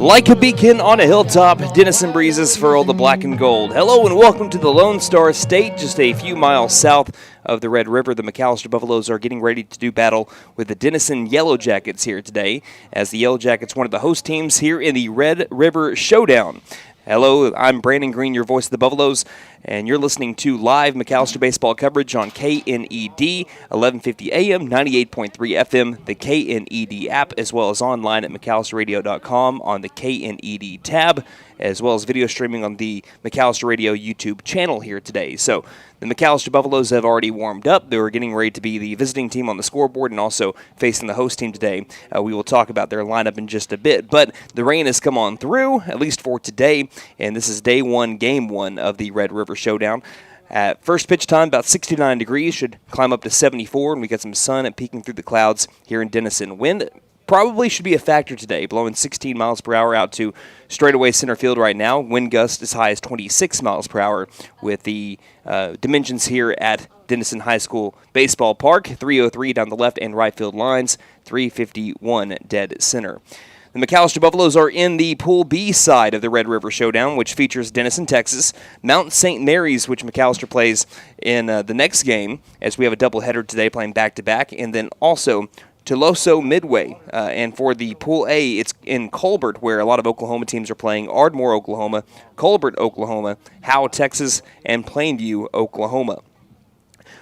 Like a beacon on a hilltop, Denison breezes furl the black and gold. Hello and welcome to the Lone Star State, just a few miles south of the Red River. The McAlester Buffaloes are getting ready to do battle with the Denison Yellow Jackets here today, as the Yellow Jackets, one of the host teams here in the Red River Showdown. Hello, I'm Brandon Green, your voice of the Buffaloes, and you're listening to live McAlester baseball coverage on KNED, 1150 AM, 98.3 FM, the KNED app, as well as online at McAlsterRadio.com on the KNED tab, as well as video streaming on the McAlester Radio YouTube channel here today. So the McAlester Buffaloes have already warmed up. They were getting ready to be the visiting team on the scoreboard and also facing the host team today. We will talk about their lineup in just a bit. But the rain has come on through, at least for today, and this is day one, game one of the Red River Showdown. At first pitch time, about 69 degrees, should climb up to 74, and we got some sun and peeking through the clouds here in Denison. Wind probably should be a factor today, blowing 16 miles per hour out to straightaway center field right now. Wind gust as high as 26 miles per hour with the dimensions here at Denison High School Baseball Park. 303 down the left and right field lines, 351 dead center. The McAlester Buffaloes are in the Pool B side of the Red River Showdown, which features Denison, Texas, Mount St. Mary's, which McAlester plays in the next game, as we have a doubleheader today playing back-to-back, and then also Tuloso Midway. And for the Pool A, it's in Colbert, where a lot of Oklahoma teams are playing. Ardmore, Oklahoma, Colbert, Oklahoma, Howe, Texas, and Plainview, Oklahoma.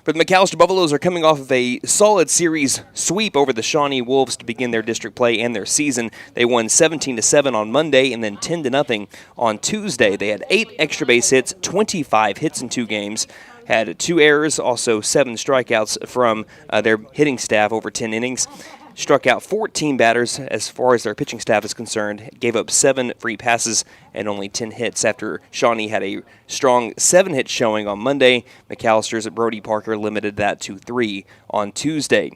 For the McAlester Buffaloes are coming off of a solid series sweep over the Shawnee Wolves to begin their district play and their season. They won 17-7 on Monday and then 10-0 on Tuesday. They had 8 extra base hits, 25 hits in 2 games. Had 2 errors, also 7 strikeouts from their hitting staff over 10 innings. Struck out 14 batters as far as their pitching staff is concerned. Gave up 7 free passes and only 10 hits after Shawnee had a strong 7-hit showing on Monday. McAllister's Brody Parker limited that to 3 on Tuesday.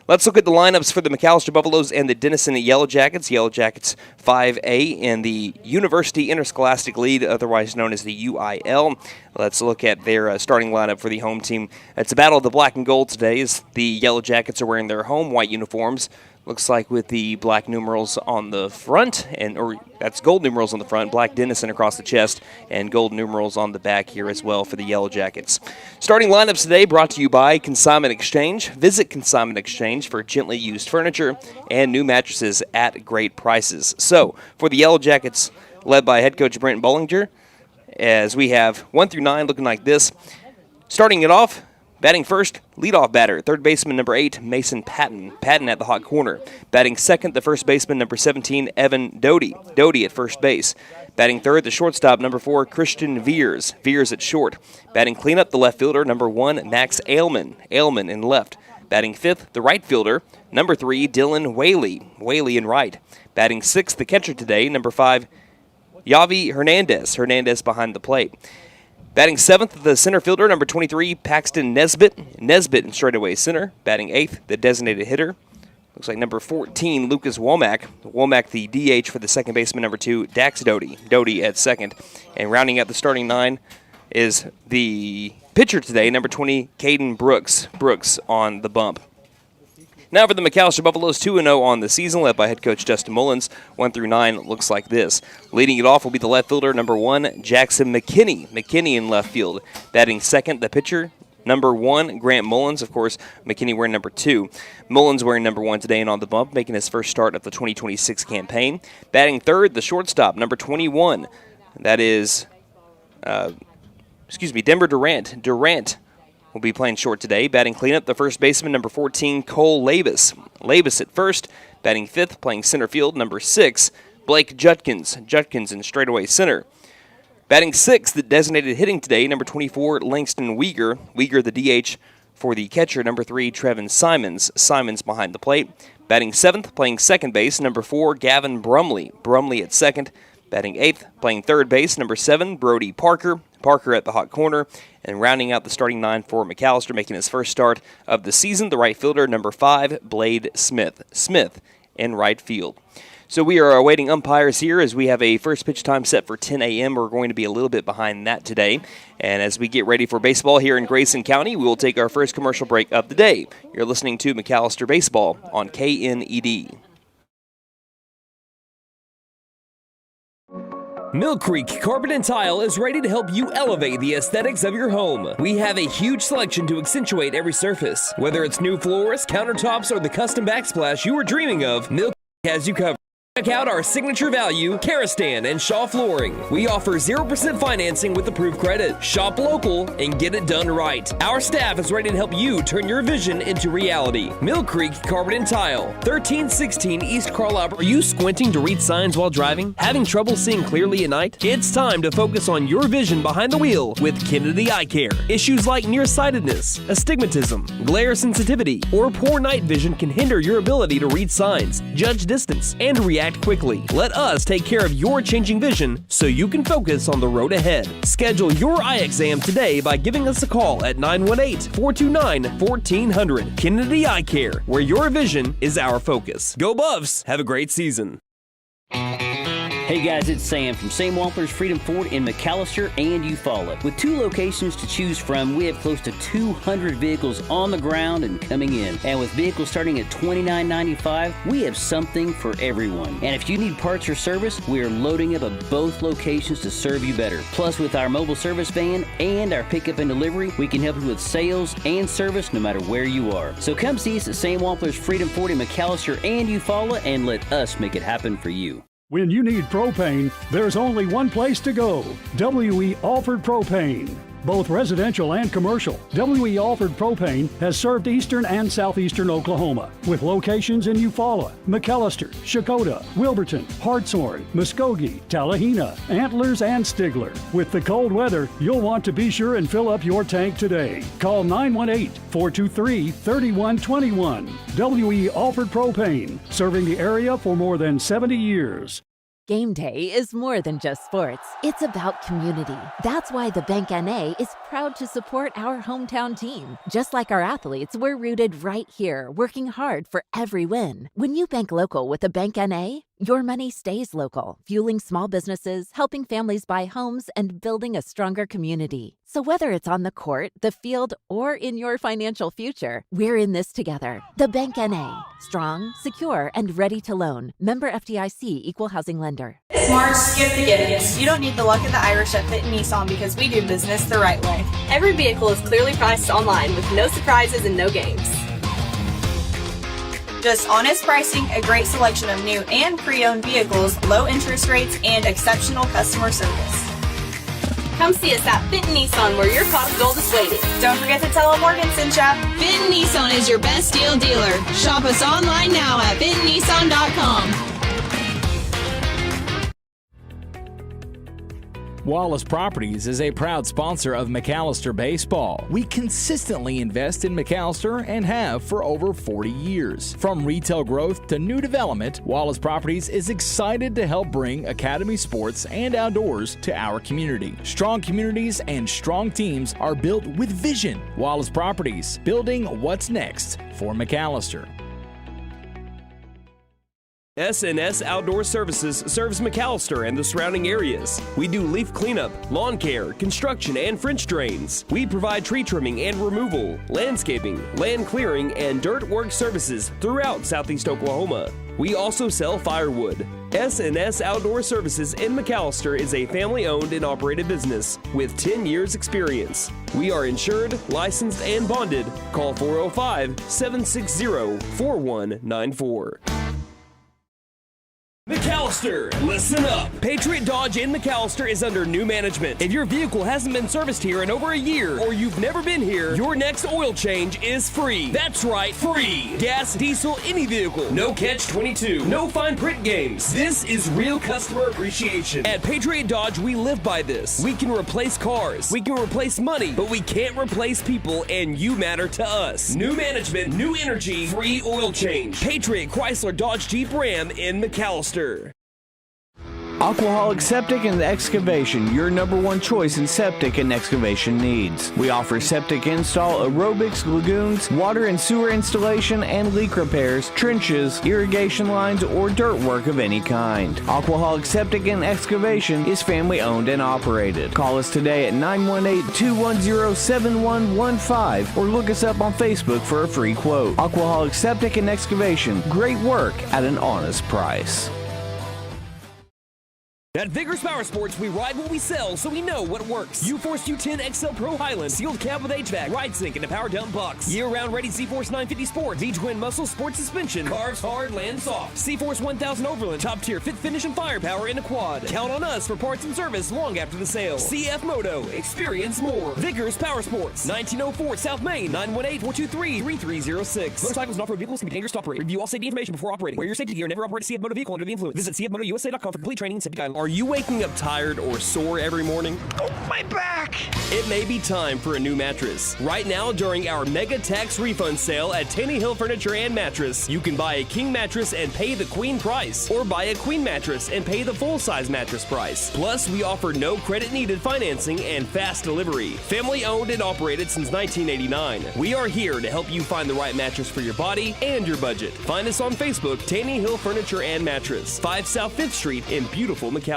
Let's look at the lineups for the McAlester Buffaloes and the Denison Yellow Jackets. Yellow Jackets 5A in the University Interscholastic League, otherwise known as the UIL. Let's look at their starting lineup for the home team. It's a battle of the black and gold today, as the Yellow Jackets are wearing their home white uniforms. Looks like with the black numerals on the front, or that's gold numerals on the front, black Denison across the chest, and gold numerals on the back here as well for the Yellow Jackets. Starting lineups today brought to you by Consignment Exchange. Visit Consignment Exchange for gently used furniture and new mattresses at great prices. So, for the Yellow Jackets, led by head coach Brent Bollinger, as we have 1 through 9 looking like this. Starting it off, batting first, leadoff batter, third baseman number 8, Mason Patton. Patton at the hot corner. Batting second, the first baseman number 17, Evan Doty. Doty at first base. Batting third, the shortstop number 4, Christian Veers. Veers at short. Batting cleanup, the left fielder number 1, Max Ailman. Ailman in left. Batting fifth, the right fielder number 3, Dylan Whaley. Whaley in right. Batting sixth, the catcher today, number 5, Yavi Hernandez. Hernandez behind the plate. Batting seventh, the center fielder, number 23, Paxton Nesbitt. Nesbitt in straightaway center. Batting eighth, the designated hitter. Looks like number 14, Lucas Womack. Womack, the DH for the second baseman, number 2, Dax Doty. Doty at second. And rounding out the starting 9 is the pitcher today, number 20, Caden Brooks. Brooks on the bump. Now for the McAlester Buffaloes, 2-0 on the season, led by head coach Dustin Mullins. 1 through 9 looks like this. Leading it off will be the left fielder, number 1, Jackson McKinney. McKinney in left field. Batting second, the pitcher, number 1, Grant Mullins. Of course, McKinney wearing number 2. Mullins wearing number 1 today and on the bump, making his first start of the 2026 campaign. Batting third, the shortstop, number 21. That is, Denver Durant. Durant will be playing short today. Batting cleanup, the first baseman, number 14, Cole Labus. Labus at first. Batting fifth, playing center field, number 6, Blake Judkins. Judkins in straightaway center. Batting sixth, the designated hitting today, number 24, Langston Uyghur. Uyghur the DH for the catcher, number 3, Trevin Simons. Simons behind the plate. Batting seventh, playing second base, number 4, Gavin Brumley. Brumley at second. Batting eighth, playing third base, number 7, Brody Parker. Parker at the hot corner. And rounding out the starting 9 for McAlester, making his first start of the season, the right fielder, number 5, Blade Smith. Smith in right field. So we are awaiting umpires here as we have a first pitch time set for 10 a.m. We're going to be a little bit behind that today. And as we get ready for baseball here in Grayson County, we will take our first commercial break of the day. You're listening to McAlester Baseball on KNED. Mill Creek Carpet and Tile is ready to help you elevate the aesthetics of your home. We have a huge selection to accentuate every surface. Whether it's new floors, countertops, or the custom backsplash you were dreaming of, Mill Creek has you covered. Check out our signature value, Karastan and Shaw Flooring. We offer 0% financing with approved credit. Shop local and get it done right. Our staff is ready to help you turn your vision into reality. Mill Creek Carpet and Tile, 1316 East Carlisle. Are you squinting to read signs while driving? Having trouble seeing clearly at night? It's time to focus on your vision behind the wheel with Kennedy Eye Care. Issues like nearsightedness, astigmatism, glare sensitivity, or poor night vision can hinder your ability to read signs, judge distance, and react quickly. Let us take care of your changing vision so you can focus on the road ahead. Schedule your eye exam today by giving us a call at 918-429-1400. Kennedy Eye Care, where your vision is our focus. Go Buffs! Have a great season. Hey guys, it's Sam from Walters Freedom Ford in McAlester and Eufaula. With 2 locations to choose from, we have close to 200 vehicles on the ground and coming in. And with vehicles starting at $29.95, we have something for everyone. And if you need parts or service, we are loading up at both locations to serve you better. Plus, with our mobile service van and our pickup and delivery, we can help you with sales and service no matter where you are. So come see us at Walters Freedom Ford in McAlester and Eufaula and let us make it happen for you. When you need propane, there's only one place to go. W.E. Alford Propane. Both residential and commercial, W.E. Alford Propane has served eastern and southeastern Oklahoma with locations in Eufaula, McAlester, Shakota, Wilburton, Hartshorn, Muskogee, Tallahena, Antlers, and Stigler. With the cold weather, you'll want to be sure and fill up your tank today. Call 918-423-3121. W.E. Alford Propane, serving the area for more than 70 years. Game day is more than just sports. It's about community. That's why the Bank NA is proud to support our hometown team. Just like our athletes, we're rooted right here, working hard for every win. When you bank local with the Bank NA, your money stays local, fueling small businesses, helping families buy homes, and building a stronger community. So whether it's on the court, the field, or in your financial future, we're in this together. The Bank NA. Strong, secure, and ready to loan. Member FDIC Equal Housing Lender. Smart, skip the gimmicks. You don't need the luck of the Irish at Fit Nissan because we do business the right way. Every vehicle is clearly priced online with no surprises and no games. Just honest pricing, a great selection of new and pre-owned vehicles, low interest rates, and exceptional customer service. Come see us at Fit Nissan where your pot of gold is waiting. Don't forget to tell them Morgan sent ya. Fit Nissan is your best deal dealer. Shop us online now at fitnissan.com. Wallace Properties is a proud sponsor of McAlester Baseball. We consistently invest in McAlester and have for over 40 years. From retail growth to new development, Wallace Properties is excited to help bring academy sports and outdoors to our community. Strong communities and strong teams are built with vision. Wallace Properties, building what's next for McAlester. S&S Outdoor Services serves McAlester and the surrounding areas. We do leaf cleanup, lawn care, construction, and French drains. We provide tree trimming and removal, landscaping, land clearing, and dirt work services throughout southeast Oklahoma. We also sell firewood. S&S Outdoor Services in McAlester is a family-owned and operated business with 10 years experience. We are insured, licensed, and bonded. Call 405-760-4194. McAlester, listen up. Patriot Dodge in McAlester is under new management. If your vehicle hasn't been serviced here in over a year or you've never been here, your next oil change is free. That's right, free. Gas, diesel, any vehicle. No catch-22. No fine print games. This is real customer appreciation. At Patriot Dodge, we live by this. We can replace cars. We can replace money, but we can't replace people, and you matter to us. New management, new energy, free oil change. Patriot Chrysler Dodge Jeep Ram in McAlester. Aquaholic Septic and Excavation, your number one choice in septic and excavation needs. We offer septic install, aerobics, lagoons, water and sewer installation, and leak repairs, trenches, irrigation lines, or dirt work of any kind. Aquaholic Septic and Excavation is family owned and operated. Call us today at 918-210-7115 or look us up on Facebook for a free quote. Aquaholic Septic and Excavation, great work at an honest price. At Vigorous Power Sports, we ride what we sell, so we know what works. U-Force U10 XL Pro Highland, sealed cab with HVAC, ride sync, and a power dump box. Year-round ready C-Force 950 Sport, V-Twin Muscle Sport Suspension, carves hard, lands soft. C-Force 1000 Overland, top tier fit finish and firepower in a quad. Count on us for parts and service long after the sale. CF Moto, experience more. Vigorous Power Sports, 1904 South Main, 918-423-3306. Motorcycles and off-road vehicles can be dangerous to operate. Review all safety information before operating. Wear your safety gear and never operate a CF Moto vehicle under the influence. Visit cfmotousa.com for complete training and safety guidelines. Are you waking up tired or sore every morning? Oh, my back! It may be time for a new mattress. Right now, during our mega tax refund sale at Taney Hill Furniture and Mattress, you can buy a king mattress and pay the queen price, or buy a queen mattress and pay the full-size mattress price. Plus, we offer no credit-needed financing and fast delivery. Family-owned and operated since 1989. We are here to help you find the right mattress for your body and your budget. Find us on Facebook, Taney Hill Furniture and Mattress, 5 South 5th Street in beautiful McAlester.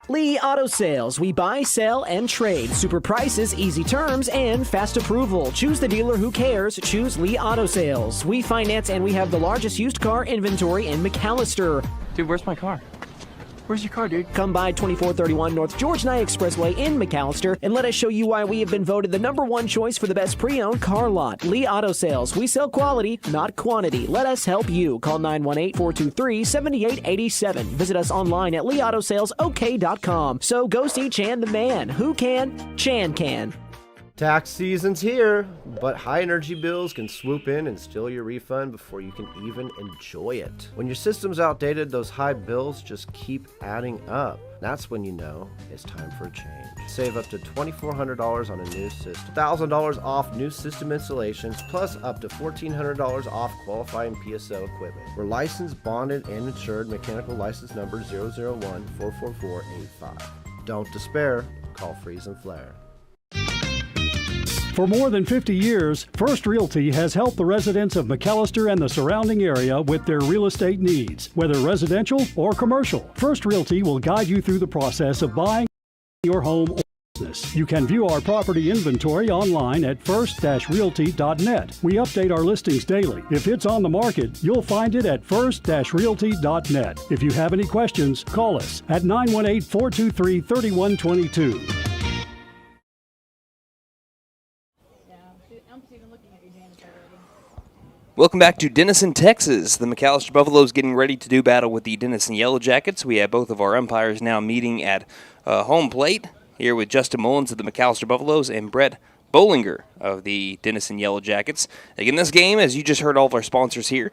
Lee Auto Sales. We buy, sell, and trade. Super prices, easy terms, and fast approval. Choose the dealer who cares. Choose Lee Auto Sales. We finance and we have the largest used car inventory in McAlester. Dude, where's my car? Where's your car, dude? Come by 2431 North George Nye Expressway in McAlester and let us show you why we have been voted the #1 choice for the best pre-owned car lot. Lee Auto Sales. We sell quality, not quantity. Let us help you. Call 918-423-7887. Visit us online at leautosalesok.com. So go see Chan the man. Who can? Chan can. Tax season's here, but high energy bills can swoop in and steal your refund before you can even enjoy it. When your system's outdated, those high bills just keep adding up. That's when you know it's time for a change. Save up to $2,400 on a new system, $1,000 off new system installations, plus up to $1,400 off qualifying PSO equipment. We're licensed, bonded, and insured. Mechanical license number 001-44485. Don't despair. Call Freeze and Flare. For more than 50 years, First Realty has helped the residents of McAlester and the surrounding area with their real estate needs. Whether residential or commercial, First Realty will guide you through the process of buying your home or business. You can view our property inventory online at first-realty.net. We update our listings daily. If it's on the market, you'll find it at first-realty.net. If you have any questions, call us at 918-423-3122. Welcome back to Denison, Texas. The McAlester Buffaloes getting ready to do battle with the Denison Yellow Jackets. We have both of our umpires now meeting at home plate, here with Justin Mullins of the McAlester Buffaloes and Brett Bollinger of the Denison Yellow Jackets. Again, this game, as you just heard all of our sponsors here,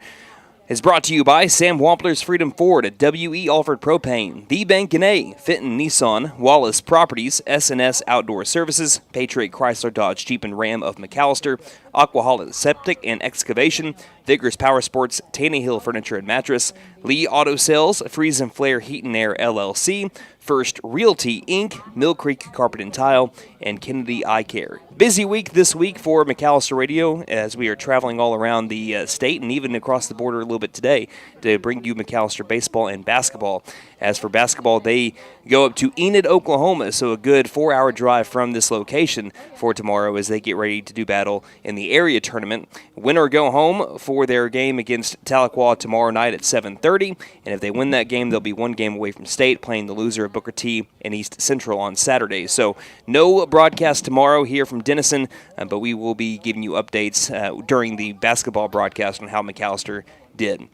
is brought to you by Sam Wampler's Freedom Ford at W.E. Alford Propane, The Bank & A, Fenton Nissan, Wallace Properties, S&S Outdoor Services, Patriot Chrysler Dodge Jeep and Ram of McAlester, Aquaholic Septic and Excavation, Vigorous Power Sports, Taney Hill Furniture and Mattress, Lee Auto Sales, Freeze and Flare Heat and Air LLC, First Realty Inc., Mill Creek Carpet and Tile, and Kennedy Eye Care. Busy week this week for McAlester Radio as we are traveling all around the state and even across the border a little bit today to bring you McAlester baseball and basketball. As for basketball, they go up to Enid, Oklahoma, so a good 4-hour drive from this location for tomorrow as they get ready to do battle in the area tournament. Winner go home for their game against Tahlequah tomorrow night at 7:30, and if they win that game, they'll be one game away from state, playing the loser of Booker T and East Central on Saturday. So no broadcast tomorrow here from Denison, but we will be giving you updates during the basketball broadcast on how McAlester did.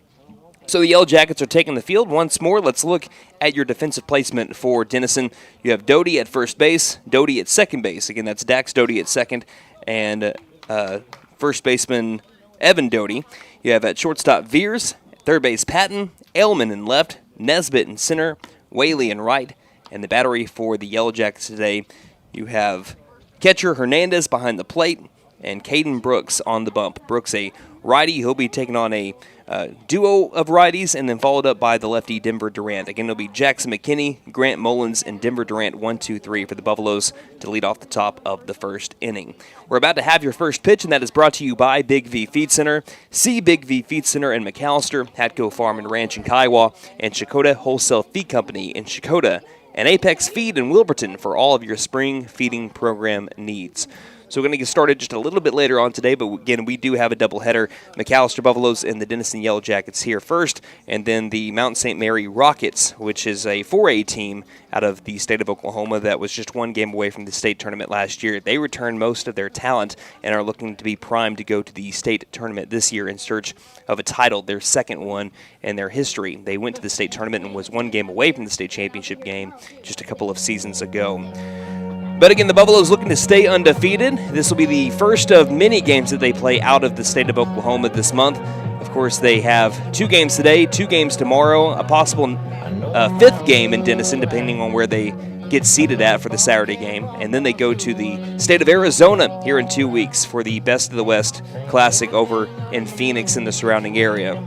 So the Yellow Jackets are taking the field once more. Let's look at your defensive placement for Denison. You have Doty at first base, Doty at second base. Again, that's Dax Doty at second, and first baseman Evan Doty. You have at shortstop Veers, third base Patton, Ailman in left, Nesbitt in center, Whaley in right, and the battery for the Yellow Jackets today, you have catcher Hernandez behind the plate, and Caden Brooks on the bump. Brooks a righty. He'll be taking on a duo of righties, and then followed up by the lefty Denver Durant. Again, it'll be Jackson McKinney, Grant Mullins, and Denver Durant 1, 2, 3 for the Buffaloes to lead off the top of the first inning. We're about to have your first pitch, and that is brought to you by Big V Feed Center. See Big V Feed Center in McAlester, Hatco Farm and Ranch in Kiowa, and Shakota Wholesale Feed Company in Shakota, and Apex Feed in Wilburton for all of your spring feeding program needs. So we're going to get started just a little bit later on today, but again, we do have a doubleheader. McAlester Buffaloes and the Denison Yellow Jackets here first, and then the Mount St. Mary Rockets, which is a 4A team out of the state of Oklahoma that was just one game away from the state tournament last year. They returned most of their talent and are looking to be primed to go to the state tournament this year in search of a title, their second one in their history. They went to the state tournament and was one game away from the state championship game just a couple of seasons ago. But again, the Buffaloes looking to stay undefeated. This will be the first of many games that they play out of the state of Oklahoma this month. Of course, they have 2 games today, 2 games tomorrow, a possible 5th game in Denison, depending on where they get seated at for the Saturday game. And then they go to the state of Arizona here in 2 weeks for the Best of the West Classic over in Phoenix and the surrounding area.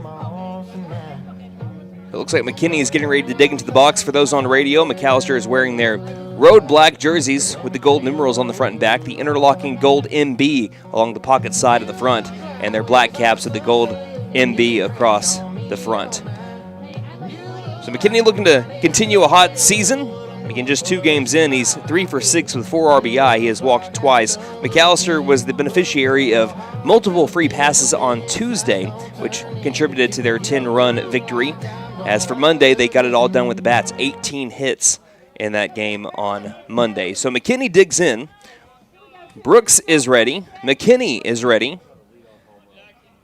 It looks like McKinney is getting ready to dig into the box. For those on radio, McAlester is wearing their road black jerseys with the gold numerals on the front and back, the interlocking gold MB along the pocket side of the front, and their black caps with the gold MB across the front. So McKinney looking to continue a hot season. Again, just 2 games in, he's 3 for 6 with 4 RBI. He has walked twice. McAlester was the beneficiary of multiple free passes on Tuesday, which contributed to their 10-run victory. As for Monday, they got it all done with the bats, 18 hits in that game on Monday. So McKinney digs in. Brooks is ready. McKinney is ready.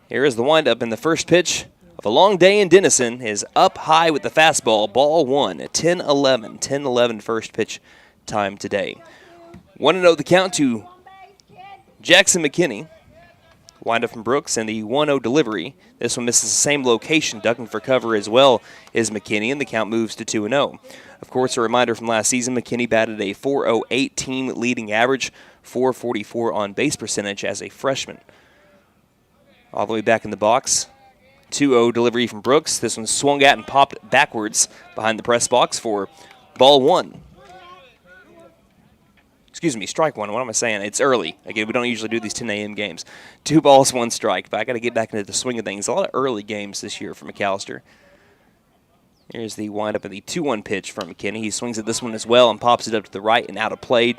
Here is the windup, and the first pitch of a long day in Denison is up high with the fastball. Ball 1 at 10-11. 10-11 first pitch time today. 1-0 the count to Jackson McKinney. Windup from Brooks and the 1-0 delivery. This one misses the same location, ducking for cover as well as McKinney, and the count moves to 2-0. Of course, a reminder from last season, McKinney batted a .408 team leading average, .444 on base percentage as a freshman. All the way back in the box, 2-0 delivery from Brooks. This one swung at and popped backwards behind the press box for ball 1. Excuse me, strike 1. What am I saying? It's early. Again, we don't usually do these 10 a.m. games. 2 balls, 1 strike. But I got to get back into the swing of things. A lot of early games this year for McAlester. Here's the windup of the 2-1 pitch from McKinney. He swings at this one as well and pops it up to the right and out of play.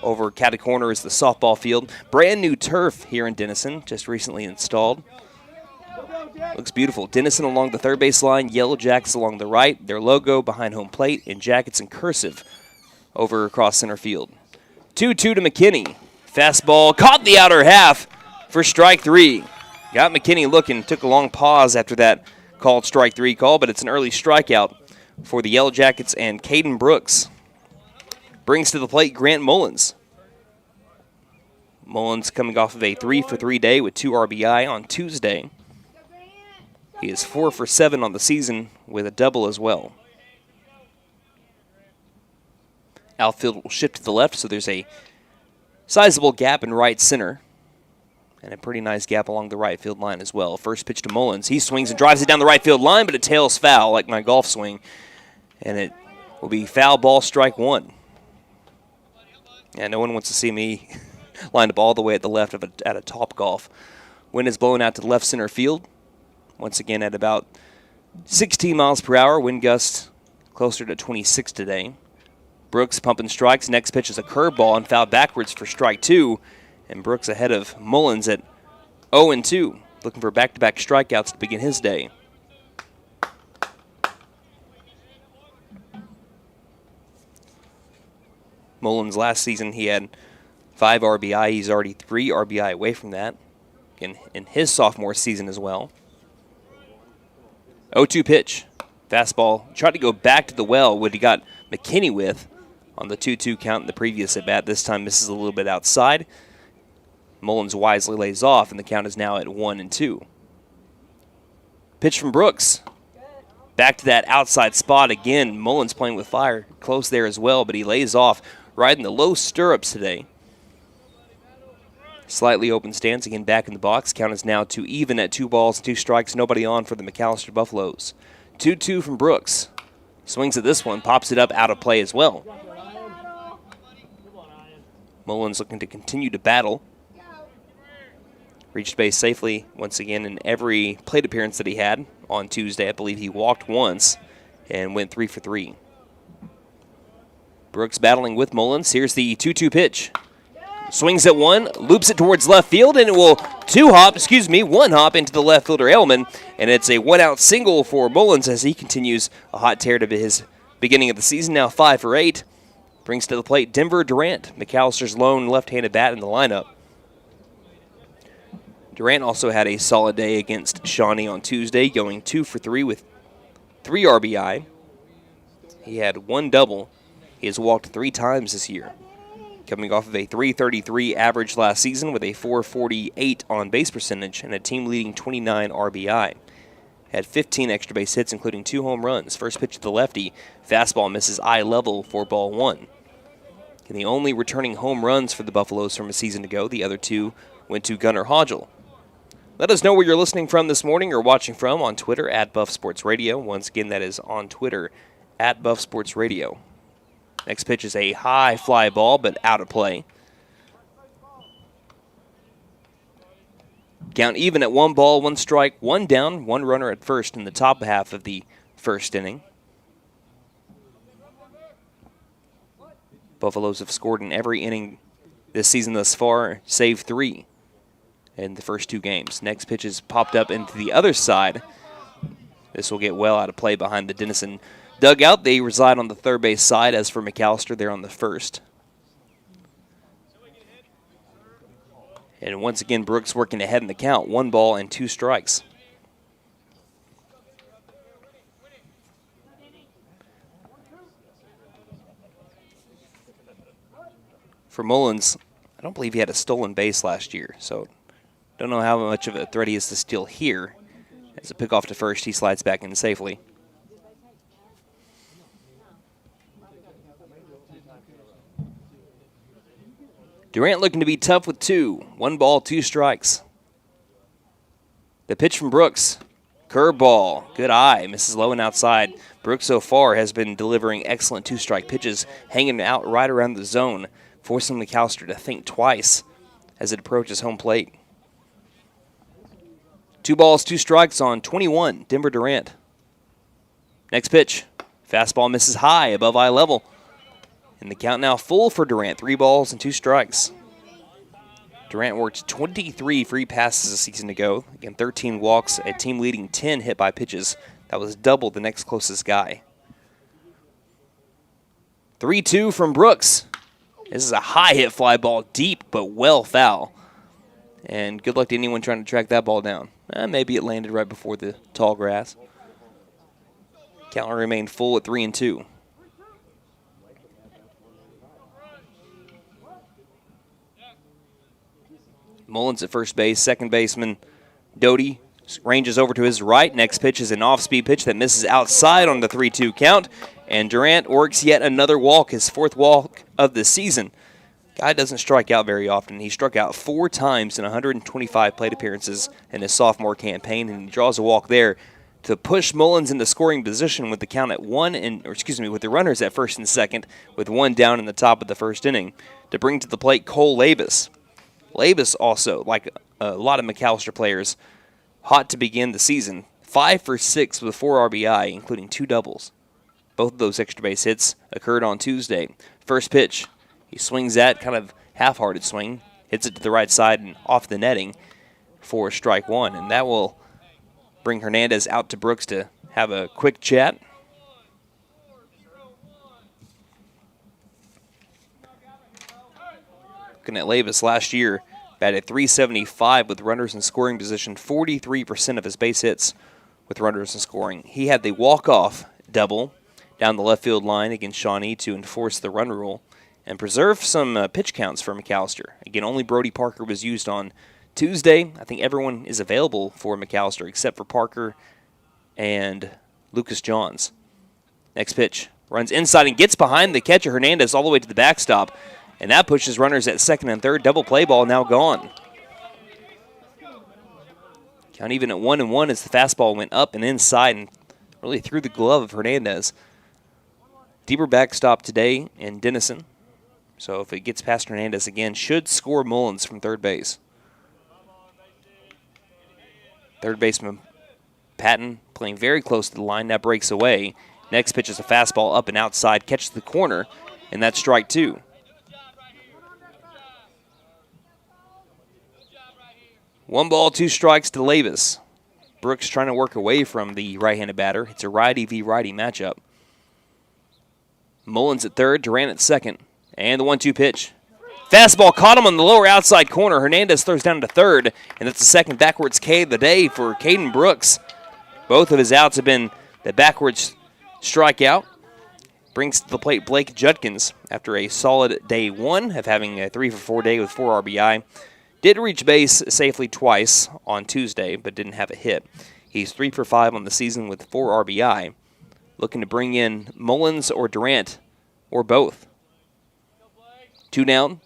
Over catty corner is the softball field. Brand new turf here in Denison, just recently installed. Looks beautiful. Denison along the third base line, Yellow Jackets along the right. Their logo behind home plate, and Jackets in cursive over across center field. 2-2 to McKinney. Fastball caught the outer half for strike 3. Got McKinney looking. Took a long pause after that called strike 3 call, but it's an early strikeout for the Yellow Jackets and Caden Brooks. Brings to the plate Grant Mullins. Mullins coming off of a 3 for 3 day with 2 RBI on Tuesday. He is 4 for 7 on the season with a double as well. Outfield will shift to the left, so there's a sizable gap in right center. And a pretty nice gap along the right field line as well. First pitch to Mullins. He swings and drives it down the right field line, but it tails foul like my golf swing. And it will be foul ball, strike 1. Yeah, no one wants to see me lined up all the way at the left of at a top golf. Wind is blowing out to the left center field. Once again at about 16 miles per hour. Wind gust closer to 26 today. Brooks pumping strikes. Next pitch is a curveball and fouled backwards for strike 2. And Brooks ahead of Mullins at 0-2. Looking for back-to-back strikeouts to begin his day. Mullins last season, he had 5 RBI. He's already 3 RBI away from that in his sophomore season as well. 0-2 pitch. Fastball. Tried to go back to the well, what he got McKinney with on the 2-2 count in the previous at-bat. This time misses a little bit outside. Mullins wisely lays off, and the count is now at 1-2. Pitch from Brooks. Back to that outside spot again. Mullins playing with fire. Close there as well, but he lays off, riding the low stirrups today. Slightly open stance, again back in the box. Count is now 2 even at 2 balls and 2 strikes. Nobody on for the McAlester Buffaloes. 2-2 from Brooks. Swings at this one, pops it up out of play as well. Mullins looking to continue to battle. Reached base safely once again in every plate appearance that he had on Tuesday. I believe he walked once and went 3 for 3. Brooks battling with Mullins. Here's the 2-2 pitch. Swings at one, loops it towards left field, and it will one hop into the left fielder Edelman, and it's a one-out single for Mullins as he continues a hot tear to his beginning of the season, now 5 for 8. Brings to the plate Denver Durant, McAllister's lone left-handed bat in the lineup. Durant also had a solid day against Shawnee on Tuesday, going 2 for 3 with 3 RBI. He had 1 double. He has walked 3 times this year, coming off of a .333 average last season with a .448 on-base percentage and a team-leading 29 RBI. Had 15 extra base hits, including 2 home runs. First pitch to the lefty, fastball misses eye level for ball 1. And the only returning home runs for the Buffaloes from a season ago, the other 2 went to Gunnar Hodgel. Let us know where you're listening from this morning or watching from on Twitter at Buff Sports Radio. Once again, that is on Twitter at Buff Sports Radio. Next pitch is a high fly ball, but out of play. Count even at 1 ball, 1 strike, 1 down, 1 runner at first in the top half of the first inning. Buffaloes have scored in every inning this season thus far, save 3 in the first 2 games. Next pitch is popped up into the other side. This will get well out of play behind the Denison dugout. They reside on the third base side. As for McAlester, they're on the first. And once again, Brooks working ahead in the count. 1 ball and 2 strikes. For Mullins, I don't believe he had a stolen base last year, so don't know how much of a threat he is to steal here. As a pick off to first, he slides back in safely. Durant looking to be tough with 2. 1 ball, 2 strikes. The pitch from Brooks. Curveball. Good eye. Misses low and outside. Brooks so far has been delivering excellent 2-strike pitches, hanging out right around the zone, forcing McAlester to think twice as it approaches home plate. 2 balls, 2 strikes on 21, Denver Durant. Next pitch. Fastball misses high above eye level. And the count now full for Durant. 3 balls and 2 strikes. Durant worked 23 free passes a season ago. Again, 13 walks, a team-leading 10 hit by pitches. That was double the next closest guy. 3-2 from Brooks. This is a high hit fly ball, deep but well foul. And good luck to anyone trying to track that ball down. Maybe it landed right before the tall grass. Count will remain full at 3-2. Mullins at first base. Second baseman Doty ranges over to his right. Next pitch is an off-speed pitch that misses outside on the 3-2 count. And Durant works yet another walk, his 4th walk of the season. Guy doesn't strike out very often. He struck out 4 times in 125 plate appearances in his sophomore campaign, and he draws a walk there to push Mullins into scoring position with the count at with the runners at first and second, with 1 down in the top of the first inning, to bring to the plate Cole Labus. Labus also, like a lot of McAlester players, hot to begin the season. 5 for 6 with 4 RBI, including 2 doubles. Both of those extra base hits occurred on Tuesday. First pitch. He swings that, kind of half-hearted swing, hits it to the right side and off the netting for strike 1. And that will bring Hernandez out to Brooks to have a quick chat. Looking at Labus last year, batted .375 with runners in scoring position, 43% of his base hits with runners in scoring. He had the walk-off double down the left field line against Shawnee to enforce the run rule and preserve some pitch counts for McAlester. Again, only Brody Parker was used on Tuesday. I think everyone is available for McAlester except for Parker and Lucas Johns. Next pitch. Runs inside and gets behind the catcher Hernandez all the way to the backstop. And that pushes runners at second and third. Double play ball now gone. Count even at 1-1 as the fastball went up and inside and really through the glove of Hernandez. Deeper backstop today in Denison. So if it gets past Hernandez again, should score Mullins from third base. Third baseman Patton playing very close to the line. That breaks away. Next pitch is a fastball up and outside. Catches the corner, and that's strike 2. 1 ball, 2 strikes to Labus. Brooks trying to work away from the right-handed batter. It's a righty v. righty matchup. Mullins at third, Durant at second. And the 1-2 pitch. Fastball caught him on the lower outside corner. Hernandez throws down to third, and that's the second backwards K of the day for Caden Brooks. Both of his outs have been the backwards strikeout. Brings to the plate Blake Judkins after a solid day 1 of having a 3-for-4 day with 4 RBI. Did reach base safely twice on Tuesday, but didn't have a hit. He's 3-for-5 on the season with 4 RBI. Looking to bring in Mullins or Durant, or both. 2 down.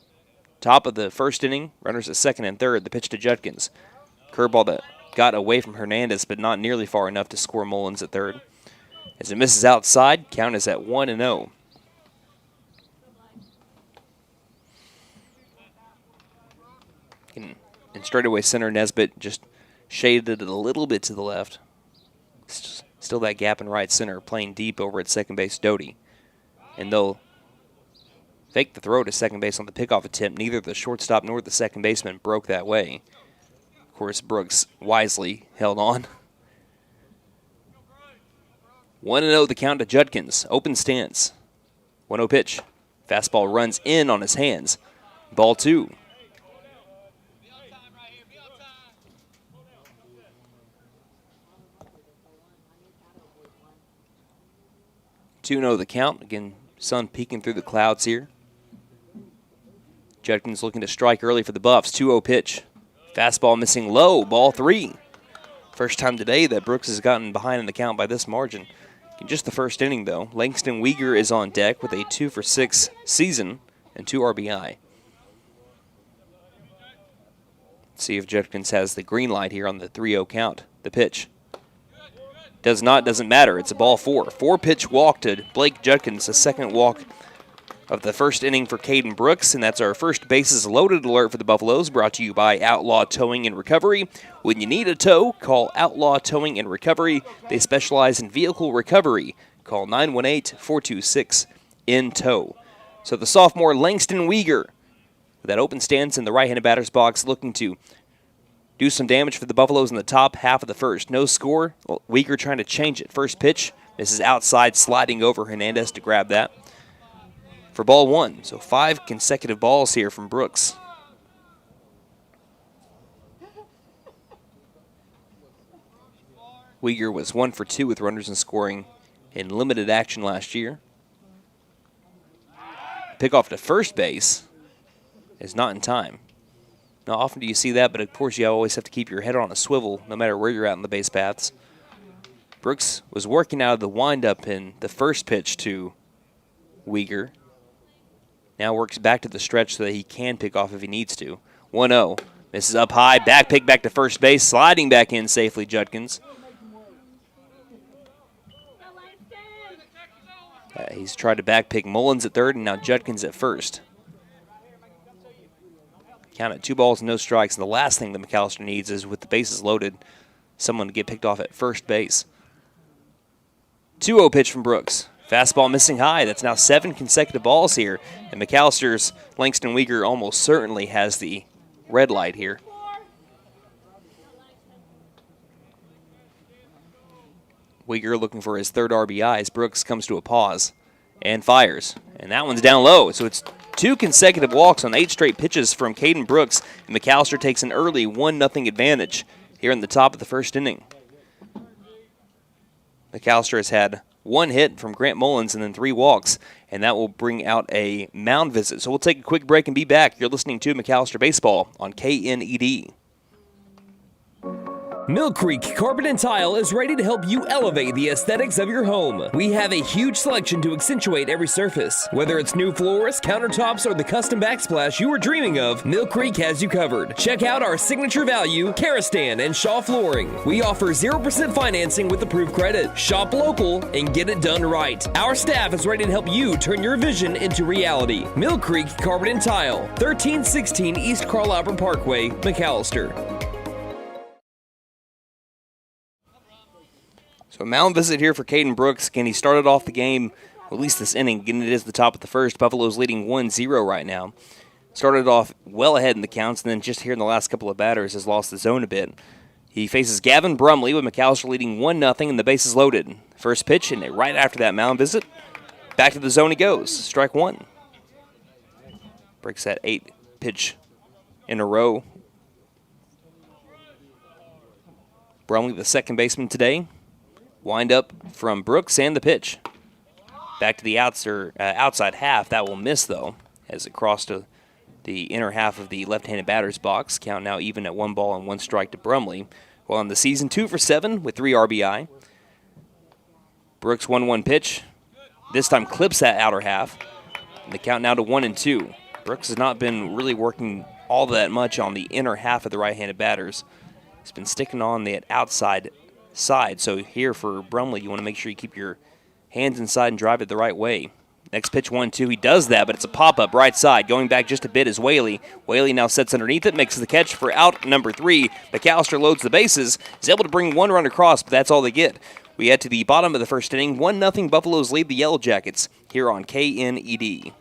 Top of the first inning, runners at second and third. The pitch to Judkins. Curveball that got away from Hernandez, but not nearly far enough to score Mullins at third. As it misses outside, count is at 1-0. In straightaway center, Nesbitt just shaded it a little bit to the left. Still that gap in right center, playing deep over at second base, Doty. And they'll fake the throw to second base on the pickoff attempt. Neither the shortstop nor the second baseman broke that way. Of course, Brooks wisely held on. 1-0 the count to Judkins. Open stance. 1-0 pitch. Fastball runs in on his hands. Ball 2. The count. Again, sun peeking through the clouds here. Judkins looking to strike early for the Buffs. 2-0 pitch. Fastball missing low. Ball 3. First time today that Brooks has gotten behind in the count by this margin. In just the first inning, though, Langston Weegar is on deck with a 2-for-6 season and 2 RBI. Let's see if Judkins has the green light here on the 3-0 count. The pitch. Doesn't matter. It's a ball 4. 4-pitch walk to Blake Judkins, the second walk of the first inning for Caden Brooks, and that's our first bases loaded alert for the Buffaloes, brought to you by Outlaw Towing and Recovery. When you need a tow, call Outlaw Towing and Recovery. They specialize in vehicle recovery. Call 918-426-IN-TOW. So the sophomore Langston Weegar, with that open stance in the right-handed batter's box, looking to do some damage for the Buffaloes in the top half of the first. No score. Weegar trying to change it. First pitch. This is outside, sliding over Hernandez to grab that for ball 1. So 5 consecutive balls here from Brooks. Weegar was 1 for 2 with runners in scoring in limited action last year. Pickoff to first base is not in time. Not often do you see that, but of course you always have to keep your head on a swivel no matter where you're at in the base paths. Brooks was working out of the windup in the first pitch to Weegar. Now works back to the stretch so that he can pick off if he needs to. 1-0. Misses up high. Back pick back to first base. Sliding back in safely, Judkins. He's tried to back pick Mullins at third and now Judkins at first. Count at 2 balls and no strikes. And the last thing that McAlester needs is, with the bases loaded, someone to get picked off at first base. 2-0 pitch from Brooks. Fastball missing high. That's now 7 consecutive balls here. And McAllister's Langston Weegar almost certainly has the red light here. Weegar looking for his 3rd RBI as Brooks comes to a pause and fires. And that one's down low. So it's 2 consecutive walks on 8 straight pitches from Caden Brooks. And McAlester takes an early 1-0 advantage here in the top of the first inning. McAlester has had 1 hit from Grant Mullins and then 3 walks, and that will bring out a mound visit. So we'll take a quick break and be back. You're listening to McAlester Baseball on KNED. Mill Creek Carpet and Tile is ready to help you elevate the aesthetics of your home. We have a huge selection to accentuate every surface. Whether it's new floors, countertops, or the custom backsplash you were dreaming of, Mill Creek has you covered. Check out our signature value, Karastan and Shaw Flooring. We offer 0% financing with approved credit. Shop local and get it done right. Our staff is ready to help you turn your vision into reality. Mill Creek Carpet and Tile, 1316 East Carl Albert Parkway, McAlester. So a mound visit here for Caden Brooks. Again, he started off the game, at least this inning, getting it is the top of the first. Buffaloes leading 1-0 right now. started off well ahead in the counts, and then just here in the last couple of batters has lost the zone a bit. He faces Gavin Brumley with McAlester leading 1-0 and the bases loaded. First pitch, and right after that mound visit, back to the zone he goes. Strike one. Breaks that 8 pitch in a row. Brumley, the second baseman today. Wind up from Brooks and the pitch. Back to the outside half. That will miss, though, as it crossed to the inner half of the left-handed batter's box. Count now even at 1 ball and 1 strike to Brumley. Well, in the season, 2 for 7 with 3 RBI. Brooks 1-1 pitch. This time clips that outer half. And the count now to 1-2. Brooks has not been really working all that much on the inner half of the right-handed batters. He's been sticking on the outside side. So here for Brumley, you want to make sure you keep your hands inside and drive it the right way. Next pitch, 1-2. He does that, but it's a pop-up right side. Going back just a bit is Whaley. Whaley now sets underneath it, makes the catch for out number 3. McAlester loads the bases. He's able to bring 1 run across, but that's all they get. We head to the bottom of the first inning. 1-0 Buffaloes lead the Yellow Jackets here on KNED.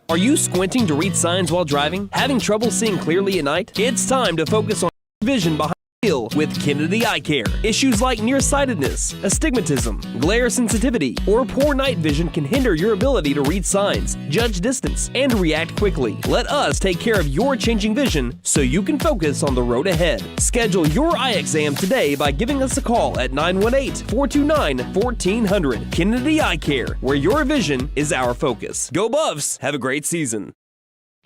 Are you squinting to read signs while driving? Having trouble seeing clearly at night? It's time to focus on vision behind the wheel with Kennedy Eye Care. Issues like nearsightedness, astigmatism, glare sensitivity, or poor night vision can hinder your ability to read signs, judge distance, and react quickly. Let us take care of your changing vision so you can focus on the road ahead. Schedule your eye exam today by giving us a call at 918-429-1400. Kennedy Eye Care, where your vision is our focus. Go Buffs! Have a great season.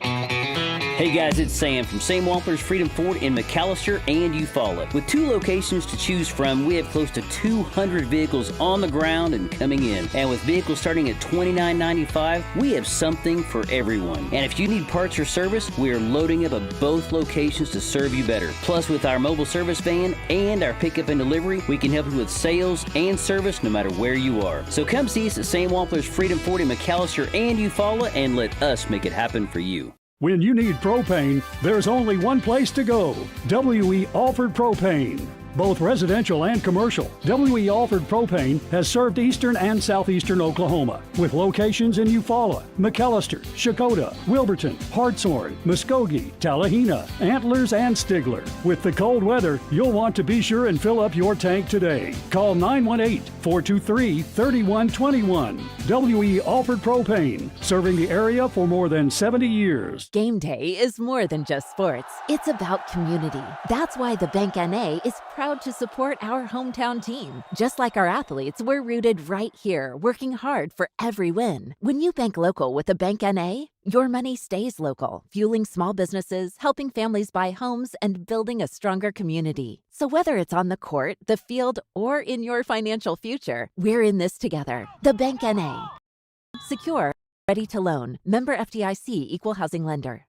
Hey guys, it's Sam from Sam Walters Freedom Ford in McAlester and Eufaula. With 2 locations to choose from, we have close to 200 vehicles on the ground and coming in. And with vehicles starting at $29.95, we have something for everyone. And if you need parts or service, we are loading up at both locations to serve you better. Plus, with our mobile service van and our pickup and delivery, we can help you with sales and service no matter where you are. So come see us at Sam Walters Freedom Ford in McAlester and Eufaula and let us make it happen for you. When you need propane, there's only one place to go. W.E. Alford Propane. Both residential and commercial, W.E. Alford Propane has served eastern and southeastern Oklahoma with locations in Eufaula, McAlester, Shakota, Wilburton, Hartshorn, Muskogee, Tallahena, Antlers, and Stigler. With the cold weather, you'll want to be sure and fill up your tank today. Call 918-423-3121. W.E. Alford Propane, serving the area for more than 70 years. Game day is more than just sports. It's about community. That's why the Bank N.A. is proud to support our hometown team. Just like our athletes, we're rooted right here, working hard for every win. When you bank local with the Bank N.A., your money stays local, fueling small businesses, helping families buy homes, and building a stronger community. So whether it's on the court, the field, or in your financial future, we're in this together. The Bank N.A. Secure, ready to loan. Member FDIC, Equal Housing Lender.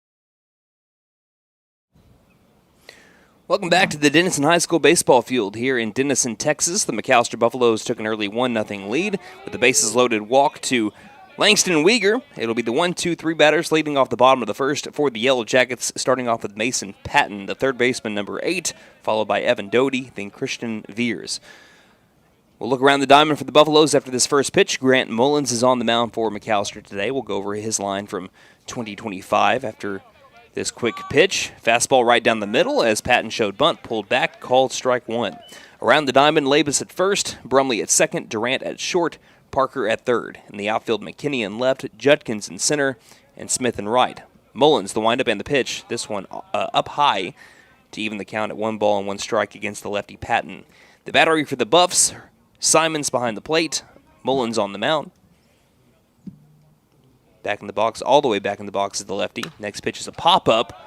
Welcome back to the Denison High School baseball field here in Denison, Texas. The McAlester Buffaloes took an early 1-0 lead with the bases loaded walk to Langston Weegar. It'll be the 1-2-3 batters leading off the bottom of the first for the Yellow Jackets, starting off with Mason Patton, the third baseman, number 8, followed by Evan Doty, then Christian Veers. We'll look around the diamond for the Buffaloes after this first pitch. Grant Mullins is on the mound for McAlester today. We'll go over his line from 2025 after this quick pitch. Fastball right down the middle as Patton showed bunt, pulled back, called strike 1. Around the diamond, Labus at first, Brumley at second, Durant at short, Parker at third. In the outfield, McKinney in left, Judkins in center, and Smith in right. Mullins, the windup and the pitch, this one up high to even the count at 1 ball and 1 strike against the lefty Patton. The battery for the Buffs, Simons behind the plate, Mullins on the mound. Back in the box, all the way back in the box is the lefty. Next pitch is a pop-up.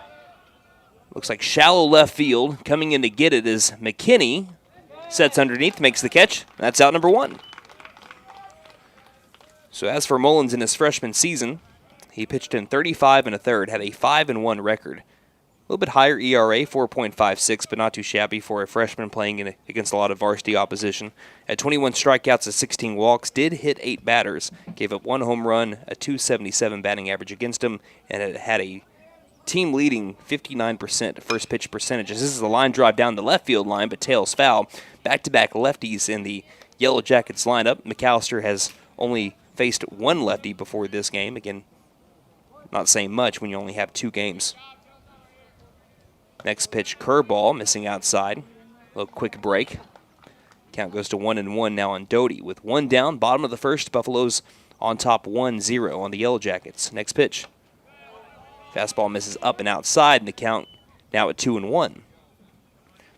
Looks like shallow left field. Coming in to get it is McKinney. Sets underneath, makes the catch. That's out number 1. So as for Mullins in his freshman season, he pitched in 35 1/3, had a 5-1 record. A little bit higher ERA, 4.56, but not too shabby for a freshman playing against a lot of varsity opposition. At 21 strikeouts and 16 walks, did hit 8 batters, gave up 1 home run, a .277 batting average against him, and it had a team-leading 59% first pitch percentages. This is a line drive down the left field line, but tails foul. Back-to-back lefties in the Yellow Jackets lineup. McAlester has only faced 1 lefty before this game. Again, not saying much when you only have 2 games. Next pitch, curveball, missing outside. A little quick break. Count goes to 1-1 now on Doty. With 1 down, bottom of the first, Buffaloes on top 1-0 on the Yellow Jackets. Next pitch. Fastball misses up and outside, and the count now at 2-1.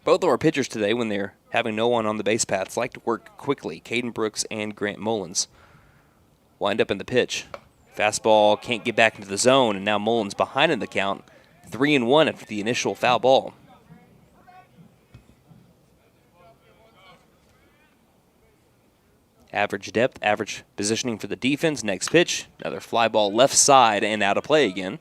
Both of our pitchers today, when they're having no one on the base paths, like to work quickly. Caden Brooks and Grant Mullins wind up in the pitch. Fastball can't get back into the zone, and now Mullins behind in the count. 3-1 after the initial foul ball. Average depth, average positioning for the defense. Next pitch, another fly ball left side and out of play again.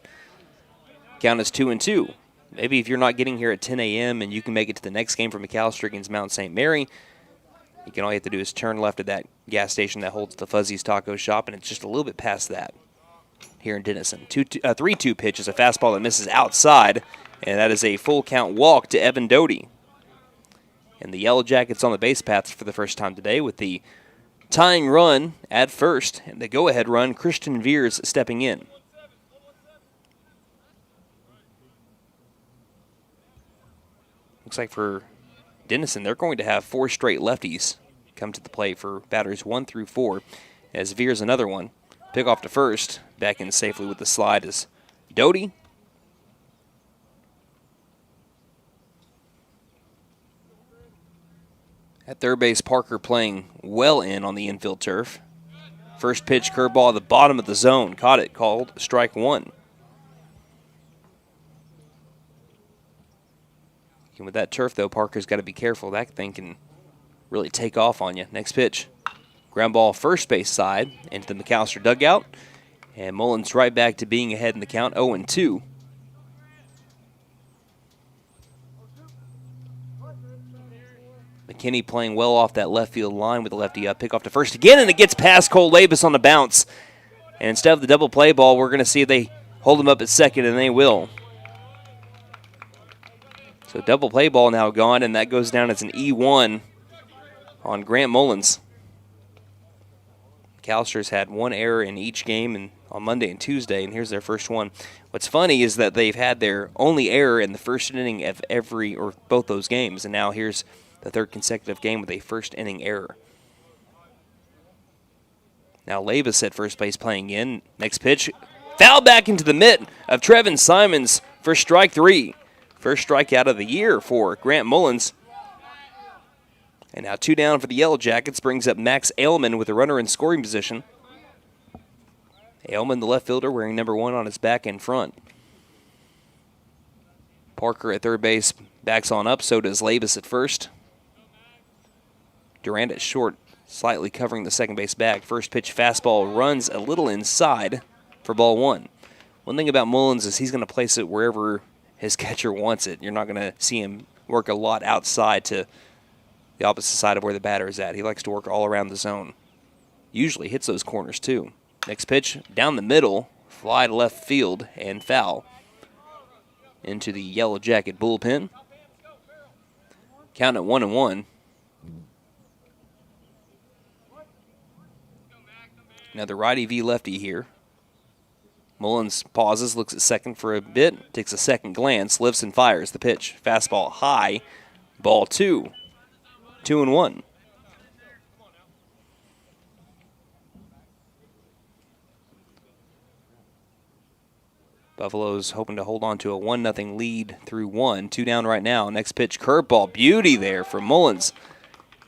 Count is 2-2. Maybe if you're not getting here at 10 a.m. and you can make it to the next game for McAlester against Mount St. Mary, all you have to do is turn left at that gas station that holds the Fuzzy's Taco Shop, and it's just a little bit past that here in Denison. 3-2 pitch is a fastball that misses outside, and that is a full count walk to Evan Doty. And the Yellow Jackets on the base paths for the first time today with the tying run at first, and the go-ahead run, Christian Veers stepping in. Looks like for Denison, they're going to have 4 straight lefties come to the plate for batters 1 through 4, as Veers another one. Pick off to first, back in safely with the slide is Doty. At third base, Parker playing well in on the infield turf. First pitch, curveball at the bottom of the zone. Caught it, called strike 1. And with that turf, though, Parker's got to be careful. That thing can really take off on you. Next pitch, ground ball first base side into the McAlester dugout. And Mullins right back to being ahead in the count, 0-2. McKinney playing well off that left field line with the lefty up. Pick off to first again, and it gets past Cole Labus on the bounce. And instead of the double play ball, we're going to see if they hold him up at second, and they will. So double play ball now gone, and that goes down as an E1 on Grant Mullins. McAllister's had 1 error in each game on Monday and Tuesday, and here's their first one. What's funny is that they've had their only error in the first inning of both those games, and now here's the 3rd consecutive game with a first inning error. Now Labus at first base playing in. Next pitch, foul back into the mitt of Trevin Simons for strike 3. First strikeout of the year for Grant Mullins. And now 2 down for the Yellow Jackets brings up Max Ailman with a runner in scoring position. Ailman, the left fielder, wearing number 1 on his back and front. Parker at third base backs on up, so does Labus at first. Durant at short, slightly covering the second base bag. First pitch fastball runs a little inside for ball 1. One thing about Mullins is he's going to place it wherever his catcher wants it. You're not going to see him work a lot outside to the opposite side of where the batter is at. He likes to work all around the zone. Usually hits those corners too. Next pitch, down the middle, fly to left field, and foul into the Yellow Jacket bullpen. Count at 1-1. Another righty v lefty here. Mullins pauses, looks at second for a bit, takes a second glance, lifts and fires the pitch. Fastball high, ball 2. 2-1. Buffaloes hoping to hold on to a 1-0 lead through 1. 2 down right now. Next pitch, curveball. Beauty there for Mullins.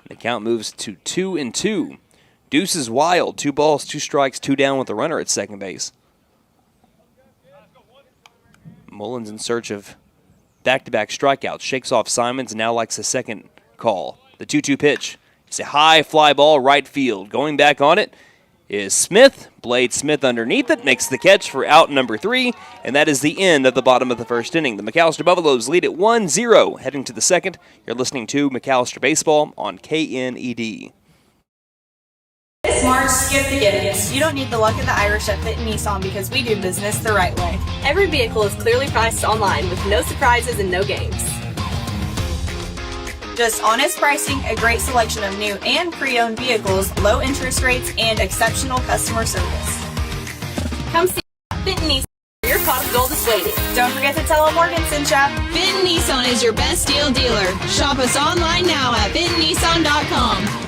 The count moves to 2-2. Deuce is wild. 2 balls, 2 strikes, 2 down with the runner at second base. Mullins in search of back-to-back strikeouts. Shakes off Simons and now likes a second call. The 2-2 pitch. It's a high fly ball right field. Going back on it is Smith. Blade Smith underneath it. Makes the catch for out number 3. And that is the end of the bottom of the first inning. The McAlester Buffaloes lead at 1-0. Heading to the second, you're listening to McAlester Baseball on KNED. This March, skip the gimmicks. You don't need the luck of the Irish at Fit Nissan because we do business the right way. Every vehicle is clearly priced online with no surprises and no games. Just honest pricing, a great selection of new and pre-owned vehicles, low interest rates, and exceptional customer service. Come see Fit Nissan, Don't forget to tell them Morgan sent ya. Benton Nissan is your best deal dealer. Shop us online now at bentonnissan.com.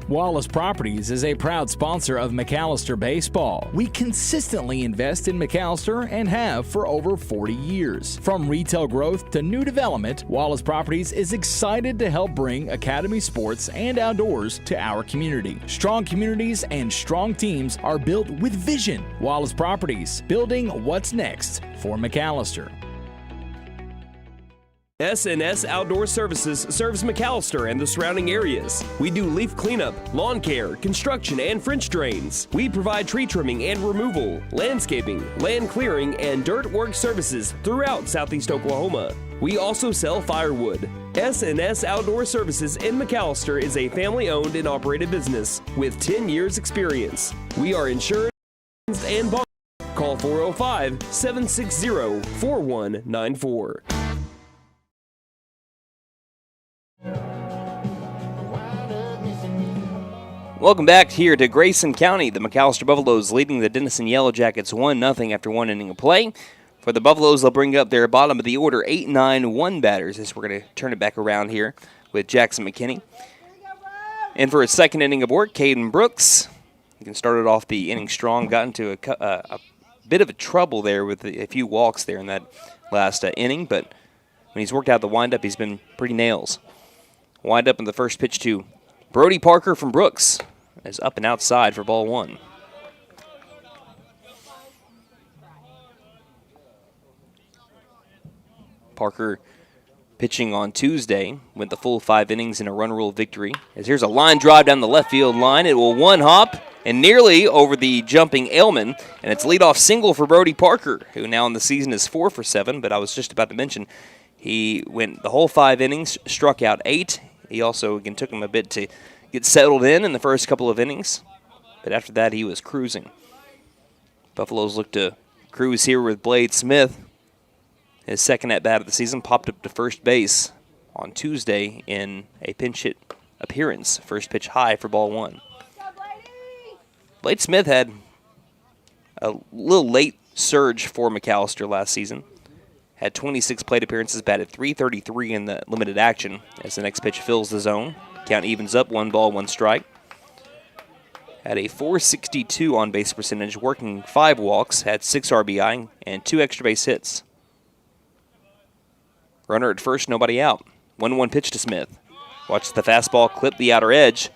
Wallace Properties is a proud sponsor of McAlester Baseball. We consistently invest in McAlester and have for over 40 years. From retail growth to new development, Wallace Properties is excited to help bring academy sports and outdoors to our community. Strong communities and strong teams are built with vision. Wallace Properties, building what's next for McAlester. S&S Outdoor Services serves McAlester and the surrounding areas. We do leaf cleanup, lawn care, construction, and French drains. We provide tree trimming and removal, landscaping, land clearing, and dirt work services throughout southeast Oklahoma. We also sell firewood. S&S Outdoor Services in McAlester is a family-owned and operated business with 10 years experience. We are insured and bonded. Call 405-760-4194. Welcome back here to Grayson County. The McAlester Buffaloes leading the Denison Yellow Jackets 1-0 after one inning of play. For the Buffaloes, they'll bring up their bottom of the order 8-9-1 batters as we're going to turn it back around here with Jackson McKinney. And for his second inning of work, Caden Brooks. He can start it off the inning strong. Got into a bit of a trouble there with a few walks there in that last inning, but when he's worked out the windup, he's been pretty nails. Wind up in the first pitch to Brody Parker from Brooks is up and outside for ball one. Parker pitching on Tuesday went the full 5 innings in a run rule victory. As here's a line drive down the left field line. It will one hop and nearly over the jumping Ailman, and it's leadoff single for Brody Parker, who now in the season is 4 for 7, but I was just about to mention he went the whole 5 innings, struck out 8. He also, again, took him a bit to get settled in the first couple of innings. But after that, he was cruising. Buffaloes look to cruise here with Blade Smith. His second at-bat of the season popped up to first base on Tuesday in a pinch hit appearance. First pitch high for ball one. Blade Smith had a little late surge for McAlester last season. Had 26 plate appearances, batted .333 in the limited action as the next pitch fills the zone. Count evens up, 1 ball, 1 strike. Had a .462 on-base percentage, working 5 walks, had 6 RBI, and 2 extra base hits. Runner at first, nobody out. 1-1 pitch to Smith. Watch the fastball clip the outer edge,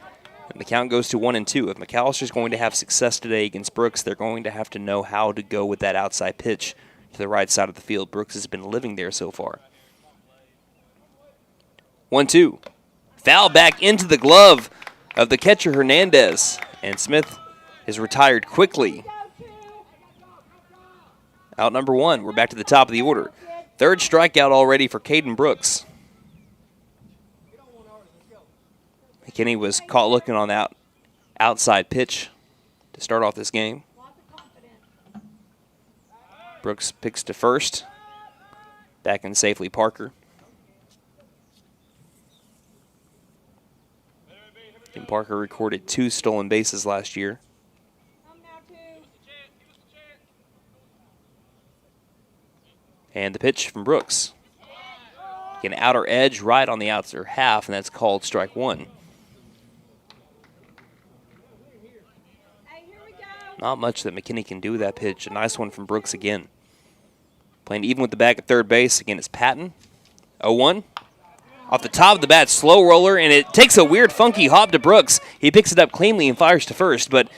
and the count goes to 1-2. If McAllister's going to have success today against Brooks, they're going to have to know how to go with that outside pitch to the right side of the field. Brooks has been living there so far. 1-2. Foul back into the glove of the catcher Hernandez, and Smith is retired quickly. Out number 1. We're back to the top of the order. Third strikeout already for Caden Brooks. McKinney was caught looking on that outside pitch to start off this game. Brooks picks to first. Back in safely Parker. And Parker recorded 2 stolen bases last year. And the pitch from Brooks. An outer edge right on the outer half, and that's called strike 1. Not much that McKinney can do with that pitch. A nice one from Brooks again. Playing even with the bag at third base. Again, it's Patton. 0-1. Off the top of the bat, slow roller, and it takes a weird, funky hop to Brooks. He picks it up cleanly and fires to first, but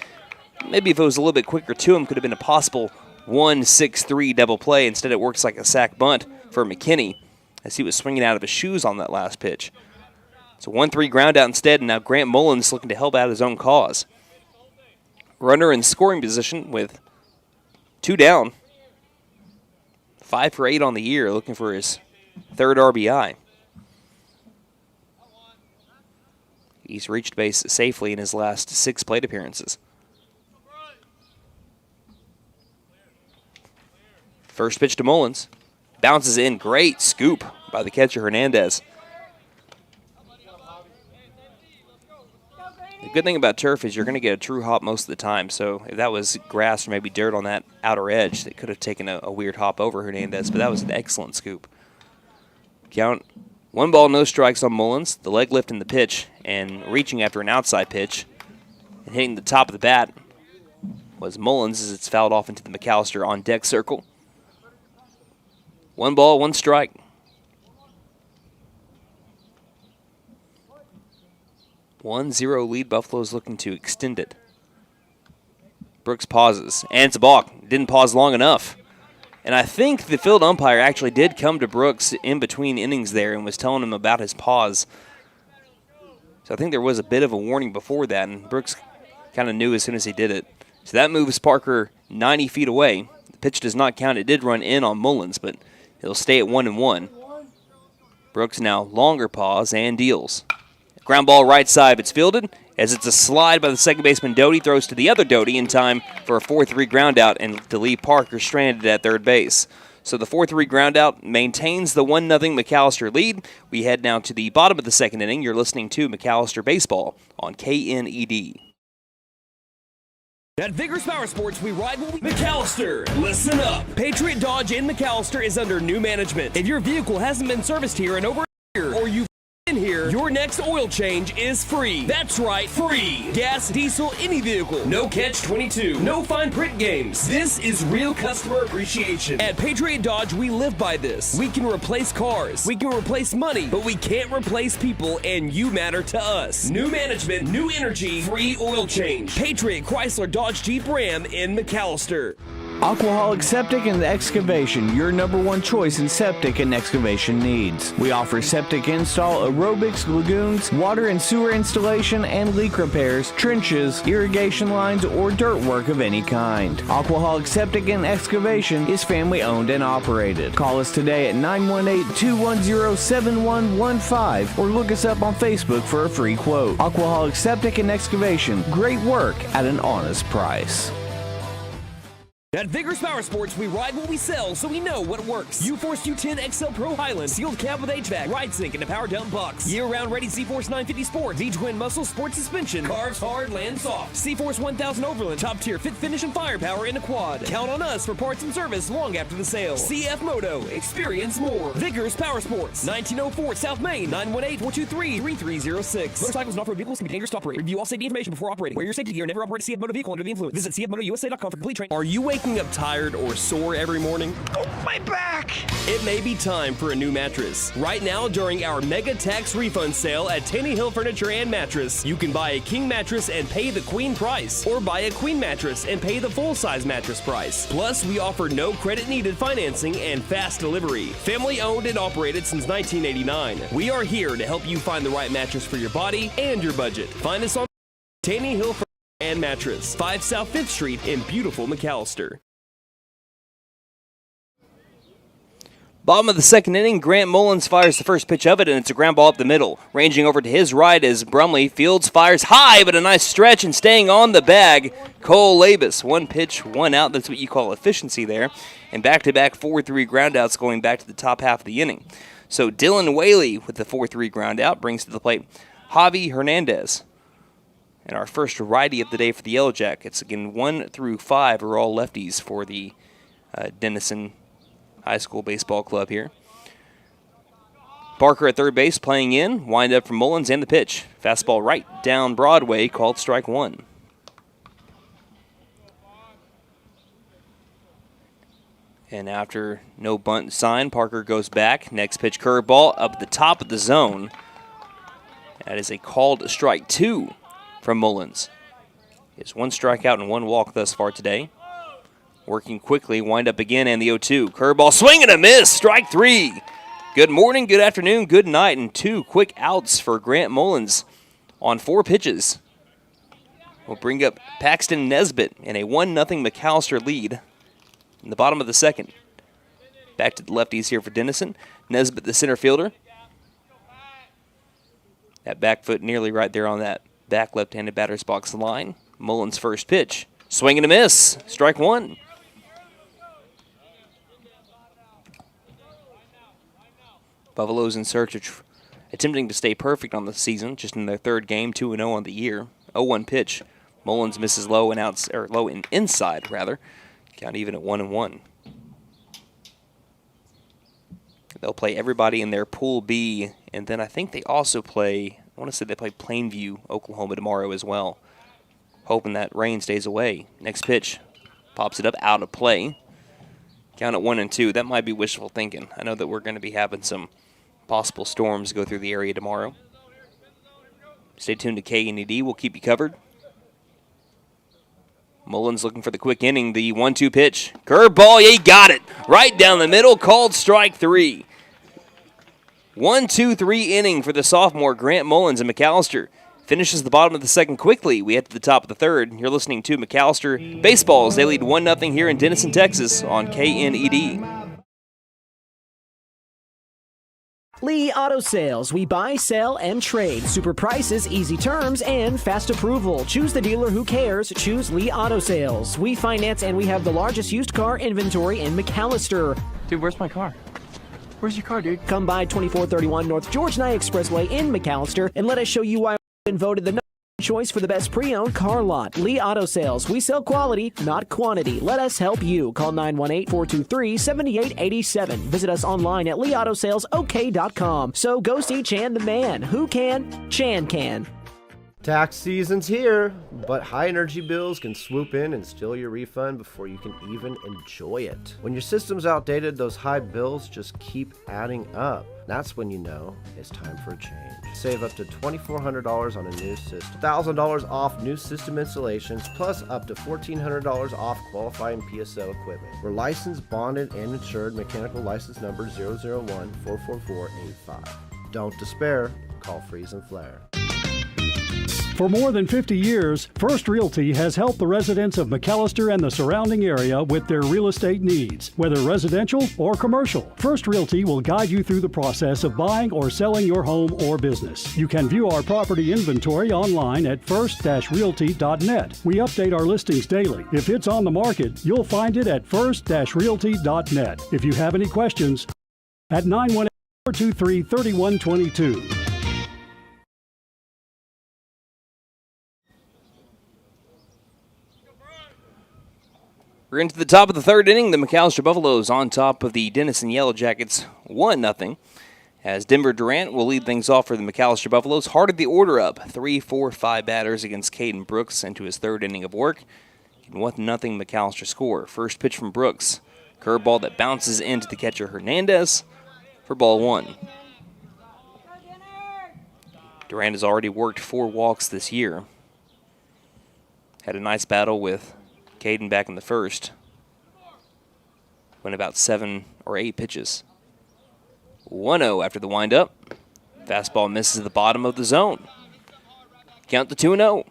maybe if it was a little bit quicker to him, could have been a possible 1-6-3 double play. Instead, it works like a sac bunt for McKinney as he was swinging out of his shoes on that last pitch. So 1-3 ground out instead, and now Grant Mullins looking to help out his own cause. Runner in scoring position with 2 down. 5 for 8 on the year, looking for his 3rd RBI. He's reached base safely in his last 6 plate appearances. First pitch to Mullins. Bounces in. Great scoop by the catcher Hernandez. A good thing about turf is you're going to get a true hop most of the time. So if that was grass or maybe dirt on that outer edge, that could have taken a weird hop over Hernandez, but that was an excellent scoop. Count 1 ball, no strikes on Mullins. The leg lift in the pitch and reaching after an outside pitch and hitting the top of the bat was Mullins as it's fouled off into the McAlester on deck circle. 1 ball, 1 strike. 1-0 lead. Buffaloes looking to extend it. Brooks pauses, and it's a balk. Didn't pause long enough. And I think the field umpire actually did come to Brooks in between innings there and was telling him about his pause. So I think there was a bit of a warning before that, and Brooks kind of knew as soon as he did it. So that moves Parker 90 feet away. The pitch does not count. It did run in on Mullins, but it'll stay at 1-1. Brooks now longer pause and deals. Ground ball right side. It's fielded as it's a slide by the second baseman Doty. Throws to the other Doty in time for a 4-3 ground out and to leave Parker stranded at third base. So the 4-3 ground out maintains the 1-0 McAlester lead. We head now to the bottom of the second inning. You're listening to McAlester Baseball on KNED. At Vigorous Power Sports, we ride what we... McAlester, listen up. Patriot Dodge in McAlester is under new management. If your vehicle hasn't been serviced here in over a year, or you've in here, your next oil change is free. That's right, free. Gas, diesel, any vehicle. No catch-22. No fine print games. This is real customer appreciation. At Patriot Dodge, we live by this. We can replace cars. We can replace money, but we can't replace people, and you matter to us. New management, new energy, free oil change. Patriot Chrysler Dodge Jeep Ram in McAlester. Aquaholic Septic and Excavation, your #1 choice in septic and excavation needs. We offer septic install, aerobics, lagoons, water and sewer installation, and leak repairs, trenches, irrigation lines, or dirt work of any kind. Aquaholic Septic and Excavation is family owned and operated. Call us today at 918-210-7115 or look us up on Facebook for a free quote. Aquaholic Septic and Excavation, great work at an honest price. At Vigorous Power Sports, we ride what we sell, so we know what works. U-Force U10 XL Pro Highland, sealed cab with HVAC, ride sync, and a power dump box. Year-round ready C-Force 950 Sport, V-Twin Muscle Sport Suspension, carves hard, lands soft. C-Force 1000 Overland, top-tier fit finish and firepower in a quad. Count on us for parts and service long after the sale. CF Moto, experience more. Vigorous Power Sports, 1904 South Main, 918-423-3306. Motorcycles and off-road vehicles can be dangerous to operate. Review all safety information before operating. Wear your safety gear. Never operate a CF Moto vehicle under the influence. Visit cfmotousa.com for complete training. Are you waking up tired or sore every morning? Oh, my back! It may be time for a new mattress. Right now, during our mega tax refund sale at Taney Hill Furniture and Mattress, you can buy a king mattress and pay the queen price, or buy a queen mattress and pay the full-size mattress price. Plus, we offer no credit needed financing and fast delivery. Family owned and operated since 1989. We are here to help you find the right mattress for your body and your budget. Find us on Taney Hill Furniture and Mattress, 5 South 5th Street in beautiful McAlester. Bottom of the second inning, Grant Mullins fires the first pitch of it, and it's a ground ball up the middle. Ranging over to his right as Brumley fields, fires high, but a nice stretch and staying on the bag. Cole Labus, 1 pitch, 1 out. That's what you call efficiency there. And back-to-back 4-3 groundouts going back to the top half of the inning. So Dylan Whaley with the 4-3 groundout brings to the plate Javi Hernandez. And our first righty of the day for the Yellow Jackets. Again, 1 through 5 are all lefties for the Denison High School Baseball Club here. Parker at third base playing in. Wind up from Mullins and the pitch. Fastball right down Broadway, called strike 1. And after no bunt sign, Parker goes back. Next pitch curveball up the top of the zone. That is a called strike 2 from Mullins. He has 1 strikeout and 1 walk thus far today. Working quickly, wind up again, and the 0-2. Curveball, swing and a miss, strike 3. Good morning, good afternoon, good night, and 2 quick outs for Grant Mullins on 4 pitches. We'll bring up Paxton Nesbitt in a 1-0 McAlester lead in the bottom of the second. Back to the lefties here for Denison. Nesbitt, the center fielder. That back foot nearly right there on that back left-handed batter's box line. Mullins' first pitch. Swing and a miss, strike 1. Buffaloes in search of attempting to stay perfect on the season, just in their 3rd game, 2-0 on the year. 0-1 pitch. Mullins misses low and low and inside rather. Count even at 1-1. They'll play everybody in their Pool B, and then I think they also play, I want to say they play Plainview, Oklahoma tomorrow as well. Hoping that rain stays away. Next pitch, pops it up, out of play. Count at 1-2. That might be wishful thinking. I know that we're going to be having some possible storms go through the area tomorrow. Stay tuned to KNED. We'll keep you covered. Mullins looking for the quick inning. The 1-2 pitch. Curveball, yeah, he got it. Right down the middle, called strike 3. 1-2-3 inning for the sophomore Grant Mullins, and McAlester finishes the bottom of the second quickly. We head to the top of the third. You're listening to McAlester Baseball as they lead 1-0 here in Denison, Texas on KNED. Lee Auto Sales. We buy, sell, and trade. Super prices, easy terms, and fast approval. Choose the dealer who cares. Choose Lee Auto Sales. We finance and we have the largest used car inventory in McAlester. Dude, where's my car? Where's your car, dude? Come by 2431 North George Nye Expressway in McAlester and let us show you why we've been voted the number one choice for the best pre-owned car lot. Lee Auto Sales. We sell quality, not quantity. Let us help you. Call 918-423-7887. Visit us online at leautosalesok.com. So go see Chan the man. Who can? Chan can. Tax season's here, but high energy bills can swoop in and steal your refund before you can even enjoy it. When your system's outdated, those high bills just keep adding up. That's when you know it's time for a change. Save up to $2,400 on a new system, $1,000 off new system installations, plus up to $1,400 off qualifying PSO equipment. We're licensed, bonded, and insured. Mechanical license number 001-44485. Don't despair. Call Freeze and Flare. For more than 50 years, First Realty has helped the residents of McAlester and the surrounding area with their real estate needs, whether residential or commercial. First Realty will guide you through the process of buying or selling your home or business. You can view our property inventory online at first-realty.net. We update our listings daily. If it's on the market, you'll find it at first-realty.net. If you have any questions, at 918-423-3122. We're into the top of the third inning. The McAlester Buffaloes on top of the Denison Yellow Jackets 1-0. As Denver Durant will lead things off for the McAlester Buffaloes. Hearted the order up. 3-4-5 batters against Caden Brooks into his third inning of work. 1-0 McAlester score. First pitch from Brooks. Curveball that bounces into the catcher Hernandez for ball 1. Durant has already worked 4 walks this year. Had a nice battle with Caden back in the first. Went about 7 or 8 pitches. 1-0 after the windup. Fastball misses the bottom of the zone. Count to 2-0.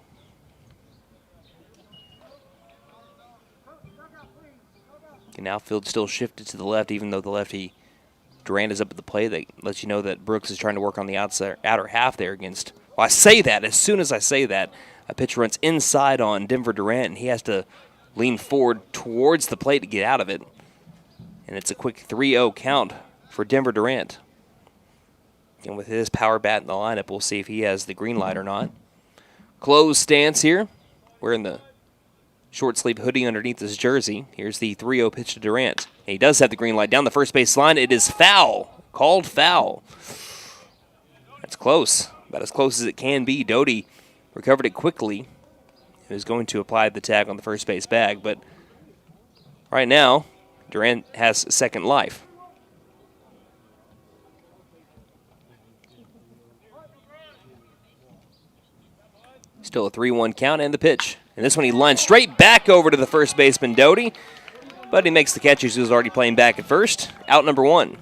And outfield still shifted to the left, even though the lefty Durant is up at the plate. That lets you know that Brooks is trying to work on the outer half there against. Well, I say that. As soon as I say that, a pitch runs inside on Denver Durant, and he has to lean forward towards the plate to get out of it. And it's a quick 3-0 count for Denver Durant. And with his power bat in the lineup, we'll see if he has the green light or not. Closed stance here. Wearing the short sleeve hoodie underneath his jersey. Here's the 3-0 pitch to Durant. And he does have the green light down the first base line. It is foul. Called foul. That's close. About as close as it can be. Doty recovered it quickly. He was going to apply the tag on the first base bag, but right now, Durant has second life. Still a 3-1 count and the pitch. And this one he lines straight back over to the first baseman, Doty, but he makes the catch. He was already playing back at first. Out number 1.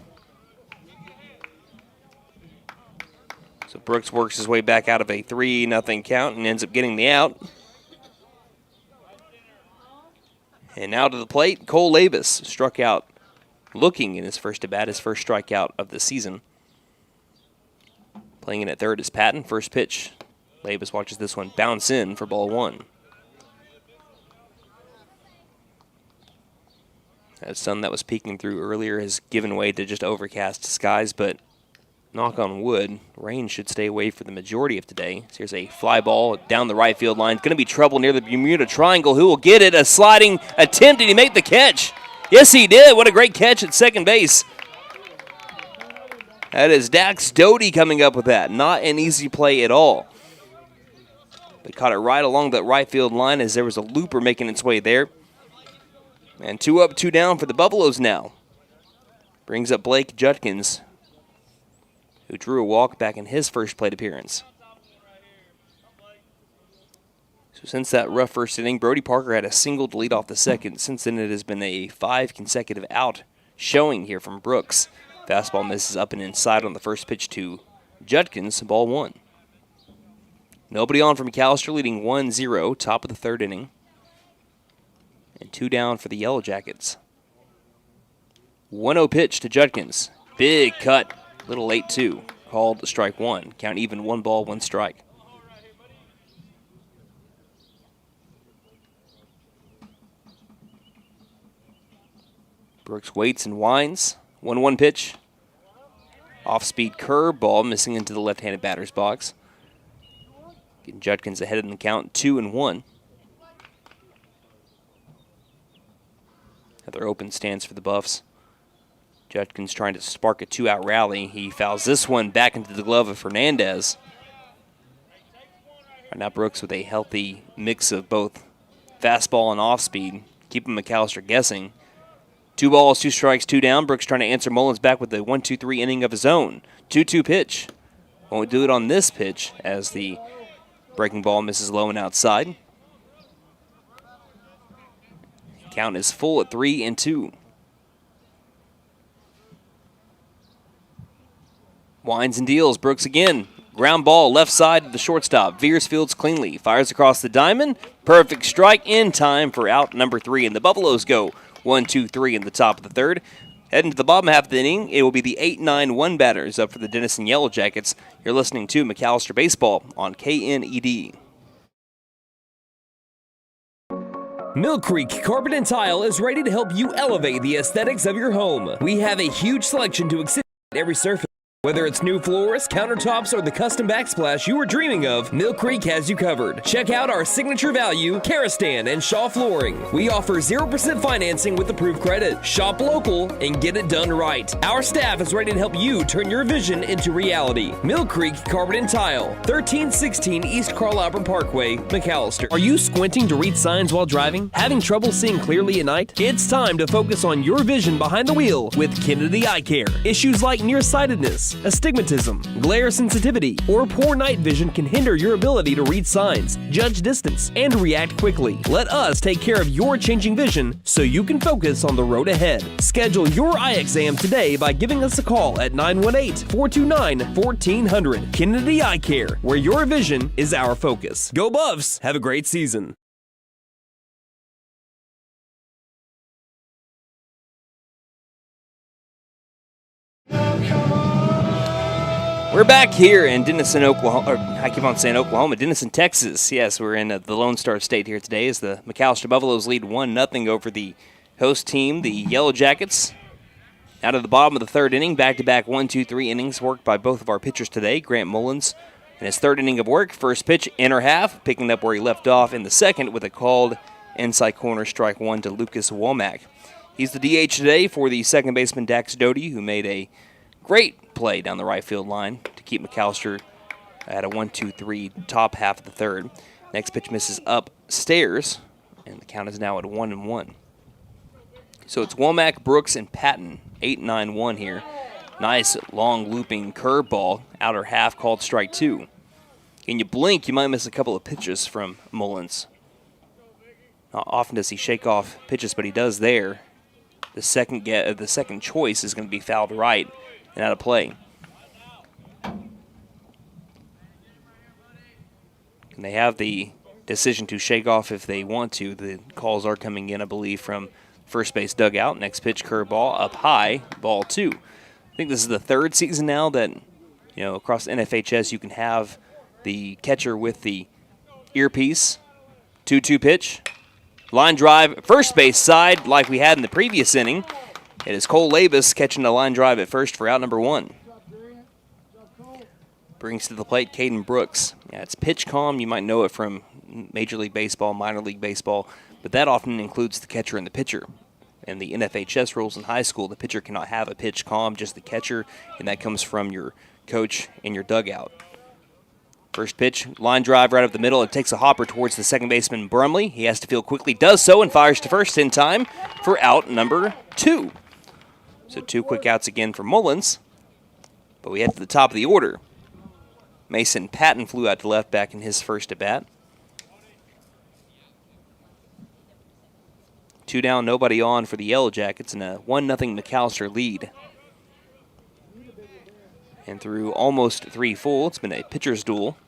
So Brooks works his way back out of a 3-0 count and ends up getting the out. And now to the plate, Cole Labus struck out looking in his first at-bat, his first strikeout of the season. Playing in at third is Patton. First pitch. Labus watches this one bounce in for ball 1. That sun that was peeking through earlier has given way to just overcast skies, but knock on wood, rain should stay away for the majority of today. So here's a fly ball down the right field line. It's going to be trouble near the Bermuda Triangle. Who will get it? A sliding attempt. Did he make the catch? Yes, he did. What a great catch at second base. That is Dax Doty coming up with that. Not an easy play at all. But caught it right along that right field line as there was a looper making its way there. And 2 up, 2 down for the Buffaloes now. Brings up Blake Judkins, who drew a walk back in his first plate appearance. So since that rough first inning, Brody Parker had a single to lead off the second. Since then, it has been a 5 consecutive out showing here from Brooks. Fastball misses up and inside on the first pitch to Judkins, ball 1. Nobody on for McAlester, leading 1-0, top of the third inning. And 2 down for the Yellow Jackets. 1-0 pitch to Judkins. Big cut. Little late, too. Called strike 1. Count even, 1 ball, 1 strike. Brooks waits and winds. 1-1 pitch. Off-speed curve ball missing into the left-handed batter's box. Getting Judkins ahead in the count, 2-1. Another open stance for the Buffs. Judkins trying to spark a 2-out rally. He fouls this one back into the glove of Fernandez. Right now Brooks with a healthy mix of both fastball and off-speed, keeping McAlester guessing. 2 balls, 2 strikes, 2 down. Brooks trying to answer Mullins back with the 1-2-3 inning of his own. 2-2 pitch. Won't do it on this pitch as the breaking ball misses low and outside. Count is full at 3-2. Winds and deals. Brooks again. Ground ball left side of the shortstop. Veers fields cleanly. Fires across the diamond. Perfect strike in time for out number 3. And the Buffaloes go 1-2-3 in the top of the third. Heading to the bottom half of the inning, it will be the 8-9-1 batters up for the Denison Yellow Jackets. You're listening to McAlester Baseball on KNED. Mill Creek Carpet and Tile is ready to help you elevate the aesthetics of your home. We have a huge selection to accentuate every surface. Whether it's new floors, countertops, or the custom backsplash you were dreaming of, Mill Creek has you covered. Check out our signature value, Karastan and Shaw Flooring. We offer 0% financing with approved credit. Shop local and get it done right. Our staff is ready to help you turn your vision into reality. Mill Creek Carpet and Tile, 1316 East Carl Albert Parkway, McAlester. Are you squinting to read signs while driving? Having trouble seeing clearly at night? It's time to focus on your vision behind the wheel with Kennedy Eye Care. Issues like nearsightedness, astigmatism, glare sensitivity, or poor night vision can hinder your ability to read signs, judge distance, and react quickly. Let us take care of your changing vision so you can focus on the road ahead. Schedule your eye exam today by giving us a call at 918-429-1400. Kennedy Eye Care, where your vision is our focus. Go Buffs! Have a great season. We're back here in Denison, Oklahoma, or I keep on saying Oklahoma, Denison, Texas. Yes, we're in the Lone Star State here today as the McAlester Buffaloes lead 1-0 over the host team, the Yellow Jackets. Out of the bottom of the third inning, back-to-back 1-2-3 innings worked by both of our pitchers today. Grant Mullins in his third inning of work, first pitch, inner half, picking up where he left off in the second with a called inside corner strike 1 to Lucas Womack. He's the DH today for the second baseman Dax Doty, who made a great play down the right field line to keep McAlester at a 1-2-3 top half of the third. Next pitch misses upstairs, and the count is now at 1-1. So it's Womack, Brooks, and Patton, 8-9-1 here. Nice long looping curveball, outer half called strike 2. Can you blink, you might miss a couple of pitches from Mullins. Not often does he shake off pitches, but he does there. The second choice is going to be fouled right and out of play. And they have the decision to shake off if they want to. The calls are coming in, I believe, from first base dugout. Next pitch, curveball, up high, ball 2. I think this is the third season now that, across NFHS you can have the catcher with the earpiece. 2-2 pitch. Line drive, first base side, like we had in the previous inning. It is Cole Labus catching a line drive at first for out number 1. Brings to the plate Caden Brooks. Yeah, it's pitch calm. You might know it from Major League Baseball, minor league baseball, but that often includes the catcher and the pitcher. And the NFHS rules in high school, the pitcher cannot have a pitch calm, just the catcher, and that comes from your coach in your dugout. First pitch, line drive right up the middle. It takes a hopper towards the second baseman, Brumley. He has to field quickly, does so, and fires to first in time for out number 2. So 2 quick outs again for Mullins. But we head to the top of the order. Mason Patton flew out to left back in his first at-bat. 2 down, nobody on for the Yellow Jackets, and a 1-0 McAlester lead. And through almost 3 full, it's been a pitcher's duel.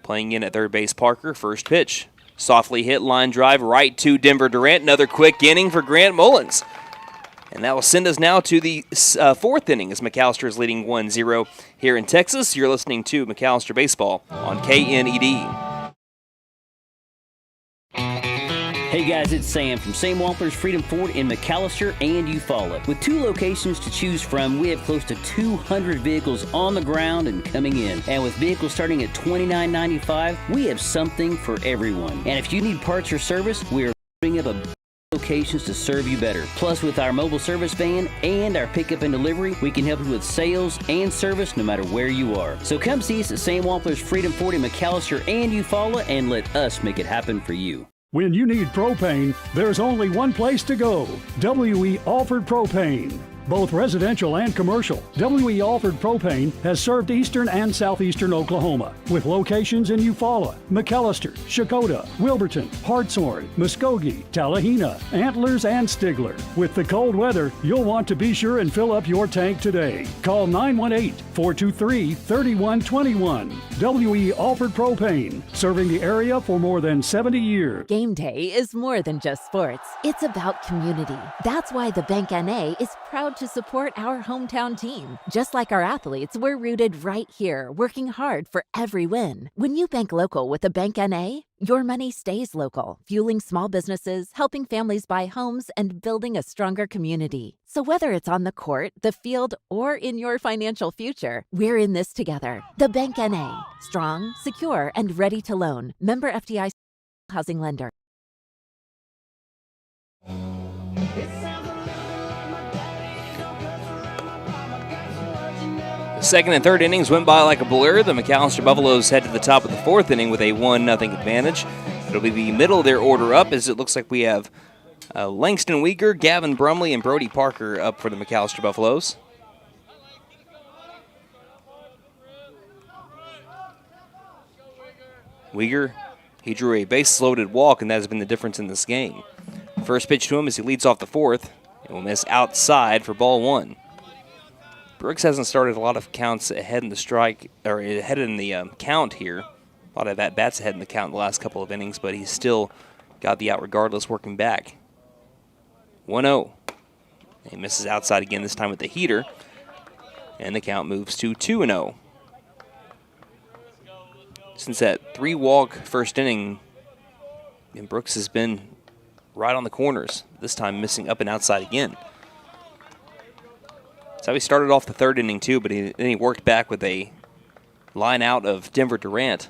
Playing in at third base, Parker, first pitch. Softly hit, line drive right to Denver Durant. Another quick inning for Grant Mullins. And that will send us now to the 4th inning as McAlester is leading 1-0 here in Texas. You're listening to McAlester Baseball on KNED. Hey guys, it's Sam from Sam Walters Freedom Ford in McAlester and Eufaula. With 2 locations to choose from, we have close to 200 vehicles on the ground and coming in. And with vehicles starting at $29.95, we have something for everyone. And if you need parts or service, we are putting up a locations to serve you better. Plus, with our mobile service van and our pickup and delivery, we can help you with sales and service no matter where you are. So come see us at Sam Walters Freedom Ford in McAlester and Eufaula and let us make it happen for you. When you need propane, there's only one place to go. W.E. Alford Propane. Both residential and commercial, W.E. Alford Propane has served eastern and southeastern Oklahoma with locations in Eufaula, McAlester, Shakota, Wilburton, Hartshorn, Muskogee, Tallahena, Antlers, and Stigler. With the cold weather, you'll want to be sure and fill up your tank today. Call 918-423-3121. W.E. Alford Propane, serving the area for more than 70 years. Game day is more than just sports. It's about community. That's why the Bank NA is proud to support our hometown team. Just like our athletes, we're rooted right here, working hard for every win. When you bank local with a Bank NA, your money stays local, fueling small businesses, helping families buy homes, and building a stronger community. So whether it's on the court, the field, or in your financial future, we're in this together. The Bank NA, strong, secure, and ready to loan. Member FDIC housing lender. Second and third innings went by like a blur. The McAlester Buffaloes head to the top of the 4th inning with a 1-0 advantage. It'll be the middle of their order up, as it looks like we have Langston Weegar, Gavin Brumley, and Brody Parker up for the McAlester Buffaloes. Weegar, he drew a base-loaded walk, and that has been the difference in this game. First pitch to him as he leads off the 4th. It will miss outside for ball 1. Brooks hasn't started a lot of counts ahead in the strike, or ahead in the count here. A lot of at-bats ahead in the count in the last couple of innings, but he's still got the out regardless, working back. 1-0. He misses outside again, this time with the heater. And the count moves to 2-0. Since that 3-walk first inning, and Brooks has been right on the corners, this time missing up and outside again. That's how he started off the 3rd inning too, but then he worked back with a line out of Denver Durant.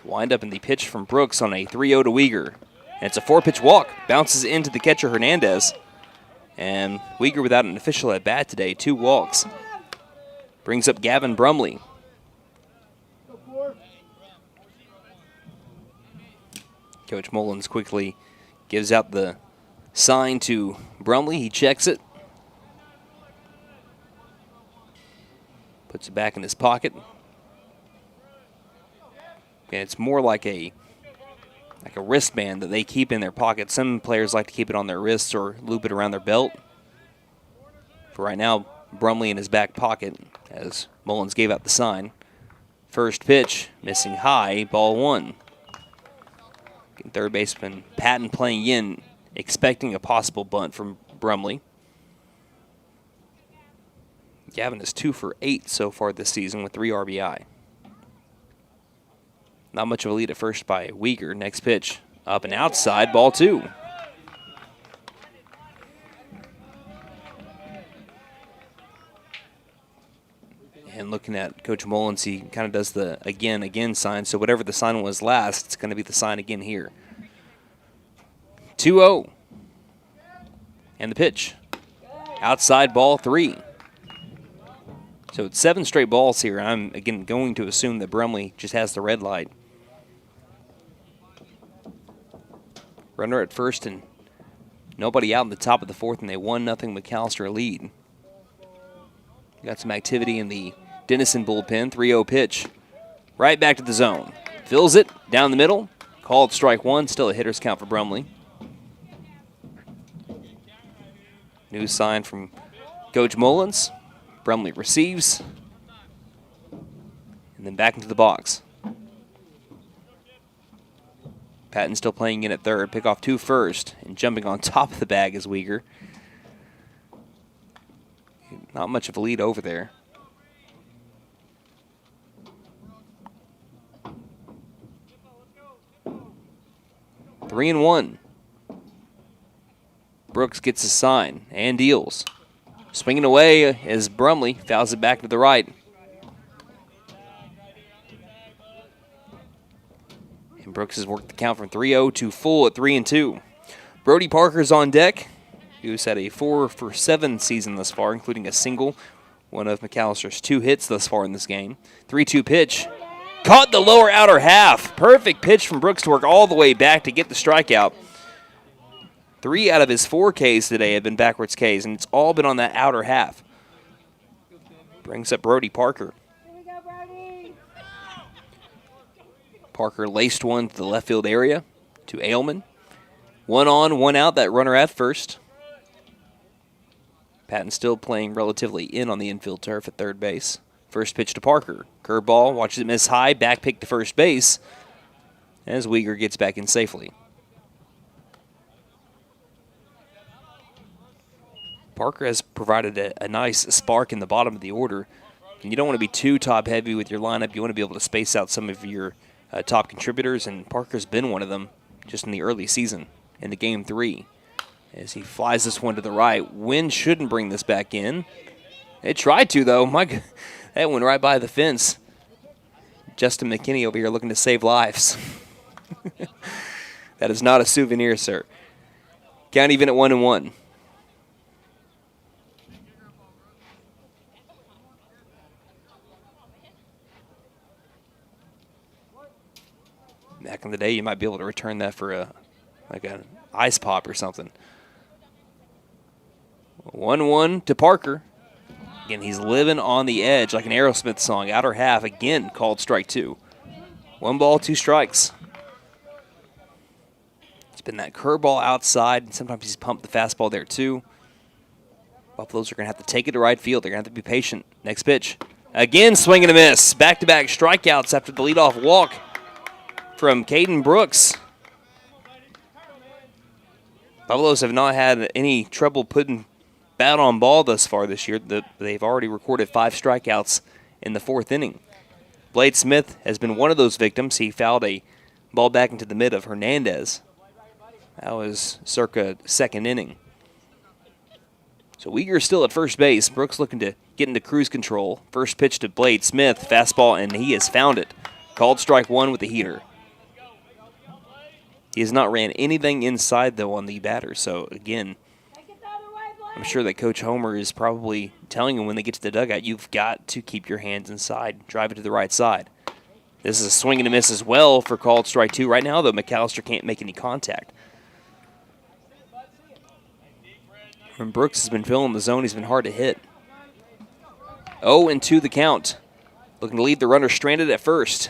Wind up in the pitch from Brooks on a 3-0 to Weegar. And it's a 4-pitch walk. Bounces into the catcher Hernandez. And Weegar without an official at bat today, 2 walks. Brings up Gavin Brumley. Coach Mullins quickly gives out the sign to Brumley. He checks it. Puts it back in his pocket. And it's more like a wristband that they keep in their pocket. Some players like to keep it on their wrists or loop it around their belt. For right now, Brumley in his back pocket as Mullins gave out the sign. First pitch, missing high, ball 1. Third baseman Patton playing in, expecting a possible bunt from Brumley. Gavin is 2 for 8 so far this season with 3 RBI. Not much of a lead at first by Weegar. Next pitch, up and outside, ball 2. And looking at Coach Mullins, he kind of does the again sign. So whatever the sign was last, it's going to be the sign again here. 2-0. And the pitch. Outside ball 3. So it's 7 straight balls here. I'm, again, going to assume that Brumley just has the red light. Runner at first and nobody out in the top of the 4th, and they 1-0 McAlester lead. Got some activity in the Denison bullpen. 3-0 pitch. Right back to the zone. Fills it down the middle. Called strike 1. Still a hitter's count for Brumley. New sign from Coach Mullins. Brumley receives. And then back into the box. Patton still playing in at third. Pick off 2 first. And jumping on top of the bag is Uyghur. Not much of a lead over there. Three and 1. Brooks gets his sign and deals. Swinging away as Brumley fouls it back to the right. And Brooks has worked the count from 3-0 to full at 3-2. Brody Parker's on deck, who's had a 4-for-7 season thus far, including a single, one of McAllister's 2 hits thus far in this game. 3-2 pitch. Caught the lower outer half. Perfect pitch from Brooks to work all the way back to get the strikeout. 3 out of his 4 Ks today have been backwards Ks, and it's all been on that outer half. Brings up Brody Parker. Parker laced one to the left field area to Ailman. 1 on, 1 out, that runner at first. Patton still playing relatively in on the infield turf at third base. First pitch to Parker. Curveball, watches it miss high, back pick to first base as Uyghur gets back in safely. Parker has provided a nice spark in the bottom of the order. And you don't want to be too top-heavy with your lineup. You want to be able to space out some of your top contributors, and Parker's been one of them just in the early season in the game 3. As he flies this one to the right. Wind shouldn't bring this back in. It tried to, though. That went right by the fence. Justin McKinney over here looking to save lives. That is not a souvenir, sir. Count even at 1-1. Back in the day, you might be able to return that for an ice pop or something. 1-1 to Parker. Again, he's living on the edge like an Aerosmith song. Outer half, again, called strike 2. 1 ball, 2 strikes. It's been that curveball outside, and sometimes he's pumped the fastball there too. Buffaloes are going to have to take it to right field. They're going to have to be patient. Next pitch. Again, swing and a miss. Back-to-back strikeouts after the leadoff walk from Caden Brooks. Buffaloes have not had any trouble putting bat on ball thus far this year. They've already recorded 5 strikeouts in the 4th inning. Blade Smith has been one of those victims. He fouled a ball back into the mid of Hernandez. That was circa 2nd inning. So Uyghur still at first base. Brooks looking to get into cruise control. First pitch to Blade Smith, fastball, and he has found it. Called strike 1 with the heater. He has not ran anything inside, though, on the batter. So, again, I'm sure that Coach Homer is probably telling him when they get to the dugout, you've got to keep your hands inside. Drive it to the right side. This is a swing and a miss as well for called strike 2. Right now, though, McAlester can't make any contact. When Brooks has been filling the zone, he's been hard to hit. 0-2 the count. Looking to leave the runner stranded at first.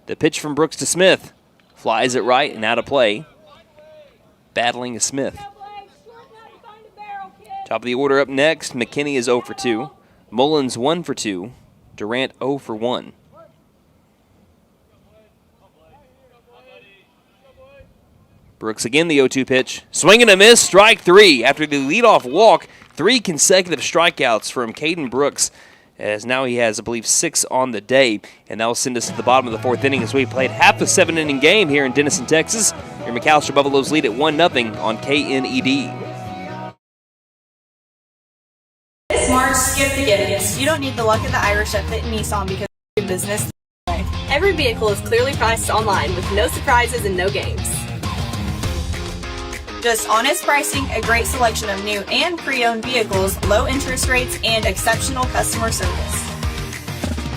The pitch from Brooks to Smith. Flies it right and out of play. Battling is Smith. Top of the order up next. McKinney is 0 for 2. Mullins 1 for 2. Durant 0 for 1. Brooks again, the 0-2 pitch. Swing and a miss, strike 3. After the leadoff walk, 3 consecutive strikeouts from Caden Brooks, as now he has, I believe, 6 on the day. And that will send us to the bottom of the 4th inning as we played half a 7-inning game here in Denison, Texas. Your McAlester Buffaloes lead at 1-0 on KNED. This March, skip the gift. Plus, you don't need the luck of the Irish at Fitton Nissan because we do business the way. Every vehicle is clearly priced online with no surprises and no games. Just honest pricing, a great selection of new and pre-owned vehicles, low interest rates, and exceptional customer service.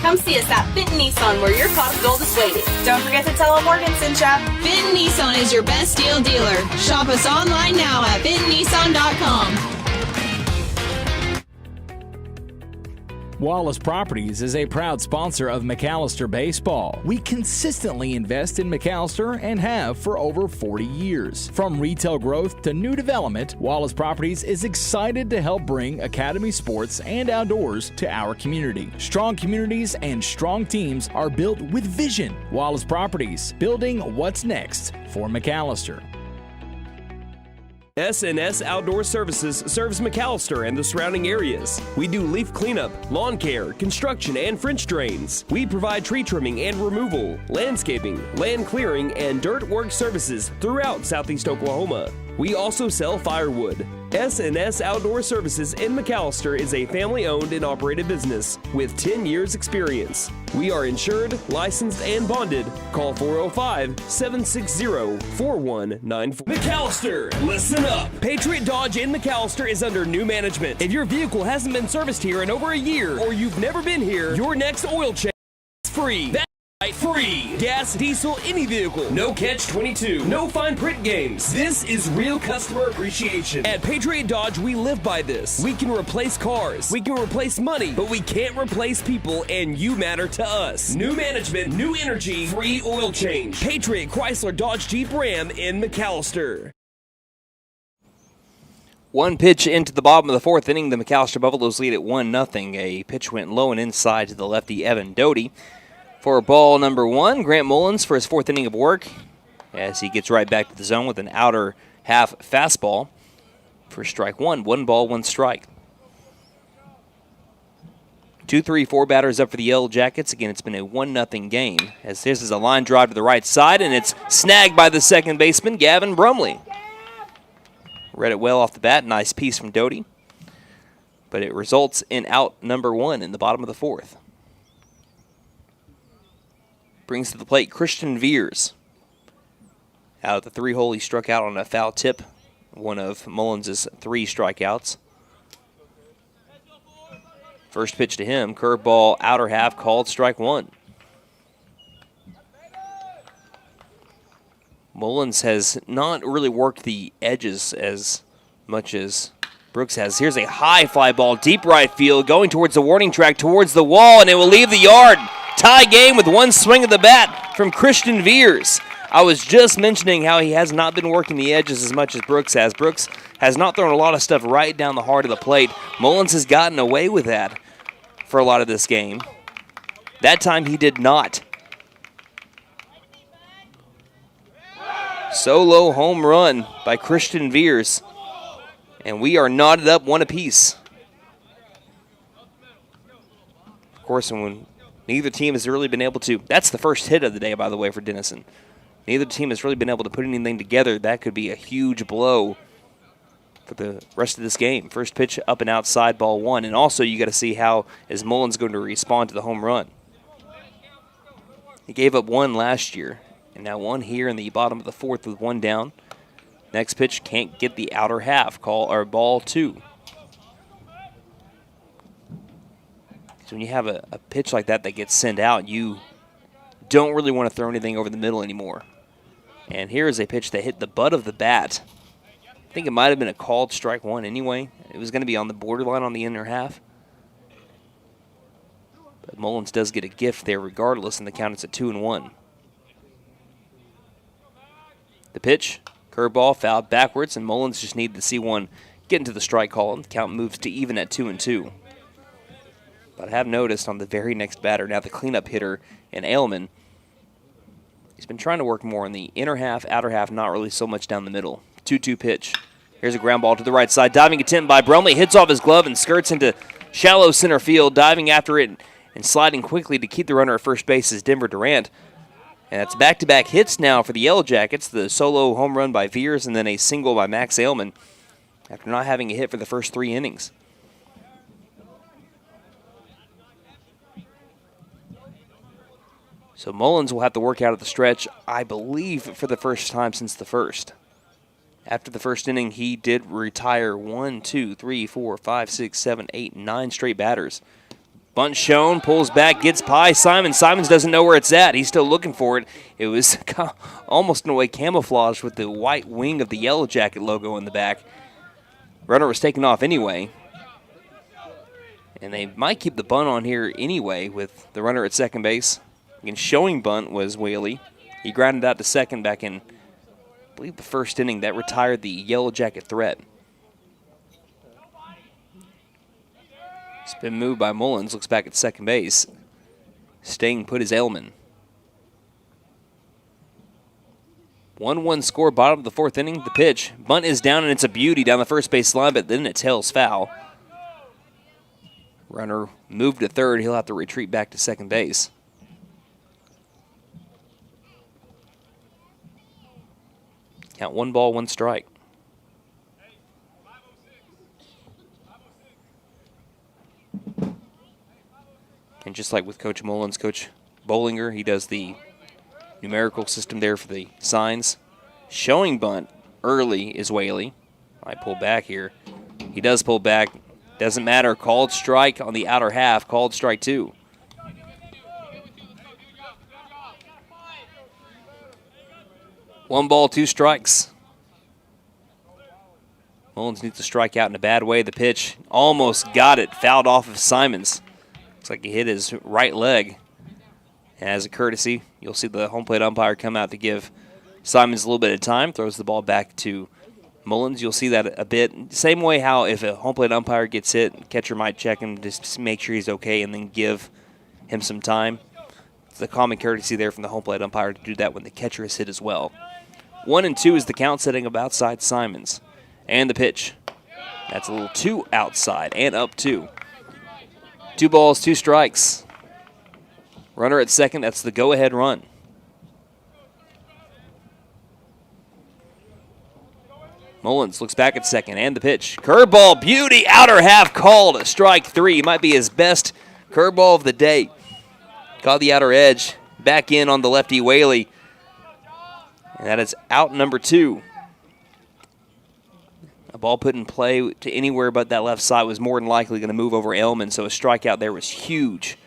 Come see us at Fitton Nissan where your pot of gold is waiting. Don't forget to tell them Morgan sent ya. Fitton Nissan is your best deal dealer. Shop us online now at fittonnissan.com. Wallace Properties is a proud sponsor of McAlester Baseball. We consistently invest in McAlester and have for over 40 years. From retail growth to new development, Wallace Properties is excited to help bring academy sports and outdoors to our community. Strong communities and strong teams are built with vision. Wallace Properties, building what's next for McAlester. S&S Outdoor Services serves McAlester and the surrounding areas. We do leaf cleanup, lawn care, construction, and French drains. We provide tree trimming and removal, landscaping, land clearing, and dirt work services throughout Southeast Oklahoma. We also sell firewood. S&S Outdoor Services in McAlester is a family-owned and operated business with 10 years experience. We are insured, licensed, and bonded. Call 405-760-4194. McAlester, listen up! Patriot Dodge in McAlester is under new management. If your vehicle hasn't been serviced here in over a year or you've never been here, your next oil change is free. That's right, free. Gas, diesel, any vehicle. No catch-22. No fine print games. This is real customer appreciation. At Patriot Dodge, we live by this. We can replace cars. We can replace money, but we can't replace people, and you matter to us. New management, new energy, free oil change. Patriot Chrysler Dodge Jeep Ram in McAlester. One pitch into the bottom of the fourth inning, the McAlester Buffaloes lead at 1-0. A pitch went low and inside to the lefty, Evan Doty. For ball number one, Grant Mullins for his fourth inning of work as he gets right back to the zone with an outer half fastball for strike one. 1 ball, 1 strike. 2, 3, 4 batters up for the Yellow Jackets. Again, it's been a 1-0 game as this is a line drive to the right side, and it's snagged by the second baseman, Gavin Brumley. Read it well off the bat. Nice piece from Doty. But it results in out number 1 in the bottom of the fourth. Brings to the plate Christian Veers. Out at the 3-hole, he struck out on a foul tip. One of Mullins' 3 strikeouts. First pitch to him, curveball, outer half, called strike 1. Mullins has not really worked the edges as much as Brooks has. Here's a high fly ball, deep right field, going towards the warning track, towards the wall, and it will leave the yard. Tie game with 1 swing of the bat from Christian Veers. I was just mentioning how he has not been working the edges as much as Brooks has. Brooks has not thrown a lot of stuff right down the heart of the plate. Mullins has gotten away with that for a lot of this game. That time he did not. Solo home run by Christian Veers. And we are knotted up 1 apiece. Of course, when neither team has really been able to. That's the first hit of the day, by the way, for Denison. Neither team has really been able to put anything together. That could be a huge blow for the rest of this game. First pitch up and outside, ball 1. And also you got to see how is Mullins going to respond to the home run. He gave up 1 last year. And now 1 here in the bottom of the fourth with 1 down. Next pitch can't get the outer half. Ball 2. So when you have a pitch like that gets sent out, you don't really want to throw anything over the middle anymore. And here is a pitch that hit the butt of the bat. I think it might have been a called strike 1 anyway. It was going to be on the borderline on the inner half. But Mullins does get a gift there regardless, and the count is at 2-1. The pitch, curveball, fouled backwards, and Mullins just needed to see one get into the strike column. The count moves to even at 2-2. But I have noticed on the very next batter, now the cleanup hitter in Ailman, he's been trying to work more in the inner half, outer half, not really so much down the middle. 2-2 pitch. Here's a ground ball to the right side. Diving attempt by Brumley. Hits off his glove and skirts into shallow center field. Diving after it and sliding quickly to keep the runner at first base is Denver Durant. And that's back-to-back hits now for the Yellow Jackets. The solo home run by Veers and then a single by Max Ailman after not having a hit for the first 3 innings. So Mullins will have to work out at the stretch, I believe, for the first time since the first. After the first inning, he did retire 1, 2, 3, 4, 5, 6, 7, 8, 9 straight batters. Bunt shown, pulls back, gets by Simons. Simons doesn't know where it's at. He's still looking for it. It was almost in a way camouflaged with the white wing of the Yellow Jacket logo in the back. Runner was taken off anyway. And they might keep the bunt on here anyway with the runner at second base. Again, showing bunt was Whaley. He grounded out to second back in, I believe, the first inning. That retired the Yellow Jacket threat. It's been moved by Mullins. Looks back at second base. Staying put is Elman. 1-1 score, bottom of the fourth inning. The pitch. Bunt is down, and it's a beauty down the first base line, but then it tails foul. Runner moved to third. He'll have to retreat back to second base. Count 1 ball, 1 strike. And just like with Coach Mullins, Coach Bollinger, he does the numerical system there for the signs. Showing bunt early is Whaley. I pull back here. He does pull back. Doesn't matter. Called strike on the outer half. Called strike 2. One ball, 2 strikes. Mullins needs to strike out in a bad way. The pitch almost got it. Fouled off of Simons. Looks like he hit his right leg. And as a courtesy, you'll see the home plate umpire come out to give Simons a little bit of time. Throws the ball back to Mullins. You'll see that a bit. Same way how if a home plate umpire gets hit, catcher might check him just to make sure he's okay and then give him some time. It's the common courtesy there from the home plate umpire to do that when the catcher is hit as well. 1-2 is the count, setting up outside Simons. And the pitch. That's a little too outside and up 2. 2 balls, 2 strikes. Runner at second, that's the go-ahead run. Mullins looks back at second, and the pitch. Curveball, beauty, outer half called. Strike 3, might be his best curveball of the day. Caught the outer edge, back in on the lefty Whaley. And that is out number 2. A ball put in play to anywhere but that left side was more than likely going to move over Elman, so a strikeout there was huge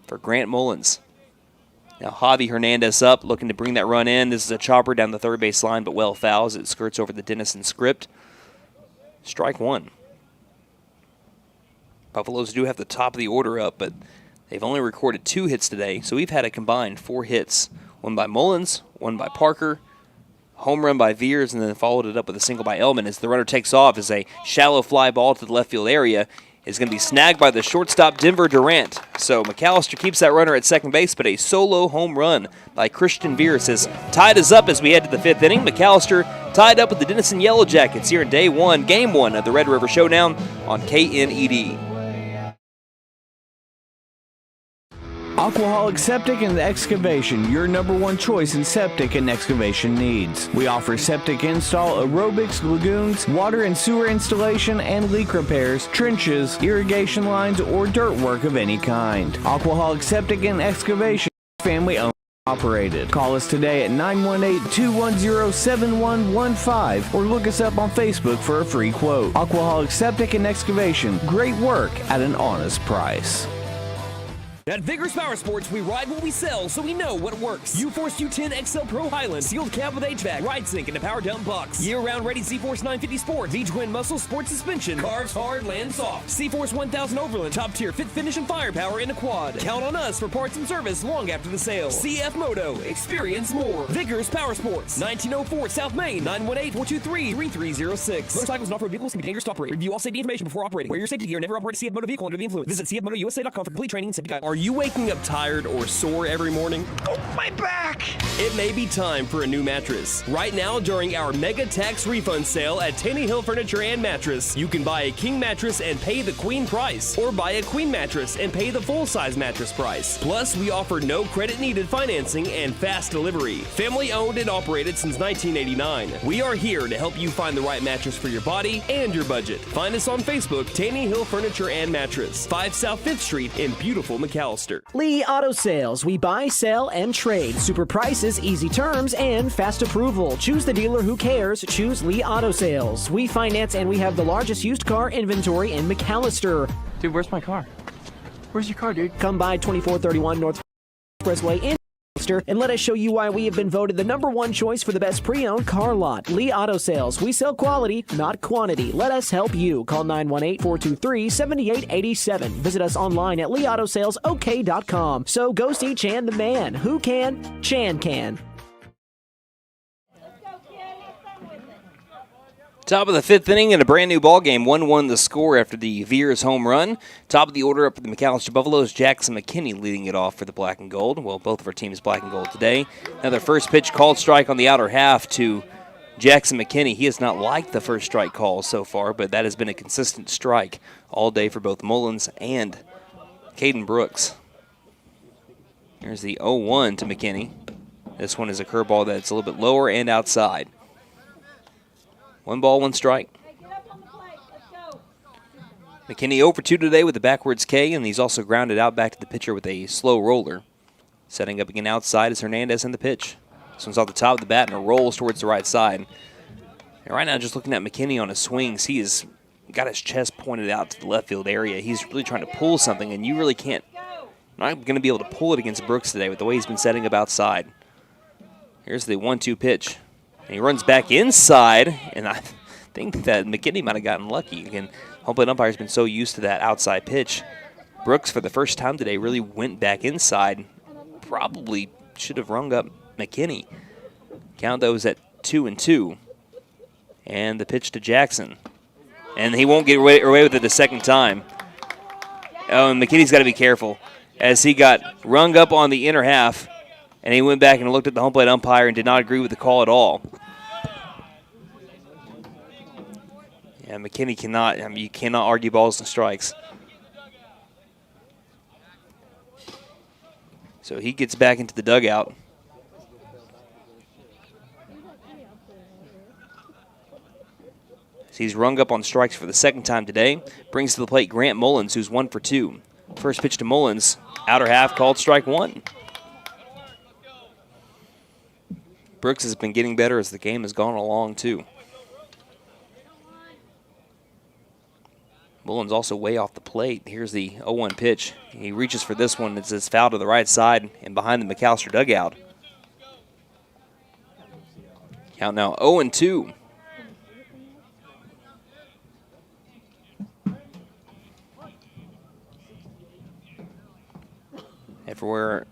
for Grant Mullins. Now Javi Hernandez up, looking to bring that run in. This is a chopper down the third base line, but well foul as it skirts over the Denison script. Strike 1. Buffaloes do have the top of the order up, but they've only recorded 2 hits today, so we've had a combined 4 hits. One by Mullins, one by Parker, home run by Veers, and then followed it up with a single by Elman as the runner takes off as a shallow fly ball to the left field area is going to be snagged by the shortstop Denver Durant. So McAlester keeps that runner at second base, but a solo home run by Christian Veers has tied us up as we head to the 5th inning. McAlester tied up with the Denison Yellow Jackets here in day 1, game 1 of the Red River Showdown on KNED. Aquaholic Septic and Excavation, your #1 choice in septic and excavation needs. We offer septic install, aerobics, lagoons, water and sewer installation, and leak repairs, trenches, irrigation lines, or dirt work of any kind. Aquaholic Septic and Excavation, family owned and operated. Call us today at 918-210-7115 or look us up on Facebook for a free quote. Aquaholic Septic and Excavation, great work at an honest price. At Vigorous Power Sports, we ride what we sell, so we know what works. U-Force U10 XL Pro Highland, sealed cab with HVAC, ride sync, and a power dump box. Year-round ready Z-Force 950 Sport, V-Twin Muscle Sport Suspension, carves hard, lands soft. C-Force 1000 Overland, top-tier fit finish and firepower in a quad. Count on us for parts and service long after the sale. CF Moto, experience more. Vigorous Power Sports, 1904 South Main, 918-423-3306. Motorcycles and off-road vehicles can be dangerous to operate. Review all safety information before operating. Wear your safety gear and never operate a CF Moto vehicle under the influence. Visit cfmotousa.com for complete training and safety guide. Are you waking up tired or sore every morning? Oh, my back! It may be time for a new mattress. Right now, during our mega tax refund sale at Taney Hill Furniture and Mattress, you can buy a king mattress and pay the queen price, or buy a queen mattress and pay the full-size mattress price. Plus, we offer no credit-needed financing and fast delivery. Family owned and operated since 1989. We are here to help you find the right mattress for your body and your budget. Find us on Facebook, Taney Hill Furniture and Mattress, 5 South 5th Street in beautiful McAlester. McAlester. Lee Auto Sales. We buy, sell, and trade. Super prices, easy terms, and fast approval. Choose the dealer who cares. Choose Lee Auto Sales. We finance and we have the largest used car inventory in McAlester. Dude, where's my car? Where's your car, dude? Come by 2431 North Expressway in McAlester and let us show you why we have been voted the #1 choice for the best pre-owned car lot. Lee Auto Sales. We sell quality, not quantity. Let us help you. Call 918-423-7887. Visit us online at leautosalesok.com. So go see Chan the man. Who can? Chan can. Top of the 5th inning in a brand new ball game. 1-1 the score after the Veers home run. Top of the order up for the McAlester Buffaloes. Jackson McKinney leading it off for the black and gold. Well, both of our teams black and gold today. Another first pitch called strike on the outer half to Jackson McKinney. He has not liked the first strike call so far, but that has been a consistent strike all day for both Mullins and Caden Brooks. Here's the 0-1 to McKinney. This one is a curveball that's a little bit lower and outside. 1 ball, 1 strike. McKinney 0 for 2 today with the backwards K, and he's also grounded out back to the pitcher with a slow roller. Setting up again outside is Hernandez in the pitch. This one's off the top of the bat and it rolls towards the right side. And right now, just looking at McKinney on his swings, he has got his chest pointed out to the left field area. He's really trying to pull something, and you really can't. Not going to be able to pull it against Brooks today with the way he's been setting up outside. Here's the 1-2 pitch. And he runs back inside, and I think that McKinney might have gotten lucky. Again, home plate umpire's been so used to that outside pitch. Brooks, for the first time today, really went back inside. Probably should have rung up McKinney. Count those at 2-2. And the pitch to Jackson. And he won't get away with it the second time. Oh, and McKinney's got to be careful, as he got rung up on the inner half. And he went back and looked at the home plate umpire and did not agree with the call at all. Yeah, McKinney cannot, you cannot argue balls and strikes. So he gets back into the dugout. So he's rung up on strikes for the second time today. Brings to the plate Grant Mullins, who's 1 for 2. First pitch to Mullins, outer half, called strike 1. Brooks has been getting better as the game has gone along, too. Mullins also way off the plate. Here's the 0-1 pitch. He reaches for this one. It's foul to the right side and behind the McAlester dugout. Count now 0-2. Everywhere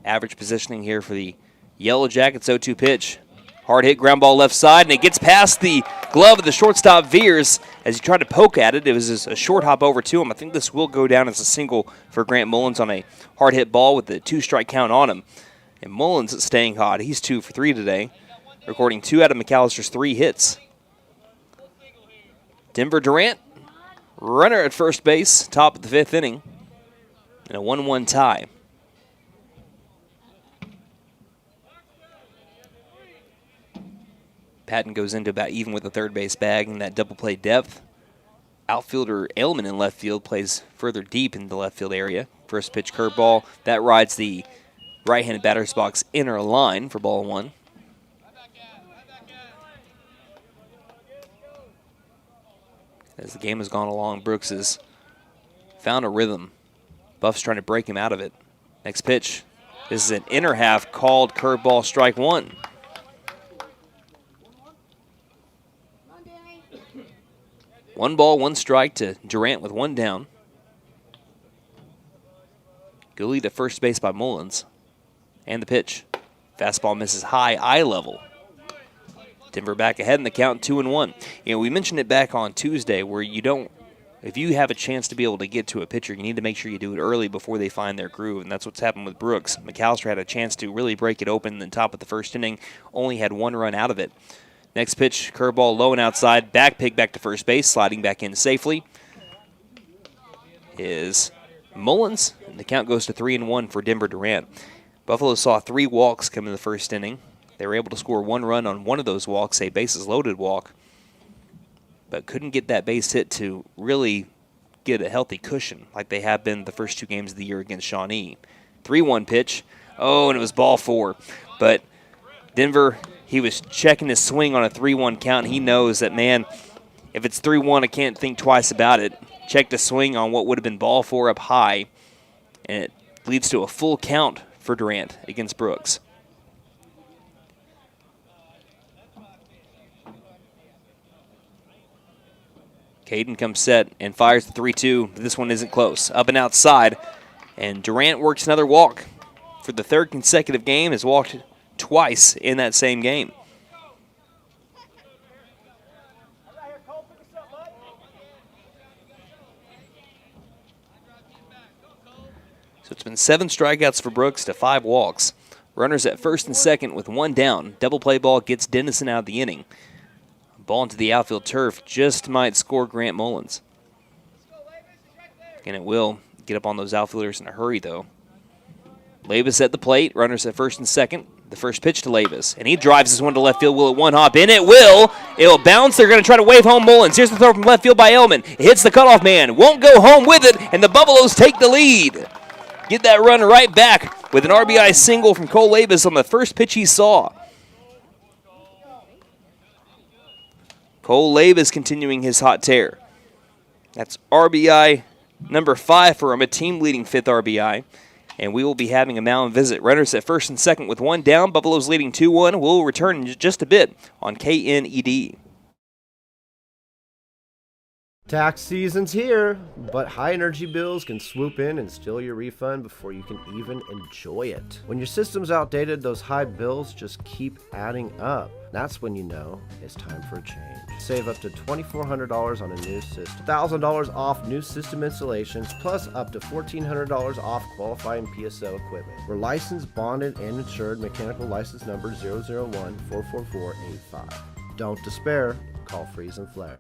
average positioning here for the Yellow Jackets. 0-2 pitch. Hard hit, ground ball left side, and it gets past the glove of the shortstop Veers as he tried to poke at it. It was just a short hop over to him. I think this will go down as a single for Grant Mullins on a hard hit ball with the 2-strike count on him. And Mullins is staying hot. He's 2 for 3 today, recording 2 out of McAllister's 3 hits. Denver Durant, runner at first base, top of the 5th inning, and a 1-1 tie. Patton goes into about even with the third base bag in that double play depth. Outfielder Ailman in left field plays further deep in the left field area. First pitch curveball. That rides the right-handed batter's box inner line for ball 1. As the game has gone along, Brooks has found a rhythm. Buff's trying to break him out of it. Next pitch. This is an inner half called curveball, strike 1. One ball, 1 strike to Durant with 1 down. Good lead at first base by Mullins. And the pitch. Fastball misses high, eye level. Denver back ahead in the count, 2-1. You know, we mentioned it back on Tuesday where you don't, if you have a chance to be able to get to a pitcher, you need to make sure you do it early before they find their groove, and that's what's happened with Brooks. McAlester had a chance to really break it open in the top of the first inning, only had 1 run out of it. Next pitch, curveball low and outside, back pig back to first base, sliding back in safely is Mullins, and the count goes to 3-1 for Denver Durant. Buffalo saw 3 walks come in the first inning. They were able to score 1 run on one of those walks, a bases-loaded walk, but couldn't get that base hit to really get a healthy cushion like they have been the first 2 games of the year against Shawnee. 3-1 pitch. Oh, and it was ball 4. But Denver, he was checking his swing on a 3-1 count. He knows that, man, if it's 3-1, I can't think twice about it. Checked the swing on what would have been ball 4 up high, and it leads to a full count for Durant against Brooks. Caden comes set and fires the 3-2. This one isn't close. Up and outside, and Durant works another walk. For the 3rd consecutive game, has walked twice in that same game. So it's been 7 strikeouts for Brooks to 5 walks. Runners at first and second with 1 down. Double play ball gets Denison out of the inning. Ball into the outfield turf just might score Grant Mullins. And it will get up on those outfielders in a hurry, though. Lavis at the plate. Runners at first and second. The first pitch to Lavis. And he drives this one to left field. Will it one hop in? It will. It will bounce. They're going to try to wave home Mullins. Here's the throw from left field by Elman. It hits the cutoff man. Won't go home with it. And the Buffaloes take the lead. Get that run right back with an RBI single from Cole Lavis on the first pitch he saw. Cole Lavis continuing his hot tear. That's RBI number 5 for him, a team-leading 5th RBI. And we will be having a mound visit. Runners at first and second with 1 down. Buffaloes leading 2-1. We'll return in just a bit on KNED. Tax season's here, but high energy bills can swoop in and steal your refund before you can even enjoy it. When your system's outdated, those high bills just keep adding up. That's when you know it's time for a change. Save up to $2,400 on a new system, $1,000 off new system installations, plus up to $1,400 off qualifying PSO equipment. We're licensed, bonded, and insured. Mechanical license number 001-44485. Don't despair. Call Freeze and Flare.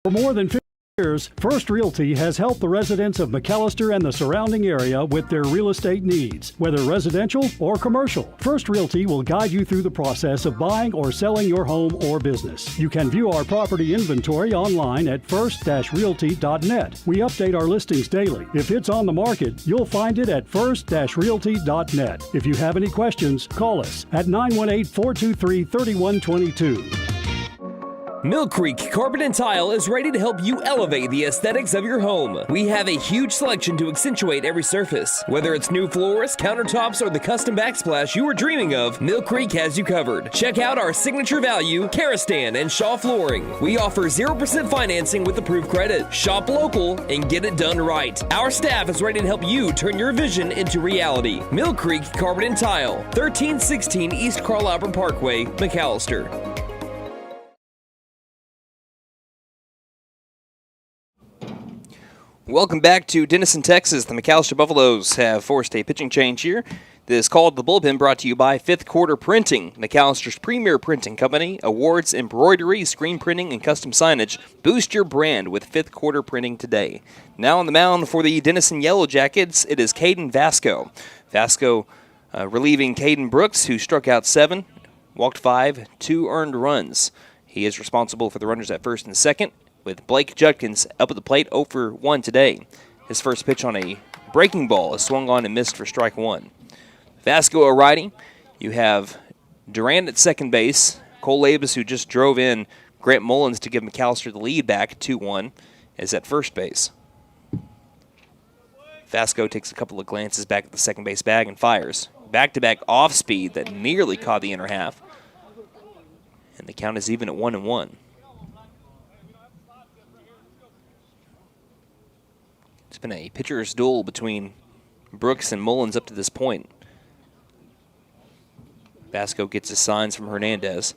For more than 50 years, First Realty has helped the residents of McAlester and the surrounding area with their real estate needs, whether residential or commercial. First Realty will guide you through the process of buying or selling your home or business. You can view our property inventory online at first-realty.net. We update our listings daily. If it's on the market, you'll find it at first-realty.net. If you have any questions, call us at 918-423-3122. Mill Creek Carpet and Tile is ready to help you elevate the aesthetics of your home. We have a huge selection to accentuate every surface. Whether it's new floors, countertops, or the custom backsplash you were dreaming of, Mill Creek has you covered. Check out our signature value, Karastan and Shaw Flooring. We offer 0% financing with approved credit. Shop local and get it done right. Our staff is ready to help you turn your vision into reality. Mill Creek Carpet and Tile, 1316 East Carl Albert Parkway, McAlester. Welcome back to Denison, Texas. The McAlester Buffaloes have forced a pitching change here. This called the bullpen, brought to you by Fifth Quarter Printing, McAllister's premier printing company. Awards, embroidery, screen printing, and custom signage. Boost your brand with Fifth Quarter Printing today. Now on the mound for the Denison Yellow Jackets, it is Caden Vasco. Vasco relieving Caden Brooks, who struck out 7, walked 5, 2 earned runs. He is responsible for the runners at first and second, with Blake Judkins up at the plate 0 for 1 today. His first pitch on a breaking ball is swung on and missed for strike 1. Vasco a righty. You have Durant at second base. Cole Lavis, who just drove in Grant Mullins to give McAlester the lead back 2-1, is at first base. Vasco takes a couple of glances back at the second base bag and fires. Back-to-back off speed that nearly caught the inner half. And the count is even at 1-1. It's been a pitcher's duel between Brooks and Mullins up to this point. Vasco gets his signs from Hernandez.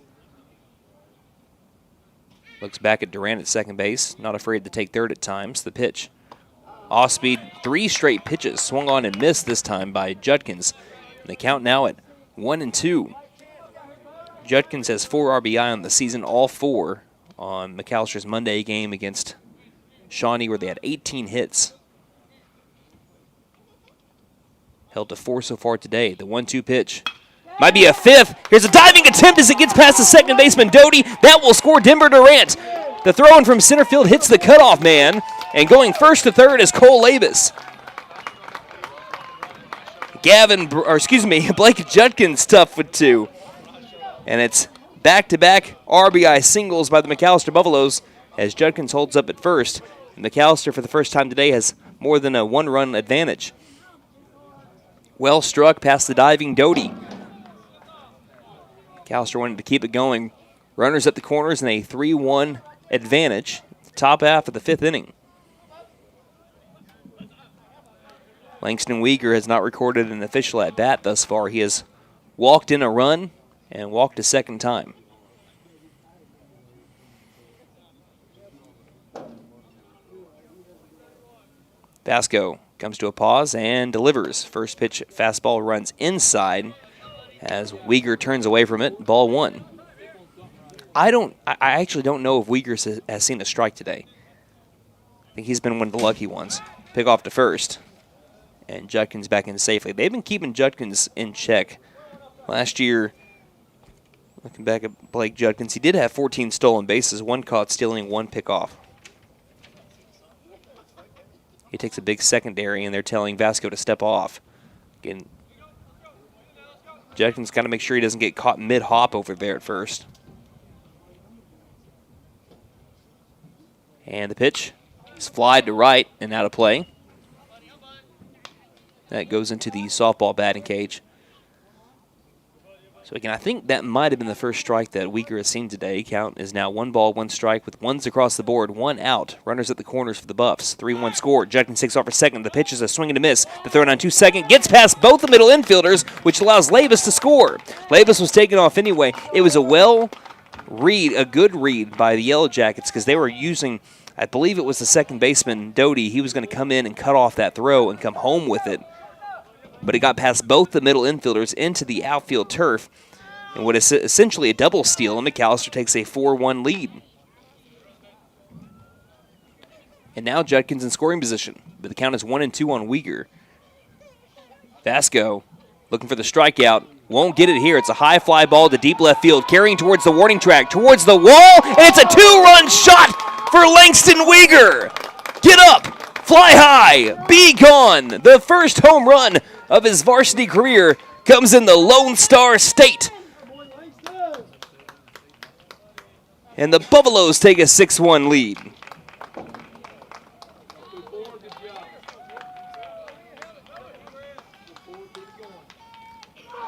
Looks back at Durant at second base, not afraid to take third at times. The pitch. Off speed, 3 straight pitches, swung on and missed this time by Judkins. And the count now at 1-2. Judkins has 4 RBI on the season, all 4 on McAllister's Monday game against Shawnee, where they had 18 hits. Held to 4 so far today. The 1-2 pitch. Might be a 5th. Here's a diving attempt as it gets past the second baseman, Doty. That will score Denver Durant. The throw-in from center field hits the cutoff man. And going first to third is Cole Labus. Blake Judkins tough with 2. And it's back-to-back RBI singles by the McAlester Buffaloes as Judkins holds up at first. And McAlester, for the first time today, has more than a 1-run advantage. Well struck past the diving Doty. McAlester wanted to keep it going. Runners at the corners in a 3-1 advantage. Top half of the 5th inning. Langston Weegar has not recorded an official at-bat thus far. He has walked in a run and walked a second time. Vasco comes to a pause and delivers. First pitch fastball runs inside as Weegar turns away from it. Ball 1. I actually don't know if Weegar has seen a strike today. I think he's been one of the lucky ones. Pick off to first. And Judkins back in safely. They've been keeping Judkins in check. Last year, looking back at Blake Judkins, he did have 14 stolen bases, 1 caught stealing, 1 pick off. He takes a big secondary, and they're telling Vasco to step off. Again, Judkins got to make sure he doesn't get caught mid-hop over there at first. And the pitch is flied to right and out of play. That goes into the softball batting cage. So again, I think that might have been the first strike that Weegar has seen today. Count is now 1 ball, 1 strike with 1s across the board, 1 out. Runners at the corners for the Buffs. 3-1 score. Judkins takes off for second. The pitch is a swing and a miss. The throw on 2 second gets past both the middle infielders, which allows Labus to score. Labus was taken off anyway. It was a good read by the Yellow Jackets because they were using, I believe it was the second baseman, Doty. He was going to come in and cut off that throw and come home with it. But it got past both the middle infielders into the outfield turf, and what is essentially a double steal, and McAlester takes a 4-1 lead. And now Judkins in scoring position, but the count is 1-2 on Weegar. Vasco looking for the strikeout, won't get it here. It's a high fly ball to deep left field, carrying towards the warning track, towards the wall, and it's a 2-run shot for Langston Weegar. Get up, fly high, be gone. The first home run of his varsity career comes in the Lone Star State. And the Buffaloes take a 6-1 lead.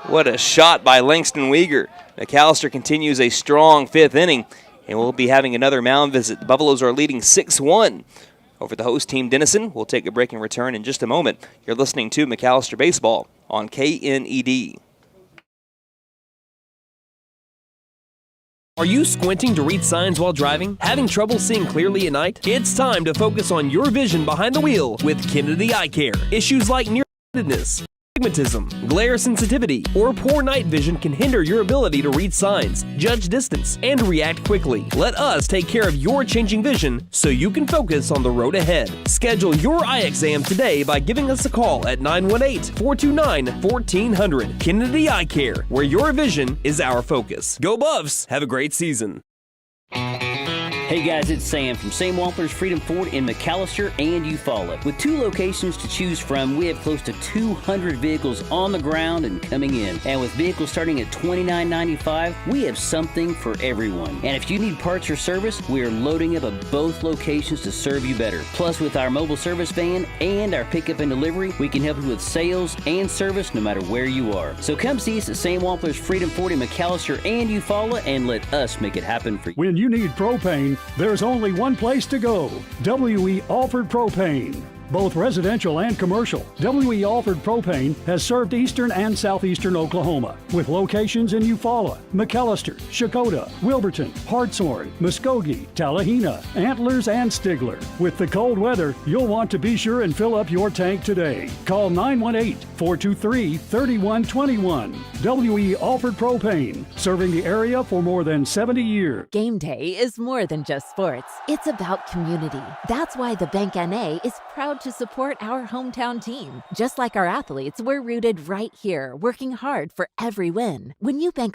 What a shot by Langston Weegar. McAlester continues a strong 5th inning, and we'll be having another mound visit. The Buffaloes are leading 6-1 over the host team, Denison. We'll take a break and return in just a moment. You're listening to McAlester Baseball on KNED. Are you squinting to read signs while driving? Having trouble seeing clearly at night? It's time to focus on your vision behind the wheel with Kennedy Eye Care. Issues like nearsightedness, astigmatism, glare sensitivity, or poor night vision can hinder your ability to read signs, judge distance, and react quickly. Let us take care of your changing vision so you can focus on the road ahead. Schedule your eye exam today by giving us a call at 918-429-1400. Kennedy Eye Care, where your vision is our focus. Go Buffs! Have a great season. Hey guys, it's Sam from Sam Walters Freedom Ford in McAlester and Eufaula. With 2 locations to choose from, we have close to 200 vehicles on the ground and coming in. And with vehicles starting at $29.95, we have something for everyone. And if you need parts or service, we are loading up at both locations to serve you better. Plus, with our mobile service van and our pickup and delivery, we can help you with sales and service no matter where you are. So come see us at Sam Walters Freedom Ford in McAlester and Eufaula and let us make it happen for you. When you need propane, there's only one place to go. W.E. Alford Propane. Both residential and commercial, W.E. Alford Propane has served eastern and southeastern Oklahoma with locations in Eufaula, McAlester, Shakota, Wilburton, Hartshorn, Muskogee, Tallahena, Antlers, and Stigler. With the cold weather, you'll want to be sure and fill up your tank today. Call 918-423-3121. W.E. Alford Propane, serving the area for more than 70 years. Game day is more than just sports. It's about community. That's why the Bank NA is proud to support our hometown team. Just like our athletes, we're rooted right here, working hard for every win. When you bank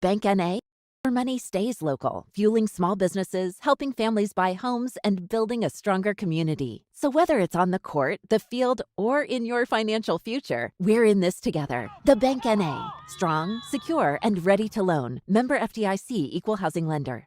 NA, Your money stays local, fueling small businesses, helping families buy homes, and building a stronger community. So whether it's on the court, the field, or in your financial future, we're in this together. The Bank NA. Strong, secure, and ready to loan. Member FDIC, Equal Housing Lender.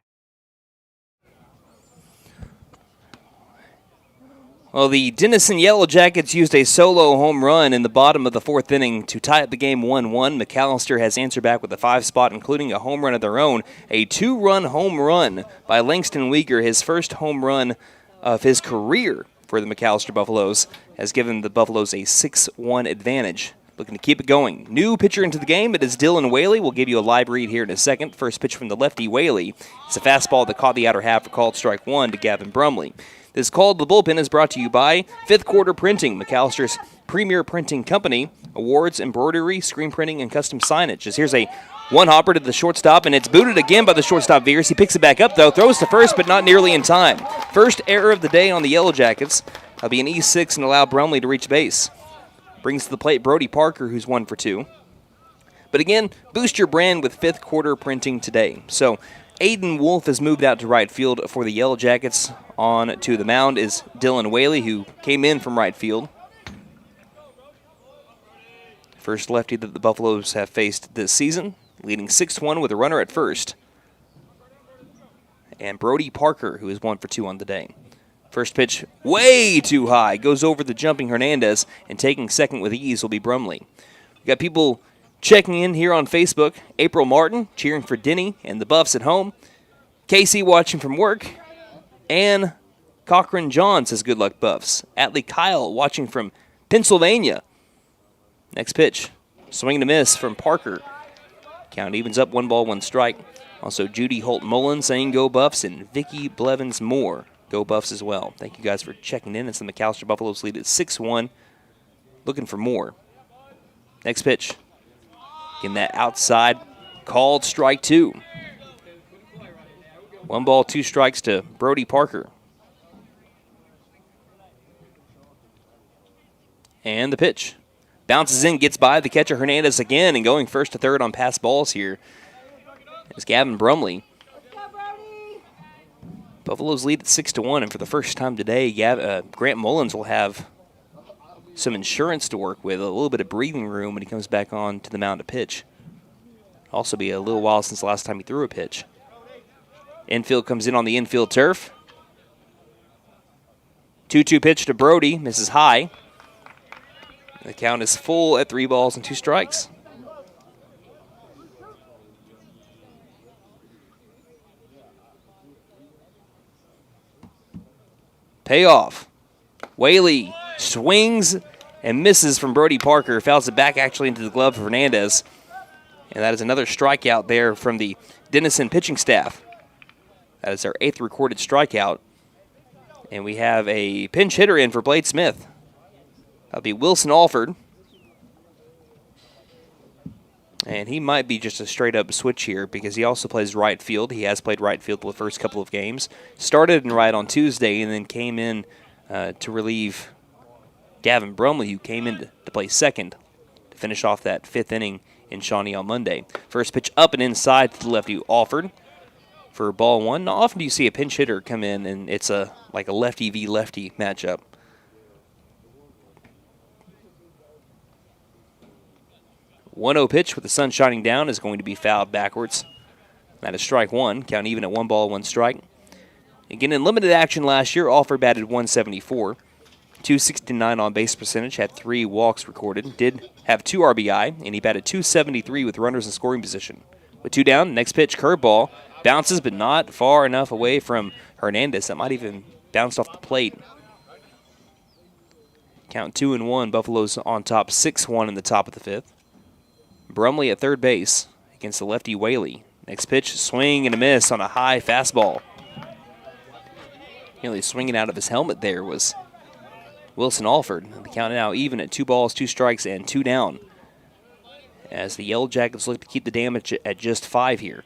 Well, the Denison Yellow Jackets used a solo home run in the bottom of the fourth inning to tie up the game 1-1. McAlester has answered back with a 5 spot, including a home run of their own. A 2-run home run by Langston Weeger, his first home run of his career for the McAlester Buffaloes, has given the Buffaloes a 6-1 advantage. Looking to keep it going. New pitcher into the game, it is Dylan Whaley. We'll give you a live read here in a second. First pitch from the lefty, Whaley. It's a fastball that caught the outer half for called strike 1 to Gavin Brumley. This Call to the Bullpen is brought to you by Fifth Quarter Printing, McAllister's premier printing company. Awards, embroidery, screen printing, and custom signage. As here's a one-hopper to the shortstop, and it's booted again by the shortstop, Veers. He picks it back up, though, throws to first, but not nearly in time. First error of the day on the Yellow Jackets. That'll be an E6 and allow Brumley to reach base. Brings to the plate Brody Parker, who's 1 for 2. But again, boost your brand with Fifth Quarter Printing today. So Aiden Wolf has moved out to right field for the Yellow Jackets. On to the mound is Dylan Whaley, who came in from right field. First lefty that the Buffaloes have faced this season, leading 6-1 with a runner at first. And Brody Parker, who is 1 for 2 on the day. First pitch way too high, goes over the jumping Hernandez, and taking second with ease will be Brumley. We got people checking in here on Facebook. April Martin cheering for Denny and the Buffs at home. Casey watching from work. Ann Cochran John says good luck, Buffs. Atlee Kyle watching from Pennsylvania. Next pitch, swing and a miss from Parker. Count evens up, 1 ball, 1 strike. Also Judy Holt Mullen saying go Buffs, and Vicky Blevins Moore go Buffs as well. Thank you guys for checking in. It's the McAlester Buffaloes lead at 6-1. Looking for more. Next pitch. Getting that outside, called strike 2. 1 ball, 2 strikes to Brody Parker. And the pitch. Bounces in, gets by the catcher Hernandez again, and going first to third on pass balls here is Gavin Brumley. Buffaloes lead at 6-1, and for the first time today, Grant Mullins will have some insurance to work with, a little bit of breathing room when he comes back on to the mound to pitch. Also be a little while since the last time he threw a pitch. Infield comes in on the infield turf. 2-2 pitch to Brody, misses high. The count is full at 3 balls and 2 strikes. Payoff. Whaley swings and misses from Brody Parker. Fouls it back actually into the glove of Hernandez. And that is another strikeout there from the Denison pitching staff. That is our 8th recorded strikeout. And we have a pinch hitter in for Blade Smith. That'll be Wilson Alford. And he might be just a straight-up switch here because he also plays right field. He has played right field the first couple of games. Started in right on Tuesday and then came in to relieve Gavin Brumley, who came in to play second to finish off that 5th inning in Shawnee on Monday. First pitch up and inside to the lefty, Alford, for ball 1. Not often do you see a pinch hitter come in and it's like a lefty v lefty matchup. .1-0 pitch with the sun shining down is going to be fouled backwards. That is strike 1. Count even at 1 ball, 1 strike. Again, in limited action last year, Alford batted .174. .269 on base percentage, had 3 walks recorded, did have 2 RBI, and he batted .273 with runners in scoring position. With 2 down, next pitch, curveball, bounces but not far enough away from Hernandez. That might even bounce off the plate. Count 2-1, Buffaloes on top, 6-1 in the top of the 5th. Brumley at third base against the lefty Whaley. Next pitch, swing and a miss on a high fastball. Nearly swinging out of his helmet there was Wilson Alford. The count now even at 2 balls, 2 strikes, and 2 down, as the Yellow Jackets look to keep the damage at just 5 here.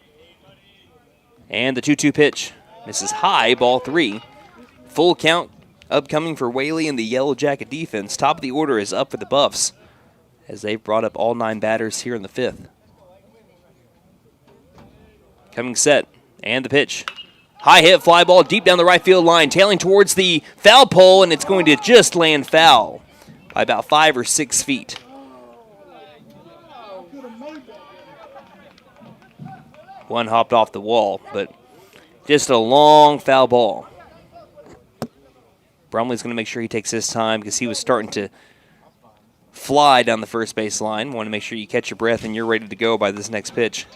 And the 2-2 pitch misses high, ball 3. Full count upcoming for Whaley and the Yellow Jacket defense. Top of the order is up for the Buffs, as they've brought up all 9 batters here in the 5th. Coming set, and the pitch. High hit fly ball deep down the right field line, tailing towards the foul pole, and it's going to just land foul by about 5 or 6 feet. One hopped off the wall, but just a long foul ball. Brumley's going to make sure he takes his time because he was starting to fly down the first base line. Want to make sure you catch your breath and you're ready to go by this next pitch.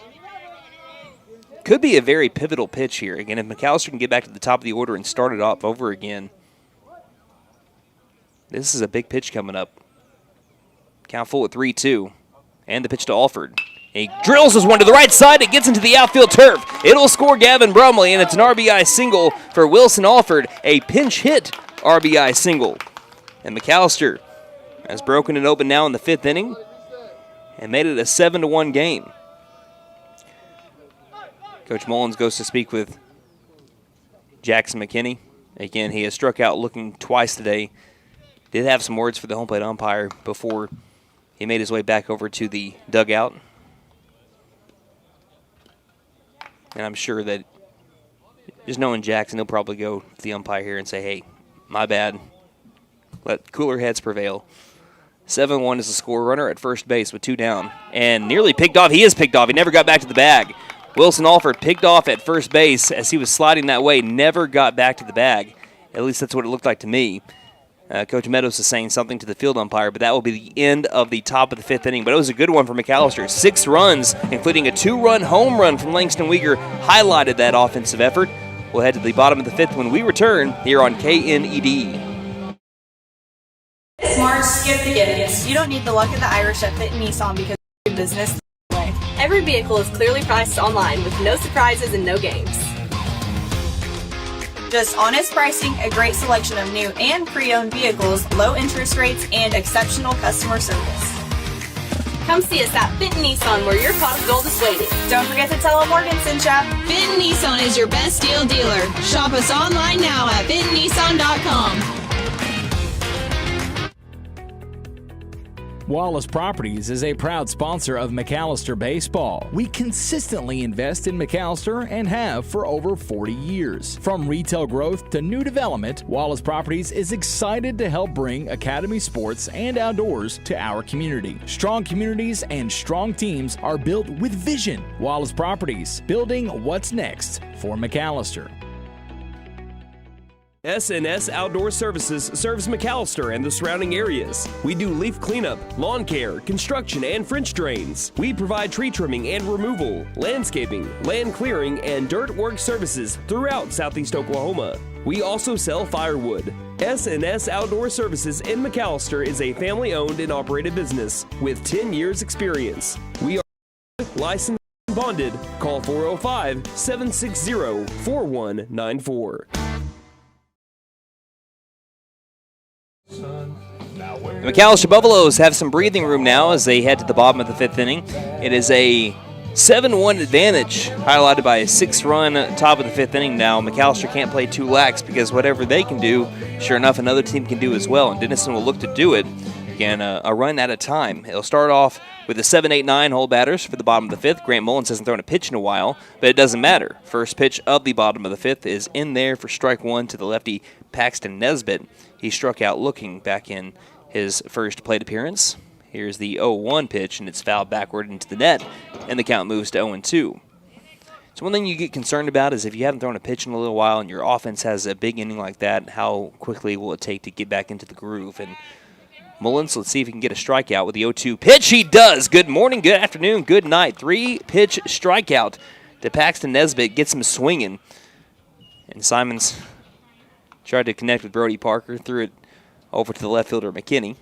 Could be a very pivotal pitch here. Again, if McAlester can get back to the top of the order and start it off over again, this is a big pitch coming up. Count full at 3-2. And the pitch to Alford. He drills this one to the right side. It gets into the outfield turf. It'll score Gavin Brumley, and it's an RBI single for Wilson Alford. A pinch hit RBI single. And McAlester has broken it open now in the 5th inning and made it a 7-1 game. Coach Mullins goes to speak with Jackson McKinney. Again, he has struck out looking twice today. Did have some words for the home plate umpire before he made his way back over to the dugout. And I'm sure that just knowing Jackson, he'll probably go to the umpire here and say, hey, my bad. Let cooler heads prevail. 7-1 is the score. Runner at first base with 2 down. And nearly picked off. He is picked off. He never got back to the bag. Wilson Alford picked off at first base as he was sliding that way. Never got back to the bag. At least that's what it looked like to me. Coach Meadows is saying something to the field umpire, but that will be the end of the top of the 5th inning. But it was a good one for McAlester. 6 runs, including a 2-run home run from Langston Uyghur, highlighted that offensive effort. We'll head to the bottom of the 5th when we return here on KNED. Smart, skip the gimmicks. You don't need the luck of the Irish at Fit Nissan because you do business the way. Every vehicle is clearly priced online with no surprises and no games. Just honest pricing, a great selection of new and pre-owned vehicles, low interest rates, and exceptional customer service. Come see us at Fit Nissan where your pot of gold is waiting. Don't forget to tell them Morgan sent ya. Fit Nissan is your best deal dealer. Shop us online now at fitnissan.com. Wallace Properties is a proud sponsor of McAlester Baseball. We consistently invest in McAlester and have for over 40 years. From retail growth to new development, Wallace Properties is excited to help bring academy sports and outdoors to our community. Strong communities and strong teams are built with vision. Wallace Properties, building what's next for McAlester. S&S Outdoor Services serves McAlester and the surrounding areas. We do leaf cleanup, lawn care, construction, and French drains. We provide tree trimming and removal, landscaping, land clearing, and dirt work services throughout southeast Oklahoma. We also sell firewood. S&S Outdoor Services in McAlester is a family-owned and operated business with 10 years experience. We are licensed and bonded. Call 405-760-4194. The McAlester Buffaloes have some breathing room now as they head to the bottom of the 5th inning. It is a 7-1 advantage, highlighted by a 6-run top of the 5th inning now. McAlester can't play 2 lax because whatever they can do, sure enough, another team can do as well, and Denison will look to do it. Again, a run at a time. It'll start off with the 7, 8, 9 hole batters for the bottom of the 5th. Grant Mullins hasn't thrown a pitch in a while, but it doesn't matter. First pitch of the bottom of the 5th is in there for strike 1 to the lefty Paxton Nesbitt. He struck out looking back in his first plate appearance. Here's the 0-1 pitch, and it's fouled backward into the net, and the count moves to 0-2. So one thing you get concerned about is if you haven't thrown a pitch in a little while and your offense has a big inning like that, how quickly will it take to get back into the groove? And Mullins, let's see if he can get a strikeout with the 0-2 pitch. He does. Good morning, good afternoon, good night. 3-pitch strikeout to Paxton Nesbitt. Gets him swinging. And Simons tried to connect with Brody Parker, threw it over to the left fielder McKinney.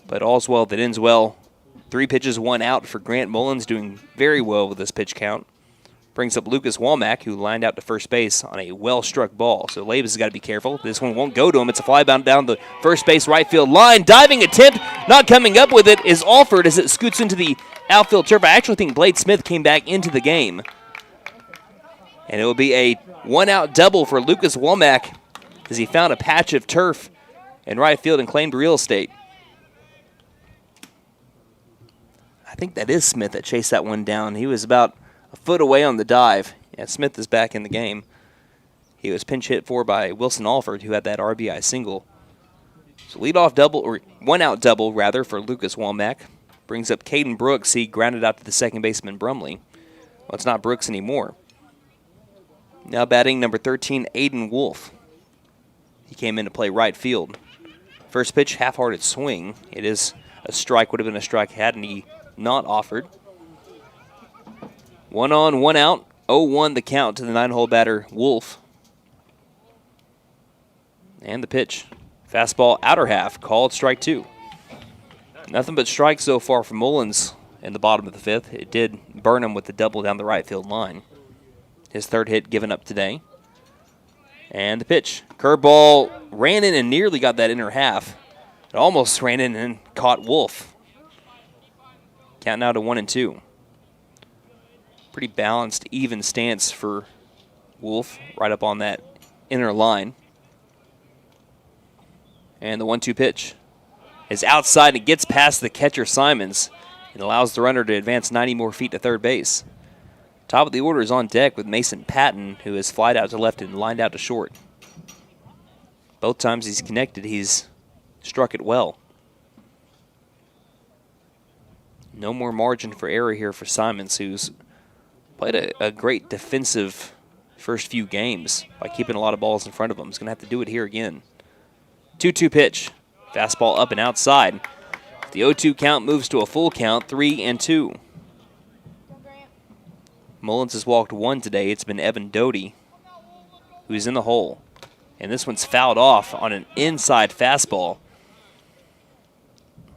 But all's well that ends well. 3 pitches, 1 out for Grant Mullins, doing very well with this pitch count. Brings up Lucas Womack, who lined out to first base on a well-struck ball. So Labus has got to be careful. This one won't go to him. It's a fly bound down the first base right field line. Diving attempt, not coming up with it, is Alford as it scoots into the outfield turf. I actually think Blade Smith came back into the game. And it will be a 1-out double for Lucas Womack as he found a patch of turf in right field and claimed real estate. I think that is Smith that chased that one down. He was about a foot away on the dive. Yeah, Smith is back in the game. He was pinch hit for by Wilson Alford, who had that RBI single. So leadoff double, or one-out double, rather, for Lucas Womack. Brings up Caden Brooks. He grounded out to the second baseman, Brumley. Well, it's not Brooks anymore. Now batting number 13, Aiden Wolf. He came in to play right field. First pitch, half-hearted swing. It is a strike, would have been a strike hadn't he not offered. 1 on, 1 out. 0-1 the count to the 9-hole batter, Wolf. And the pitch. Fastball, outer half, called strike 2. Nothing but strikes so far from Mullins in the bottom of the 5th. It did burn him with the double down the right field line. His 3rd hit given up today. And the pitch. Curveball ran in and nearly got that inner half. It almost ran in and caught Wolf. Count now to 1-2. Pretty balanced, even stance for Wolf right up on that inner line. And the 1-2 pitch is outside. It gets past the catcher, Simons, and allows the runner to advance 90 more feet to third base. Top of the order is on deck with Mason Patton, who has flied out to left and lined out to short. Both times he's connected, he's struck it well. No more margin for error here for Simons, who's played a great defensive first few games by keeping a lot of balls in front of him. He's going to have to do it here again. 2-2 pitch. Fastball up and outside. The 0-2 count moves to a full count, 3-2. Mullins has walked 1 today. It's been Evan Doty, who's in the hole. And this one's fouled off on an inside fastball.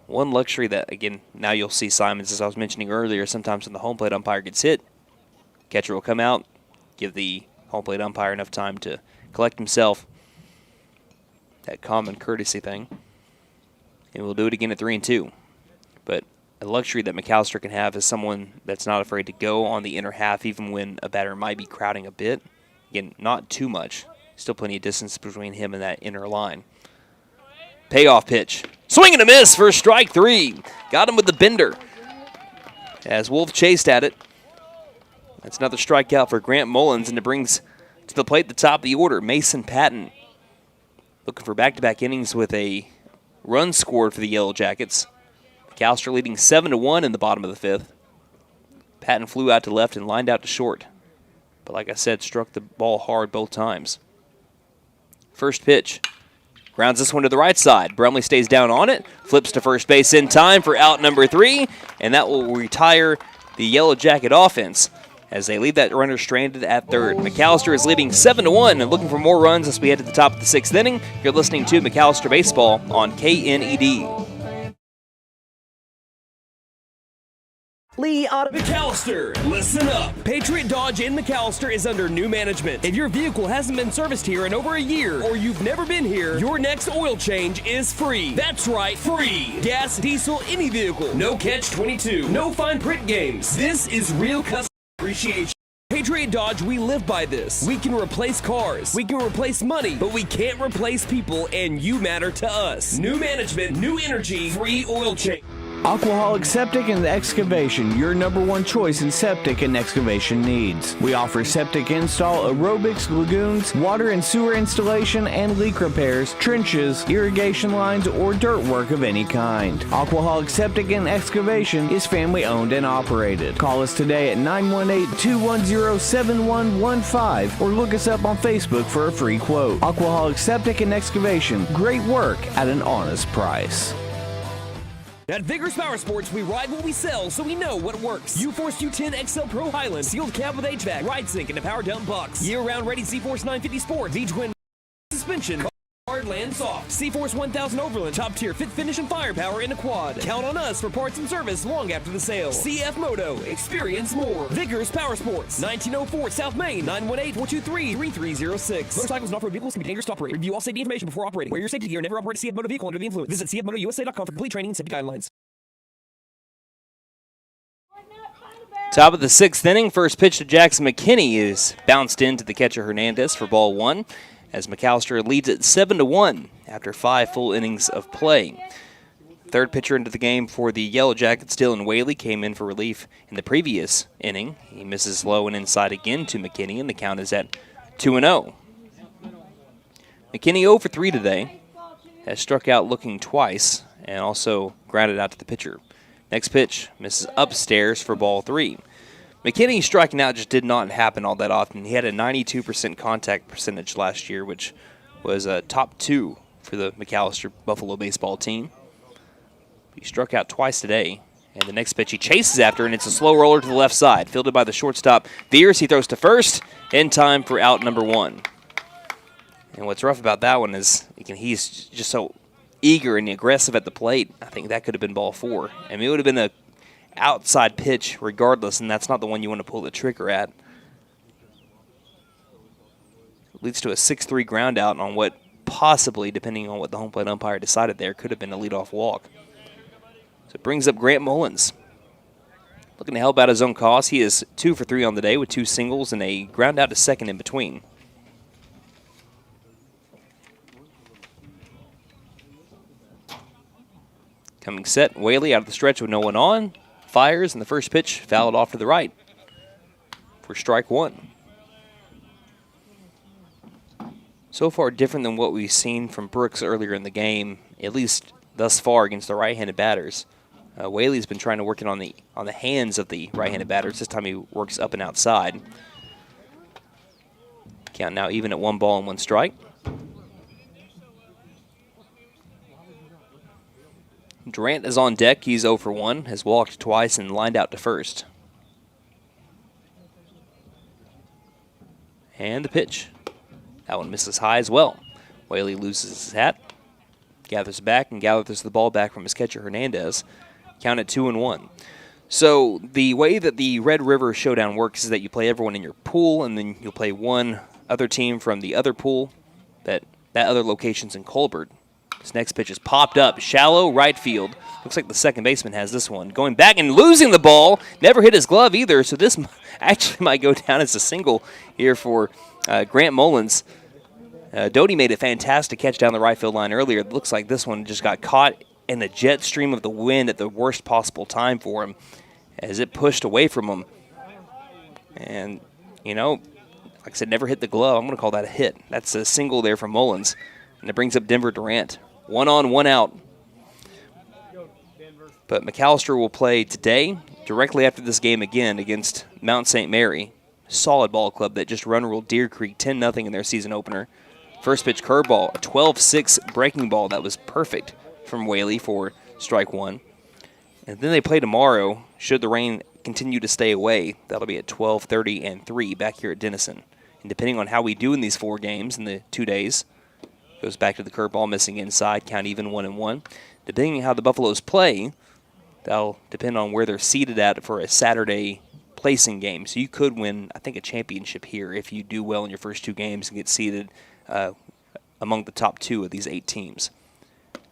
One luxury that, again, now you'll see Simons, as I was mentioning earlier, sometimes when the home plate umpire gets hit, catcher will come out, give the home plate umpire enough time to collect himself. That common courtesy thing. And we'll do it again at 3-2. But a luxury that McAlester can have is someone that's not afraid to go on the inner half even when a batter might be crowding a bit. Again, not too much. Still plenty of distance between him and that inner line. Payoff pitch. Swing and a miss for strike 3. Got him with the bender. As Wolf chased at it. That's another strikeout for Grant Mullins, and it brings to the plate the top of the order, Mason Patton. Looking for back-to-back innings with a run scored for the Yellow Jackets. McAlester leading 7-1 in the bottom of the 5th. Patton flew out to left and lined out to short. But like I said, struck the ball hard both times. First pitch. Grounds this one to the right side. Brumley stays down on it. Flips to first base in time for out number 3. And that will retire the Yellow Jacket offense as they leave that runner stranded at third. McAlester is leading 7-1 and looking for more runs as we head to the top of the 6th inning. You're listening to McAlester Baseball on KNED. Lee Auto. McAlester, listen up. Patriot Dodge in McAlester is under new management. If your vehicle hasn't been serviced here in over a year, or you've never been here, your next oil change is free. That's right, free. Gas, diesel, any vehicle. No catch-22. No fine print games. This is real customer appreciation. Patriot Dodge, we live by this. We can replace cars, we can replace money, but we can't replace people, and you matter to us. New management, new energy, free oil change. Aquaholic Septic and Excavation, your #1 choice in septic and excavation needs. We offer septic install, aerobics, lagoons, water and sewer installation, and leak repairs, trenches, irrigation lines, or dirt work of any kind. Aquaholic Septic and Excavation is family owned and operated. Call us today at 918-210-7115 or look us up on Facebook for a free quote. Aquaholic Septic and Excavation, great work at an honest price. At Vigorous Power Sports, we ride what we sell, so we know what works. U-Force U10 XL Pro Highland, sealed cab with HVAC, ride sync, and a power dump box. Year-round ready C-Force 950 Sport, V-twin suspension, hard land soft. C-Force 1000 Overland, top tier fit finish and firepower in a quad. Count on us for parts and service long after the sale. CF Moto, experience more. Vigorous Power Sports, 1904 South Main, 918-423-3306. Motorcycles and off-road vehicles can be dangerous to operate. Review all safety information before operating. Wear your safety gear and never operate a CF Moto vehicle under the influence. Visit cfmotousa.com for complete training and safety guidelines. Top of the 6th inning, first pitch to Jackson McKinney is bounced into the catcher Hernandez for ball 1 as McAlester leads at 7-1 after 5 full innings of play. Third pitcher into the game for the Yellow Jackets, Dylan Whaley, came in for relief in the previous inning. He misses low and inside again to McKinney, and the count is at 2-0. McKinney 0 for 3 today, has struck out looking twice, and also grounded out to the pitcher. Next pitch, misses upstairs for ball 3. McKinney striking out just did not happen all that often. He had a 92% contact percentage last year, which was a top 2 for the McAlester Buffalo baseball team. He struck out twice today, and the next pitch he chases after, and it's a slow roller to the left side. Fielded by the shortstop, Veers. He throws to first in time for out number 1. And what's rough about that one is he's just so eager and aggressive at the plate. I think that could have been ball 4. I mean, it would have been an outside pitch regardless, and that's not the one you want to pull the trigger at. It leads to a 6-3 ground out on what possibly, depending on what the home plate umpire decided there, could have been a leadoff walk. So it brings up Grant Mullins. Looking to help out his own cause. He is 2 for 3 on the day with 2 singles and a ground out to second in between. Coming set, Whaley out of the stretch with no one on. Fires, and the first pitch fouled off to the right for strike 1. So far different than what we've seen from Brooks earlier in the game, at least thus far against the right-handed batters. Whaley's been trying to work it on the hands of the right-handed batters. This time he works up and outside. Count now even at 1 ball and 1 strike. Durant is on deck. He's 0 for 1, has walked twice and lined out to first. And the pitch. That one misses high as well. Whaley loses his hat, gathers back, and gathers the ball back from his catcher, Hernandez. Count at 2-1. So the way that the Red River Showdown works is that you play everyone in your pool, and then you'll play one other team from the other pool. That other location's in Colbert. This next pitch is popped up, shallow right field. Looks like the second baseman has this one. Going back and losing the ball. Never hit his glove either, so this actually might go down as a single here for Grant Mullins. Doty made a fantastic catch down the right field line earlier. It looks like this one just got caught in the jet stream of the wind at the worst possible time for him as it pushed away from him. And, like I said, never hit the glove. I'm going to call that a hit. That's a single there from Mullins. And it brings up Denver Durant. 1 on, 1 out. But McAlester will play today, directly after this game again, against Mount St. Mary. Solid ball club that just run-ruled Deer Creek 10-0 in their season opener. First pitch curveball, a 12-6 breaking ball that was perfect from Whaley for strike 1. And then they play tomorrow, should the rain continue to stay away. That'll be at 12:30 and 3 back here at Denison. And depending on how we do in these 4 games in the 2 days, goes back to the curveball, missing inside, count even 1-1. Depending on how the Buffaloes play, that'll depend on where they're seated at for a Saturday placing game. So you could win, I think, a championship here if you do well in your first 2 games and get seated among the top 2 of these 8 teams.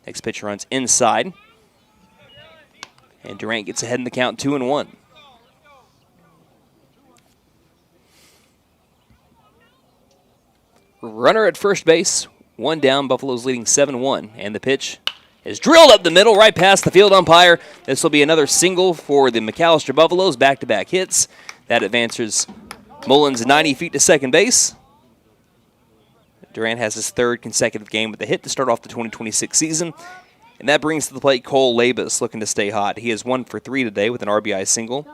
Next pitch runs inside, and Durant gets ahead in the count 2-1. Runner at first base, 1 down, Buffaloes leading 7-1, and the pitch is drilled up the middle, right past the field umpire. This will be another single for the McAlester Buffaloes, back-to-back hits. That advances Mullins 90 feet to second base. Durant has his 3rd consecutive game with a hit to start off the 2026 season. And that brings to the plate Cole Labus, looking to stay hot. He is 1 for 3 today with an RBI single,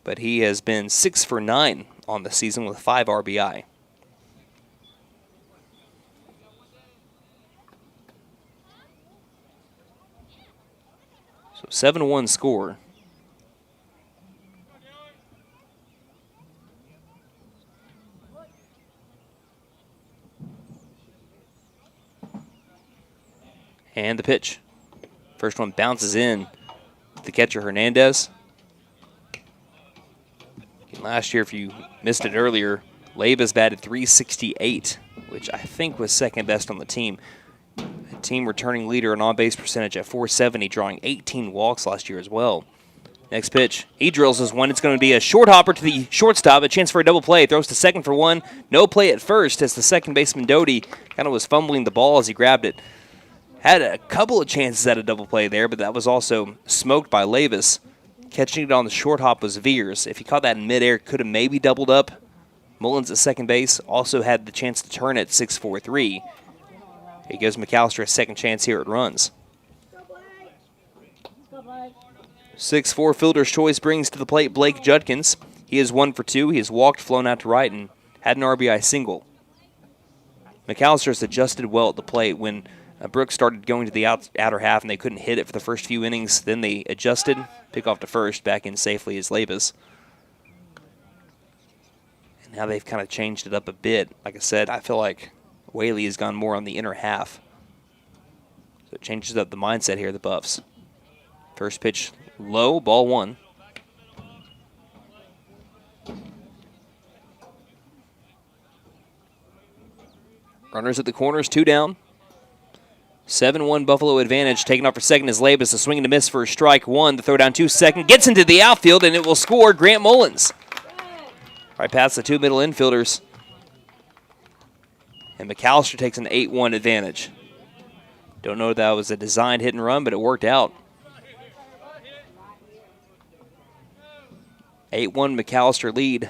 but he has been 6 for 9 on the season with 5 RBI. So 7-1 score. And the pitch. First one bounces in to the catcher, Hernandez. Last year, if you missed it earlier, Labas batted .368, which I think was second best on the team. A team returning leader in on-base percentage at .470, drawing 18 walks last year as well. Next pitch, he drills this one. It's going to be a short hopper to the shortstop, a chance for a double play. Throws to second for 1. No play at first as the second baseman, Doty, kind of was fumbling the ball as he grabbed it. Had a couple of chances at a double play there, but that was also smoked by Lavis. Catching it on the short hop was Veers. If he caught that in midair, could have maybe doubled up. Mullins at second base also had the chance to turn at 6-4-3. He gives McAlester a second chance here at runs. 6-4 fielder's choice brings to the plate Blake Judkins. He is 1 for 2. He has walked, flown out to right, and had an RBI single. McAllister's adjusted well at the plate. When Brooks started going to the outer half and they couldn't hit it for the first few innings, then they adjusted, pick off to first, back in safely as Labus. And now they've kind of changed it up a bit. Like I said, I feel like Whaley has gone more on the inner half. So it changes up the mindset here, the Buffs. First pitch low, ball 1. Runners at the corners, 2 down. 7-1 Buffalo advantage. Taking off for second is Labus. A swing and a miss for strike 1. The throw down 2 second. Gets into the outfield, and it will score Grant Mullins. Right past the 2 middle infielders. And McAlester takes an 8-1 advantage. Don't know if that was a designed hit and run, but it worked out. 8-1 McAlester lead.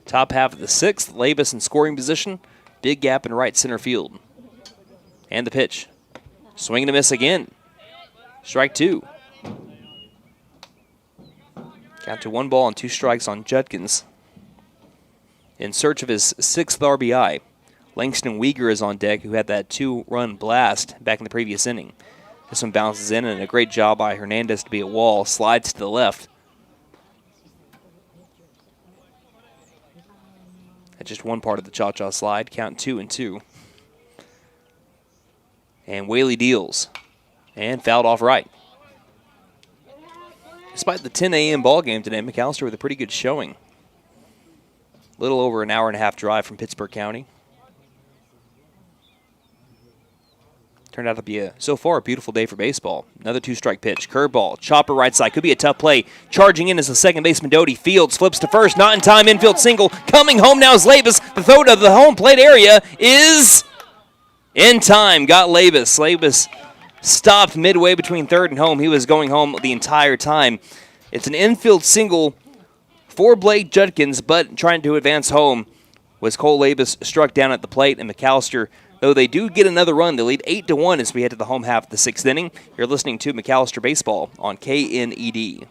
Top half of the 6th. Labus in scoring position. Big gap in right center field. And the pitch. Swing and a miss again. Strike 2. Count to 1 ball and 2 strikes on Judkins. In search of his 6th RBI, Langston Weegar is on deck, who had that 2-run blast back in the previous inning. This one bounces in, and a great job by Hernandez to be at wall. Slides to the left. That's just one part of the cha-cha slide. Count 2-2. And Whaley deals. And fouled off right. Despite the 10 a.m. ball game today, McAlester with a pretty good showing. A little over an hour and a half drive from Pittsburgh County. Turned out to be, so far, a beautiful day for baseball. Another 2-strike pitch. Curveball. Chopper right side. Could be a tough play. Charging in is the second baseman, Doty. Fields flips to first. Not in time. Infield single. Coming home now is Labus. The throw to the home plate area is in time. Got Labus. Labus stopped midway between third and home. He was going home the entire time. It's an infield single for Blake Judkins, but trying to advance home was Cole Labus, struck down at the plate, and McAlester, though they do get another run, they lead 8-1 as we head to the home half of the 6th inning. You're listening to McAlester Baseball on KNED.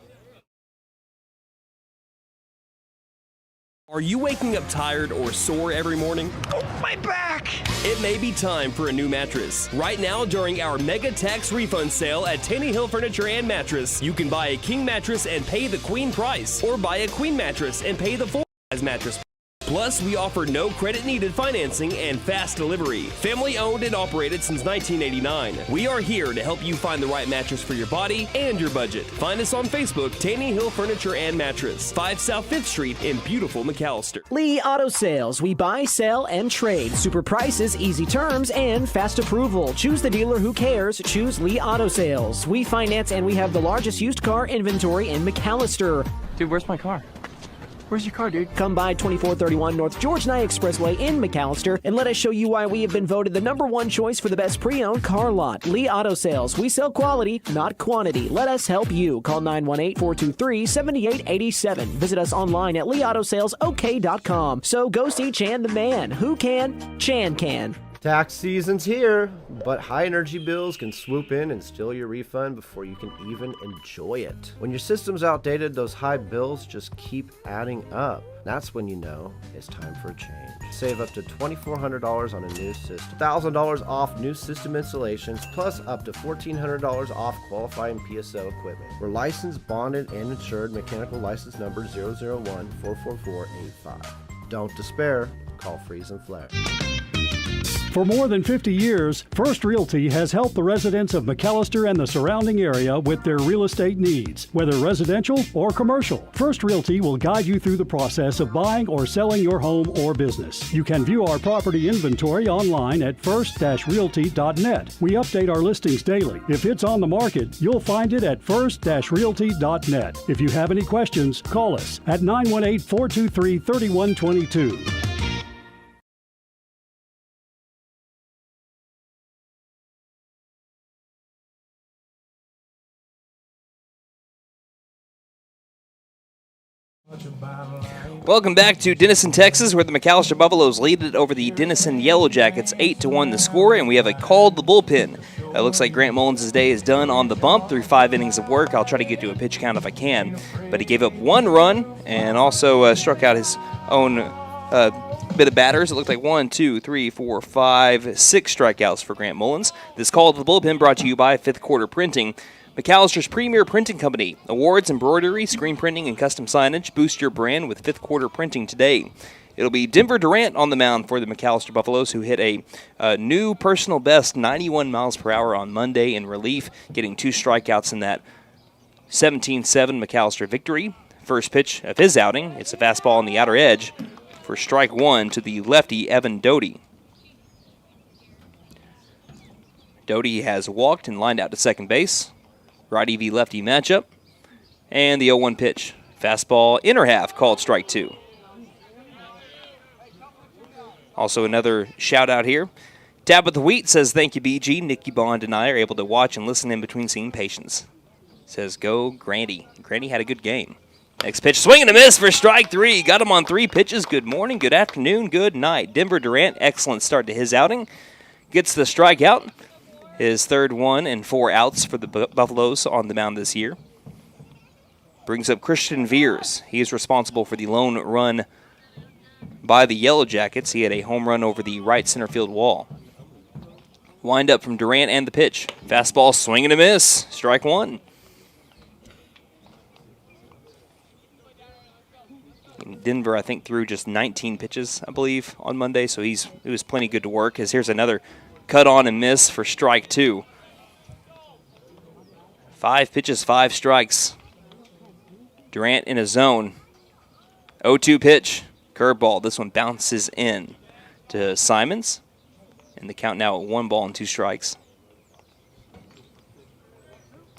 Are you waking up tired or sore every morning? Oh, my back! It may be time for a new mattress. Right now, during our Mega Tax Refund Sale at Taney Hill Furniture and Mattress, you can buy a king mattress and pay the queen price, or buy a queen mattress and pay the full-size mattress. Plus, we offer no credit-needed financing and fast delivery. Family-owned and operated since 1989. We are here to help you find the right mattress for your body and your budget. Find us on Facebook, Taney Hill Furniture and Mattress, 5 South 5th Street in beautiful McAlester. Lee Auto Sales. We buy, sell, and trade. Super prices, easy terms, and fast approval. Choose the dealer who cares. Choose Lee Auto Sales. We finance and we have the largest used car inventory in McAlester. Dude, where's my car? Where's your car, dude? Come by 2431 North George Nye Expressway in McAlester and let us show you why we have been voted the #1 choice for the best pre-owned car lot. Lee Auto Sales. We sell quality, not quantity. Let us help you. Call 918-423-7887. Visit us online at leautosalesok.com. So go see Chan the man. Who can? Chan can. Tax season's here, but high energy bills can swoop in and steal your refund before you can even enjoy it. When your system's outdated, those high bills just keep adding up. That's when you know it's time for a change. Save up to $2,400 on a new system, $1,000 off new system installations, plus up to $1,400 off qualifying PSO equipment. We're licensed, bonded, and insured. Mechanical license number 001-44485. Don't despair. Call Freeze and Flare. For more than 50 years, First Realty has helped the residents of McAlester and the surrounding area with their real estate needs, whether residential or commercial. First Realty will guide you through the process of buying or selling your home or business. You can view our property inventory online at first-realty.net. We update our listings daily. If it's on the market, you'll find it at first-realty.net. If you have any questions, call us at 918-423-3122. Welcome back to Denison, Texas, where the McAlester Buffaloes lead it over the Denison Yellow Jackets 8-1 the score, and we have a called the bullpen. It looks like Grant Mullins' day is done on the bump through 5 innings of work. I'll try to get to a pitch count if I can, but he gave up 1 run and also struck out his own bit of batters. It looked like 1, 2, 3, 4, 5, 6 strikeouts for Grant Mullins. This call to the bullpen brought to you by Fifth Quarter Printing, McAllister's premier printing company. Awards, embroidery, screen printing, and custom signage. Boost your brand with Fifth Quarter Printing today. It'll be Denver Durant on the mound for the McAlester Buffaloes, who hit a new personal best 91 miles per hour on Monday in relief, getting 2 strikeouts in that 17-7 McAlester victory. First pitch of his outing, it's a fastball on the outer edge for strike 1 to the lefty, Evan Doty. Doty has walked and lined out to second base. Righty v lefty matchup. And the 0-1 pitch. Fastball inner half called strike 2. Also another shout out here. Tabitha Wheat says, thank you, BG. Nikki Bond and I are able to watch and listen in between seeing patients. Says, go Grandy. Grandy had a good game. Next pitch, swing and a miss for strike 3. Got him on 3 pitches. Good morning, good afternoon, good night. Denver Durant, excellent start to his outing. Gets the strikeout. His third 1 and 4 outs for the Buffaloes on the mound this year. Brings up Christian Veers. He is responsible for the lone run by the Yellow Jackets. He had a home run over the right center field wall. Wind up from Durant and the pitch. Fastball, swing and a miss. Strike 1. Denver, I think, threw just 19 pitches, I believe, on Monday, so it was plenty good to work. As here's another cut on and miss for strike 2. 5 pitches, 5 strikes. Durant in a zone. 0-2 pitch. Curveball. This one bounces in to Simons. And the count now at 1 ball and 2 strikes.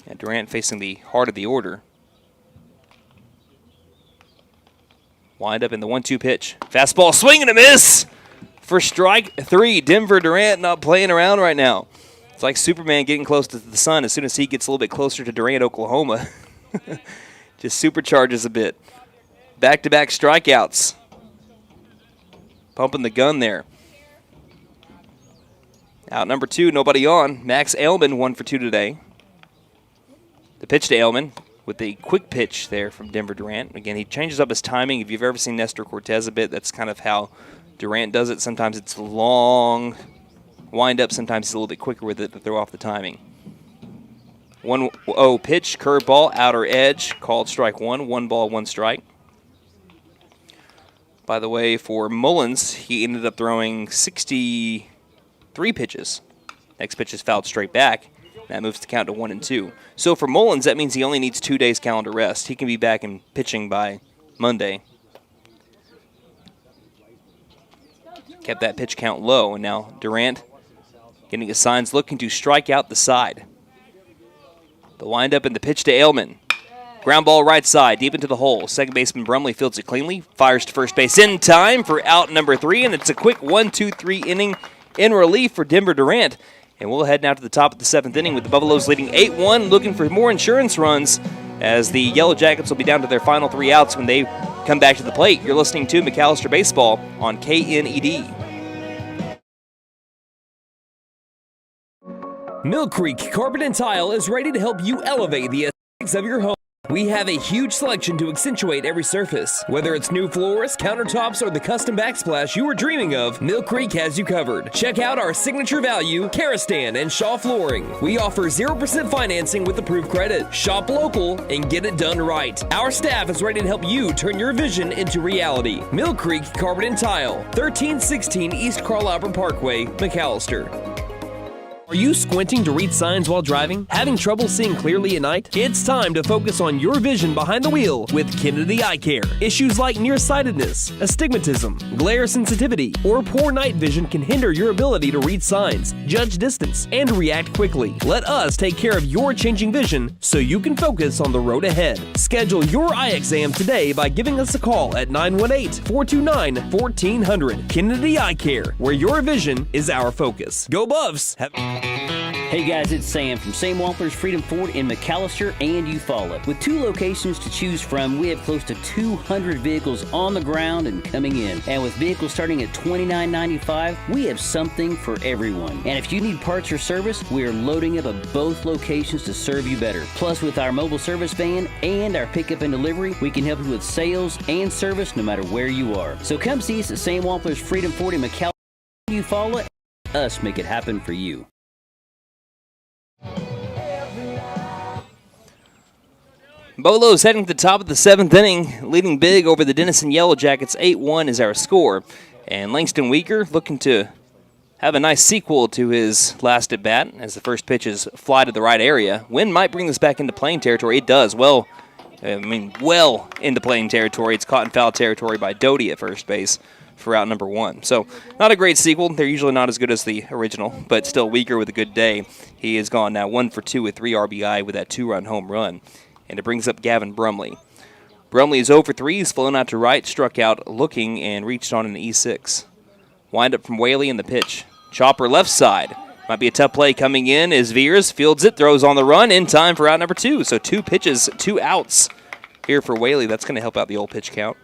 And Durant facing the heart of the order. Wind up in the 1-2 pitch. Fastball, swing and a miss for strike 3. Denver Durant not playing around right now. It's like Superman getting close to the sun. As soon as he gets a little bit closer to Durant, Oklahoma, just supercharges a bit. Back-to-back strikeouts. Pumping the gun there. Out number 2, nobody on. Max Ailman, 1 for 2 today. The pitch to Ailman with the quick pitch there from Denver Durant. Again, he changes up his timing. If you've ever seen Nestor Cortez a bit, that's kind of how Durant does it. Sometimes it's long wind up. Sometimes he's a little bit quicker with it to throw off the timing. 1-0 pitch, curveball, outer edge, called strike 1. 1 ball, 1 strike. By the way, for Mullins, he ended up throwing 63 pitches. Next pitch is fouled straight back. That moves the count to 1-2. So for Mullins, that means he only needs 2 days calendar rest. He can be back in pitching by Monday. Kept that pitch count low, and now Durant getting his signs, looking to strike out the side. The windup and the pitch to Ailman. Ground ball right side, deep into the hole. Second baseman Brumley fields it cleanly. Fires to first base in time for out number 3, and it's a quick 1-2-3 inning in relief for Denver Durant. And we'll head now to the top of the 7th inning with the Buffaloes leading 8-1, looking for more insurance runs as the Yellow Jackets will be down to their final 3 outs when they come back to the plate. You're listening to McAlester Baseball on KNED. Mill Creek Carpet and Tile is ready to help you elevate the aesthetics of your home. We have a huge selection to accentuate every surface. Whether it's new floors, countertops, or the custom backsplash you were dreaming of, Mill Creek has you covered. Check out our signature value, Karastan and Shaw Flooring. We offer 0% financing with approved credit. Shop local and get it done right. Our staff is ready to help you turn your vision into reality. Mill Creek Carpet and Tile, 1316 East Carl Albert Parkway, McAlester. Are you squinting to read signs while driving? Having trouble seeing clearly at night? It's time to focus on your vision behind the wheel with Kennedy Eye Care. Issues like nearsightedness, astigmatism, glare sensitivity, or poor night vision can hinder your ability to read signs, judge distance, and react quickly. Let us take care of your changing vision so you can focus on the road ahead. Schedule your eye exam today by giving us a call at 918-429-1400. Kennedy Eye Care, where your vision is our focus. Go Buffs! Hey guys, it's Sam from Sam Walters Freedom Ford in McAlester and Eufaula. With 2 locations to choose from, we have close to 200 vehicles on the ground and coming in. And with vehicles starting at $29.95, we have something for everyone. And if you need parts or service, we are loading up at both locations to serve you better. Plus, with our mobile service van and our pickup and delivery, we can help you with sales and service no matter where you are. So come see us at Sam Walters Freedom Ford in McAlester and Eufaula. Us make it happen for you. Buffaloes heading to the top of the 7th inning, leading big over the Denison Yellow Jackets. 8-1 is our score. And Langston Weaker looking to have a nice sequel to his last at bat as the first pitches fly to the right area. Wind might bring this back into playing territory. It does. Well into playing territory. It's caught in foul territory by Doty at first base for out number 1. So not a great sequel. They're usually not as good as the original, but still Weaker with a good day. He has gone now 1 for 2 with 3 RBI with that 2-run home run. And it brings up Gavin Brumley. Brumley is 0 for 3. He's flown out to right, struck out looking, and reached on an E6. Wind up from Whaley in the pitch. Chopper left side. Might be a tough play coming in as Veers fields it, throws on the run in time for out number 2. So 2 pitches, 2 outs here for Whaley. That's going to help out the old pitch count.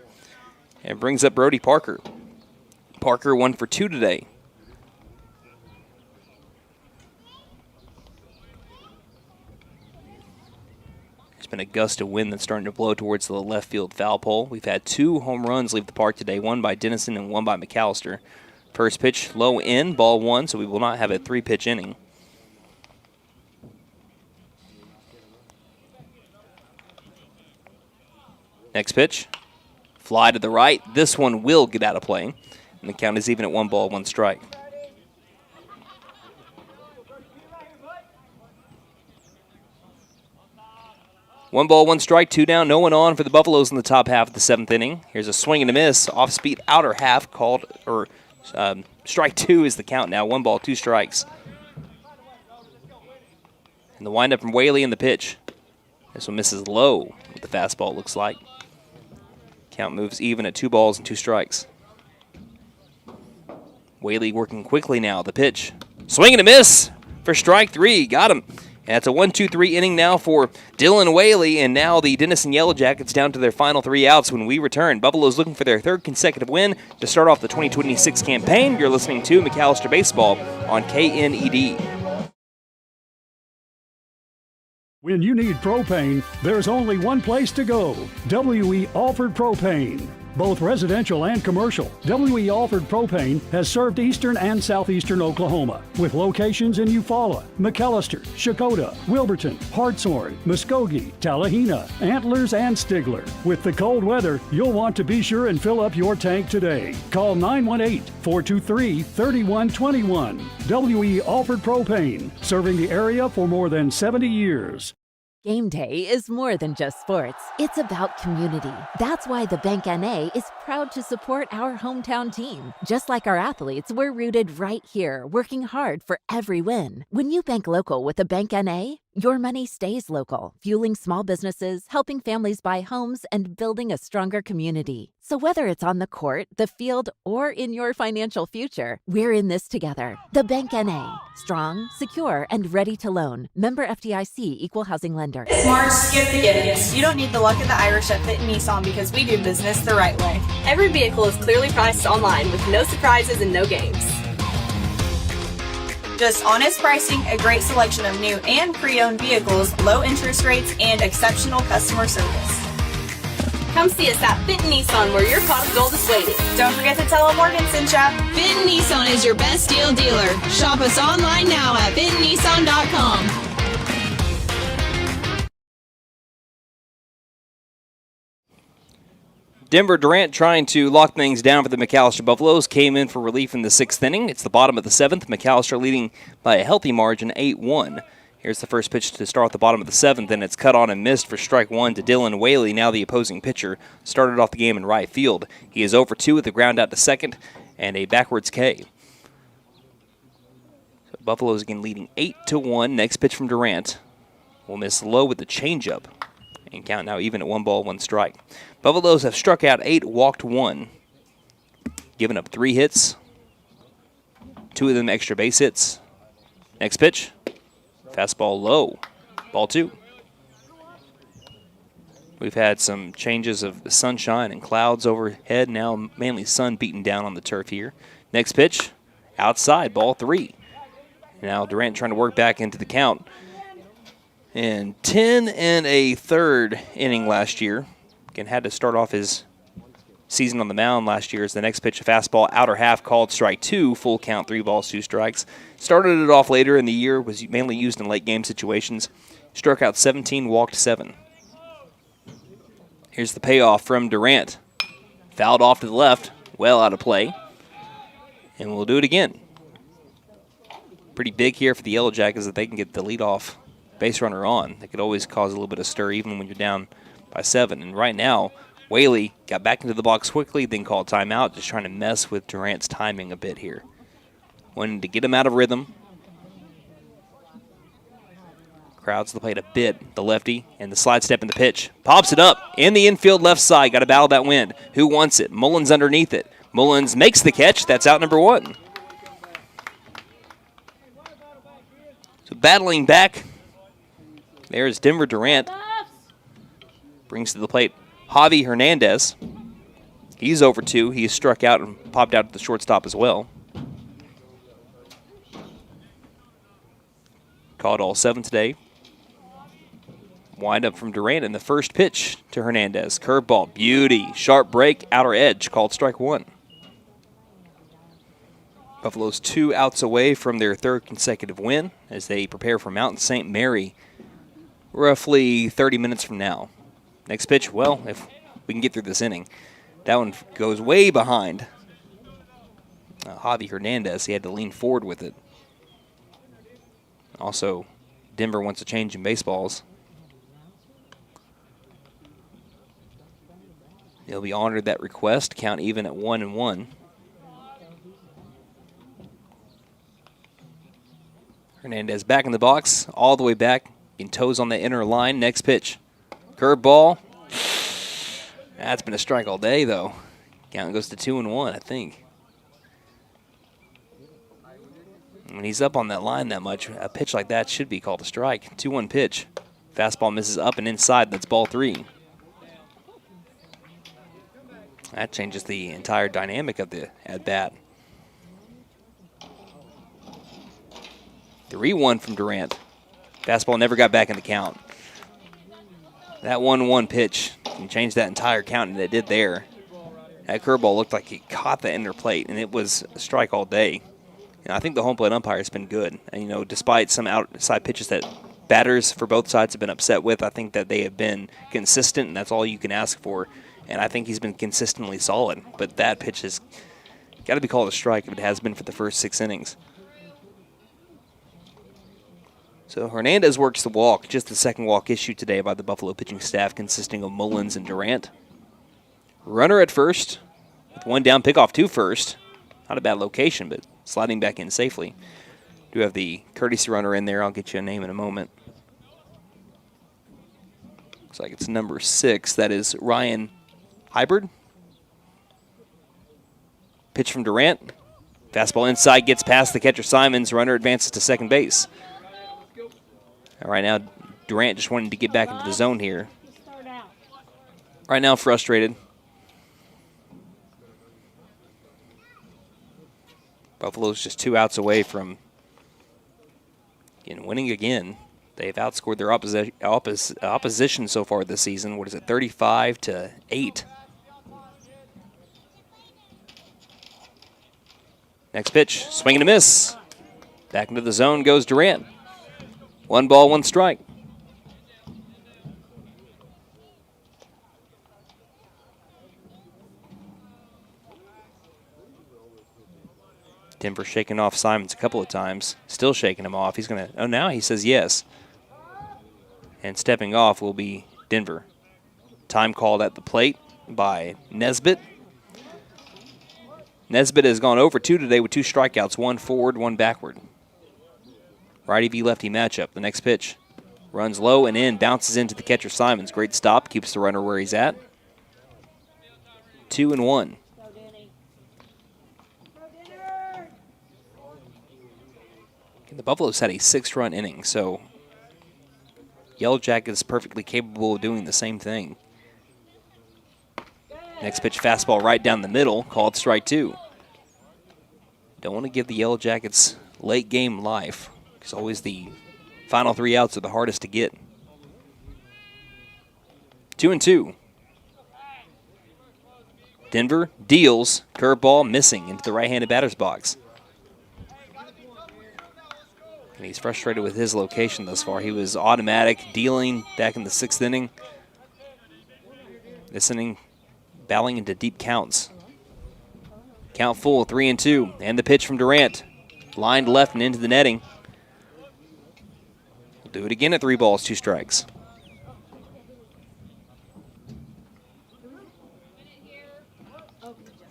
And brings up Brody Parker. Parker 1 for 2 today. Been a gust of wind that's starting to blow towards the left field foul pole. We've had 2 home runs leave the park today, one by Denison and one by McAlester. First pitch low in, ball 1, so we will not have a 3-pitch inning. Next pitch, fly to the right. This one will get out of play, and the count is even at 1 ball, 1 strike. One ball, 1 strike, 2 down, no one on for the Buffaloes in the top half of the 7th inning. Here's a swing and a miss, off-speed outer half called, strike 2 is the count now. 1 ball, 2 strikes. And the windup from Whaley in the pitch. This one misses low with the fastball, it looks like. Count moves even at 2 balls and 2 strikes. Whaley working quickly now, the pitch. Swing and a miss for strike 3, got him. And it's a 1-2-3 inning now for Dylan Whaley, and now the Denison Yellow Jackets down to their final 3 outs when we return. Buffaloes looking for their 3rd consecutive win to start off the 2026 campaign. You're listening to McAlester Baseball on KNED. When you need propane, there's only one place to go. W.E. Alford Propane. Both residential and commercial, W.E. Alford Propane has served eastern and southeastern Oklahoma with locations in Eufaula, McAlester, Shakota, Wilburton, Hartshorn, Muskogee, Tallahena, Antlers, and Stigler. With the cold weather, you'll want to be sure and fill up your tank today. Call 918-423-3121. W.E. Alford Propane, serving the area for more than 70 years. Game day is more than just sports. It's about community. That's why the Bank NA is proud to support our hometown team. Just like our athletes, we're rooted right here, working hard for every win. When you bank local with the Bank NA, your money stays local, fueling small businesses, helping families buy homes, and building a stronger community. So whether it's on the court, the field, or in your financial future, we're in this together. The Bank NA. Strong, secure, and ready to loan. Member FDIC Equal Housing Lender. Smart, skip the gimmicks. You don't need the luck of the Irish at Fit Nissan because we do business the right way. Every vehicle is clearly priced online with no surprises and no games. Just honest pricing, a great selection of new and pre-owned vehicles, low interest rates, and exceptional customer service. Come see us at Fit Nissan where your pot of gold is waiting. Don't forget to tell them Morgan sent ya. Fit Nissan is your best deal dealer. Shop us online now at fitnissan.com. Denver Durant trying to lock things down for the McAlester Buffaloes. Came in for relief in the 6th inning. It's the bottom of the 7th. McAlester leading by a healthy margin, 8-1. Here's the first pitch to start the bottom of the 7th, and it's cut on and missed for strike 1 to Dylan Whaley, now the opposing pitcher. Started off the game in right field. He is 0 for 2 with a ground out to second and a backwards K. So Buffaloes again leading 8-1. Next pitch from Durant will miss low with the changeup. And count now even at 1 ball, 1 strike. Buffaloes have struck out 8, walked 1. Given up 3 hits. 2 of them extra base hits. Next pitch. Fastball low. Ball 2. We've had some changes of sunshine and clouds overhead. Now mainly sun beating down on the turf here. Next pitch, outside, ball 3. Now Durant trying to work back into the count. And 10 and a third inning last year. Again, had to start off his season on the mound last year as the next pitch, a fastball, outer half, called strike 2, full count, 3 balls, 2 strikes. Started it off later in the year, was mainly used in late game situations. Struck out 17, walked 7. Here's the payoff from Durant. Fouled off to the left, well out of play. And we'll do it again. Pretty big here for the Yellow Jackets that they can get the leadoff base runner on. That could always cause a little bit of stir even when you're down by 7. And right now, Whaley got back into the box quickly, then called timeout, just trying to mess with Durant's timing a bit here. Wanting to get him out of rhythm. Crowds the plate a bit. The lefty and the slide step in the pitch. Pops it up in the infield left side. Got to battle that wind. Who wants it? Mullins underneath it. Mullins makes the catch. That's out number 1. So battling back. There's Denver Durant. Brings to the plate Javi Hernandez. He's over 2. He struck out and popped out at the shortstop as well. Caught all 7 today. Wind up from Durant in the first pitch to Hernandez. Curveball, beauty, sharp break, outer edge, called strike 1. Buffaloes 2 outs away from their 3rd consecutive win as they prepare for Mountain St. Mary roughly 30 minutes from now. Next pitch, well, if we can get through this inning. That one goes way behind Javi Hernandez. He had to lean forward with it. Also, Denver wants a change in baseballs. They'll be honored that request. Count even at 1-1. Hernandez back in the box, all the way back. In toes on the inner line. Next pitch. Curveball. That's been a strike all day, though. Count goes to 2-1, I think. When he's up on that line that much, a pitch like that should be called a strike. 2-1 pitch. Fastball misses up and inside. That's ball 3. That changes the entire dynamic of the at-bat. 3-1 from Durant. Fastball never got back in the count. That 1-1 pitch can change that entire count, and it did there. That curveball looked like it caught the inner plate, and it was a strike all day. And I think the home plate umpire has been good. And, you know, despite some outside pitches that batters for both sides have been upset with, I think that they have been consistent, and that's all you can ask for. And I think he's been consistently solid. But that pitch has got to be called a strike if it has been for the first 6 innings. So Hernandez works the walk, just the second walk issued today by the Buffalo pitching staff, consisting of Mullins and Durant. Runner at first, with 1 down, pickoff to first. Not a bad location, but sliding back in safely. Do have the courtesy runner in there. I'll get you a name in a moment. Looks like it's number 6. That is Ryan Hybrid. Pitch from Durant. Fastball inside, gets past the catcher Simons. Runner advances to second base. Right now, Durant just wanted to get back into the zone here. Right now, frustrated. Buffalo's just 2 outs away from winning again. They've outscored their opposition so far this season. What is it, 35-8? Next pitch, swing and a miss. Back into the zone goes Durant. 1 ball, 1 strike. Denver shaking off Simons a couple of times. Still shaking him off. He's going to, now he says yes. And stepping off will be Denver. Time called at the plate by Nesbitt. Nesbitt has gone over 2 today with 2 strikeouts, 1 forward, 1 backward. Righty v lefty matchup. The next pitch runs low and in, bounces into the catcher Simons. Great stop, keeps the runner where he's at. 2-1. The Buffaloes had a 6-run inning, so Yellow Jackets perfectly capable of doing the same thing. Next pitch, fastball right down the middle, called strike 2. Don't want to give the Yellow Jackets late game life, because always the final 3 outs are the hardest to get. 2-2. Denver deals, curveball missing into the right-handed batter's box. And he's frustrated with his location thus far. He was automatic dealing back in the 6th inning. This inning, battling into deep counts. Count full, 3-2. And the pitch from Durant. Lined left and into the netting. We'll do it again at 3 balls, 2 strikes.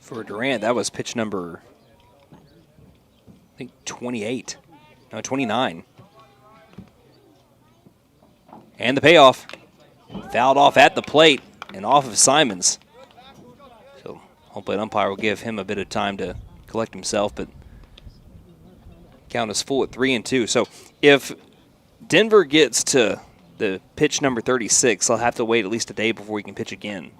For Durant, that was pitch number, I think, 28. No, 29. And the payoff. Fouled off at the plate and off of Simons. So hopefully an umpire will give him a bit of time to collect himself, but count is full at 3-2. So if Denver gets to the pitch number 36, they'll have to wait at least a day before he can pitch again.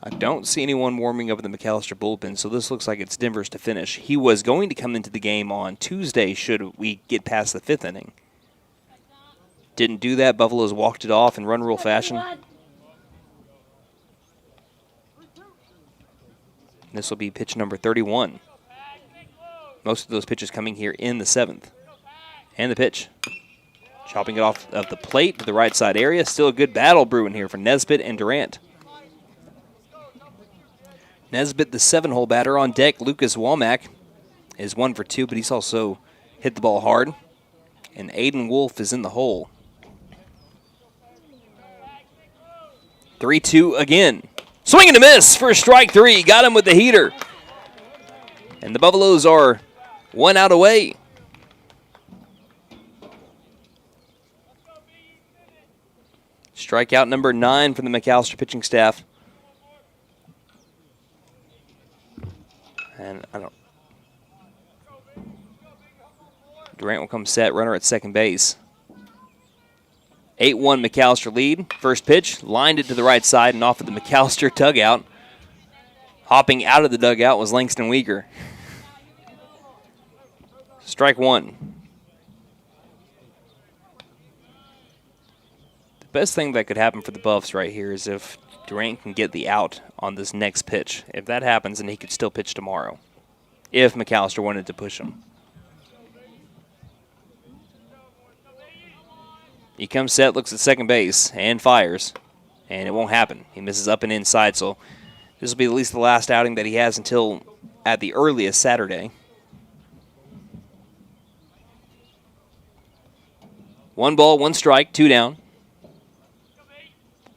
I don't see anyone warming up in the McAlester bullpen, so this looks like it's Denver's to finish. He was going to come into the game on Tuesday should we get past the 5th inning. Didn't do that. Buffaloes walked it off in run rule fashion. This will be pitch number 31. Most of those pitches coming here in the 7th. And the pitch. Chopping it off of the plate to the right side area. Still a good battle brewing here for Nesbitt and Durant. Nesbitt, the 7-hole batter on deck. Lucas Womack is 1 for 2, but he's also hit the ball hard. And Aiden Wolf is in the hole. 3-2 again. Swing and a miss for strike 3. Got him with the heater. And the Buffaloes are 1 out away. Strikeout number 9 from the McAlester pitching staff. And Durant will come set, runner at second base. 8-1 McAlester lead. First pitch, lined it to the right side and off of the McAlester dugout. Hopping out of the dugout was Langston Weeker. Strike 1. The best thing that could happen for the Buffs right here is if Durant can get the out on this next pitch. If that happens, then he could still pitch tomorrow, if McAlester wanted to push him. He comes set, looks at second base, and fires. And it won't happen. He misses up and inside, so this will be at least the last outing that he has until, at the earliest, Saturday. 1 ball, 1 strike, 2 down.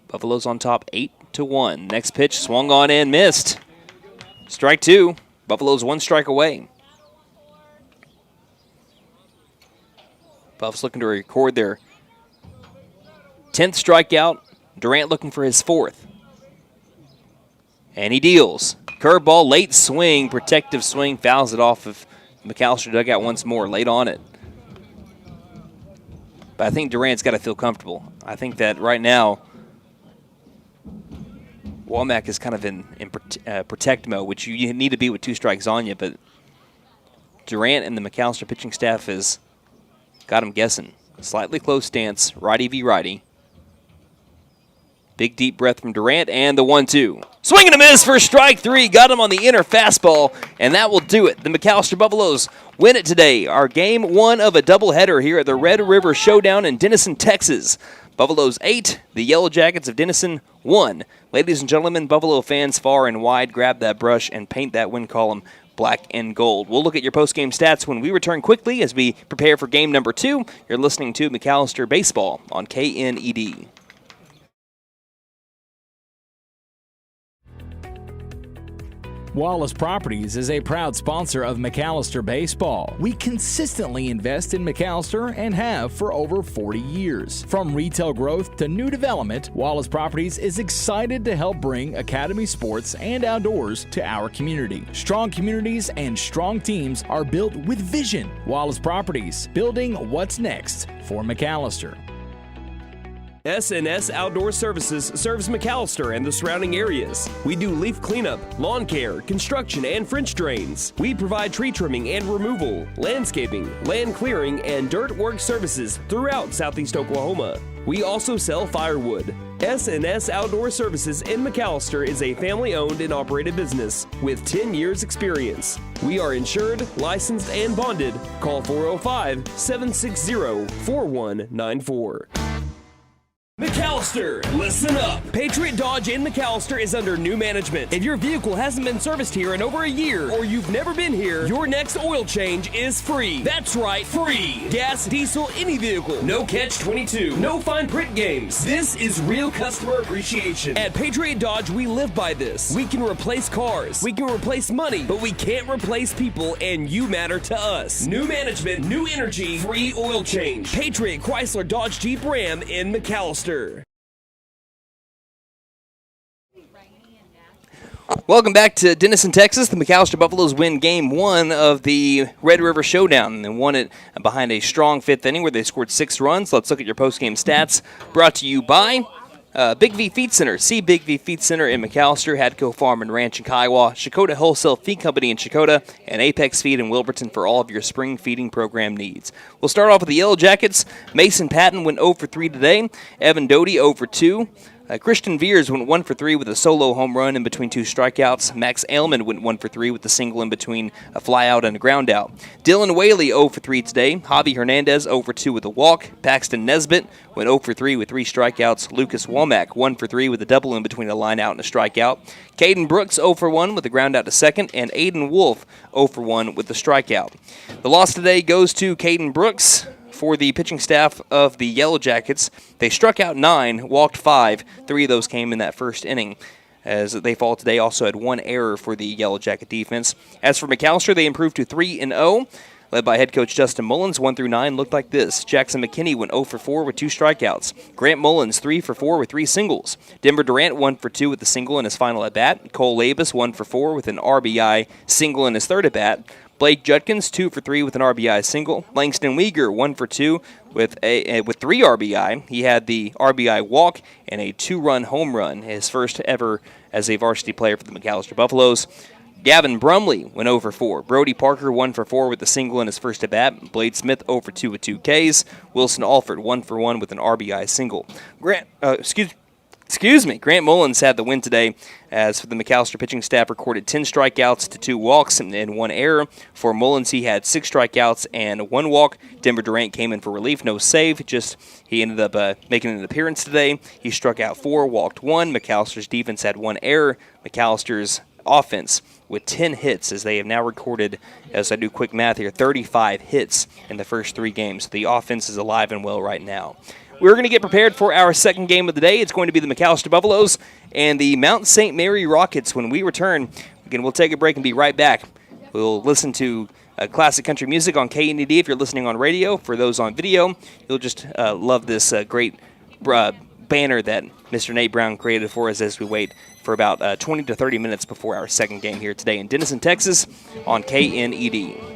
Buffaloes on top 8-1. Next pitch swung on and missed. Strike 2. Buffaloes 1 strike away. Buffs looking to record their 10th strikeout. Durant looking for his 4th. And he deals. Curveball, late swing, protective swing, fouls it off of McAlester dugout once more, late on it. But I think Durant's got to feel comfortable. I think that right now, Womack is kind of in protect mode, which you need to be with 2 strikes on you, but Durant and the McAlester pitching staff has got him guessing. Slightly close stance, righty v righty. Big deep breath from Durant, and the 1-2. Swing and a miss for strike 3. Got him on the inner fastball, and that will do it. The McAlester Buffaloes win it today. Our game 1 of a doubleheader here at the Red River Showdown in Denison, Texas. Buffaloes 8, the Yellow Jackets of Denison 1. Ladies and gentlemen, Buffalo fans far and wide, grab that brush and paint that win column black and gold. We'll look at your post-game stats when we return quickly as we prepare for game number 2. You're listening to McAlester Baseball on KNED. Wallace Properties is a proud sponsor of McAlester Baseball. We consistently invest in McAlester and have for over 40 years. From retail growth to new development, Wallace Properties is excited to help bring academy sports and outdoors to our community. Strong communities and strong teams are built with vision. Wallace Properties, building what's next for McAlester. S&S Outdoor Services serves McAlester and the surrounding areas. We do leaf cleanup, lawn care, construction, and French drains. We provide tree trimming and removal, landscaping, land clearing, and dirt work services throughout southeast Oklahoma. We also sell firewood. S&S Outdoor Services in McAlester is a family-owned and operated business with 10 years experience. We are insured, licensed, and bonded. Call 405-760-4194. McAlester, listen up! Patriot Dodge in McAlester is under new management. If your vehicle hasn't been serviced here in over a year, or you've never been here, your next oil change is free. That's right, free! Gas, diesel, any vehicle. No catch-22. No fine print games. This is real customer appreciation. At Patriot Dodge, we live by this. We can replace cars. We can replace money. But we can't replace people, and you matter to us. New management, new energy, free oil change. Patriot Chrysler Dodge Jeep Ram in McAlester. Welcome back to Denison, Texas. The McAlester Buffaloes win Game 1 of the Red River Showdown and won it behind a strong fifth inning where they scored 6 runs. Let's look at your post-game stats. Brought to you by Big V Feed Center. See Big V Feed Center in McAlester, Hadco Farm and Ranch in Kiowa, Shakota Wholesale Feed Company in Shakota, and Apex Feed in Wilburton for all of your spring feeding program needs. We'll start off with the Yellow Jackets. Mason Patton went 0 for 3 today. Evan Doty 0 for 2. Christian Veers went 1 for 3 with a solo home run in between 2 strikeouts. Max Ailman went 1 for 3 with a single in between a flyout and a groundout. Dylan Whaley 0 for 3 today. Javi Hernandez 0 for 2 with a walk. Paxton Nesbitt went 0 for 3 with 3 strikeouts. Lucas Womack 1 for 3 with a double in between a lineout and a strikeout. Caden Brooks 0 for 1 with a groundout to second. And Aiden Wolf 0 for 1 with the strikeout. The loss today goes to Caden Brooks. For the pitching staff of the Yellow Jackets, they struck out 9, walked 5. 3 of those came in that first inning. As they fall today, also had 1 error for the Yellow Jacket defense. As for McAlester, they improved to 3-0. Led by head coach Justin Mullins, 1 through 9 looked like this. Jackson McKinney went 0 for 4 with 2 strikeouts. Grant Mullins 3 for 4 with 3 singles. Denver Durant 1 for 2 with a single in his final at bat. Cole Labus 1 for 4 with an RBI single in his third at bat. Blake Judkins 2 for 3 with an RBI single. Langston Weegar 1 for 2 with 3 RBI. He had the RBI walk and a 2-run home run, his first ever as a varsity player for the McAlester Buffaloes. Gavin Brumley went 0 for 4. Brody Parker 1 for 4 with a single in his first at bat. Blade Smith 0 for 2 with 2 Ks. Wilson Alford 1 for 1 with an RBI single. Grant Mullins had the win today, as for the McAlester pitching staff recorded 10 strikeouts to 2 walks and 1 error. For Mullins, he had 6 strikeouts and 1 walk. Denver Durant came in for relief, no save. He ended up making an appearance today. He struck out 4, walked 1. McAlster's defense had 1 error. McAlster's offense with 10 hits, as they have now recorded, as I do quick math here, 35 hits in the first 3 games. The offense is alive and well right now. We're going to get prepared for our second game of the day. It's going to be the McAlester Buffaloes and the Mount St. Mary Rockets. When we return, again, we'll take a break and be right back. We'll listen to classic country music on KNED if you're listening on radio. For those on video, you'll just love this great banner that Mr. Nate Brown created for us as we wait for about 20 to 30 minutes before our second game here today in Denison, Texas on KNED.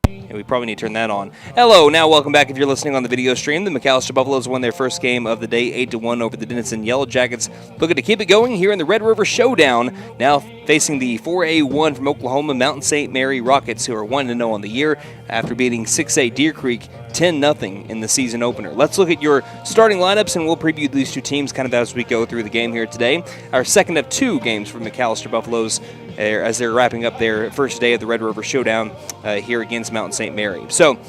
And we probably need to turn that on. Hello, now welcome back if you're listening on the video stream. The McAlester Buffaloes won their first game of the day 8-1 over the Denison Yellow Jackets. Looking to keep it going here in the Red River Showdown. Now facing the 4A1 from Oklahoma Mountain St. Mary Rockets, who are 1-0 on the year after beating 6A Deer Creek 10-0 in the season opener. Let's look at your starting lineups, and we'll preview these two teams kind of as we go through the game here today. Our second of two games for McAlester Buffaloes as they're wrapping up their first day of the Red River Showdown here against Mountain St. Mary. So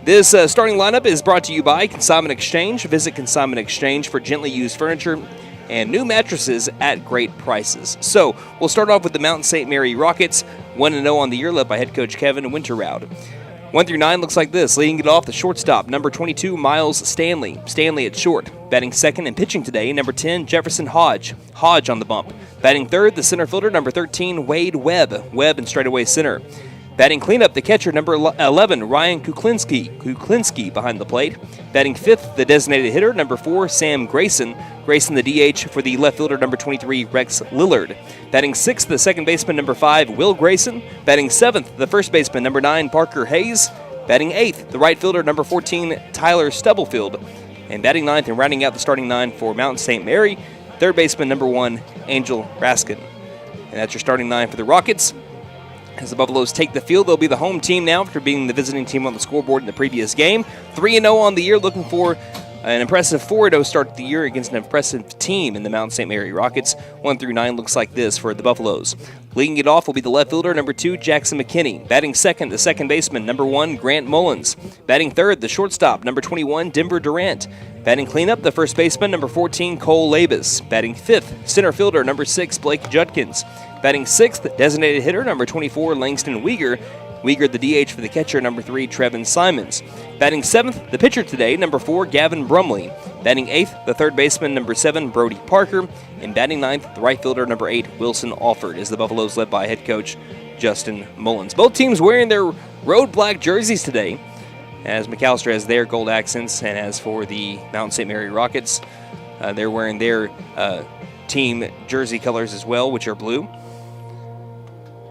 this starting lineup is brought to you by Consignment Exchange. Visit Consignment Exchange for gently used furniture and new mattresses at great prices. So we'll start off with the Mountain St. Mary Rockets, 1-0 on the year, led by head coach Kevin Winterroud. 1 through 9 looks like this. Leading it off, the shortstop, number 22, Miles Stanley. Stanley at short. Batting second and pitching today, number 10, Jefferson Hodge. Hodge on the bump. Batting third, the center fielder, number 13, Wade Webb. Webb in straightaway center. Batting cleanup, the catcher, number 11, Ryan Kuklinski. Kuklinski behind the plate. Batting fifth, the designated hitter, number 4, Sam Grayson. Grayson the DH for the left fielder, number 23, Rex Lillard. Batting sixth, the second baseman, number 5, Will Grayson. Batting seventh, the first baseman, number 9, Parker Hayes. Batting eighth, the right fielder, number 14, Tyler Stubblefield. And batting ninth and rounding out the starting nine for Mountain St. Mary, third baseman, number 1, Angel Raskin. And that's your starting nine for the Rockets. As the Buffaloes take the field, they'll be the home team now after being the visiting team on the scoreboard in the previous game. 3-0 on the year, looking for an impressive 4-0 start to the year against an impressive team in the Mountain St. Mary Rockets. 1 through 9 looks like this for the Buffaloes. Leading it off will be the left fielder, number 2, Jackson McKinney. Batting second, the second baseman, number 1, Grant Mullins. Batting third, the shortstop, number 21, Denver Durant. Batting cleanup, the first baseman, number 14, Cole Labus. Batting fifth, center fielder, number 6, Blake Judkins. Batting sixth, designated hitter, number 24, Langston Uyghur. Uyghur the DH for the catcher, number 3, Trevin Simons. Batting seventh, the pitcher today, number 4, Gavin Brumley. Batting eighth, the third baseman, number 7, Brody Parker. And batting ninth, the right fielder, number 8, Wilson Alford, as the Buffaloes led by head coach Justin Mullins. Both teams wearing their road black jerseys today, as McAlester has their gold accents, and as for the Mountain St. Mary Rockets, they're wearing their team jersey colors as well, which are blue.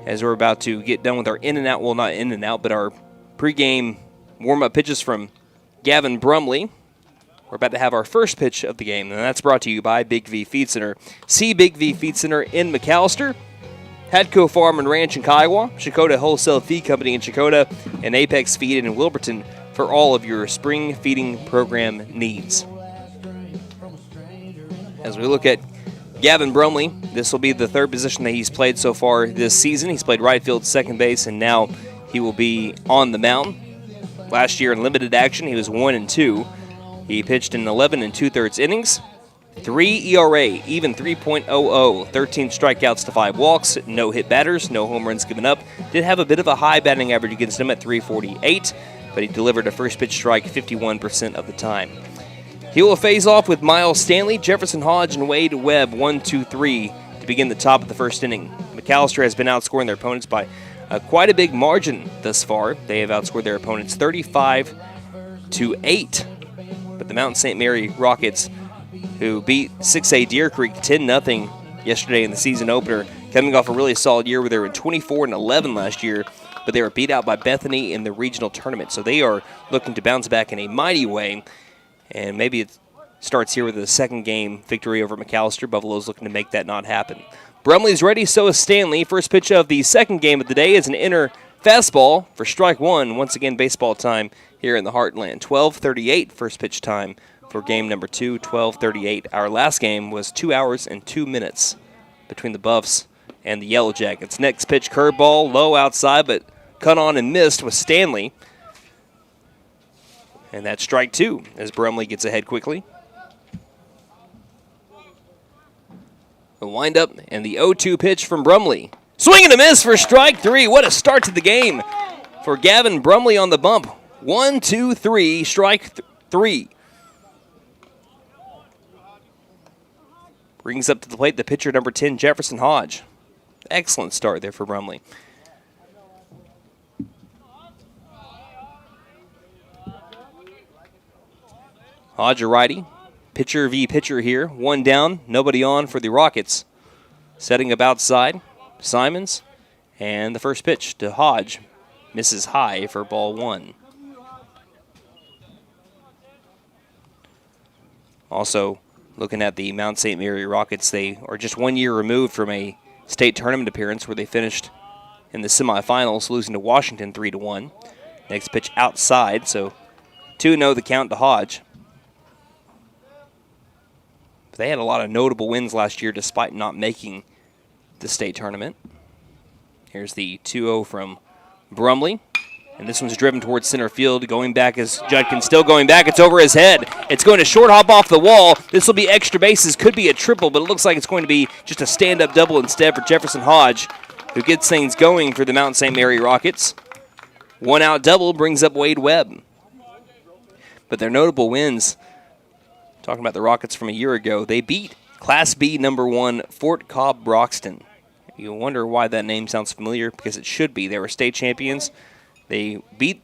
As we're about to get done with our in-and-out, well, not in-and-out, but our pregame warm-up pitches from Gavin Brumley. We're about to have our first pitch of the game, and that's brought to you by Big V Feed Center. See Big V Feed Center in McAlester, Hadco Farm and Ranch in Kiowa, Shakota Wholesale Feed Company in Shakota, and Apex Feed in Wilburton for all of your spring feeding program needs. As we look at Gavin Brumley, this will be the third position that he's played so far this season. He's played right field, second base, and now he will be on the mound. Last year in limited action, he was 1-2. He pitched in 11 2/3 innings, 3 ERA, even 3.00, 13 strikeouts to 5 walks, no hit batters, no home runs given up. Did have a bit of a high batting average against him at 348, but he delivered a first pitch strike 51% of the time. He will phase off with Miles Stanley, Jefferson Hodge, and Wade Webb 1-2-3 to begin the top of the first inning. McAlester has been outscoring their opponents by quite a big margin thus far. They have outscored their opponents 35-8. But the Mountain St. Mary Rockets, who beat 6A Deer Creek 10-0 yesterday in the season opener, coming off a really solid year where they were 24-11 last year, but they were beat out by Bethany in the regional tournament. So they are looking to bounce back in a mighty way. And maybe it starts here with a second game victory over McAlester. Buffalo's looking to make that not happen. Brumley's ready, so is Stanley. First pitch of the second game of the day is an inner fastball for strike one. Once again, baseball time here in the Heartland. 12:38 first pitch time for game number 2, 12:38. Our last game was 2 hours and 2 minutes between the Buffs and the Yellow Jackets. Next pitch, curveball, low outside, but cut on and missed with Stanley. And that's strike 2 as Brumley gets ahead quickly. The windup and the 0-2 pitch from Brumley. Swing and a miss for strike 3. What a start to the game for Gavin Brumley on the bump. 1-2-3, strike 3. Brings up to the plate the pitcher, number 10, Jefferson Hodge. Excellent start there for Brumley. Hodge a righty. Pitcher v. pitcher here. One down, nobody on for the Rockets. Setting up outside, Simons. And the first pitch to Hodge. misses high for ball 1. Also, looking at the Mount St. Mary Rockets, they are just 1 year removed from a state tournament appearance where they finished in the semifinals, losing to Washington 3-1. Next pitch outside, so 2-0 the count to Hodge. But they had a lot of notable wins last year despite not making the state tournament. Here's the 2-0 from Brumley. And this one's driven towards center field. Going back is Judkins, still going back. It's over his head. It's going to short hop off the wall. This will be extra bases. Could be a triple, but it looks like it's going to be just a stand-up double instead for Jefferson Hodge, who gets things going for the Mount St. Mary Rockets. 1-out double brings up Wade Webb. But their notable wins, talking about the Rockets from a year ago, they beat Class B #1 Fort Cobb Broxton. You wonder why that name sounds familiar, because it should be. They were state champions. They beat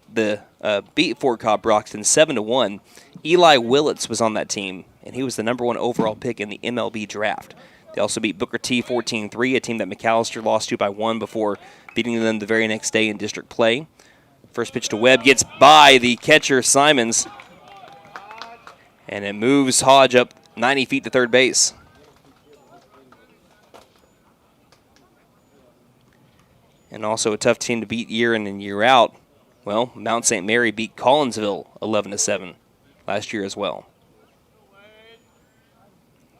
Fort Cobb Broxton 7-1. Eli Willits was on that team, and he was the #1 overall pick in the MLB draft. They also beat Booker T 14-3, a team that McAlester lost to by 1 before beating them the very next day in district play. First pitch to Webb gets by the catcher, Simons, and it moves Hodge up 90 feet to third base. And also a tough team to beat year in and year out. Well, Mount St. Mary beat Collinsville 11-7 last year as well.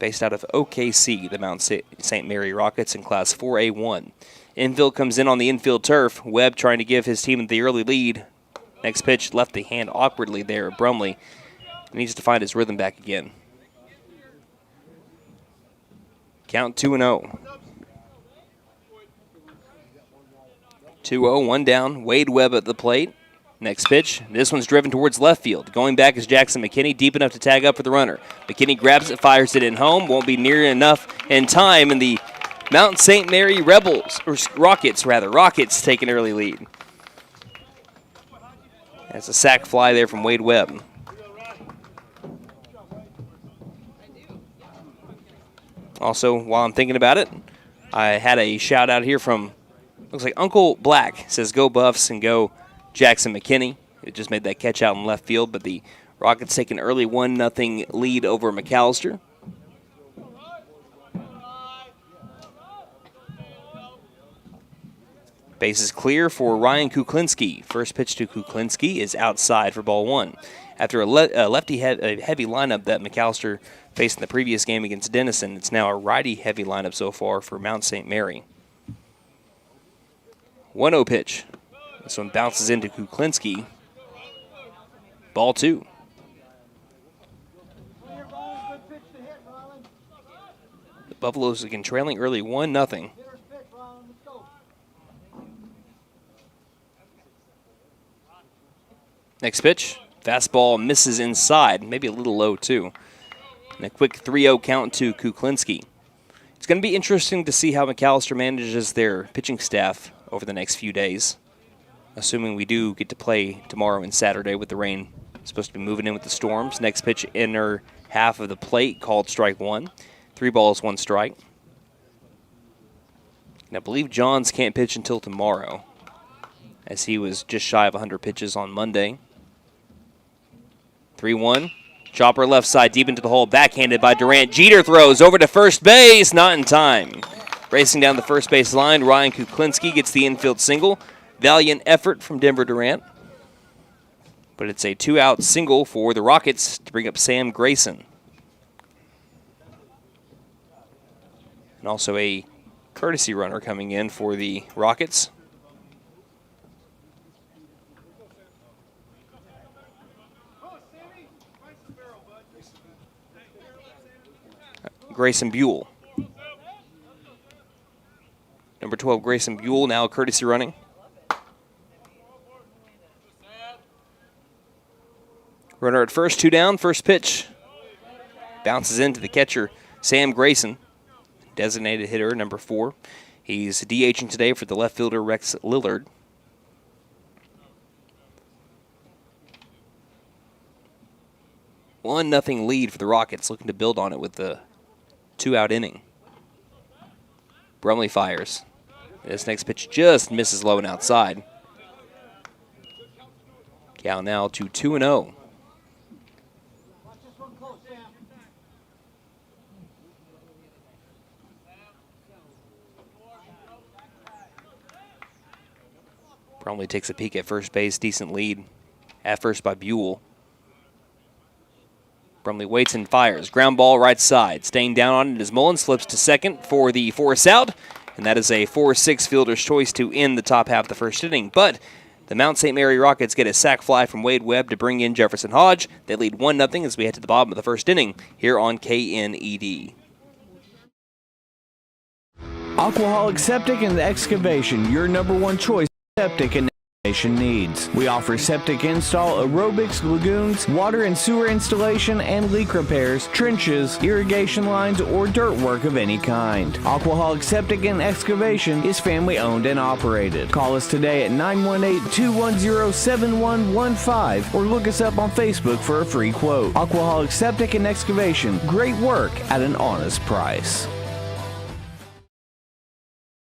Based out of OKC, the Mount St. Mary Rockets in Class 4A1. Infield comes in on the infield turf. Webb trying to give his team the early lead. Next pitch left the hand awkwardly there at Brumley. He needs to find his rhythm back again. Count 2-0. 2-0, 1 down. Wade Webb at the plate. Next pitch. This one's driven towards left field. Going back is Jackson McKinney, deep enough to tag up for the runner. McKinney grabs it, fires it in home. Won't be near enough in time, and the Mount St. Mary Rockets take an early lead. That's a sac fly there from Wade Webb. Also, while I'm thinking about it, I had a shout out here from, looks like Uncle Black, says go Buffs and go Jackson McKinney. It just made that catch out in left field, but the Rockets take an early 1-0 lead over McAlester. Base is clear for Ryan Kuklinski. First pitch to Kuklinski is outside for ball 1. After a lefty-heavy lineup that McAlester faced in the previous game against Denison, it's now a righty-heavy lineup so far for Mount St. Mary. 1-0 pitch. This one bounces into Kuklinski. Ball 2. The Buffaloes again trailing early 1-0. Next pitch. Fastball misses inside, maybe a little low too. And a quick 3-0 count to Kuklinski. It's going to be interesting to see how McAlester manages their pitching staff over the next few days, assuming we do get to play tomorrow and Saturday with the rain supposed to be moving in with the storms. Next pitch, inner half of the plate, called strike 1. 3 balls, 1 strike. And I believe Johns can't pitch until tomorrow, as he was just shy of 100 pitches on Monday. 3-1. Chopper left side, deep into the hole, backhanded by Durant. Jeter throws over to first base, not in time. Racing down the first base line, Ryan Kuklinski gets the infield single. Valiant effort from Denver Durant. But it's a 2-out single for the Rockets to bring up Sam Grayson. And also a courtesy runner coming in for the Rockets. Grayson Buell. Number 12, Grayson Buell, now courtesy running. Runner at first, 2 down. First pitch bounces into the catcher, Sam Grayson, designated hitter, number 4. He's DHing today for the left fielder, Rex Lillard. One nothing lead for the Rockets, looking to build on it with the 2-out inning. Brumley fires. This next pitch just misses low and outside. Count now to 2-0. Bromley takes a peek at first base. Decent lead at first by Buell. Bromley waits and fires. Ground ball right side. Staying down on it as Mullins slips to second for the force out. And that is a 4-6 fielder's choice to end the top half of the first inning. But the Mount St. Mary Rockets get a sac fly from Wade Webb to bring in Jefferson Hodge. They lead 1-0 as we head to the bottom of the first inning here on KNED. Aquaholic Septic and Excavation, your number one choice septic and excavation needs. We offer septic install, aerobics, lagoons, water and sewer installation, and leak repairs, trenches, irrigation lines, or dirt work of any kind. Aquaholic Septic and Excavation is family owned and operated. Call us today at 918-210-7115 or look us up on Facebook for a free quote. Aquaholic Septic and Excavation, great work at an honest price.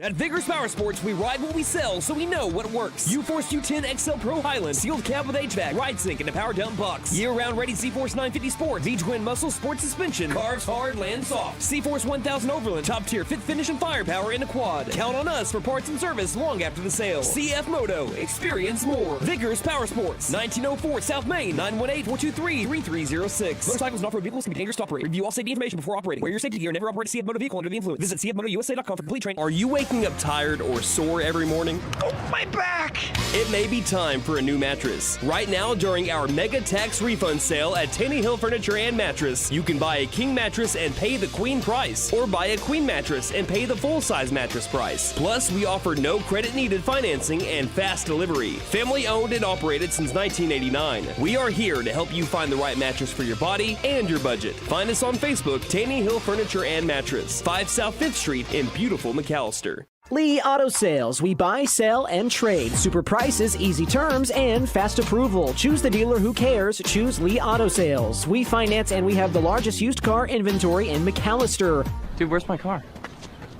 At Vigorous Power Sports, we ride what we sell, so we know what works. U-Force U10 XL Pro Highland, sealed cab with HVAC, ride sync, and a power down box. Year-round ready C-Force 950 Sport, V-Twin Muscle Sport Suspension, carves hard, lands soft. C-Force 1000 Overland, top tier fit finish and firepower in a quad. Count on us for parts and service long after the sale. CF Moto, experience more. Vigorous Power Sports, 1904 South Main, 918-423-3306. Motorcycles and off-road vehicles can be dangerous to operate. Review all safety information before operating. Wear your safety gear. Never operate a CF Moto vehicle under the influence. Visit CFMotoUSA.com for complete training. Are you waking up tired or sore every morning? Oh, my back! It may be time for a new mattress. Right now, during our mega tax refund sale at Taney Hill Furniture and Mattress, you can buy a king mattress and pay the queen price, or buy a queen mattress and pay the full-size mattress price. Plus, we offer no credit-needed financing and fast delivery. Family owned and operated since 1989. We are here to help you find the right mattress for your body and your budget. Find us on Facebook, Taney Hill Furniture and Mattress, 5 South 5th Street in beautiful McAlester. Lee Auto Sales. We buy, sell, and trade. Super prices, easy terms, and fast approval. Choose the dealer who cares. Choose Lee Auto Sales. We finance and we have the largest used car inventory in McAlester. Dude, where's my car?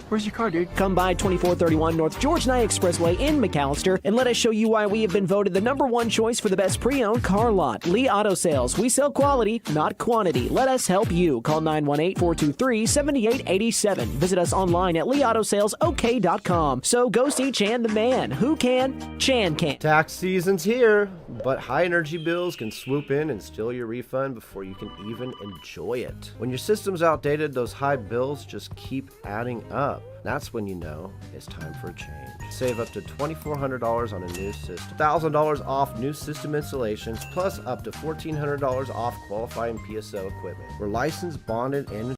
Where's your car, dude? Come by 2431 North George Nye Expressway in McAlester and let us show you why we have been voted the #1 choice for the best pre-owned car lot. Lee Auto Sales. We sell quality, not quantity. Let us help you. Call 918-423-7887. Visit us online at leautosalesok.com. So go see Chan the man. Who can? Chan can. Tax season's here, but high energy bills can swoop in and steal your refund before you can even enjoy it. When your system's outdated, those high bills just keep adding up. That's when you know it's time for a change. Save up to $2,400 on a new system, $1,000 off new system installations, plus up to $1,400 off qualifying PSO equipment. We're licensed, bonded, and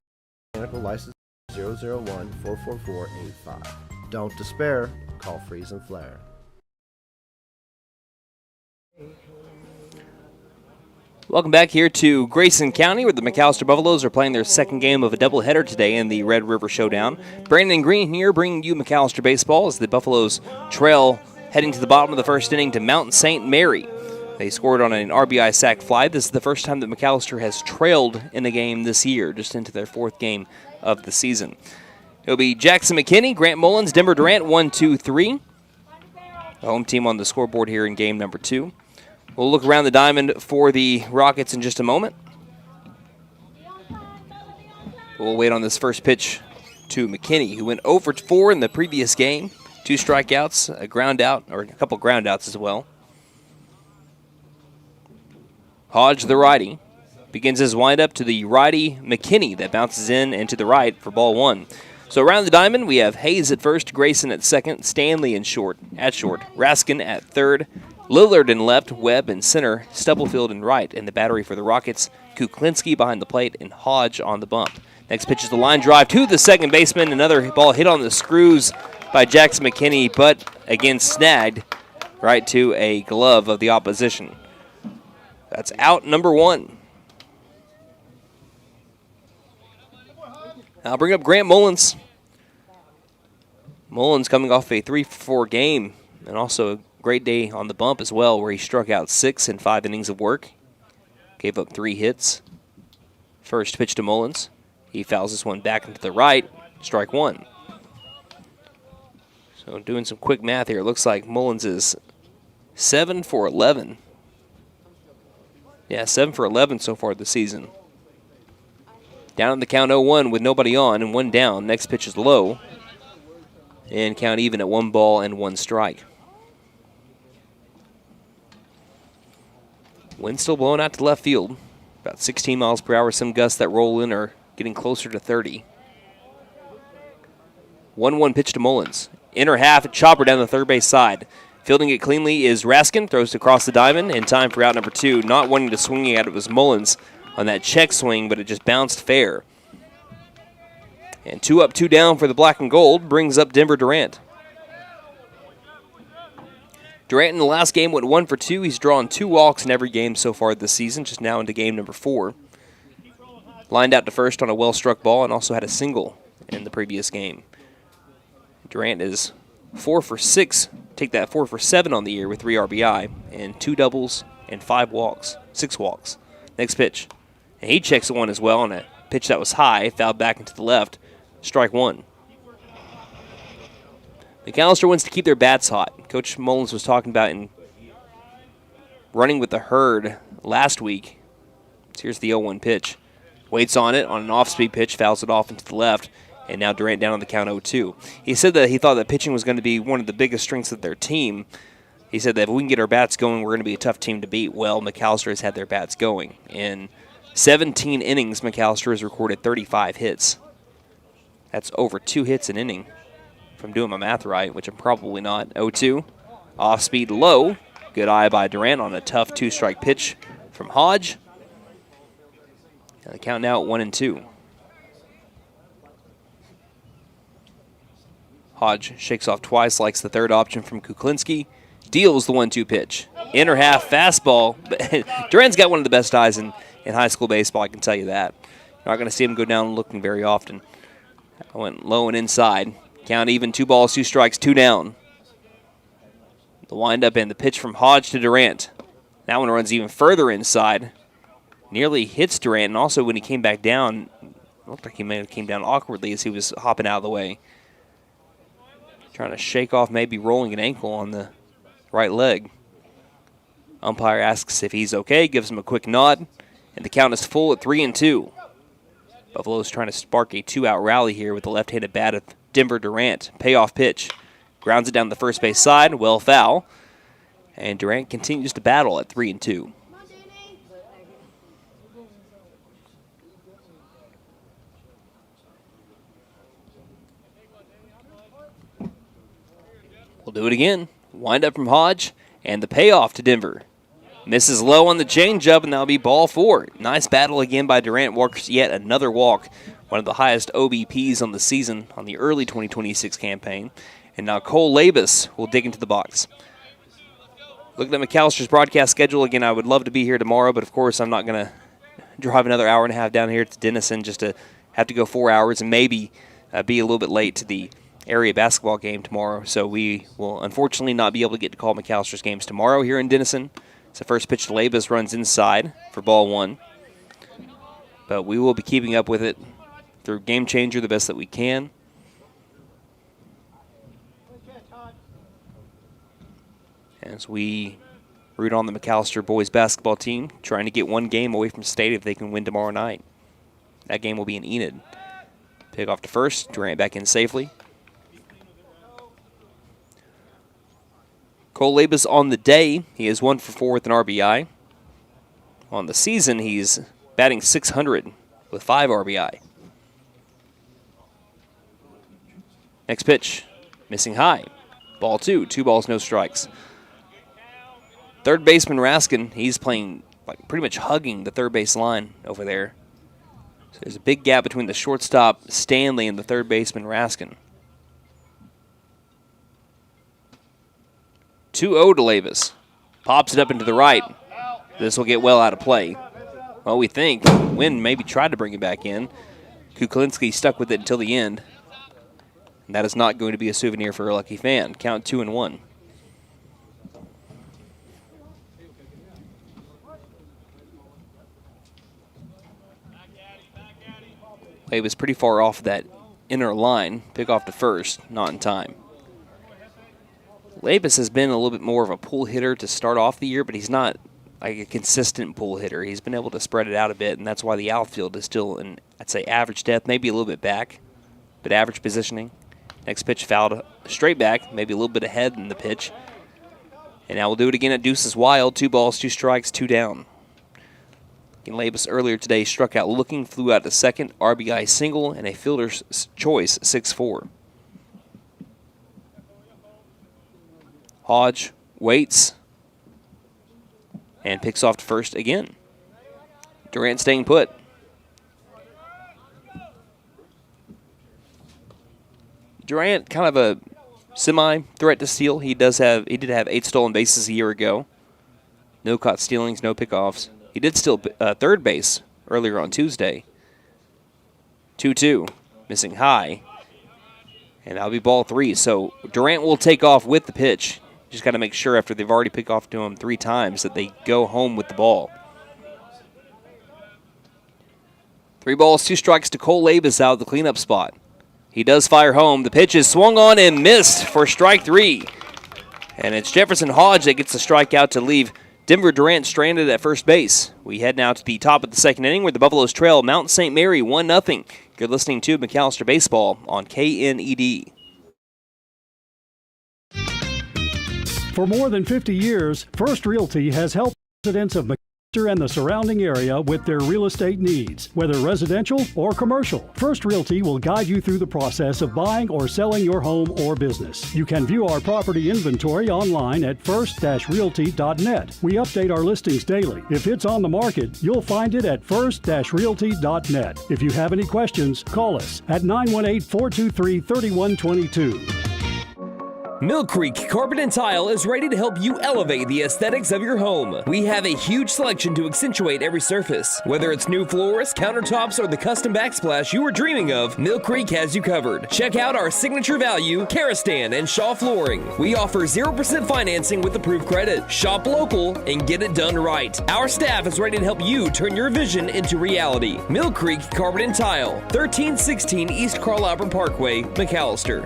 mechanical license 001-44485. Don't despair. Call Freeze and Flare. Welcome back here to Grayson County, where the McAlester Buffaloes are playing their second game of a doubleheader today in the Red River Showdown. Brandon Green here bringing you McAlester baseball as the Buffaloes trail heading to the bottom of the first inning to Mount St. Mary. They scored on an RBI sac fly. This is the first time that McAlester has trailed in the game this year, just into their fourth game of the season. It'll be Jackson McKinney, Grant Mullins, Denver Durant, 1, 2, 3. The home team on the scoreboard here in game number 2. We'll look around the diamond for the Rockets in just a moment. We'll wait on this first pitch to McKinney, who went 0 for 4 in the previous game. 2 strikeouts, a ground out, or a couple ground outs as well. Hodge, the righty, begins his windup to the righty McKinney that bounces in and to the right for ball 1. So around the diamond, we have Hayes at first, Grayson at second, Stanley at short, Raskin at third, Lillard in left, Webb in center, Stubblefield in right, and the battery for the Rockets, Kuklinski behind the plate, and Hodge on the bump. Next pitch is the line drive to the second baseman. Another ball hit on the screws by Jackson McKinney, but again snagged right to a glove of the opposition. That's out number 1. I'll bring up Grant Mullins. Mullins coming off a 3-for-4 game, and also a great day on the bump as well, where he struck out 6 in 5 innings of work. Gave up 3 hits. First pitch to Mullins. He fouls this one back into the right. Strike 1. So doing some quick math here, it looks like Mullins is 7 for 11 Yeah, 7 for 11 so far this season. Down in the count 0-1 with nobody on and 1 down. Next pitch is low. And count even at 1 ball and 1 strike. Wind still blowing out to left field. About 16 miles per hour. Some gusts that roll in are getting closer to 30. 1-1 pitch to Mullins. Inner half, chopper down the third base side. Fielding it cleanly is Raskin. Throws it across the diamond in time for out number 2. Not wanting to swing at it was Mullins on that check swing, but it just bounced fair. And 2 up, 2 down for the black and gold brings up Denver Durant. Durant in the last game went 1 for 2. He's drawn 2 walks in every game so far this season, just now into game number 4. Lined out to first on a well-struck ball and also had a single in the previous game. Durant is 4 for 6. Take that 4 for 7 on the year with 3 RBI and 2 doubles and 5 walks, 6 walks. Next pitch. And he checks the one as well on a pitch that was high, fouled back into the left. Strike 1. McAlester wants to keep their bats hot. Coach Mullins was talking about in running with the herd last week. So here's the 0-1 pitch. Waits on it on an off-speed pitch, fouls it off into the left, and now Durant down on the count 0-2. He said that he thought that pitching was going to be one of the biggest strengths of their team. He said that if we can get our bats going, we're going to be a tough team to beat. Well, McAlester has had their bats going. In 17 innings, McAlester has recorded 35 hits. That's over 2 hits an inning, if I'm doing my math right, which I'm probably not. 0-2. Off-speed low. Good eye by Durant on a tough 2-strike pitch from Hodge. And the count now at 1-2. Hodge shakes off twice, likes the third option from Kuklinski. Deals the 1-2 pitch. Inner half fastball. Durant's got one of the best eyes in high school baseball, I can tell you that. You're not going to see him go down looking very often. I went low and inside. Count even, 2 balls, 2 strikes, 2 down. The windup and the pitch from Hodge to Durant. That one runs even further inside. Nearly hits Durant, and also when he came back down, it looked like he may have came down awkwardly as he was hopping out of the way. Trying to shake off maybe rolling an ankle on the right leg. Umpire asks if he's okay, gives him a quick nod, and the count is full at 3-2. Buffaloes trying to spark a 2-out rally here with the left-handed bat of Denver Durant. Payoff pitch. Grounds it down the first base side, well foul. And Durant continues to battle at 3-2. We'll do it again. Wind up from Hodge, and the payoff to Denver. Misses low on the changeup, and that'll be ball 4. Nice battle again by Durant. Walks yet another walk. One of the highest OBPs on the season on the early 2026 campaign. And now Cole Labus will dig into the box. Looking at McAllister's broadcast schedule, again, I would love to be here tomorrow, but of course I'm not going to drive another hour and a half down here to Denison just to have to go 4 hours and maybe be a little bit late to the area basketball game tomorrow. So we will unfortunately not be able to get to call McAllister's games tomorrow here in Denison. It's the first pitch to Labus, runs inside for ball 1. But we will be keeping up with it through Game Changer the best that we can. As we root on the McAlester boys basketball team, trying to get one game away from state if they can win tomorrow night. That game will be in Enid. Pick off to first, Durant back in safely. Cole Labus on the day, he is 1 for 4 with an RBI. On the season, he's batting .600 with 5 RBI. Next pitch, missing high. Ball 2, 2 balls, no strikes. Third baseman Raskin, he's playing, like pretty much hugging the third base line over there. So there's a big gap between the shortstop Stanley and the third baseman Raskin. 2-0 to Labus. Pops it up into the right. This will get well out of play. Well, we think. Wynn maybe tried to bring it back in. Kuklinski stuck with it until the end. And that is not going to be a souvenir for a lucky fan. Count 2-1. Labus pretty far off that inner line. Pick off to first, not in time. Labus has been a little bit more of a pull hitter to start off the year, but he's not like a consistent pull hitter. He's been able to spread it out a bit, and that's why the outfield is still in, I'd say, average depth, maybe a little bit back, but average positioning. Next pitch fouled straight back, maybe a little bit ahead in the pitch. And now we'll do it again at Deuces Wild. 2 balls, 2 strikes, 2 down. Labus earlier today struck out looking, flew out to second, RBI single, and a fielder's choice, 6-4. Hodge waits and picks off to first again. Durant staying put. Durant, kind of a semi-threat to steal. He did have 8 stolen bases a year ago. No caught stealings, no pickoffs. He did steal third base earlier on Tuesday. 2-2, missing high. And that'll be ball 3. So Durant will take off with the pitch. Just got to make sure after they've already picked off to him 3 times that they go home with the ball. 3 balls, 2 strikes to Cole Labus out of the cleanup spot. He does fire home. The pitch is swung on and missed for strike 3. And it's Jefferson Hodge that gets the strikeout to leave Denver Durant stranded at first base. We head now to the top of the second inning where the Buffaloes trail Mount St. Mary 1-0. You're listening to McAlester Baseball on KNED. For more than 50 years, First Realty has helped residents of McAlester and the surrounding area with their real estate needs, whether residential or commercial. First Realty will guide you through the process of buying or selling your home or business. You can view our property inventory online at first-realty.net. We update our listings daily. If it's on the market, you'll find it at first-realty.net. If you have any questions, call us at 918-423-3122. Mill Creek Carpet and Tile is ready to help you elevate the aesthetics of your home. We have a huge selection to accentuate every surface. Whether it's new floors, countertops, or the custom backsplash you were dreaming of, Mill Creek has you covered. Check out our signature value, Karastan and Shaw Flooring. We offer 0% financing with approved credit. Shop local and get it done right. Our staff is ready to help you turn your vision into reality. Mill Creek Carpet and Tile, 1316 East Carl Albert Parkway, McAlester.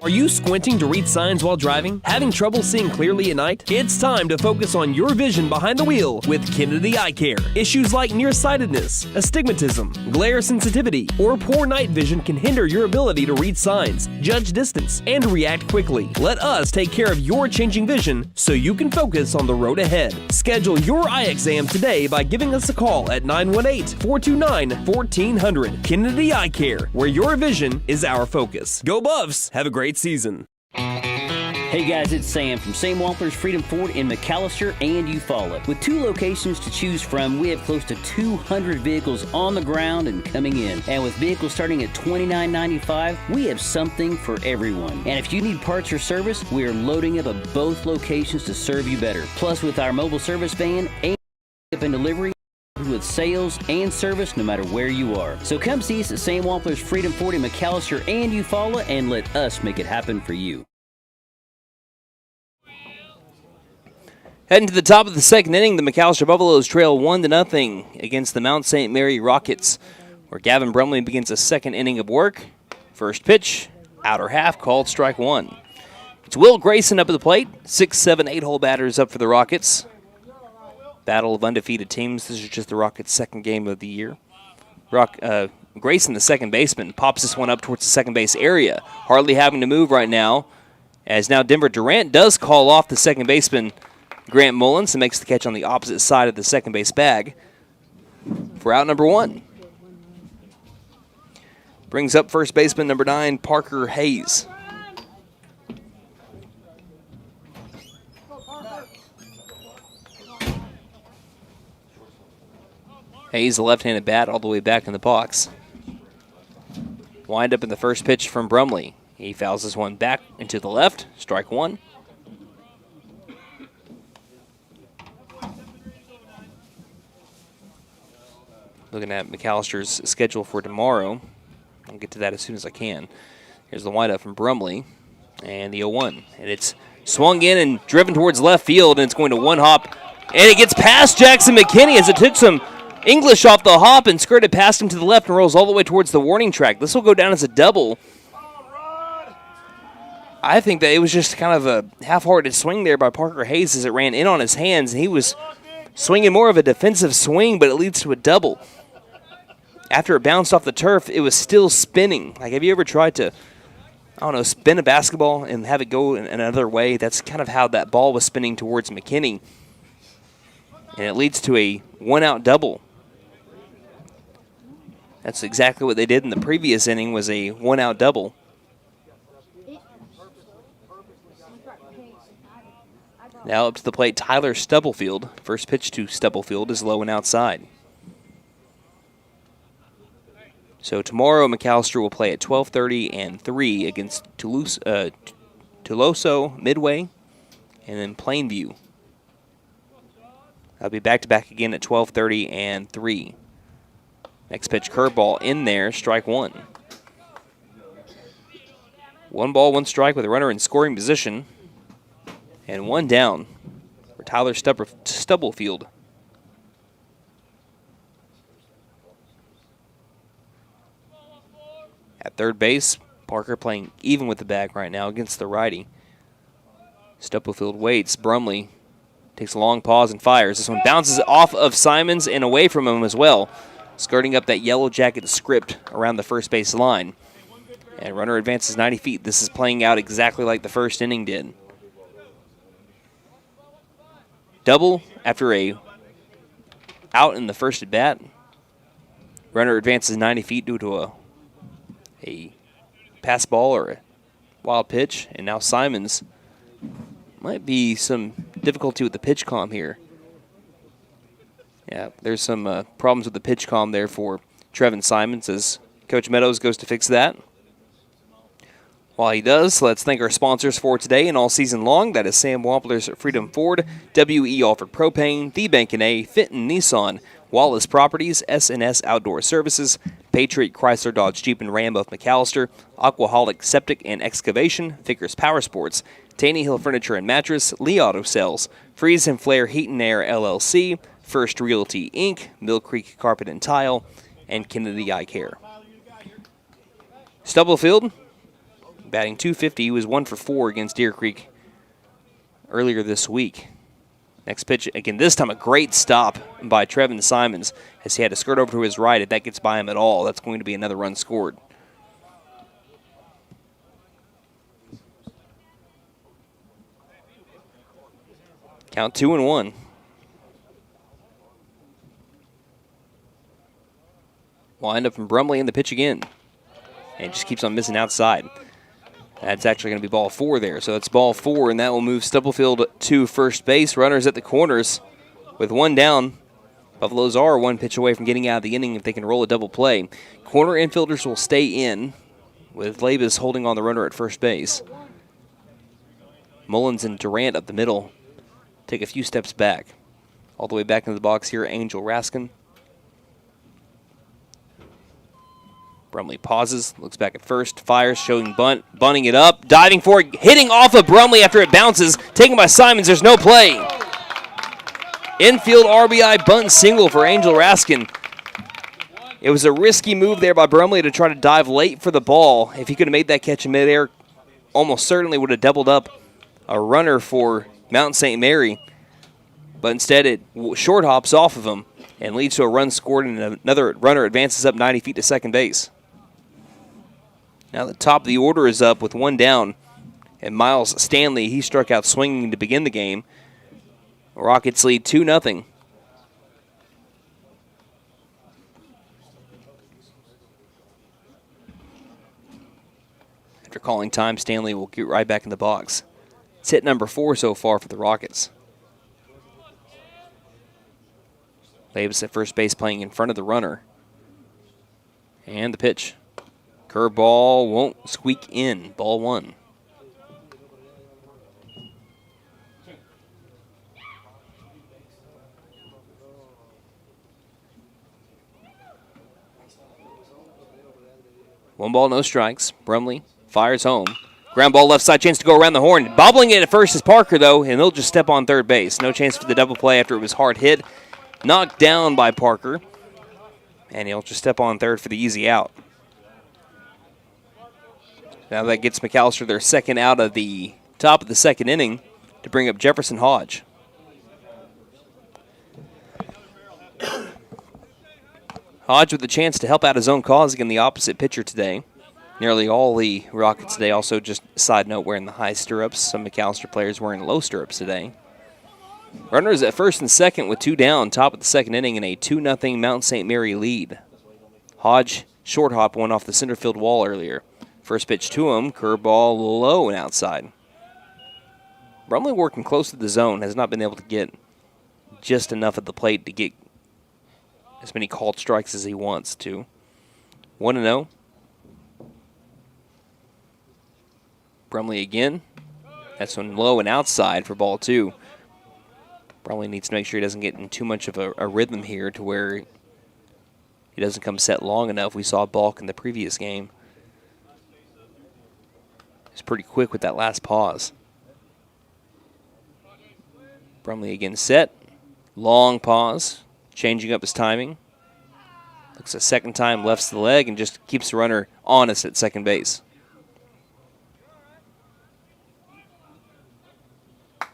Are you squinting to read signs while driving? Having trouble seeing clearly at night? It's time to focus on your vision behind the wheel with Kennedy Eye Care. Issues like nearsightedness, astigmatism, glare sensitivity, or poor night vision can hinder your ability to read signs, judge distance, and react quickly. Let us take care of your changing vision so you can focus on the road ahead. Schedule your eye exam today by giving us a call at 918-429-1400. Kennedy Eye Care, where your vision is our focus. Go Buffs! Have a great season. Hey guys, it's Sam from Sam Walters Freedom Ford in McAlester and Eufaula. With 2 locations to choose from, we have close to 200 vehicles on the ground and coming in. And with vehicles starting at $29.95, we have something for everyone. And if you need parts or service, we are loading up at both locations to serve you better. Plus, with our mobile service van and pickup and delivery, with sales and service no matter where you are. So come see us at Sam Walters Freedom Ford in McAlester and Eufaula and let us make it happen for you. Heading to the top of the second inning, the McAlester Buffaloes trail 1-0 against the Mount St. Mary Rockets, where Gavin Brumley begins a second inning of work. First pitch, outer half, called strike 1. It's Will Grayson up at the plate. 6, 7, 8-hole batters up for the Rockets. Battle of undefeated teams. This is just the Rockets' second game of the year. Grayson, the second baseman, pops this one up towards the second base area. Hardly having to move right now, as now Denver Durant does call off the second baseman, Grant Mullins, and makes the catch on the opposite side of the second base bag for out number 1. Brings up first baseman number 9, Parker Hayes. Hayes, a left-handed bat, all the way back in the box. Wind up in the first pitch from Brumley. He fouls this one back into the left. Strike 1. Looking at McAllister's schedule for tomorrow. I'll get to that as soon as I can. Here's the windup from Brumley and the 0-1. And it's swung in and driven towards left field, and it's going to one hop. And it gets past Jackson McKinney as it took some English off the hop and skirted past him to the left and rolls all the way towards the warning track. This will go down as a double. I think that it was just kind of a half-hearted swing there by Parker Hayes as it ran in on his hands, and he was Swinging more of a defensive swing, but it leads to a double. After it bounced off the turf, it was still spinning. Like, have you ever tried to, I don't know, spin a basketball and have it go in another way? That's kind of how that ball was spinning towards McKinney. And it leads to a one-out double. That's exactly what they did in the previous inning, was a one-out double. Now up to the plate, Tyler Stubblefield. First pitch to Stubblefield is low and outside. So tomorrow, McAlester will play at 12:30 and 3 against Tuloso Midway, and then Plainview. I'll be back-to-back again at 12:30 and 3. Next pitch, curveball in there, strike one. 1 ball, 1 strike with a runner in scoring position. And 1 down for Tyler Stubblefield. At third base, Parker playing even with the bag right now against the righty. Stubblefield waits. Brumley takes a long pause and fires. This one bounces off of Simons and away from him as well, skirting up that Yellow Jacket script around the first base line. And runner advances 90 feet. This is playing out exactly like the first inning did. Double after a out in the first at bat. Runner advances 90 feet due to a pass ball or a wild pitch, and now Simons might be some difficulty with the pitch comm here. Yeah, there's some problems with the pitch comm there for Trevin Simons as Coach Meadows goes to fix that. While he does, let's thank our sponsors for today and all season long. That is Sam Wampler's Freedom Ford, W.E. Alford Propane, The Bank & A, Fenton Nissan, Wallace Properties, S&S Outdoor Services, Patriot Chrysler Dodge Jeep and Ram of McAlester, Aquaholic Septic and Excavation, Vickers Power Sports, Taney Hill Furniture and Mattress, Lee Auto Sales, Freeze and Flare Heat and Air LLC, First Realty Inc., Mill Creek Carpet and Tile, and Kennedy Eye Care. Stubblefield, batting .250, he was 1 for 4 against Deer Creek earlier this week. Next pitch, again, this time a great stop by Trevin Simons as he had to skirt over to his right. If that gets by him at all, that's going to be another run scored. Count 2-1. Wind up from Brumley in the pitch again. And just keeps on missing outside. That's actually going to be ball 4 there. So that's ball 4, and that will move Stubblefield to first base. Runners at the corners with 1 down. Buffaloes are 1 pitch away from getting out of the inning if they can roll a double play. Corner infielders will stay in, with Labus holding on the runner at first base. Mullins and Durant up the middle take a few steps back. All the way back into the box here, Angel Raskin. Brumley pauses, looks back at first, fires, showing bunt, bunting it up, diving for it, hitting off of Brumley after it bounces, taken by Simons, there's no play. Infield RBI bunt single for Angel Raskin. It was a risky move there by Brumley to try to dive late for the ball. If he could have made that catch in midair, almost certainly would have doubled up a runner for Mount St. Mary. But instead it short hops off of him and leads to a run scored, and another runner advances up 90 feet to second base. Now the top of the order is up with 1 down, and Miles Stanley, he struck out swinging to begin the game. Rockets lead 2-0. After calling time, Stanley will get right back in the box. It's hit number 4 so far for the Rockets. Labus at first base playing in front of the runner. And the pitch. Curveball won't squeak in. Ball 1. One ball, no strikes. Brumley fires home. Ground ball left side, chance to go around the horn. Bobbling it at first is Parker, though, and he'll just step on third base. No chance for the double play after it was hard hit. Knocked down by Parker, and he'll just step on third for the easy out. Now that gets McAlester their second out of the top of the second inning to bring up Jefferson Hodge. Hodge with a chance to help out his own cause again, the opposite pitcher today. Nearly all the Rockets today, also just side note, wearing the high stirrups. Some McAlester players wearing low stirrups today. Runners at first and second with 2 down, top of the second inning in a 2-0 Mount St. Mary lead. Hodge short hop went off the center field wall earlier. First pitch to him, curveball low and outside. Brumley working close to the zone, has not been able to get just enough at the plate to get as many called strikes as he wants to. 1-0. Brumley again. That's one low and outside for ball 2. Brumley needs to make sure he doesn't get in too much of a rhythm here to where he doesn't come set long enough. We saw Balk in the previous game. He's pretty quick with that last pause. Brumley again set. Long pause. Changing up his timing. Looks a second time, lefts the leg, and just keeps the runner honest at second base. Here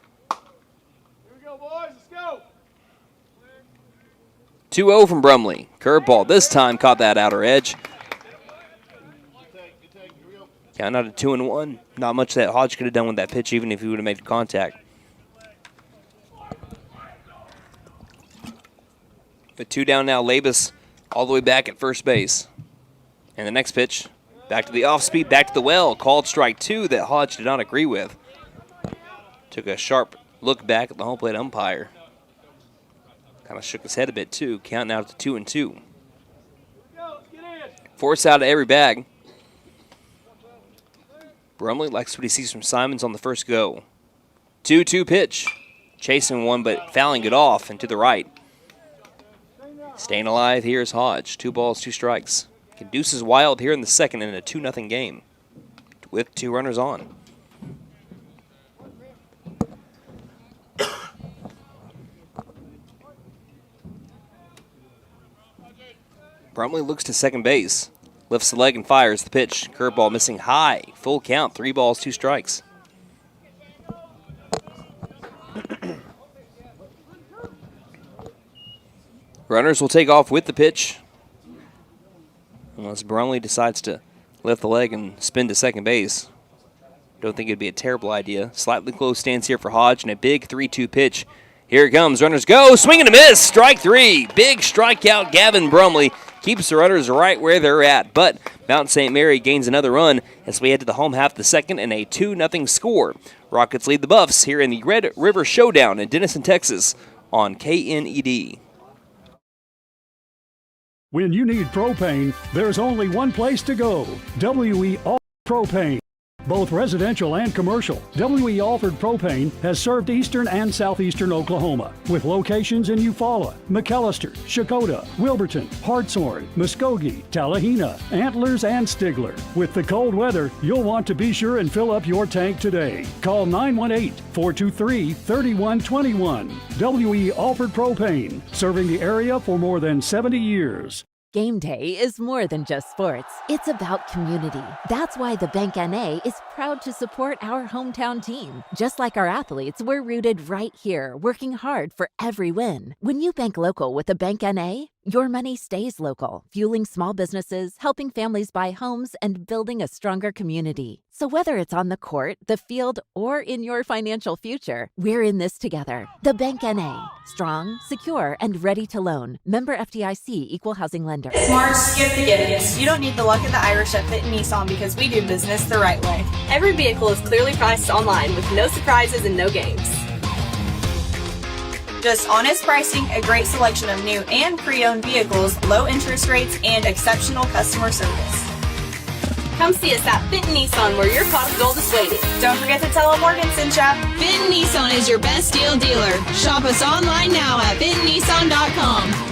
we go, boys. Let's go. 2-0 from Brumley. Curveball this time caught that outer edge. Count out to 2-1. Not much that Hodge could have done with that pitch, even if he would have made contact. With 2 down now, Labus all the way back at first base. And the next pitch, back to the off-speed, back to the well. Called strike 2 that Hodge did not agree with. Took a sharp look back at the home plate umpire. Kind of shook his head a bit, too. Counting out to 2-2. Force out of every bag. Brumley likes what he sees from Simons on the first go. 2-2 pitch. Chasing one, but fouling it off and to the right. Staying alive here is Hodge. 2 balls, 2 strikes. Deuce is wild here in the second in a 2-0 game with 2 runners on. Brumley looks to second base. Lifts the leg and fires the pitch. Curveball missing high. Full count. 3 balls, 2 strikes. Runners will take off with the pitch. Unless Brumley decides to lift the leg and spin to second base. Don't think it'd be a terrible idea. Slightly close stance here for Hodge and a big 3-2 pitch. Here it comes. Runners go. Swing and a miss. Strike 3. Big strikeout. Gavin Brumley keeps the runners right where they're at. But Mount St. Mary gains another run as we head to the home half of the second and a 2-0 score. Rockets lead the Buffs here in the Red River Showdown in Denison, Texas on KNED. When you need propane, there's only one place to go. WE All Propane. Both residential and commercial, WE Alford Propane has served eastern and southeastern Oklahoma with locations in Eufaula, McAlester, Shakota, Wilburton, Hartshorn, Muskogee, Tallahena, Antlers, and Stigler. With the cold weather, you'll want to be sure and fill up your tank today. Call 918-423-3121. WE Alford Propane, serving the area for more than 70 years. Game day is more than just sports. It's about community. That's why the Bank NA is proud to support our hometown team. Just like our athletes, we're rooted right here, working hard for every win. When you bank local with the Bank NA, your money stays local, fueling small businesses, helping families buy homes, and building a stronger community. So whether it's on the court, the field, or in your financial future, we're in this together. The Bank NA. Strong, secure, and ready to loan. Member FDIC Equal Housing Lender. Smart, skip the gimmicks. You don't need the luck of the Irish at Fit Nissan because we do business the right way. Every vehicle is clearly priced online with no surprises and no games. Just honest pricing, a great selection of new and pre-owned vehicles, low interest rates, and exceptional customer service. Come see us at Fit Nissan where your pot of gold is waiting. Don't forget to tell them Morgan sent ya. Fit Nissan is your best deal dealer. Shop us online now at fitnissan.com.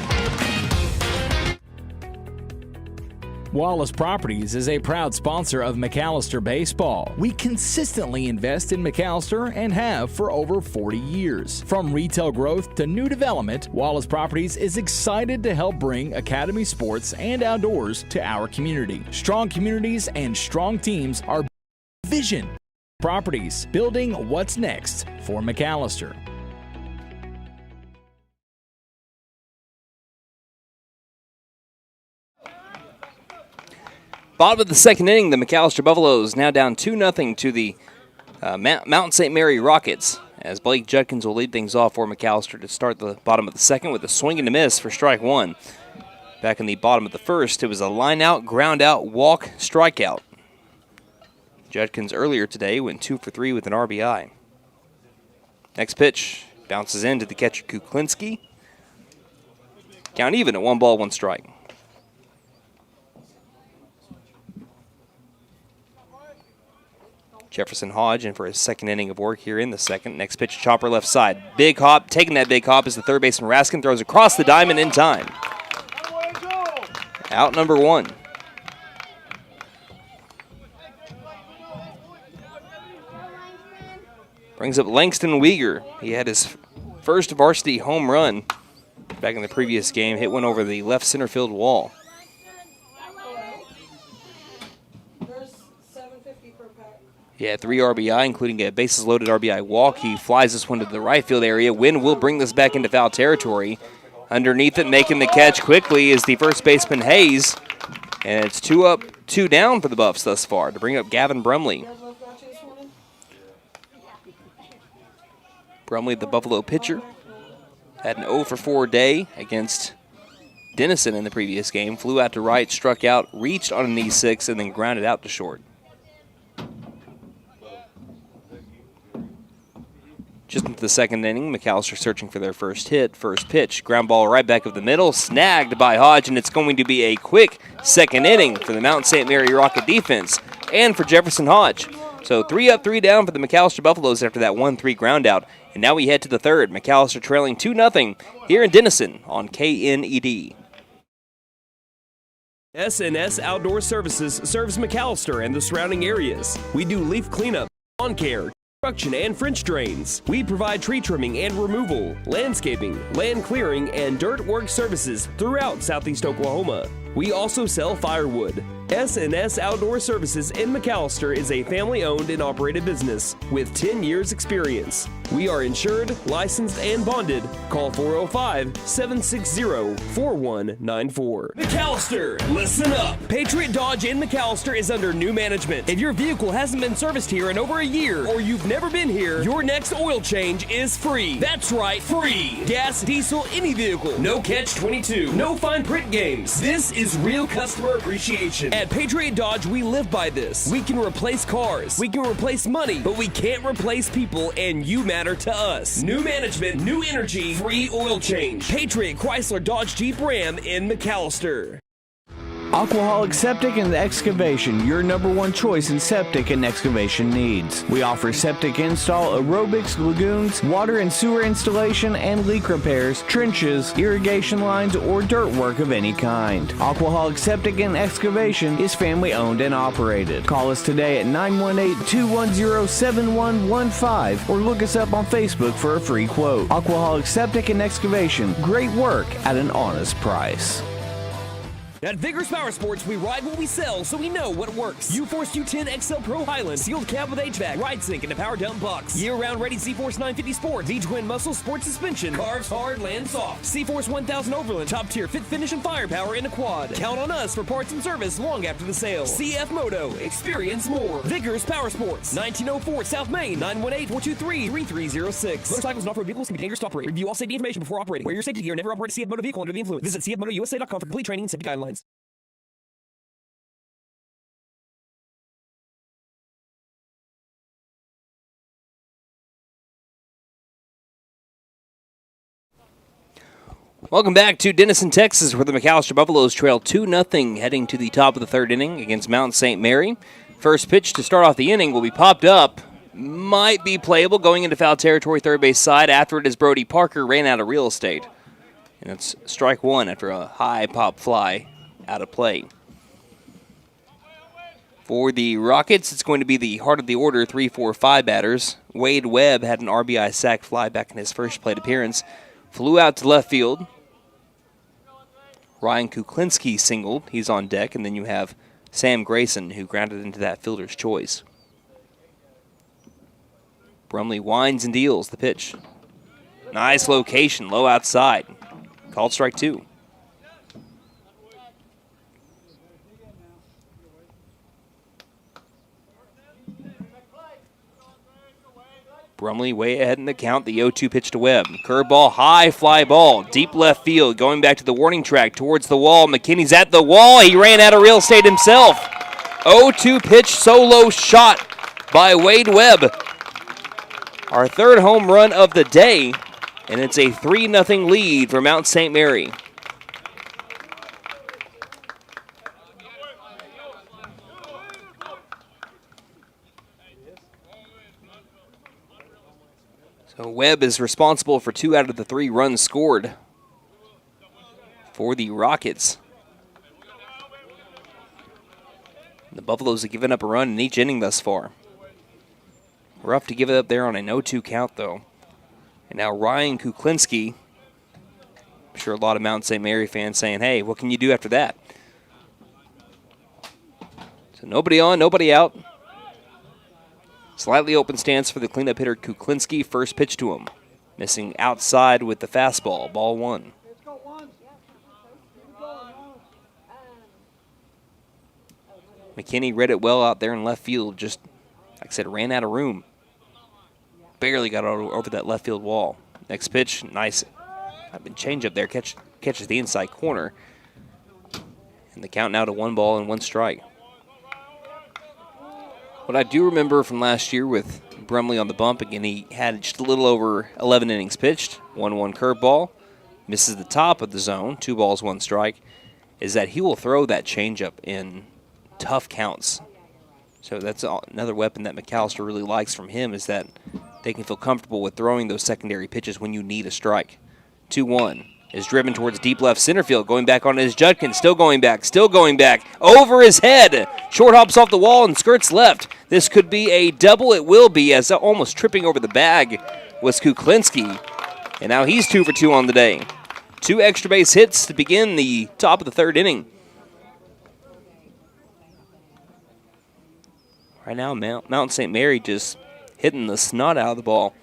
Wallace Properties is a proud sponsor of McAlester Baseball. We consistently invest in McAlester and have for over 40 years. From retail growth to new development, Wallace Properties is excited to help bring academy sports and outdoors to our community. Strong communities and strong teams are vision. Properties, building what's next for McAlester. Bottom of the second inning, the McAlester Buffaloes now down 2-0 to the Mount St. Mary Rockets, as Blake Judkins will lead things off for McAlester to start the bottom of the second with a swing and a miss for strike one. Back in the bottom of the first, it was a line-out, ground-out, walk, strikeout. Judkins earlier today went 2 for 3 with an RBI. Next pitch bounces into the catcher Kuklinski. Count even at 1 ball, 1 strike. Jefferson Hodge in for his second inning of work here in the second. Next pitch, chopper left side. Big hop, taking that big hop as the third baseman Raskin throws across the diamond in time. Out number 1. Brings up Langston Weegar. He had his first varsity home run back in the previous game. Hit one over the left center field wall. He had 3 RBI, including a bases-loaded RBI walk. He flies this one to the right field area. Wind will bring this back into foul territory. Underneath it, making the catch quickly is the first baseman Hayes. And it's 2 up, 2 down for the Buffs thus far to bring up Gavin Brumley. Brumley, the Buffalo pitcher, had an 0 for 4 day against Denison in the previous game. Flew out to right, struck out, reached on a knee 6, and then grounded out to short. Just into the second inning, McAlester searching for their first hit. First pitch, ground ball right back of the middle, snagged by Hodge, and it's going to be a quick second inning for the Mount St. Mary Rocket defense and for Jefferson Hodge. So 3 up, 3 down for the McAlester Buffaloes after that 1-3 ground out. And now we head to the third. McAlester trailing 2-0 here in Denison on KNED. S&S Outdoor Services serves McAlester and the surrounding areas. We do leaf cleanup, lawn care, construction, and French drains. We provide tree trimming and removal, landscaping, land clearing, and dirt work services throughout Southeast Oklahoma. We also sell firewood. S&S Outdoor Services in McAlester is a family-owned and operated business with 10 years experience. We are insured, licensed, and bonded. Call 405-760-4194. McAlester, listen up! Patriot Dodge in McAlester is under new management. If your vehicle hasn't been serviced here in over a year, or you've never been here, your next oil change is free. That's right, free! Gas, diesel, any vehicle. No catch-22. No fine print games. This is real customer appreciation. At Patriot Dodge, we live by this. We can replace cars, we can replace money, but we can't replace people, and you matter to us. New management, new energy, free oil change. Patriot Chrysler Dodge Jeep Ram in McAlester. Aquaholic Septic and Excavation, your #1 choice in septic and excavation needs. We offer septic install, aerobics, lagoons, water and sewer installation, and leak repairs, trenches, irrigation lines, or dirt work of any kind. Aquaholic Septic and Excavation is family owned and operated. Call us today at 918-210-7115 or look us up on Facebook for a free quote. Aquaholic Septic and Excavation, great work at an honest price. At Vigorous Power Sports, we ride what we sell, so we know what works. U-Force U10 XL Pro Highland, sealed cab with HVAC, ride sync, and a power dump box. Year-round ready C-Force 950 Sport, V-Twin Muscle Sport Suspension, carves hard, land soft. C-Force 1000 Overland, top-tier fit finish and firepower in a quad. Count on us for parts and service long after the sale. CF Moto, experience more. Vigorous Power Sports, 1904 South Main, 918-423-3306. Motorcycles and off-road vehicles can be dangerous to operate. Review all safety information before operating. Wear your safety gear and never operate a CF Moto vehicle under the influence. Visit cfmotousa.com for complete training and safety guidelines. Welcome back to Denison, Texas, where the McAlester Buffaloes trail 2-0 heading to the top of the third inning against Mount St. Mary. First pitch to start off the inning will be popped up. Might be playable going into foul territory third base side. After it is Brody Parker ran out of real estate. And it's strike one after a high pop fly out of play. For the Rockets, it's going to be the heart of the order 3-4-5 batters. Wade Webb had an RBI sac fly back in his first plate appearance. Flew out to left field. Ryan Kuklinski singled. He's on deck. And then you have Sam Grayson, who grounded into that fielder's choice. Brumley winds and deals the pitch. Nice location, low outside. Called strike two. Brumley way ahead in the count. The 0-2 pitch to Webb. Curveball, high fly ball, deep left field, going back to the warning track towards the wall. McKinney's at the wall. He ran out of real estate himself. 0-2 pitch, solo shot by Wade Webb. Our third home run of the day, and it's a 3-0 lead for Mount St. Mary. So Webb is responsible for 2 out of the 3 runs scored for the Rockets. The Buffaloes have given up a run in each inning thus far. Rough to give it up there on an 0-2 count, though. And now Ryan Kuklinski. I'm sure a lot of Mount St. Mary fans saying, hey, what can you do after that? So nobody on, nobody out. Slightly open stance for the cleanup hitter Kuklinski. First pitch to him. Missing outside with the fastball. Ball 1. McKinney read it well out there in left field. Just, like I said, ran out of room. Barely got over that left field wall. Next pitch, nice. Change up there. Catches the inside corner. And the count now to 1 ball and 1 strike. What I do remember from last year with Brumley on the bump, again, he had just a little over 11 innings pitched, 1-1 curveball, misses the top of the zone, 2 balls, 1 strike, is that he will throw that changeup in tough counts. So that's another weapon that McAlester really likes from him, is that they can feel comfortable with throwing those secondary pitches when you need a strike. 2-1 is driven towards deep left center field, going back on his Judkins, still going back, over his head. Short hops off the wall and skirts left. This could be a double. It will be, as almost tripping over the bag was Kuklinski. And now he's 2 for 2 on the day. 2 extra base hits to begin the top of the 3rd inning. Right now, Mount St. Mary just hitting the snot out of the ball.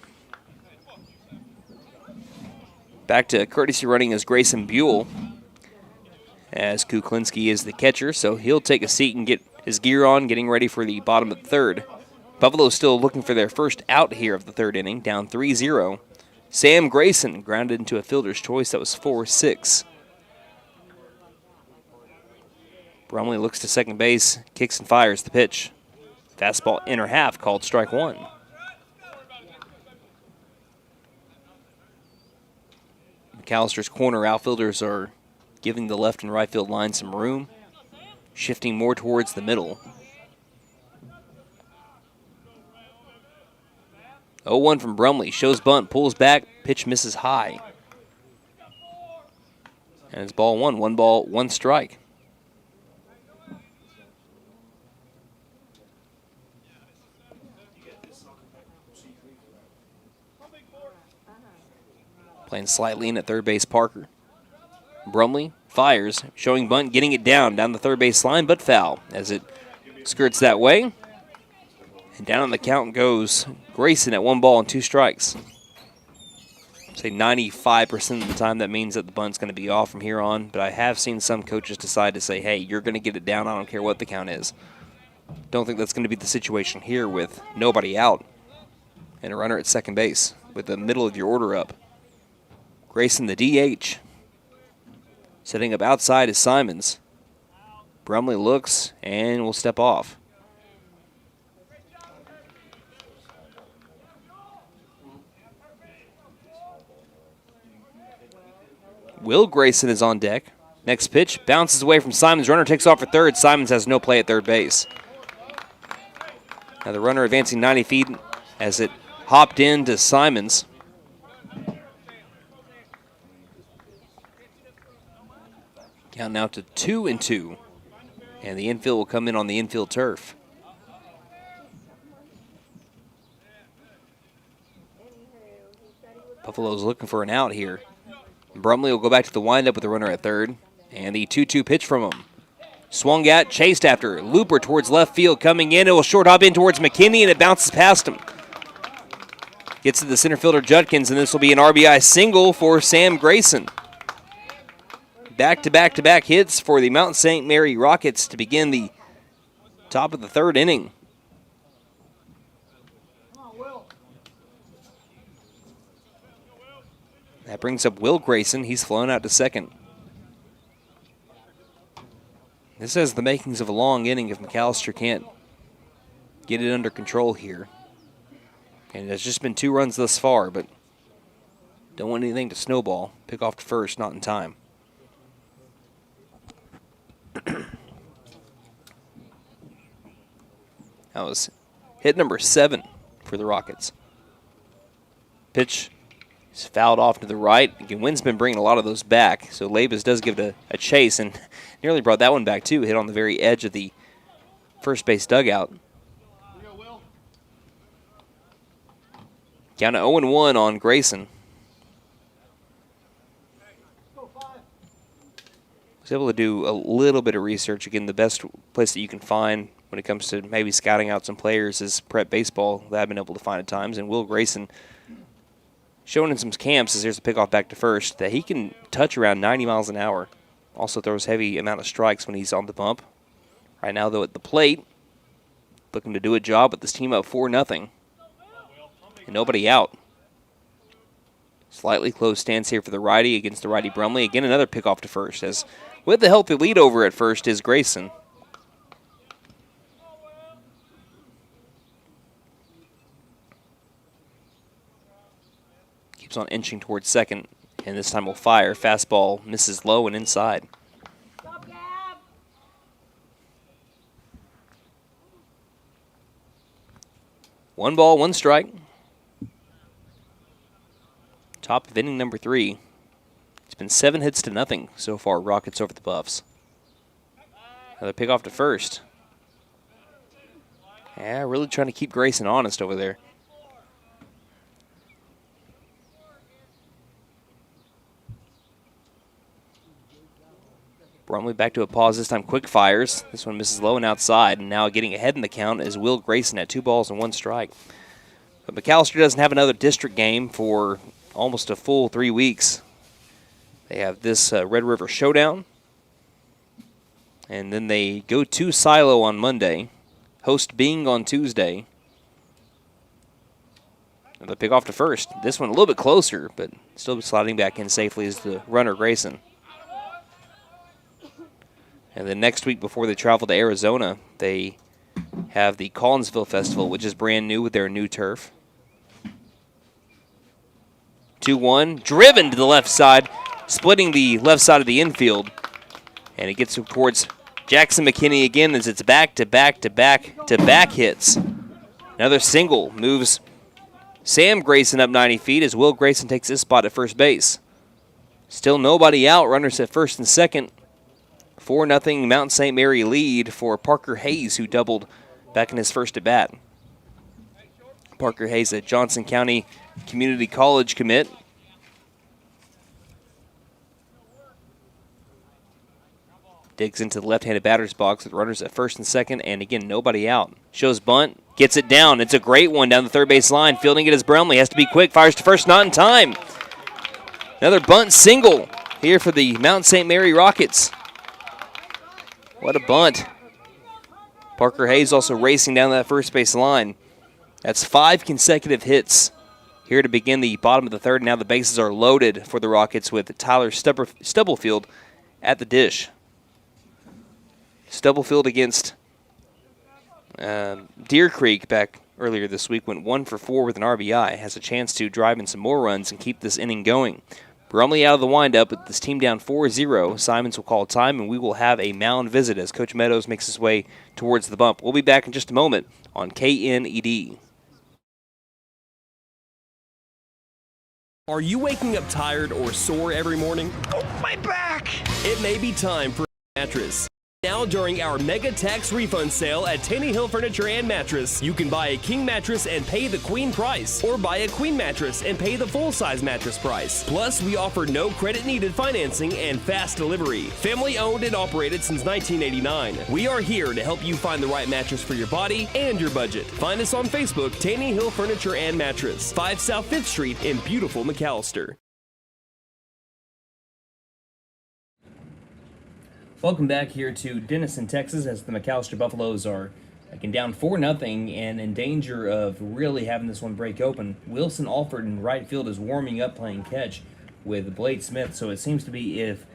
Back to courtesy running is Grayson Buell, as Kuklinski is the catcher, so he'll take a seat and get his gear on, getting ready for the bottom of the 3rd. Buffalo's still looking for their first out here of the 3rd inning, down 3-0. Sam Grayson grounded into a fielder's choice. That was 4-6. Brumley looks to second base, kicks and fires the pitch. Fastball inner half, called strike 1. McAllister's corner outfielders are giving the left and right field line some room, shifting more towards the middle. 0-1 from Brumley, shows bunt, pulls back, pitch misses high. And it's ball 1, 1 ball, 1 strike. Playing slightly in at third base, Parker. Brumley fires, showing bunt, getting it down the third base line, but foul as it skirts that way. And down on the count goes Grayson at 1 ball and 2 strikes. Say 95% of the time that means that the bunt's going to be off from here on, but I have seen some coaches decide to say, hey, you're going to get it down, I don't care what the count is. Don't think that's going to be the situation here with nobody out and a runner at second base with the middle of your order up. Grayson, the DH. Setting up outside is Simons. Brumley looks and will step off. Will Grayson is on deck. Next pitch, bounces away from Simons. Runner takes off for third. Simons has no play at third base. Now the runner advancing 90 feet as it hopped into Simons. Count now to 2-2. And the infield will come in on the infield turf. Buffalo's looking for an out here. Brumley will go back to the windup with the runner at third. And the 2-2 pitch from him. Swung at, chased after. Looper towards left field coming in. It will short hop in towards McKinney, and it bounces past him. Gets to the center fielder Judkins, and this will be an RBI single for Sam Grayson. Back-to-back-to-back hits for the Mount St. Mary Rockets to begin the top of the 3rd inning. That brings up Will Grayson. He's flown out to second. This has the makings of a long inning if McAlester can't get it under control here. And it's just been 2 runs thus far, but don't want anything to snowball. Pick off to first, not in time. That was hit number 7 for the Rockets. Pitch is fouled off to the right. Again, wind's been bringing a lot of those back, so Labus does give it a chase and nearly brought that one back too. Hit on the very edge of the first base dugout. Down to 0-1 on Grayson. Was able to do a little bit of research. Again, the best place that you can find when it comes to maybe scouting out some players is Prep Baseball that I've been able to find at times. And Will Grayson showing in some camps as there's a pickoff back to first that he can touch around 90 miles an hour. Also throws heavy amount of strikes when he's on the bump. Right now, though, at the plate, looking to do a job with this team up 4-0. And nobody out. Slightly close stance here for the righty against the righty Brumley. Again, another pickoff to first, as with the healthy lead over at first is Grayson. Keeps on inching towards second, and this time will fire. Fastball misses low and inside. One ball, one strike. Top of inning number 3. It's been 7 hits to nothing so far, Rockets over the Buffs. Another pickoff to first. Yeah, really trying to keep Grayson honest over there. Brumley back to a pause, this time quick fires. This one misses low and outside, and now getting ahead in the count is Will Grayson at 2 balls and 1 strike. But McAlester doesn't have another district game for almost a full 3 weeks. They have this Red River Showdown, and then they go to Silo on Monday, host Bing on Tuesday. Another pick off to first. This one a little bit closer, but still sliding back in safely is the runner Grayson. And then next week before they travel to Arizona, they have the Collinsville Festival, which is brand new with their new turf. 2-1, driven to the left side, splitting the left side of the infield. And it gets towards Jackson McKinney again as it's back-to-back-to-back-to-back hits. Another single moves Sam Grayson up 90 feet as Will Grayson takes his spot at first base. Still nobody out, runners at first and second. 4-0 Mount St. Mary lead for Parker Hayes, who doubled back in his first at-bat. Parker Hayes, a Johnson County Community College commit. Digs into the left-handed batter's box with runners at first and second, and again, nobody out. Shows bunt, gets it down. It's a great one down the third base line. Fielding it is Brumley, has to be quick, fires to first, not in time. Another bunt single here for the Mount St. Mary Rockets. What a bunt. Parker Hayes also racing down that first base line. That's 5 consecutive hits here to begin the bottom of the third. Now the bases are loaded for the Rockets with Tyler Stubblefield at the dish. Stubblefield against Deer Creek back earlier this week went 1 for 4 with an RBI. Has a chance to drive in some more runs and keep this inning going. Brumley out of the windup with this team down 4-0. Simons will call time, and we will have a mound visit as Coach Meadows makes his way towards the bump. We'll be back in just a moment on KNED. Are you waking up tired or sore every morning? Oh, my back! It may be time for a mattress. Now during our Mega Tax Refund Sale at Taney Hill Furniture and Mattress, you can buy a king mattress and pay the queen price, or buy a queen mattress and pay the full-size mattress price. Plus, we offer no credit-needed financing and fast delivery. Family owned and operated since 1989. We are here to help you find the right mattress for your body and your budget. Find us on Facebook, Taney Hill Furniture and Mattress, 5 South 5th Street in beautiful McAlester. Welcome back here to Denison, Texas, as the McAlester Buffaloes are again down 4-0 and in danger of really having this one break open. Wilson Alford in right field is warming up playing catch. with Blade Smith, so it seems to be if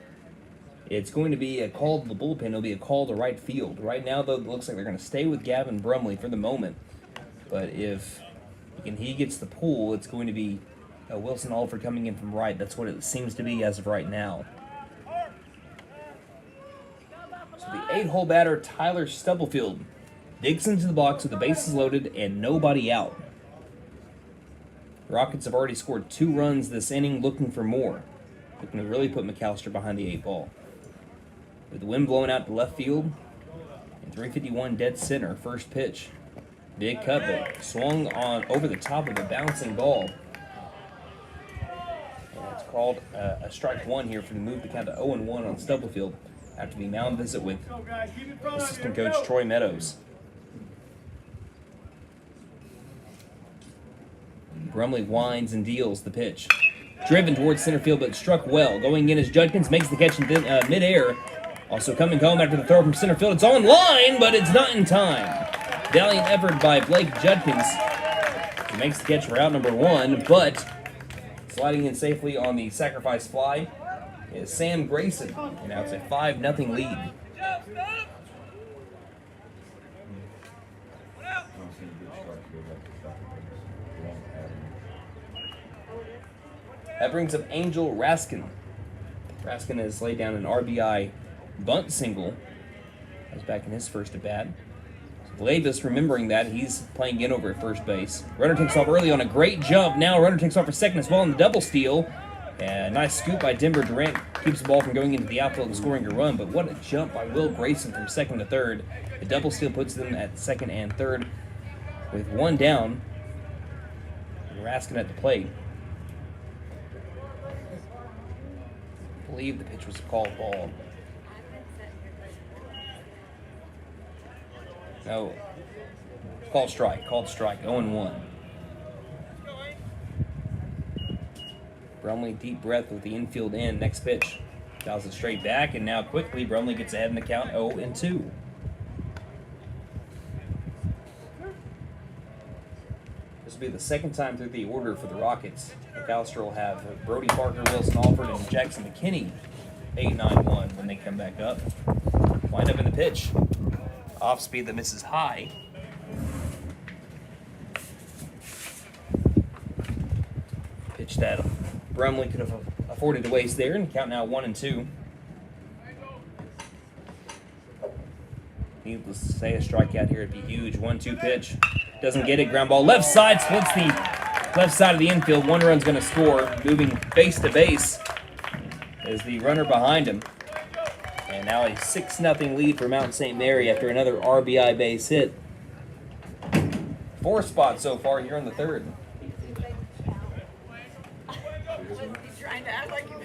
it's going to be a call to the bullpen, it'll be a call to right field. Right now, though, it looks like they're going to stay with Gavin Brumley for the moment. But if he gets the pull, it's going to be Wilson Alford coming in from right. That's what it seems to be as of right now. So the 8-hole batter, Tyler Stubblefield, digs into the box with the bases loaded and nobody out. The Rockets have already scored 2 runs this inning, looking for more. Looking to really put McAlester behind the 8 ball. With the wind blowing out to left field, and 351 dead center, first pitch. Big cut, but swung on over the top of a bouncing ball. And it's called a strike 1 here for the move to count to 0-1 on Stubblefield after the mound visit with assistant coach Troy Meadows. Brumley winds and deals the pitch. Driven towards center field, but struck well. Going in as Judkins makes the catch in midair. Also coming home after the throw from center field. It's on line, but it's not in time. Valiant effort by Blake Judkins. He makes the catch for out number 1, but sliding in safely on the sacrifice fly is Sam Grayson. And now it's a 5-0 lead. That brings up Angel Raskin. Raskin has laid down an RBI bunt single. That was back in his first at-bat. Glavis, remembering that, he's playing in over at first base. Runner takes off early on a great jump. Now runner takes off for second as well in the double steal. And nice scoop by Denver Durant. Keeps the ball from going into the outfield and scoring a run. But what a jump by Will Grayson from second to third. The double steal puts them at second and third with 1 down. And Raskin at the plate. I believe the pitch was a called ball. No. Called strike. 0-1. Brumley, deep breath with the infield in. Next pitch. Dials it straight back, and now quickly Brumley gets ahead in the count 0-2. This will be the second time through the order for the Rockets. McAlester will have Brody Parker, Wilson Alford, and Jackson McKinney 8-9-1 when they come back up. Wind up in the pitch. Off speed that misses high. Pitch that Brumley could have afforded to waste there, and count now 1-2. Needless to say, a strikeout here would be huge. 1-2 pitch. Doesn't get it. Ground ball left side. Splits the left side of the infield. 1 run's going to score. Moving base to base is the runner behind him. And now a 6-0 lead for Mount St. Mary after another RBI base hit. 4 spots so far here in the third. Trying to act like you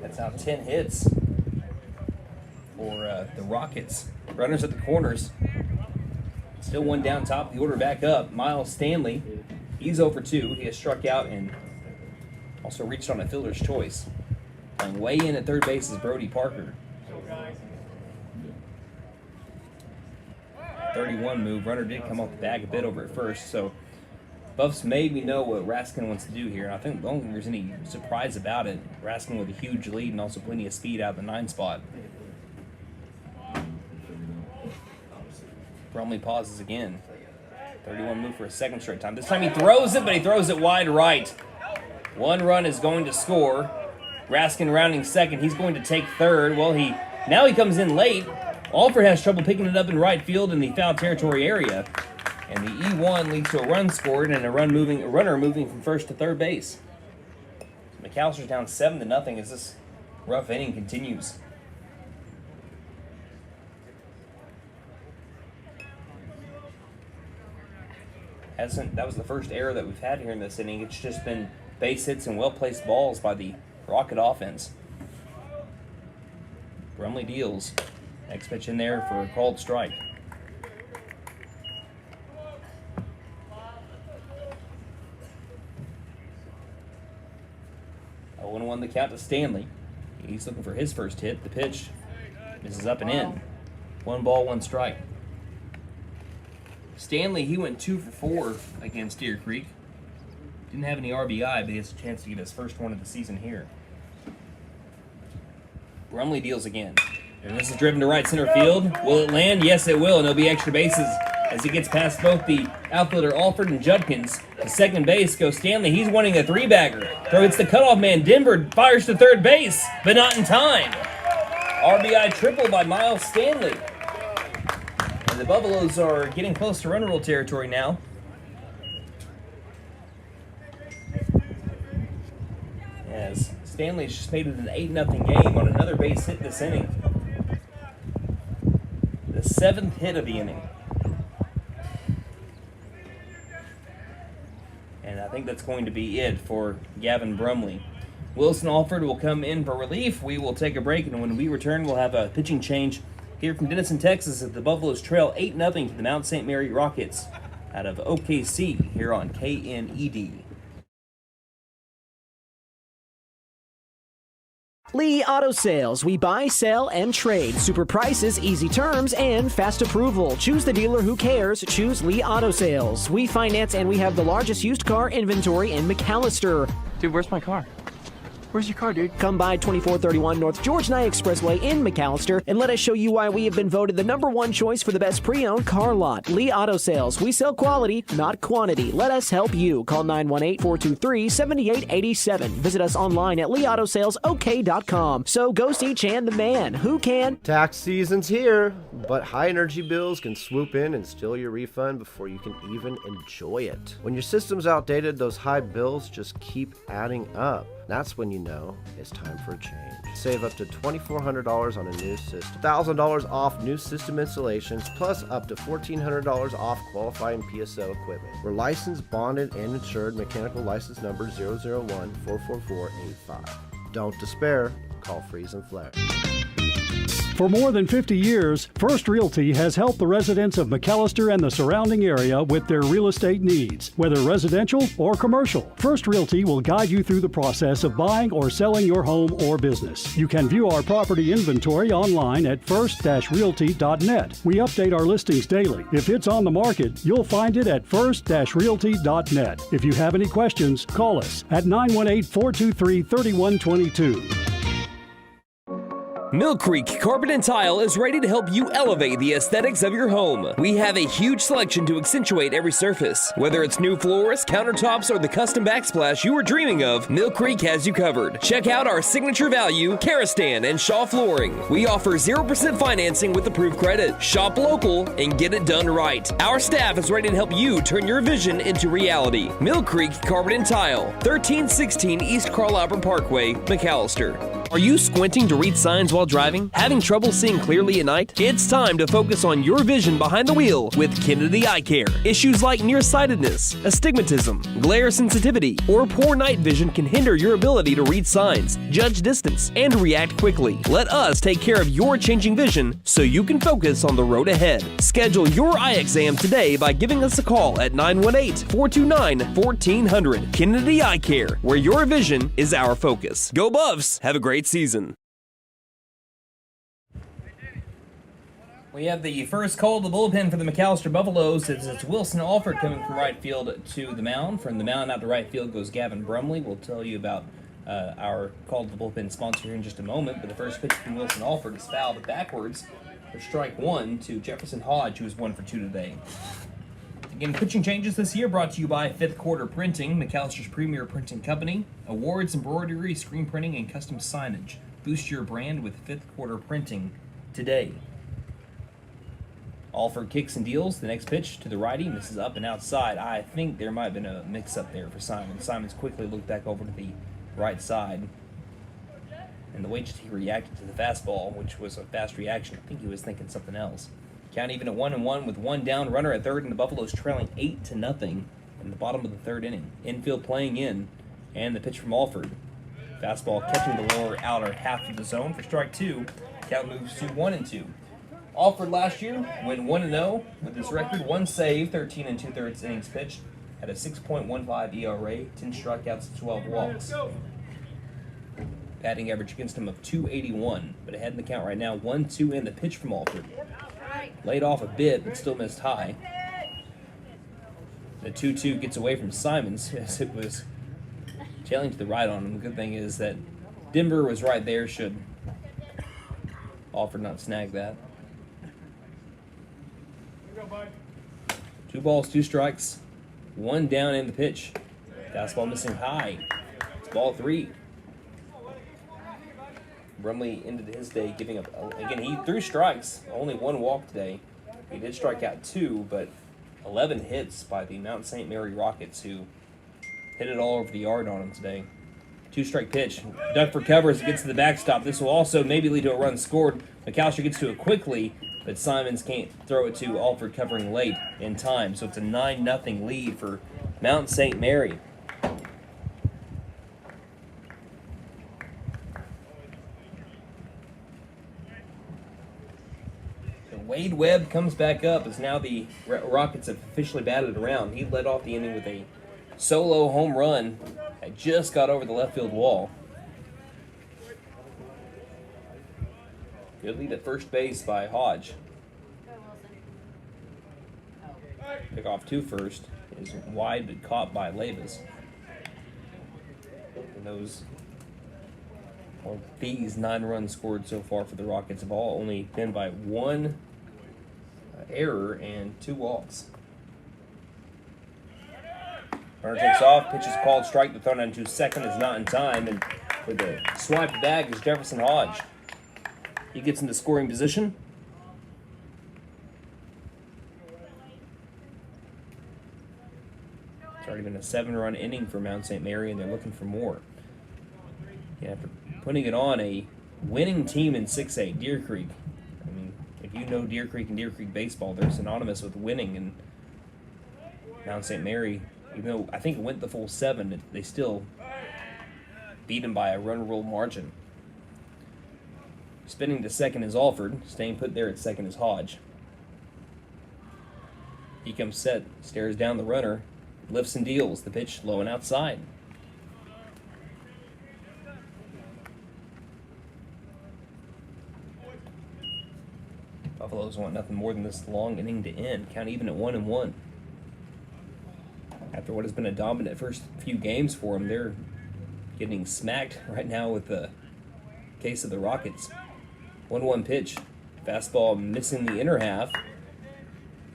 That's now 10 hits for the Rockets. Runners at the corners. Still 1 down top. The order back up. Miles Stanley, he's 0-2. He has struck out and also reached on a fielder's choice. Playing way in at third base is Brody Parker. 31 move. Runner did come off the bag a bit over at first, so Buffs made me know what Raskin wants to do here, and I think don't think there's any surprise about it. Raskin with a huge lead and also plenty of speed out of the 9 spot. Brumley pauses again. 31 move for a second straight time. This time he throws it, but he throws it wide right. 1 run is going to score. Raskin rounding second. He's going to take third. Well, now he comes in late. Alford has trouble picking it up in right field in the foul territory area. And the E1 leads to a run scored and a runner moving from first to third base. McAllister's down 7-0 as this rough inning continues. That was the first error that we've had here in this inning. It's just been base hits and well-placed balls by the Rocket offense. Brumley deals. Next pitch in there for a called strike. Oh, 1-1 the count to Stanley. He's looking for his first hit. The pitch misses up and in. 1 ball, 1 strike. Stanley, he went 2 for 4 against Deer Creek. Didn't have any RBI, but he has a chance to get his first one of the season here. Brumley deals again. And this is driven to right center field. Will it land? Yes, it will, and there'll be extra bases as he gets past both the outfielder Alford and Judkins. To second base goes Stanley. He's wanting a 3-bagger. Throw hits the cutoff man. Denver fires to third base, but not in time. RBI triple by Miles Stanley. And the Buffaloes are getting close to run rule territory now. As Stanley's just made it an 8-0 game on another base hit this inning. The 7th hit of the inning. And I think that's going to be it for Gavin Brumley. Wilson Alford will come in for relief. We will take a break, and when we return, we'll have a pitching change here from Denison, Texas, as the Buffaloes trail 8-0 to the Mount St. Mary Rockets out of OKC here on KNED. Lee Auto Sales. We buy, sell, and trade. Super prices, easy terms, and fast approval. Choose the dealer who cares. Choose Lee Auto Sales. We finance and we have the largest used car inventory in McAlester. Dude, where's my car? Where's your car, dude? Come by 2431 North George Nye Expressway in McAlester and let us show you why we have been voted the #1 choice for the best pre-owned car lot. Lee Auto Sales. We sell quality, not quantity. Let us help you. Call 918-423-7887. Visit us online at leautosalesok.com. So go see Chan the man. Who can? Tax season's here, but high energy bills can swoop in and steal your refund before you can even enjoy it. When your system's outdated, those high bills just keep adding up. That's when you know it's time for a change. Save up to $2,400 on a new system, $1,000 off new system installations, plus up to $1,400 off qualifying PSO equipment. We're licensed, bonded, and insured. Mechanical license number 001-44485. Don't despair. Call Freeze and Flare. For more than 50 years, First Realty has helped the residents of McAlester and the surrounding area with their real estate needs, whether residential or commercial. First Realty will guide you through the process of buying or selling your home or business. You can view our property inventory online at first-realty.net. We update our listings daily. If it's on the market, you'll find it at first-realty.net. If you have any questions, call us at 918-423-3122. Mill Creek Carpet and Tile is ready to help you elevate the aesthetics of your home. We have a huge selection to accentuate every surface. Whether it's new floors, countertops, or the custom backsplash you were dreaming of, Mill Creek has you covered. Check out our signature value, Karastan and Shaw Flooring. We offer 0% financing with approved credit. Shop local and get it done right. Our staff is ready to help you turn your vision into reality. Mill Creek Carpet and Tile, 1316 East Carl Albert Parkway, McAlester. Are you squinting to read signs while driving? Having trouble seeing clearly at night? It's time to focus on your vision behind the wheel with Kennedy Eye Care. Issues like nearsightedness, astigmatism, glare sensitivity, or poor night vision can hinder your ability to read signs, judge distance, and react quickly. Let us take care of your changing vision so you can focus on the road ahead. Schedule your eye exam today by giving us a call at 918-429-1400. Kennedy Eye Care, where your vision is our focus. Go Buffs! Have a great season. We have the first call to the bullpen for the McAlester Buffaloes. It's Wilson Alford coming from right field to the mound. From the mound out to right field goes Gavin Brumley. We'll tell you about our call to the bullpen sponsor here in just a moment. But the first pitch from Wilson Alford is fouled backwards for strike one to Jefferson Hodge, who was 1 for 2 today. Again, pitching changes this year brought to you by Fifth Quarter Printing, McAllister's premier printing company. Awards, embroidery, screen printing, and custom signage. Boost your brand with Fifth Quarter Printing today. Alford kicks and deals. The next pitch to the righty misses up and outside. I think there might have been a mix-up there for Simon. Simon's quickly looked back over to the right side. And the way he reacted to the fastball, which was a fast reaction, I think he was thinking something else. Count even at 1-1 with one down, runner at third, and the Buffaloes trailing 8-0 in the bottom of the third inning. Infield playing in, and the pitch from Alford. Fastball catching the lower outer half of the zone for strike two. Count moves to 1-2. Alford last year went 1-0 with his record, 1 save, 13 2/3 innings pitched, had a 6.15 ERA, 10 strikeouts, 12 walks. Batting average against him of .281, but ahead in the count right now, 1-2 in the pitch from Alford. Laid off a bit, but still missed high. The 2-2 gets away from Simons as it was tailing to the right on him. The good thing is that Denver was right there, should Alford not snag that. 2 balls, 2 strikes, 1 down in the pitch. Fastball missing high. It's ball 3. Brumley ended his day giving up, again, he threw strikes, only 1 walk today. He did strike out 2, but 11 hits by the Mount St. Mary Rockets, who hit it all over the yard on him today. 2-strike pitch. Duck for cover as it gets to the backstop. This will also maybe lead to a run scored. McAlester gets to it quickly, but Simons can't throw it to Alford covering late in time. So it's a 9-0 lead for Mount St. Mary. Wade Webb comes back up as now the Rockets have officially batted around. He led off the inning with a solo home run that just got over the left field wall. Good lead at first base by Hodge. Pick off to first is wide but caught by Labus. And these 9 runs scored so far for the Rockets have all only been by 1 error and 2 walks. Runner takes off, pitch is called, strike, the throw down to second is not in time, and with the swipe back is Jefferson Hodge. He gets into scoring position. It's already been a 7-run inning for Mount St. Mary, and they're looking for more. Yeah, after putting it on a winning team in 6A, Deer Creek. I mean, if you know Deer Creek and Deer Creek baseball, they're synonymous with winning, and Mount St. Mary, even though I think it went the full 7, they still beat him by a run rule margin. Spinning to second is Alford. Staying put there at second is Hodge. He comes set, stares down the runner, lifts and deals. The pitch low and outside. Buffaloes want nothing more than this long inning to end. Count even at 1-1. After what has been a dominant first few games for them, they're getting smacked right now with the case of the Rockets. 1-1 pitch. Fastball missing the inner half.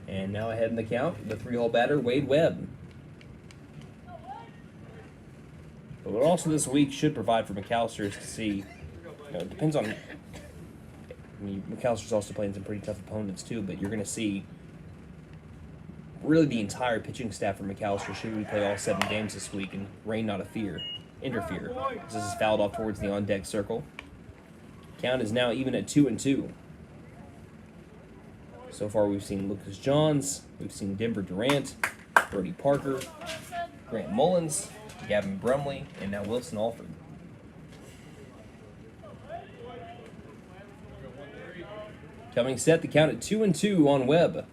And now ahead in the count, the 3-hole batter, Wade Webb. But what also this week should provide for McAlester is to see, it depends on, McAlster's also playing some pretty tough opponents too, but you're going to see really the entire pitching staff for McAlester should we play all 7 games this week and rain not interfere. This is fouled off towards the on-deck circle. Count is now even at 2-2. So far we've seen Lucas Johns, we've seen Denver Durant, Brody Parker, Grant Mullins, Gavin Brumley, and now Wilson Alford. Coming set, the count at 2-2 on Webb.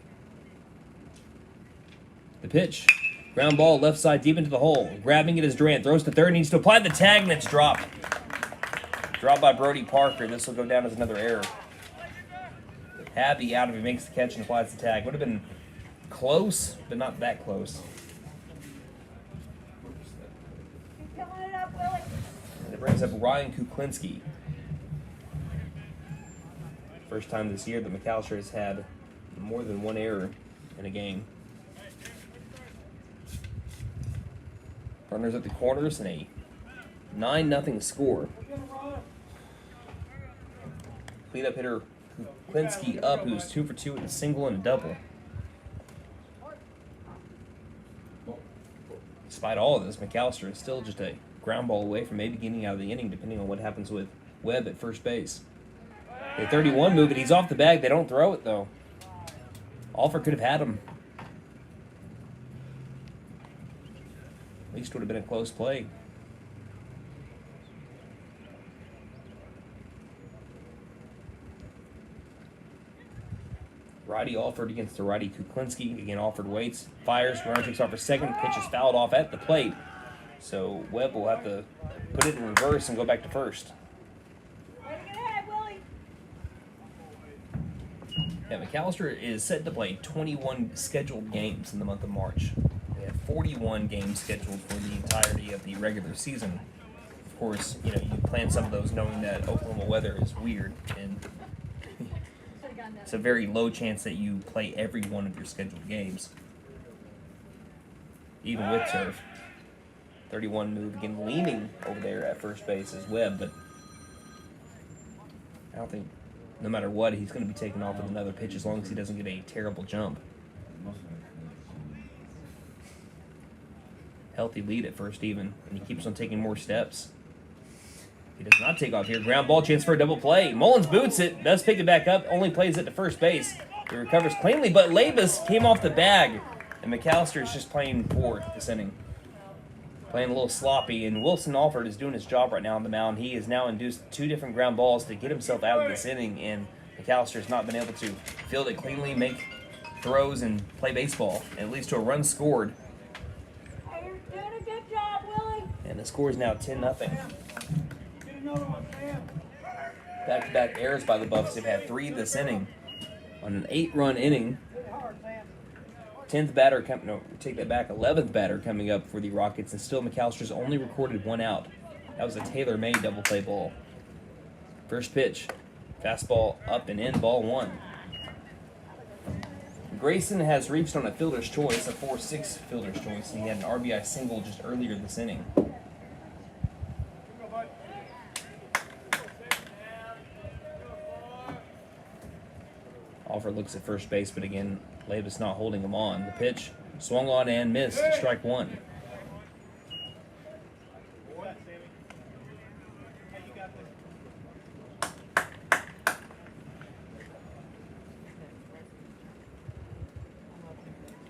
The pitch. Ground ball left side deep into the hole. Grabbing it is Durant. Throws to third. Needs to apply the tag, and it's dropped. Dropped by Brody Parker. This will go down as another error. Happy out of it, makes the catch and applies the tag. Would have been close, but not that close. And it brings up Ryan Kuklinski. First time this year that McAlester has had more than 1 error in a game. Runners at the corners and a 9-0 score. Cleanup hitter Kuklinski up, who's 2 for 2 with a single and a double. Despite all of this, McAlester is still just a ground ball away from maybe getting out of the inning, depending on what happens with Webb at first base. The 31 move it. He's off the bag. They don't throw it, though. Alford could have had him. At least would have been a close play. Righty Alford against the righty Kuklinski. Again, Alford waits, fires, runner takes off for second. Pitch is fouled off at the plate. So Webb will have to put it in reverse and go back to first. Yeah, McAlester is set to play 21 scheduled games in the month of March. They have 41 games scheduled for the entirety of the regular season. Of course, you plan some of those knowing that Oklahoma weather is weird, and it's a very low chance that you play every one of your scheduled games, even with turf. 31 move again, leaning over there at first base is Webb, but I don't think, no matter what, he's going to be taken off with another pitch as long as he doesn't get a terrible jump. Healthy lead at first even, and he keeps on taking more steps. He does not take off here. Ground ball, chance for a double play. Mullins boots it, does pick it back up, only plays it to first base. He recovers cleanly, but Labus came off the bag, and McAlester is just playing poor this inning. Playing a little sloppy, and Wilson Alford is doing his job right now on the mound. He has now induced 2 different ground balls to get himself out of this inning, and McAlester has not been able to field it cleanly, make throws, and play baseball, at least to a run scored. Hey, you're doing a good job, Willie. And the score is now 10-0. Back-to-back errors by the Buffs. They've had 3 this inning. On an 8-run inning, 11th batter coming up for the Rockets, and still McAllister's only recorded 1 out. That was a tailor-made double play ball. First pitch, fastball up and in, ball 1. Grayson has reached on a fielder's choice, a 4-6 fielder's choice, and he had an RBI single just earlier this inning. Alford looks at first base, but again, Labus not holding him on. The pitch swung on and missed. Strike 1.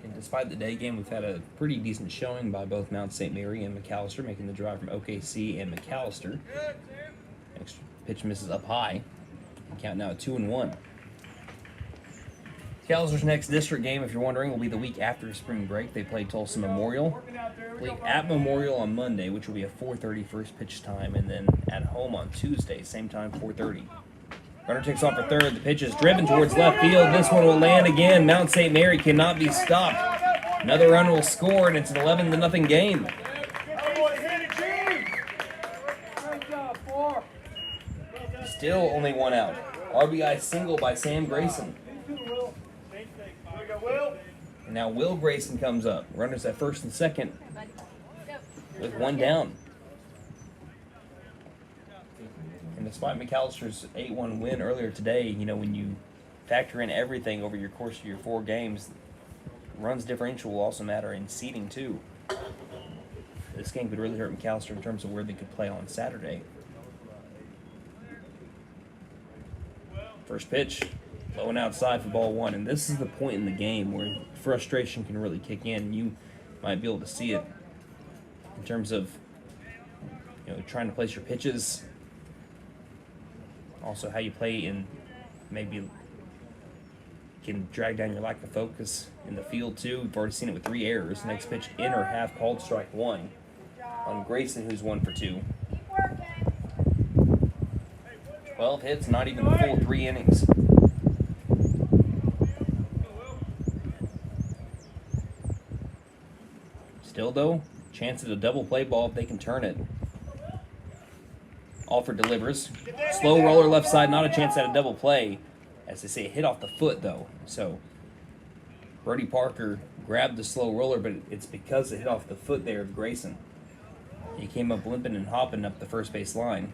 And despite the day game, we've had a pretty decent showing by both Mount St. Mary and McAlester, making the drive from OKC and McAlester. Next pitch misses up high. Count now at 2-1. McAllister's next district game, if you're wondering, will be the week after spring break. They play Tulsa Memorial. Play at Memorial on Monday, which will be a 4:30 first pitch time, and then at home on Tuesday, same time, 4:30. Runner takes off for third. The pitch is driven towards left field. This one will land again. Mount St. Mary cannot be stopped. Another run will score, and it's an 11-0 game. Still only 1 out. RBI single by Sam Grayson. And now Will Grayson comes up. Runners at first and second with 1 down. And despite McAllister's 8-1 win earlier today, when you factor in everything over your course of your 4 games, runs differential will also matter in seeding too. This game could really hurt McAlester in terms of where they could play on Saturday. First pitch, low and outside for ball 1, and this is the point in the game where frustration can really kick in. You might be able to see it in terms of trying to place your pitches, also how you play, and maybe can drag down your lack of focus in the field too. We've already seen it with 3 errors. Next pitch, in or half called, strike 1 on Grayson, who's 1 for 2. 12 hits, not even the full 3 innings. Still, though, chance at a double play ball if they can turn it. Alford delivers. Slow roller left side, not a chance at a double play. As they say, it hit off the foot, though. So, Brody Parker grabbed the slow roller, but it's because it hit off the foot there of Grayson. He came up limping and hopping up the first base line.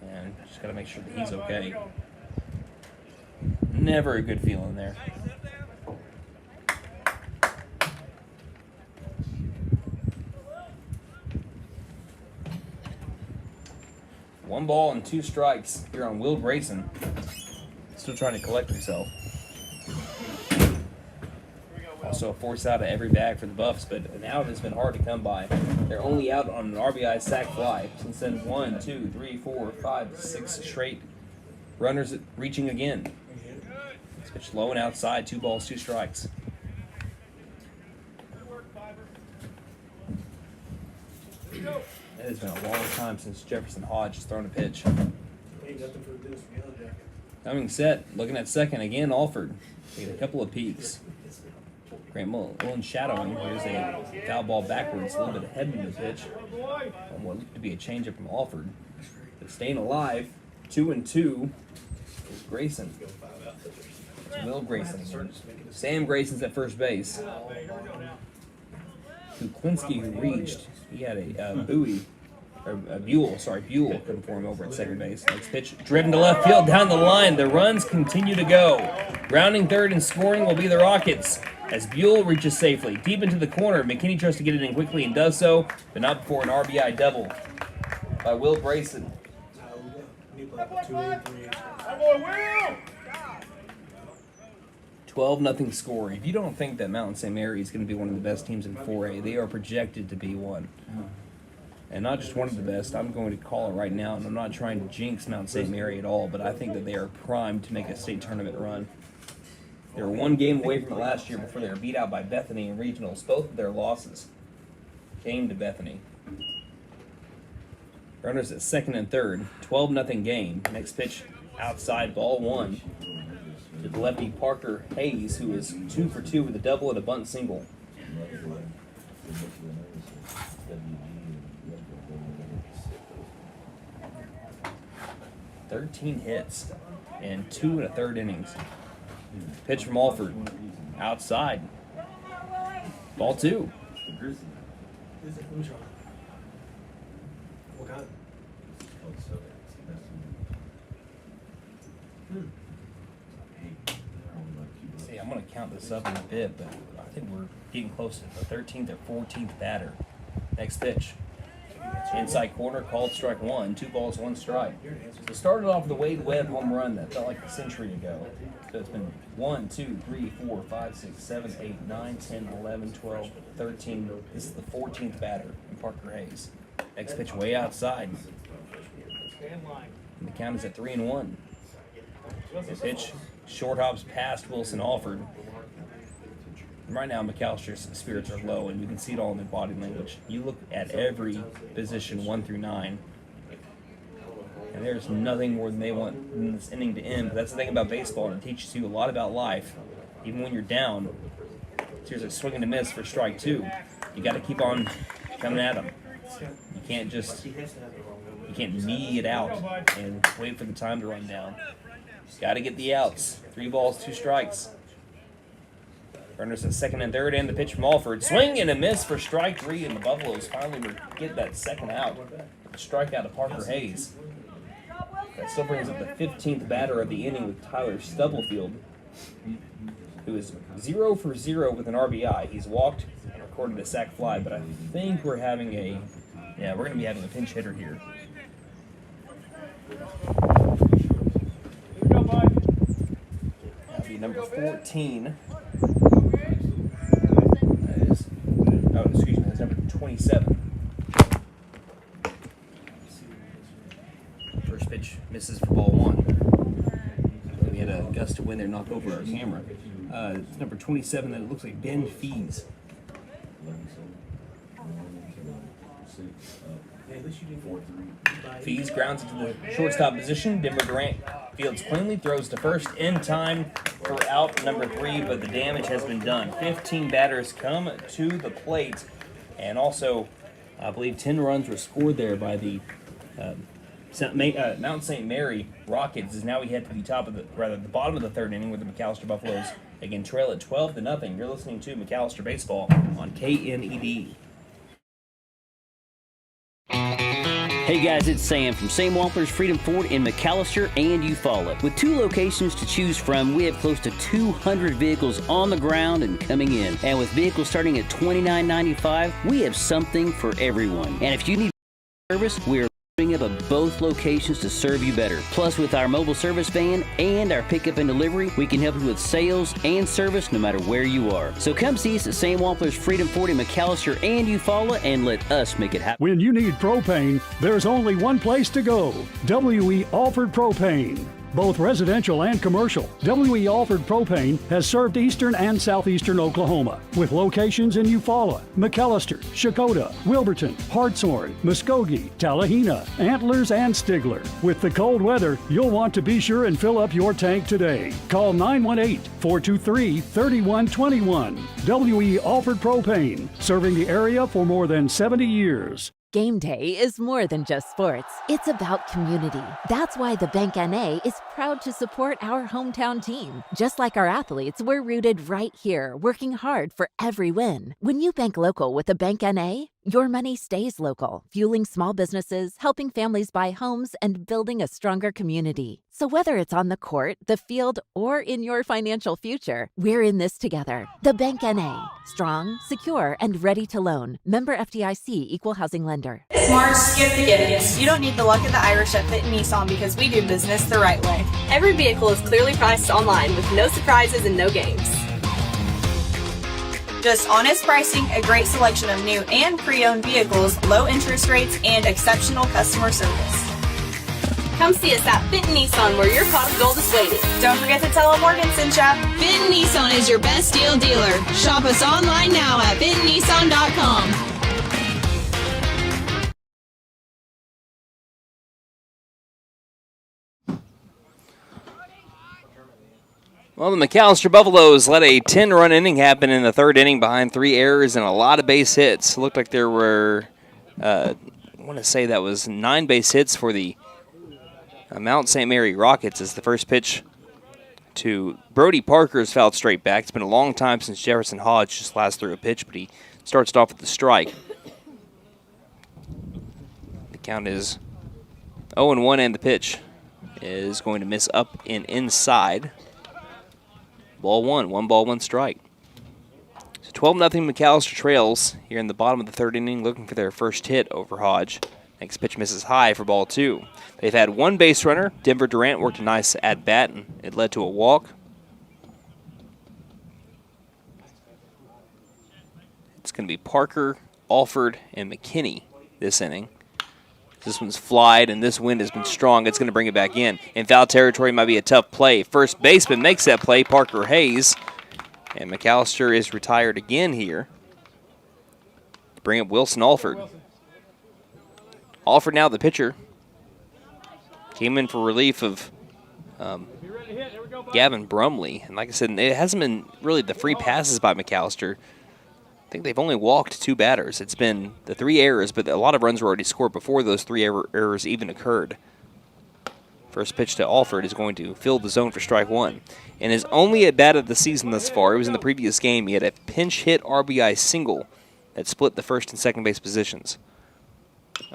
And just got to make sure that he's okay. Never a good feeling there. One ball and 2 strikes here on Will Grayson. Still trying to collect himself. Also a force out of every bag for the Buffs, but an out has been hard to come by. They're only out on an RBI sac fly. Since then, 1, 2, 3, 4, 5, 6 straight runners reaching again. This pitch low and outside, 2 balls, 2 strikes. It has been a long time since Jefferson Hodge has thrown a pitch. Coming set, looking at second again, Alford. They get a couple of peaks. Grant Mullen shadowing. Here's a foul ball backwards, a little bit ahead of the pitch. On what looked to be a changeup from Alford. But staying alive, 2-2 is Grayson. It's Will Grayson again. Sam Grayson's at first base. Kuklinski, who reached, he had a Buell coming for him over at second base. Next pitch, driven to left field down the line. The runs continue to go. Grounding third and scoring will be the Rockets as Buell reaches safely. Deep into the corner, McKinney tries to get it in quickly and does so, but not before an RBI double by Will Grayson. 12-0 score. If you don't think that Mountain St. Mary is going to be one of the best teams in 4A, they are projected to be one. And not just one of the best, I'm going to call it right now, and I'm not trying to jinx Mount St. Mary at all, but I think that they are primed to make a state tournament run. They were one game away from it last year before they were beat out by Bethany in regionals. Both of their losses came to Bethany. Runners at second and third, 12-0 game. Next pitch outside, ball one to the lefty Parker Hayes, who is 2 for 2 with a double and a bunt single. 13 hits and 2 1/3 innings. Pitch from Alford. Outside. Ball two. See, I'm going to count this up in a bit, but I think we're getting close to the 13th or 14th batter. Next pitch. Inside corner, called strike one. 2 balls, 1 strike. So it started off with the Wade Webb home run that felt like a century ago. So it's been 1, 2, 3, 4, 5, 6, 7, 8, 9, 10, 11, 12, 13. This is the 14th batter in Parker Hayes. Next pitch way outside. And the count is at 3-1. The pitch, short hops past Wilson Alford. Right now, McAllister's spirits are low, and you can see it all in their body language. You look at every position 1 through 9, and there's nothing more than they want in this inning to end. But that's the thing about baseball, and it teaches you a lot about life. Even when you're down, here's a swing and a miss for strike 2. You got to keep on coming at them. You can't knee it out and wait for the time to run down. Got to get the outs. 3 balls, 2 strikes. Runners at second and third, and the pitch from Alford. Swing and a miss for strike 3, and the Buffaloes finally would get that second out. The strikeout of Parker Hayes. That still brings up the 15th batter of the inning with Tyler Stubblefield, who is 0 for 0 with an RBI. He's walked and recorded a sac fly, but I think we're going to be having a pinch hitter here. That'll be number 14. That's number 27. First pitch misses for ball 1. We had a gust of wind there, knocked over our camera. It's number 27, that it looks like Ben Fees. Fees grounds into the shortstop position. Denver Durant fields cleanly, throws to first in time for out number 3, but the damage has been done. 15 batters come to the plate, and also I believe 10 runs were scored there by the Mount St. Mary Rockets. As now we head to the bottom of the third inning, where the McAlester Buffaloes again trail at 12-0. You're listening to McAlester Baseball on KNED. Hey guys, it's Sam from Sam Wampler's Freedom Ford in McAlester and Eufaula. With 2 locations to choose from, we have close to 200 vehicles on the ground and coming in. And with vehicles starting at $29.95, we have something for everyone. And if you need service, we are up at both locations to serve you better. Plus, with our mobile service van and our pickup and delivery, we can help you with sales and service no matter where you are. So come see us at Sam Wampler's Freedom Ford in McAlester and Eufaula, and let us make it happen. When you need propane, there's only one place to go. W.E. Alford Propane. both residential and commercial. W.E. Alford Propane has served eastern and southeastern Oklahoma with locations in Eufaula, McAlester, Shakota, Wilburton, Hartshorn, Muskogee, Tallahena, Antlers, and Stigler. With the cold weather, you'll want to be sure and fill up your tank today. Call 918-423-3121. W.E. Alford Propane, serving the area for more than 70 years. Game day is more than just sports. It's about community. That's why the Bank NA is proud to support our hometown team. Just like our athletes, we're rooted right here, working hard for every win. When you bank local with the Bank NA, your money stays local, fueling small businesses, helping families buy homes, and building a stronger community. So whether it's on the court, the field, or in your financial future, we're in this together. The Bank NA. Strong, secure, and ready to loan. Member FDIC Equal Housing Lender. Smart, skip the gimmicks. You don't need the luck of the Irish at Fitton Nissan because we do business the right way. Every vehicle is clearly priced online with no surprises and no games. Just honest pricing, a great selection of new and pre-owned vehicles, low interest rates, and exceptional customer service. Come see us at Fitton Nissan where your pot of gold is waiting. Don't forget to tell them Morgan sent ya. Fitton Nissan is your best deal dealer. Shop us online now at fittonnissan.com. Well, the McAlester Buffaloes let a 10-run inning happen in the third inning behind 3 errors and a lot of base hits. It looked like there were, I want to say that was 9 base hits for the Mount St. Mary Rockets as the first pitch to Brody Parker is fouled straight back. It's been a long time since Jefferson Hodge just last threw a pitch, but he starts off with the strike. The count is 0-1, and the pitch is going to miss up and inside. Ball 1 ball, 1 strike. So 12-0 McAlester trails here in the bottom of the third inning, looking for their first hit over Hodge. Next pitch misses high for ball 2. They've had 1 base runner. Denver Durant worked a nice at-bat, and it led to a walk. It's going to be Parker, Alford, and McKinney this inning. This one's flied, and this wind has been strong. It's going to bring it back in. In foul territory might be a tough play. First baseman makes that play, Parker Hayes. And McAlester is retired again here. Bring up Wilson Alford. Alford now the pitcher. Came in for relief of Gavin Brumley. And like I said, it hasn't been really the free passes by McAlester. I think they've only walked 2 batters. It's been the 3 errors, but a lot of runs were already scored before those 3 errors even occurred. First pitch to Alford is going to fill the zone for strike 1. And his only at-bat of the season thus far, it was in the previous game, he had a pinch hit RBI single that split the first and second base positions.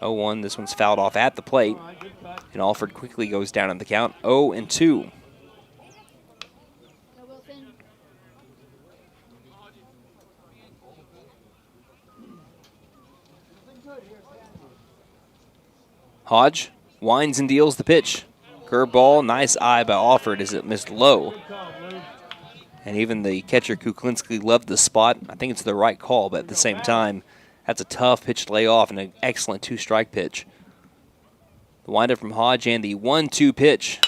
0-1, this one's fouled off at the plate, and Alford quickly goes down in the count, 0-2. Hodge winds and deals the pitch. Curveball, nice eye by Alford as it missed low. And even the catcher Kuklinski loved the spot. I think it's the right call, but at the same time, that's a tough pitch to lay off and an excellent 2-strike pitch. The windup from Hodge and the 1-2 pitch.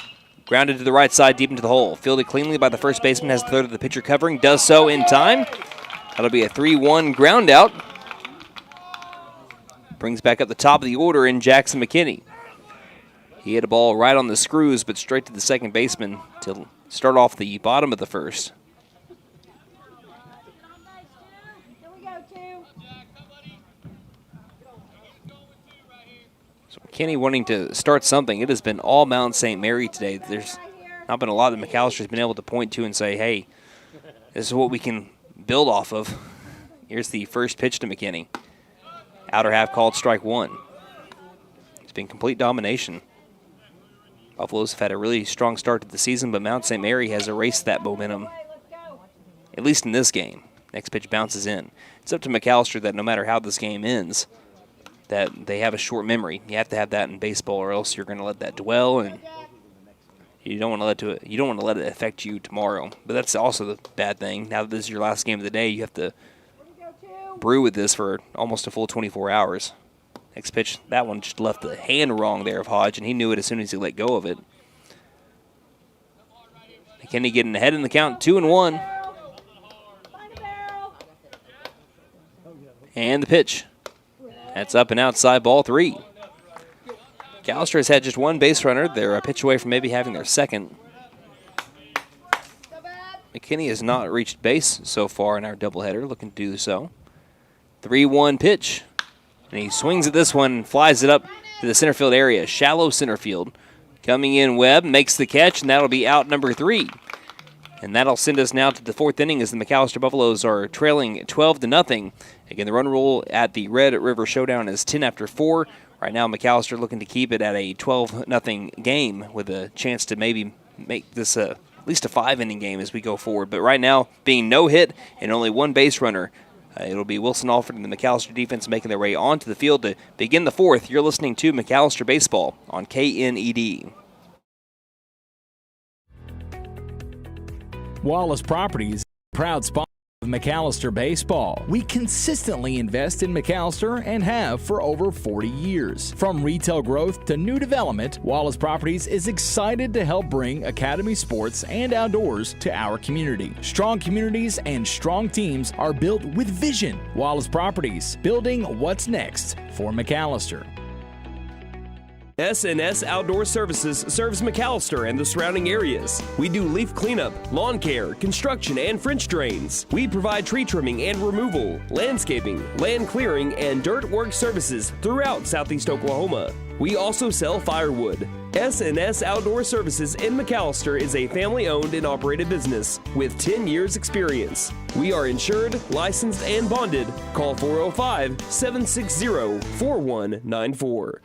Grounded to the right side, deep into the hole. Fielded cleanly by the first baseman, has the third of the pitcher covering, does so in time. That'll be a 3-1 ground out. Brings back up the top of the order in Jackson McKinney. He hit a ball right on the screws, but straight to the second baseman to start off the bottom of the first. So McKinney wanting to start something. It has been all Mount St. Mary today. There's not been a lot that McAllister's been able to point to and say, hey, this is what we can build off of. Here's the first pitch to McKinney. Outer half called strike 1. It's been complete domination. Buffaloes have had a really strong start to the season, but Mount St. Mary has erased that momentum, at least in this game. Next pitch bounces in. It's up to McAlester that no matter how this game ends, that they have a short memory. You have to have that in baseball, or else you're going to let that dwell, and you don't want to let it affect you tomorrow. But that's also the bad thing. Now that this is your last game of the day, you have to brew with this for almost a full 24 hours. Next pitch, that one just left the hand wrong there of Hodge, and he knew it as soon as he let go of it. McKinney getting ahead in the count, 2-1. And the pitch. That's up and outside, ball 3. McAlester has had just one base runner. They're a pitch away from maybe having their second. McKinney has not reached base so far in our doubleheader, looking to do so. 3-1 pitch. And he swings at this one and flies it up to the center field area. Shallow center field. Coming in, Webb makes the catch, and that'll be out number 3. And that'll send us now to the 4th inning as the McAlester Buffaloes are trailing 12-0. Again, the run rule at the Red River Showdown is 10 after 4. Right now, McAlester looking to keep it at a 12-0 game with a chance to maybe make this at least a 5-inning game as we go forward. But right now, being no hit and only one base runner, it'll be Wilson Alford and the McAlester defense making their way onto the field to begin the 4th. You're listening to McAlester Baseball on KNED. Wallace Properties, proud sponsor of McAlester Baseball. We consistently invest in McAlester and have for over 40 years. From retail growth to new development, Wallace Properties is excited to help bring academy sports and outdoors to our community. Strong communities and strong teams are built with vision. Wallace Properties, building what's next for McAlester. S&S Outdoor Services serves McAlester and the surrounding areas. We do leaf cleanup, lawn care, construction, and French drains. We provide tree trimming and removal, landscaping, land clearing, and dirt work services throughout southeast Oklahoma. We also sell firewood. S&S Outdoor Services in McAlester is a family-owned and operated business with 10 years experience. We are insured, licensed, and bonded. Call 405-760-4194.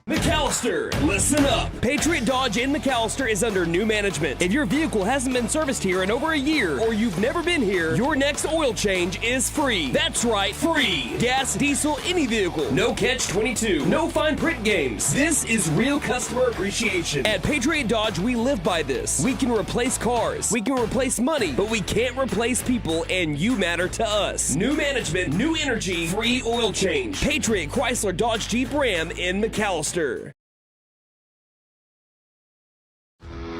McAlester, listen up. Patriot Dodge in McAlester is under new management. If your vehicle hasn't been serviced here in over a year or you've never been here, your next oil change is free. That's right, free. Gas, diesel, any vehicle. No catch-22. No fine print games. This is real customer appreciation. At Patriot Dodge, we live by this. We can replace cars. We can replace money, but we can't replace people, and you matter to us. New management, new energy, free oil change. Patriot Chrysler Dodge Jeep Ram in McAlester.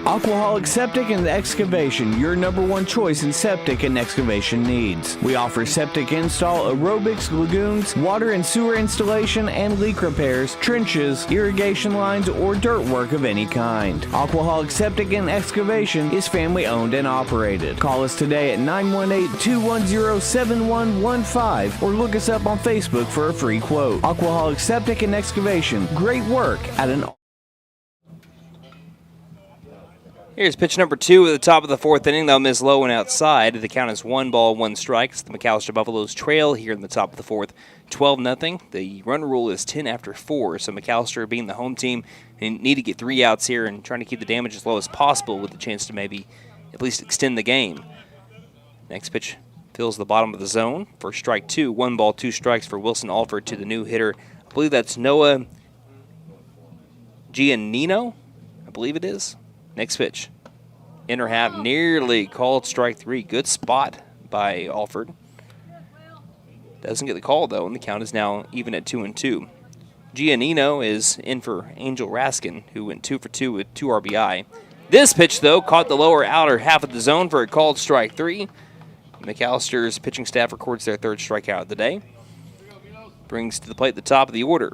Aquaholic Septic and Excavation, your number one choice in septic and excavation needs. We offer septic install, aerobics, lagoons, water and sewer installation, and leak repairs, trenches, irrigation lines, or dirt work of any kind. Aquaholic Septic and Excavation is family owned and operated. Call us today at 918-210-7115 or look us up on Facebook for a free quote. Aquaholic Septic and Excavation, great work at an Here's pitch number 2 at the top of the 4th inning. That'll miss low and outside. The count is 1-1 The McAlester Buffaloes trail here in the top of the 4th, 12-0. The run rule is 10 after 4, so McAlester being the home team, they need to get 3 outs here and trying to keep the damage as low as possible with the chance to maybe at least extend the game. Next pitch fills the bottom of the zone for strike 2. 1-2 strikes for Wilson Alford to the new hitter. I believe that's Noah Giannino. I believe it is. Next pitch. Inner half, nearly called strike 3. Good spot by Alford. Doesn't get the call, though, and the count is now even at 2-2. Giannino is in for Angel Raskin, who went 2 for 2 with 2 RBI. This pitch, though, caught the lower outer half of the zone for a called strike 3. McAllister's pitching staff records their 3rd strikeout of the day. Brings to the plate the top of the order.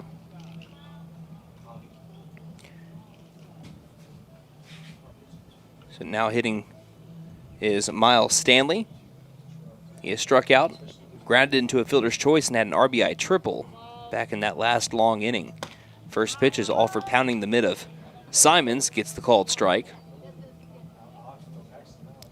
So now hitting is Miles Stanley. He has struck out, grounded into a fielder's choice, and had an RBI triple back in that last long inning. First pitch is Alford pounding the mid of Simons, gets the called strike.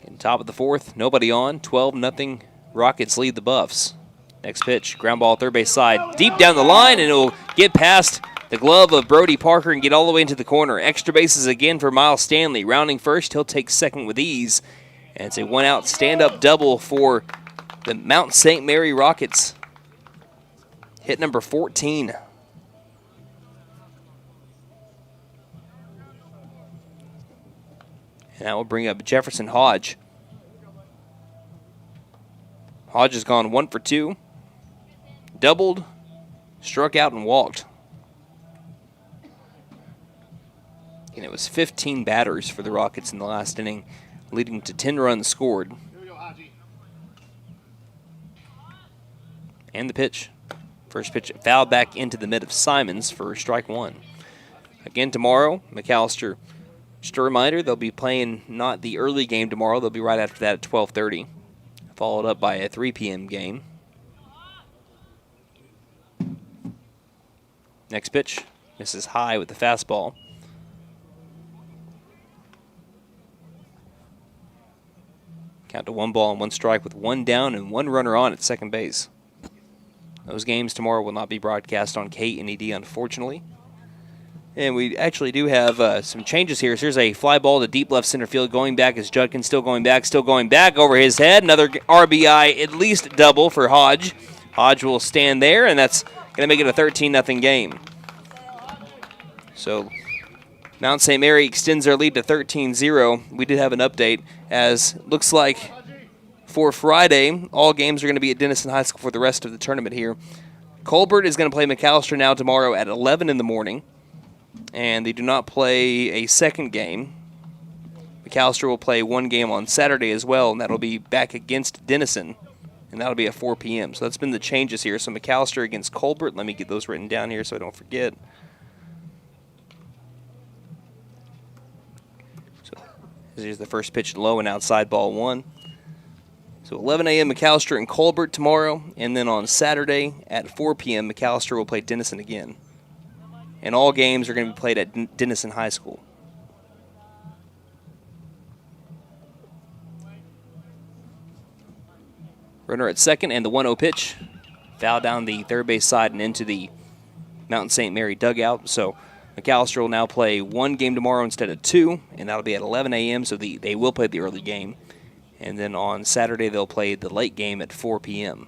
In top of the 4th, nobody on, 12-0 Rockets lead the Buffs. Next pitch, ground ball third base side, deep down the line, and it will get past the glove of Brody Parker and get all the way into the corner. Extra bases again for Miles Stanley. Rounding first, he'll take second with ease. And it's a one-out stand-up double for the Mount St. Mary Rockets. Hit number 14. And that will bring up Jefferson Hodge. Hodge has gone 1 for 2. Doubled, struck out, and walked. And it was 15 batters for the Rockets in the last inning. leading to 10 runs scored. And the pitch. First pitch fouled back into the mid of Simons for strike one. Again tomorrow, McAlester, just a reminder, they'll be playing not the early game tomorrow. They'll be right after that at 12:30, followed up by a 3 p.m. game. Next pitch, misses high with the fastball. Count to 1 ball and 1 strike with 1 down and 1 runner on at second base. Those games tomorrow will not be broadcast on KNED, unfortunately. And we actually do have some changes here. So here's a fly ball to deep left center field. Going back is Judkins, still going back over his head. Another RBI, at least double for Hodge. Hodge will stand there, and that's going to make it a 13-0 game. So Mount St. Mary extends their lead to 13-0. We did have an update, as looks like for Friday, all games are going to be at Denison High School for the rest of the tournament here. Colbert is going to play McAlester now tomorrow at 11 in the morning, and they do not play a second game. McAlester will play 1 game on Saturday as well, and that'll be back against Denison, and that'll be at 4 p.m. So that's been the changes here. So McAlester against Colbert. Let me get those written down here so I don't forget. So here's the first pitch, low and outside, ball 1. So 11 a.m. McAlester and Colbert tomorrow, and then on Saturday at 4 p.m. McAlester will play Denison again. And all games are going to be played at Denison High School. Runner at second, and the 1-0 pitch. Foul down the third base side and into the Mount St. Mary dugout. So McAlester will now play 1 game tomorrow instead of 2, and that'll be at 11 a.m., so they will play the early game. And then on Saturday, they'll play the late game at 4 p.m.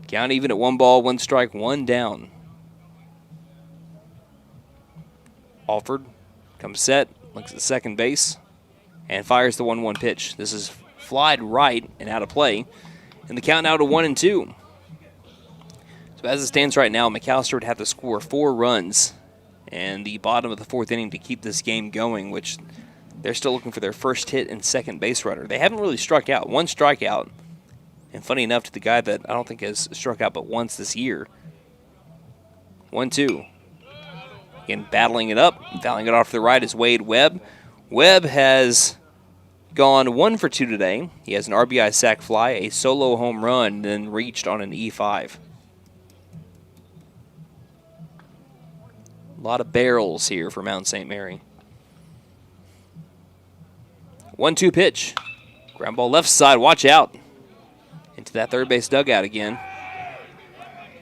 Count even at 1 ball, 1 strike, 1 down. Alford comes set, looks at second base, and fires the 1-1 pitch. This is flied right and out of play. And the count now to 1-2. So as it stands right now, McAlester would have to score 4 runs and the bottom of the 4th inning to keep this game going, which they're still looking for their first hit and second base runner. They haven't really struck out. 1 strikeout, and funny enough, to the guy that I don't think has struck out but once this year. 1-2. Again, battling it up, fouling it off to the right is Wade Webb. Webb has gone 1 for 2 today. He has an RBI sac fly, a solo home run, then reached on an E5. A lot of barrels here for Mount St. Mary. 1-2 pitch. Ground ball left side. Watch out. Into that third base dugout again.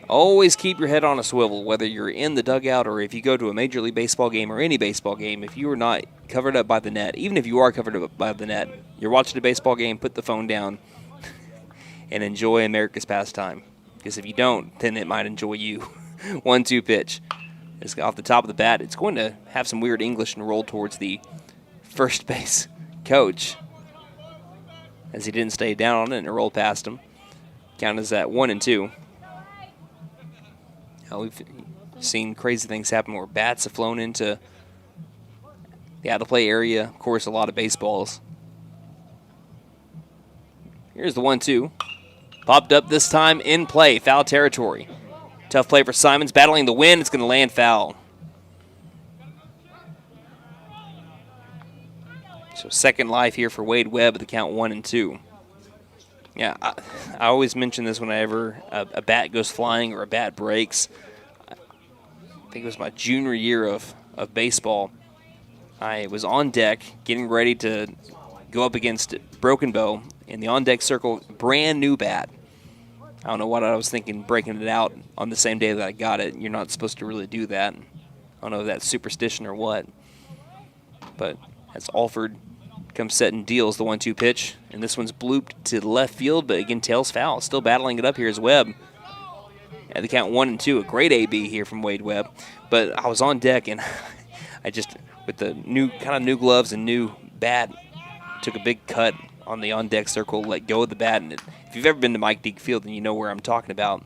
Always keep your head on a swivel, whether you're in the dugout or if you go to a Major League Baseball game or any baseball game. If you are not covered up by the net, even if you are covered up by the net, you're watching a baseball game, put the phone down and enjoy America's pastime. Because if you don't, then it might enjoy you. 1-2 pitch. It's off the top of the bat. It's going to have some weird English and roll towards the first base coach, as he didn't stay down on it and it rolled past him. Count is at 1-2. Now we've seen crazy things happen where bats have flown into the out-of-play area. Of course, a lot of baseballs. Here's the 1-2. Popped up this time in play. Foul territory. Tough play for Simons, battling the wind. It's going to land foul. So second life here for Wade Webb at the count 1-2. Yeah, I always mention this whenever a bat goes flying or a bat breaks. I think it was my junior year of baseball. I was on deck getting ready to go up against Broken Bow in the on-deck circle, brand new bat. I don't know what I was thinking, breaking it out on the same day that I got it. You're not supposed to really do that. I don't know if that's superstition or what. But as Alford comes set and deals the 1-2 pitch, and this one's blooped to left field, but again, tails foul. Still battling it up here is Webb. At the count 1-2, a great AB here from Wade Webb. But I was on deck, and I just, with the new gloves and new bat, took a big cut on the on-deck circle, let go of the bat, and if you've ever been to Mike Deek Field, then you know where I'm talking about.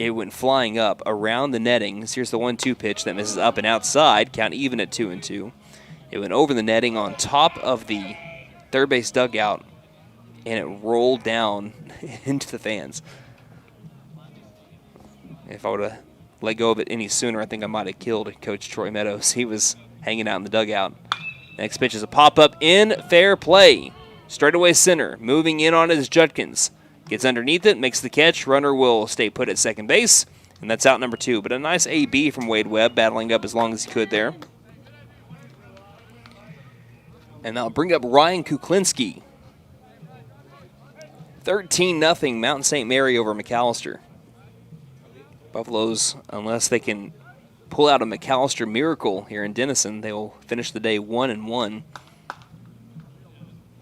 It went flying up around the nettings. Here's the 1-2 pitch that misses up and outside. Count even at 2-2. It went over the netting on top of the third base dugout, and it rolled down into the fans. If I would have let go of it any sooner, I think I might have killed Coach Troy Meadows. He was hanging out in the dugout. Next pitch is a pop-up in fair play. Straightaway center, moving in on it is Judkins. Gets underneath it, makes the catch. Runner will stay put at second base, and that's out number 2. But a nice AB from Wade Webb, battling up as long as he could there. And that'll bring up Ryan Kuklinski. 13-0 Mountain St. Mary over McAlester. Buffaloes, unless they can pull out a McAlester miracle here in Denison, they will finish the day 1-1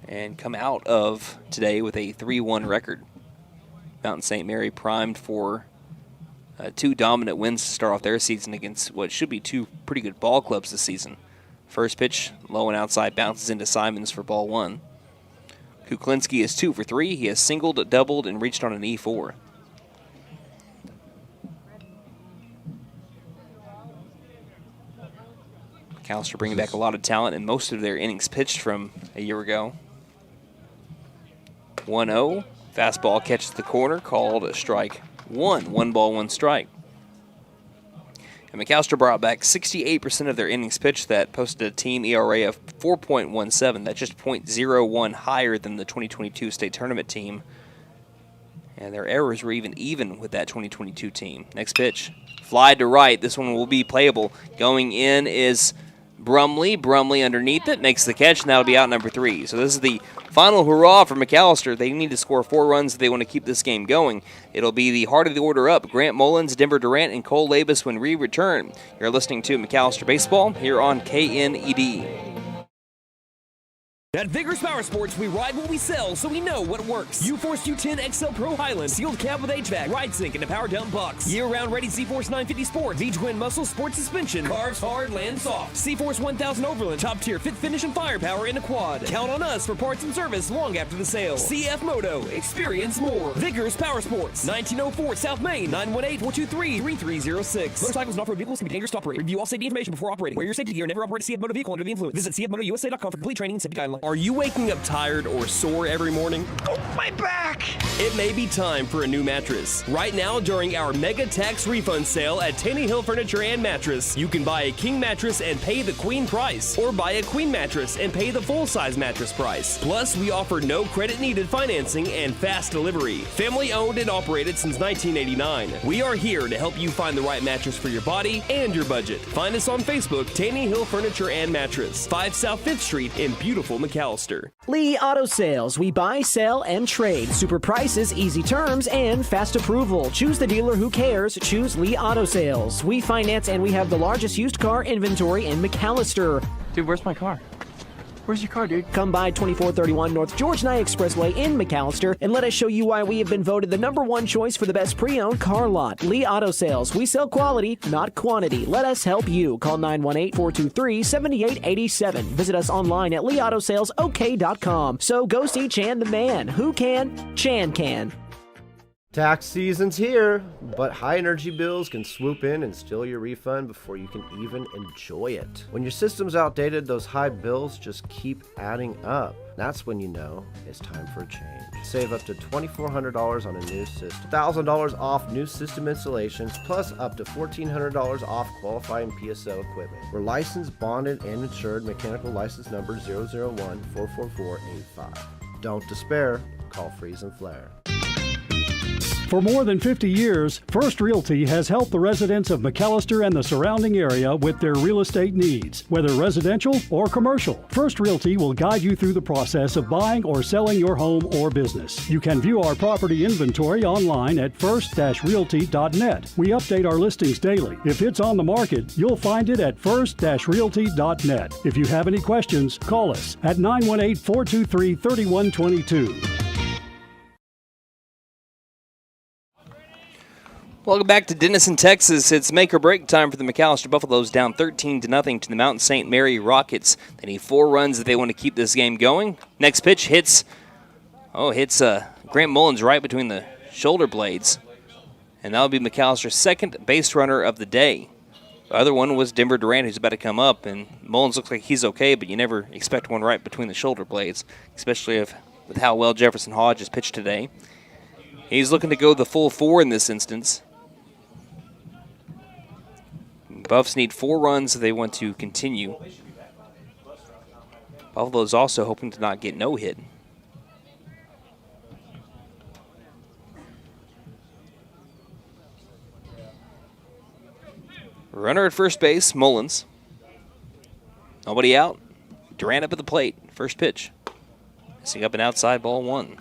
and come out of today with a 3-1 record. Mountain St. Mary primed for 2 dominant wins to start off their season against what should be 2 pretty good ball clubs this season. First pitch, low and outside, bounces into Simons for ball 1. Kuklinski is 2 for 3. He has singled, doubled, and reached on an E4. McAlester bringing back a lot of talent, and most of their innings pitched from a year ago. 1-0. Fastball catches the corner, called a strike 1. 1 ball, 1 strike. And McAlester brought back 68% of their innings pitched that posted a team ERA of 4.17. That's just .01 higher than the 2022 state tournament team. And their errors were even with that 2022 team. Next pitch, fly to right. This one will be playable. Going in is Brumley. Brumley underneath it, makes the catch, and that'll be out number 3. So this is the final hurrah for McAlester. They need to score 4 runs if they want to keep this game going. It'll be the heart of the order up. Grant Mullins, Denver Durant, and Cole Labus when we return. You're listening to McAlester Baseball here on KNED. At Vigorous Power Sports, we ride what we sell, so we know what works. U-Force U10 XL Pro Highland, sealed cab with HVAC, ride sync, and a power dump box. Year-round ready Z-Force 950 Sport, V-Twin Muscle Sport Suspension, carves hard, lands soft. C-Force 1000 Overland, top tier fit finish and firepower in a quad. Count on us for parts and service long after the sale. CF Moto, experience more. Vigorous Power Sports, 1904 South Main, 918-423-3306. Motorcycles and off-road vehicles can be dangerous to operate. Review all safety information before operating. Wear your safety gear and never operate a CF Moto vehicle under the influence. Visit cfmotousa.com for complete training and safety guidelines. Are you waking up tired or sore every morning? Oh, my back! It may be time for a new mattress. Right now, during our mega tax refund sale at Taney Hill Furniture and Mattress, you can buy a king mattress and pay the queen price, or buy a queen mattress and pay the full-size mattress price. Plus, we offer no credit-needed financing and fast delivery. Family owned and operated since 1989. We are here to help you find the right mattress for your body and your budget. Find us on Facebook, Taney Hill Furniture and Mattress, 5 South 5th Street in beautiful McAlester. Lee Auto Sales. We buy, sell, and trade. Super prices, easy terms, and fast approval. Choose the dealer who cares. Choose Lee Auto Sales. We finance and we have the largest used car inventory in McAlester. Dude, where's my car? Where's your car, dude? Come by 2431 North George Nye Expressway in McAlester and let us show you why we have been voted the #1 choice for the best pre-owned car lot. Lee Auto Sales. We sell quality, not quantity. Let us help you. Call 918-423-7887. Visit us online at leautosalesok.com. So go see Chan the man. Who can? Chan can. Tax season's here, but high energy bills can swoop in and steal your refund before you can even enjoy it. When your system's outdated, those high bills just keep adding up. That's when you know it's time for a change. Save up to $2,400 on a new system, $1,000 off new system installations, plus up to $1,400 off qualifying PSO equipment. We're licensed, bonded, and insured. Mechanical license number 001-44485. Don't despair. Call Freeze and Flare. For more than 50 years, First Realty has helped the residents of McAlester and the surrounding area with their real estate needs, whether residential or commercial. First Realty will guide you through the process of buying or selling your home or business. You can view our property inventory online at first-realty.net. We update our listings daily. If it's on the market, you'll find it at first-realty.net. If you have any questions, call us at 918-423-3122. Welcome back to Denison, Texas. It's make or break time for the McAlester Buffaloes, down 13-0 to the Mountain St. Mary Rockets. They need 4 runs if they want to keep this game going. Next pitch hits Grant Mullins right between the shoulder blades. And that'll be McAllister's second base runner of the day. The other one was Denver Durant, who's about to come up, and Mullins looks like he's okay, but you never expect one right between the shoulder blades, especially with how well Jefferson Hodge has pitched today. He's looking to go the full 4 in this instance. Buffs need 4 runs if they want to continue. Buffalo's also hoping to not get no hit. Runner at first base, Mullins. Nobody out. Durant up at the plate. First pitch. Missing up and outside, ball 1.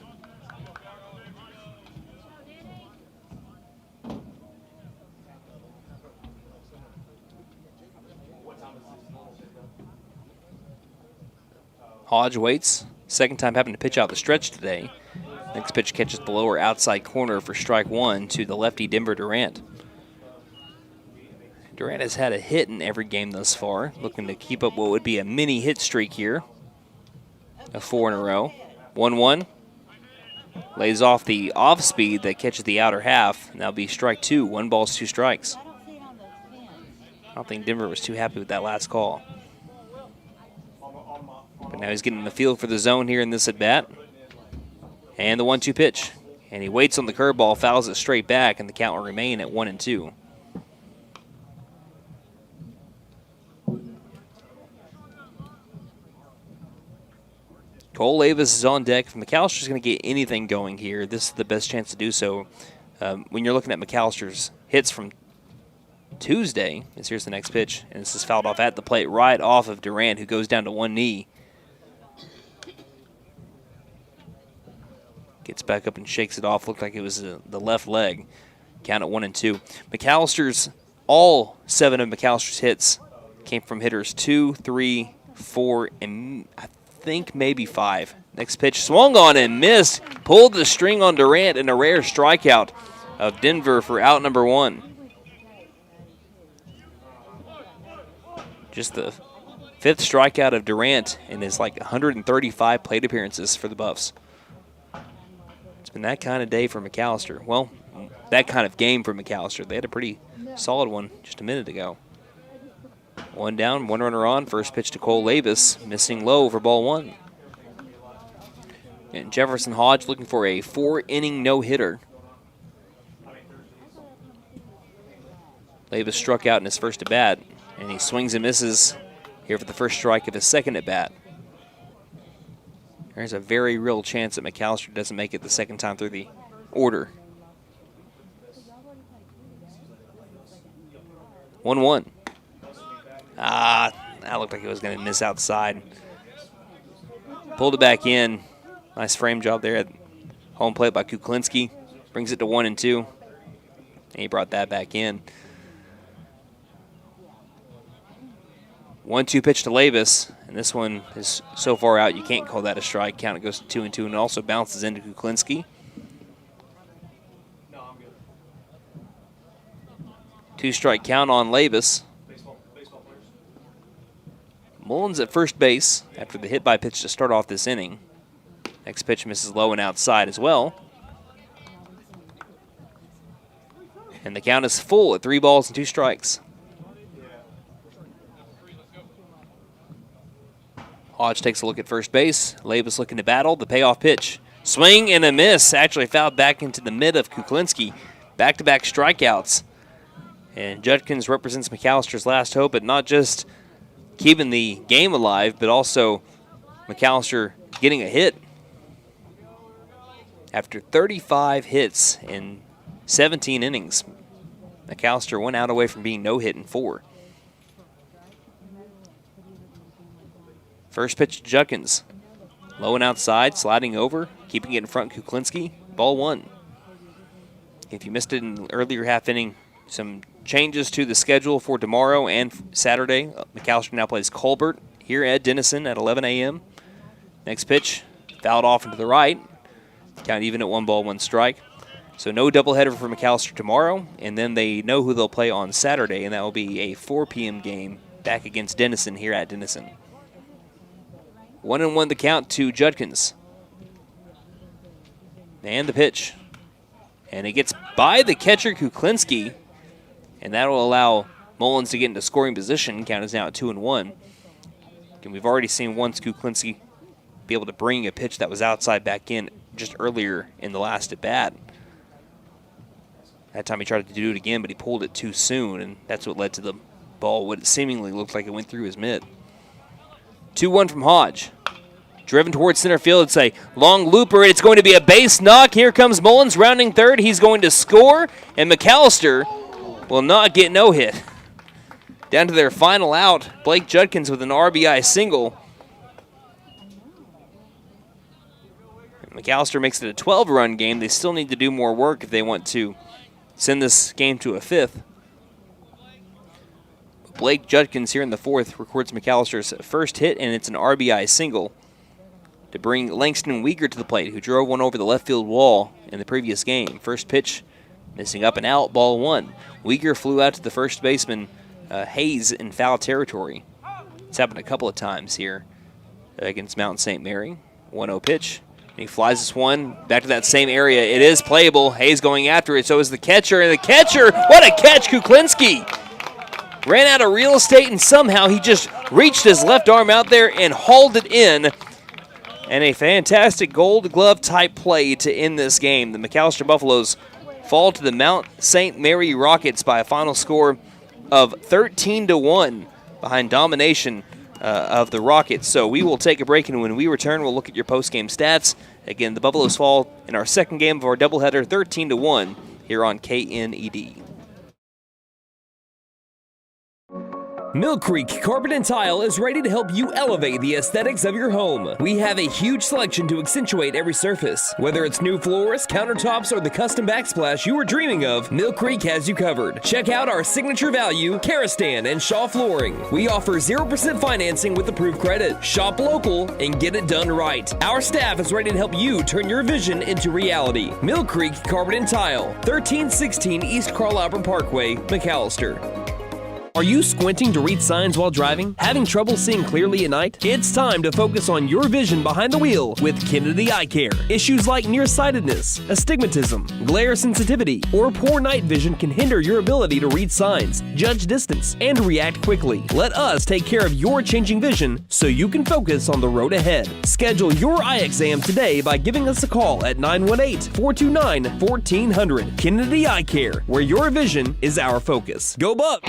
Hodge waits. Second time having to pitch out the stretch today. Next pitch catches the lower outside corner for strike 1 to the lefty Denver Durant. Durant has had a hit in every game thus far, looking to keep up what would be a mini hit streak here. A 4 in a row. 1-1. Lays off the off speed that catches the outer half. And that'll be strike 2. 1 ball, 2 strikes. I don't think Denver was too happy with that last call. But now he's getting the feel for the zone here in this at bat. And the 1-2 pitch. And he waits on the curveball, fouls it straight back, and the count will remain at 1-2. Cole Avis is on deck. If McAllister's going to get anything going here, this is the best chance to do so. When you're looking at McAllister's hits from Tuesday, here's the next pitch, and this is fouled off at the plate right off of Durant, who goes down to one knee. Gets back up and shakes it off. Looked like it was the left leg. Count at 1-2. All 7 of McAllister's hits came from hitters 2, 3, 4, and I think maybe 5. Next pitch swung on and missed. Pulled the string on Durant, and a rare strikeout of Denver for out number 1. Just the 5th strikeout of Durant in his 135 plate appearances for the Buffs. It's been that kind of day for McAllister. Well, that kind of game for McAllister. They had a pretty solid one just a minute ago. 1 down, 1 runner on. First pitch to Cole Lavis, missing low for ball 1. And Jefferson Hodge looking for a 4-inning no-hitter. Lavis struck out in his first at-bat, and he swings and misses here for the first strike of his second at-bat. There's a very real chance that McAllister doesn't make it the second time through the order. 1-1. That looked like it was going to miss outside. Pulled it back in. Nice frame job there at home plate by Kuklinski. Brings it to 1-2. And he brought that back in. 1-2 pitch to Lavis, and this one is so far out you can't call that a strike. Count it goes to 2-2, and also bounces into Kuklinski. 2-strike count on Lavis. Mullins at first base after the hit by pitch to start off this inning. Next pitch misses low and outside as well. And the count is full at 3 balls and 2 strikes. Hodge takes a look at first base. Lavis looking to battle. The payoff pitch. Swing and a miss. Actually fouled back into the mid of Kuklinski. Back-to-back strikeouts. And Judkins represents McAllister's last hope at not just keeping the game alive, but also McAllister getting a hit. After 35 hits in 17 innings, McAllister went out away from being no-hit in 4. First pitch to Judkins. Low and outside, sliding over, keeping it in front, Kuklinski. Ball 1. If you missed it in the earlier half inning, some changes to the schedule for tomorrow and Saturday. McAllister now plays Colbert here at Denison at 11 a.m. Next pitch, fouled off into the right. Count even at 1 ball, 1 strike. So no doubleheader for McAllister tomorrow, and then they know who they'll play on Saturday, and that will be a 4 p.m. game back against Denison here at Denison. 1-1 the count to Judkins. And the pitch. And it gets by the catcher, Kuklinski, and that will allow Mullins to get into scoring position. Count is now at 2-1. And we've already seen once Kuklinski be able to bring a pitch that was outside back in just earlier in the last at bat. That time he tried to do it again, but he pulled it too soon, and that's what led to the ball, what it seemingly looked like it went through his mitt. 2-1 from Hodge. Driven towards center field. It's a long looper, and it's going to be a base knock. Here comes Mullins rounding third. He's going to score, and McAlester will not get no hit. Down to their final out, Blake Judkins with an RBI single. And McAlester makes it a 12-run game. They still need to do more work if they want to send this game to a fifth. Blake Judkins here in the fourth records McAllister's first hit, and it's an RBI single to bring Langston Weegar to the plate, who drove one over the left field wall in the previous game. First pitch, missing up and out, ball one. Weegar flew out to the first baseman, Hayes, in foul territory. It's happened a couple of times here against Mount St. Mary. 1-0 pitch. He flies this one back to that same area. It is playable. Hayes going after it, so is the catcher. And the catcher, what a catch, Kuklinski! Ran out of real estate, and somehow he just reached his left arm out there and hauled it in. And a fantastic Gold Glove type play to end this game. The McAlester Buffaloes fall to the Mount St. Mary Rockets by a final score of 13-1 behind domination of the Rockets. So we will take a break, and when we return, we'll look at your post-game stats. Again, the Buffaloes fall in our second game of our doubleheader, 13-1 here on KNED. Mill Creek Carpet and Tile is ready to help you elevate the aesthetics of your home. We have a huge selection to accentuate every surface. Whether it's new floors, countertops, or the custom backsplash you were dreaming of, Mill Creek has you covered. Check out our signature value, Karastan and Shaw Flooring. We offer 0% financing with approved credit. Shop local and get it done right. Our staff is ready to help you turn your vision into reality. Mill Creek Carpet and Tile, 1316 East Carl Albert Parkway, McAlester. Are you squinting to read signs while driving? Having trouble seeing clearly at night? It's time to focus on your vision behind the wheel with Kennedy Eye Care. Issues like nearsightedness, astigmatism, glare sensitivity, or poor night vision can hinder your ability to read signs, judge distance, and react quickly. Let us take care of your changing vision so you can focus on the road ahead. Schedule your eye exam today by giving us a call at 918-429-1400. Kennedy Eye Care, where your vision is our focus. Go Buck!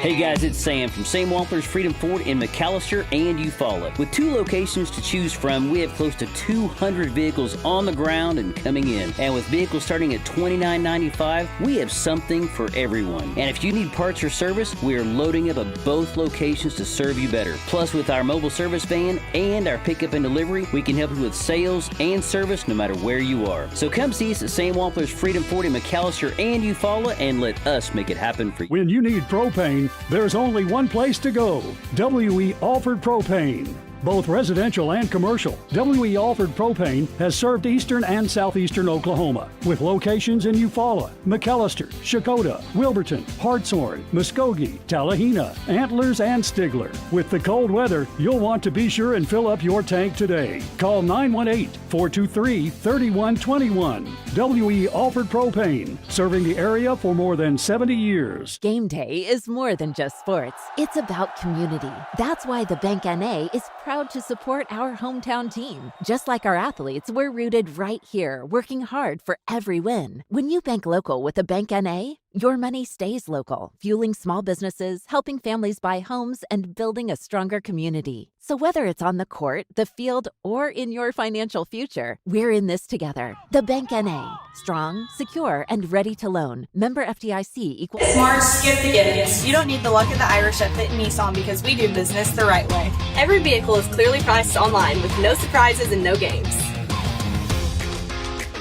Hey guys, it's Sam from Sam Walters Freedom Ford in McAlester and Eufaula. With 2 locations to choose from, we have close to 200 vehicles on the ground and coming in. And with vehicles starting at $29.95, we have something for everyone. And if you need parts or service, we are loading up at both locations to serve you better. Plus, with our mobile service van and our pickup and delivery, we can help you with sales and service no matter where you are. So come see us at Sam Walters Freedom Ford in McAlester and Eufaula and let us make it happen for you. When you need propane, there's only one place to go, W.E. Alford Propane. Both residential and commercial, W.E. Alford Propane has served eastern and southeastern Oklahoma with locations in Eufaula, McAlester, Shakota, Wilburton, Hartshorn, Muskogee, Tallahena, Antlers, and Stigler. With the cold weather, you'll want to be sure and fill up your tank today. Call 918-423-3121. W.E. Alford Propane, serving the area for more than 70 years. Game day is more than just sports. It's about community. That's why the Bank N.A. is proud to support our hometown team. Just like our athletes, we're rooted right here, working hard for every win. When you bank local with the Bank N.A., your money stays local, fueling small businesses, helping families buy homes, and building a stronger community. So whether it's on the court, the field, or in your financial future, we're in this together. The Bank N.A. Strong, secure, and ready to loan. Member FDIC equals... Smart, skip the gimmicks. You don't need the luck of the Irish at Fitton Nissan because we do business the right way. Every vehicle is clearly priced online with no surprises and no games.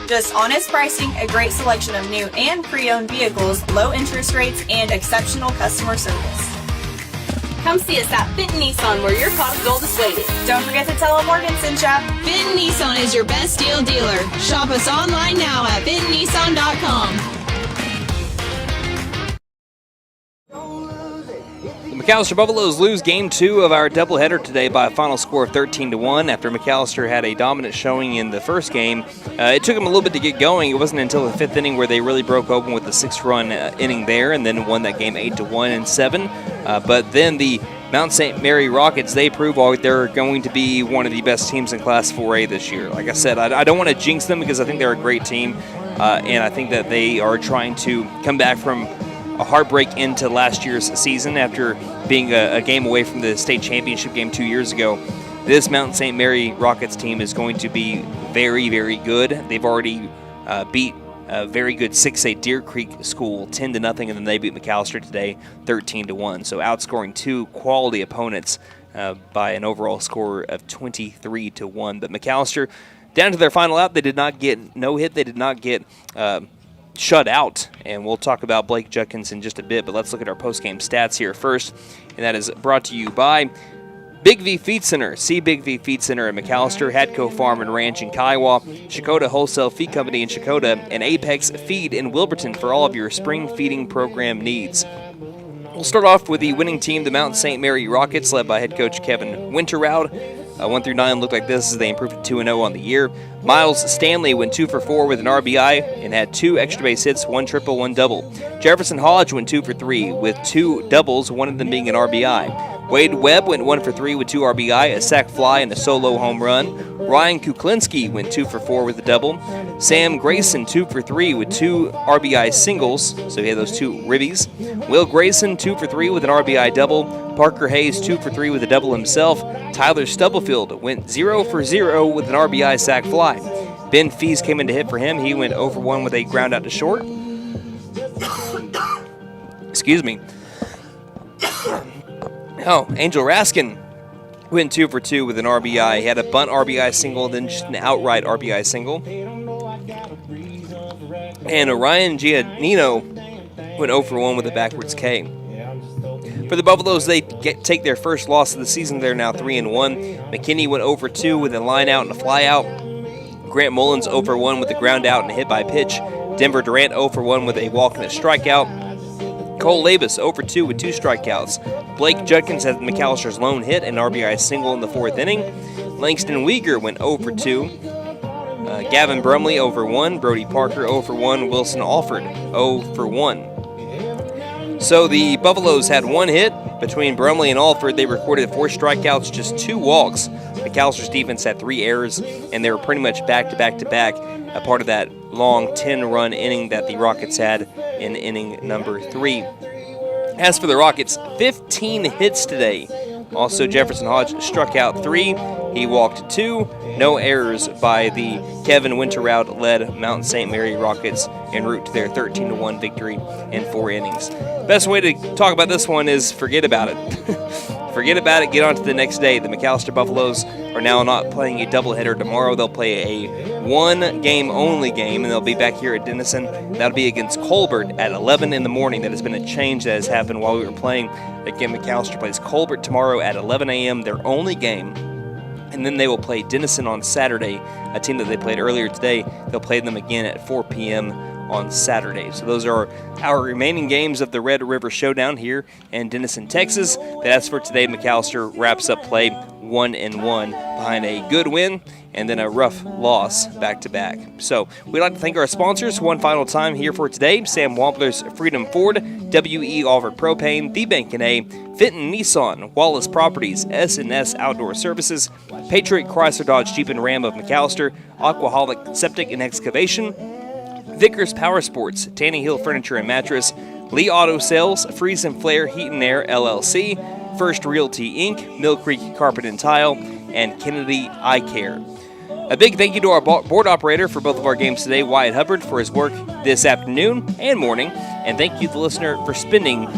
Just honest pricing, a great selection of new and pre-owned vehicles, low interest rates, and exceptional customer service. Come see us at Fitton Nissan, where your pot of gold is waiting. Don't forget to tell them Morgan sent ya. Fitton Nissan is your best deal dealer. Shop us online now at FittonNissan.com. The McAlester Buffaloes lose Game 2 of our doubleheader today by a final score of 13-1 after McAlester had a dominant showing in the first game. It took them a little bit to get going. It wasn't until the 5th inning where they really broke open with the 6-run inning there and then won that game 8-1 and 7. But then the Mount St. Mary Rockets, they prove they're going to be one of the best teams in Class 4A this year. Like I said, I don't want to jinx them because I think they're a great team, and I think that they are trying to come back from a heartbreak into last year's season after being a game away from the state championship game 2 years ago. This Mount St. Mary Rockets team is going to be very, very good. They've already beat a very good 6A Deer Creek school 10-0, and then they beat McAlester today 13-1. So outscoring two quality opponents by an overall score of 23-1. But McAlester, down to their final out, they did not get no hit. They did not get shut out, and we'll talk about Blake Judkins in just a bit, but let's look at our post-game stats here first, and that is brought to you by Big V Feed Center. See Big V Feed Center in McAlester, Hadco Farm and Ranch in Kiowa, Shakota Wholesale Feed Company in Shakota, and Apex Feed in Wilburton for all of your spring feeding program needs. We'll start off with the winning team, the Mount St. Mary Rockets, led by head coach Kevin Winterroud. 1 through 9 looked like this as they improved to 2-0 on the year. Miles Stanley went 2 for 4 with an RBI and had 2 extra base hits, 1 triple, 1 double. Jefferson Hodge went 2 for 3 with 2 doubles, one of them being an RBI. Wade Webb went 1 for 3 with 2 RBI, a sac fly, and a solo home run. Ryan Kuklinski went 2 for 4 with a double. Sam Grayson 2 for 3 with 2 RBI singles, so he had those 2 ribbies. Will Grayson 2 for 3 with an RBI double. Parker Hayes 2 for 3 with a double himself. Tyler Stubblefield went 0 for 0 with an RBI sac fly. Ben Fees came in to hit for him. He went 0 for 1 with a ground out to short. Excuse me. Angel Raskin went 2 for 2 with an RBI. He had a bunt RBI single, then just an outright RBI single. And Ryan Giannino went 0 for 1 with a backwards K. For the Buffaloes, they take their first loss of the season. They're now 3-1. McKinney went 0 for 2 with a line out and a fly out. Grant Mullins 0 for 1 with a ground out and a hit by pitch. Denver Durant 0 for 1 with a walk and a strikeout. Cole Labus 0 for 2 with 2 strikeouts. Blake Judkins had McAllister's lone hit and RBI single in the 4th inning. Langston Weegar went 0 for 2. Gavin Brumley 0 for 1. Brody Parker 0 for 1. Wilson Alford 0 for 1. So the Buffaloes had 1 hit. Between Brumley and Alford, they recorded 4 strikeouts, just 2 walks. McAllister's defense had 3 errors, and they were pretty much back-to-back-to-back, a part of that long 10-run inning that the Rockets had in inning number 3. As for the Rockets, 15 hits today. Also, Jefferson Hodge struck out 3. He walked 2. No errors by the Kevin Winterroud-led Mount St. Mary Rockets en route to their 13-1 victory in 4 innings. Best way to talk about this one is forget about it. Forget about it. Get on to the next day. The McAlester Buffaloes are now not playing a doubleheader tomorrow. They'll play a 1-game-only game, and they'll be back here at Denison. That'll be against Colbert at 11 in the morning. That has been a change that has happened while we were playing. Again, McAlester plays Colbert tomorrow at 11 a.m., their only game. And then they will play Denison on Saturday, a team that they played earlier today. They'll play them again at 4 p.m. on Saturday. So those are our remaining games of the Red River Showdown here in Denison, Texas. That's for today. McAlester wraps up play 1-1 behind a good win and then a rough loss back-to-back. So we'd like to thank our sponsors one final time here for today. Sam Wampler's Freedom Ford, W.E. Alford Propane, The Bank & A, Fenton Nissan, Wallace Properties, S&S Outdoor Services, Patriot Chrysler Dodge Jeep and Ram of McAlester, Aquaholic Septic and Excavation, Vickers Power Sports, Tanning Hill Furniture and Mattress, Lee Auto Sales, Freeze and Flare Heat and Air LLC, First Realty Inc., Mill Creek Carpet and Tile, and Kennedy Eye Care. A big thank you to our board operator for both of our games today, Wyatt Hubbard, for his work this afternoon and morning, and thank you, the listener, for spending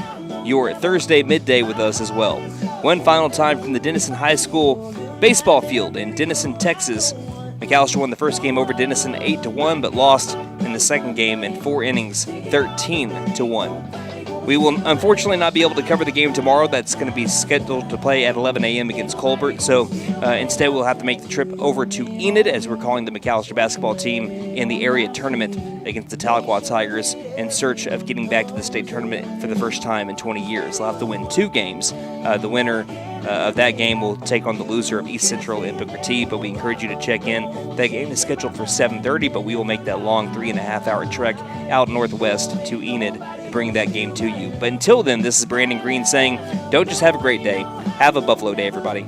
your Thursday midday with us as well. One final time from the Denison High School baseball field in Denison, Texas. McAlester won the first game over Denison 8-1, but lost in the second game in 4 innings, 13-1. We will unfortunately not be able to cover the game tomorrow. That's going to be scheduled to play at 11 a.m. against Colbert. So instead, we'll have to make the trip over to Enid, as we're calling the McAlester basketball team in the area tournament against the Tahlequah Tigers in search of getting back to the state tournament for the first time in 20 years. They'll have to win 2 games. The winner of that game will take on the loser of East Central and Booker T, but we encourage you to check in. That game is scheduled for 7:30, but we will make that long 3.5-hour trek out northwest to Enid to bring that game to you. But until then, this is Brandon Green saying, don't just have a great day, have a Buffalo day, everybody.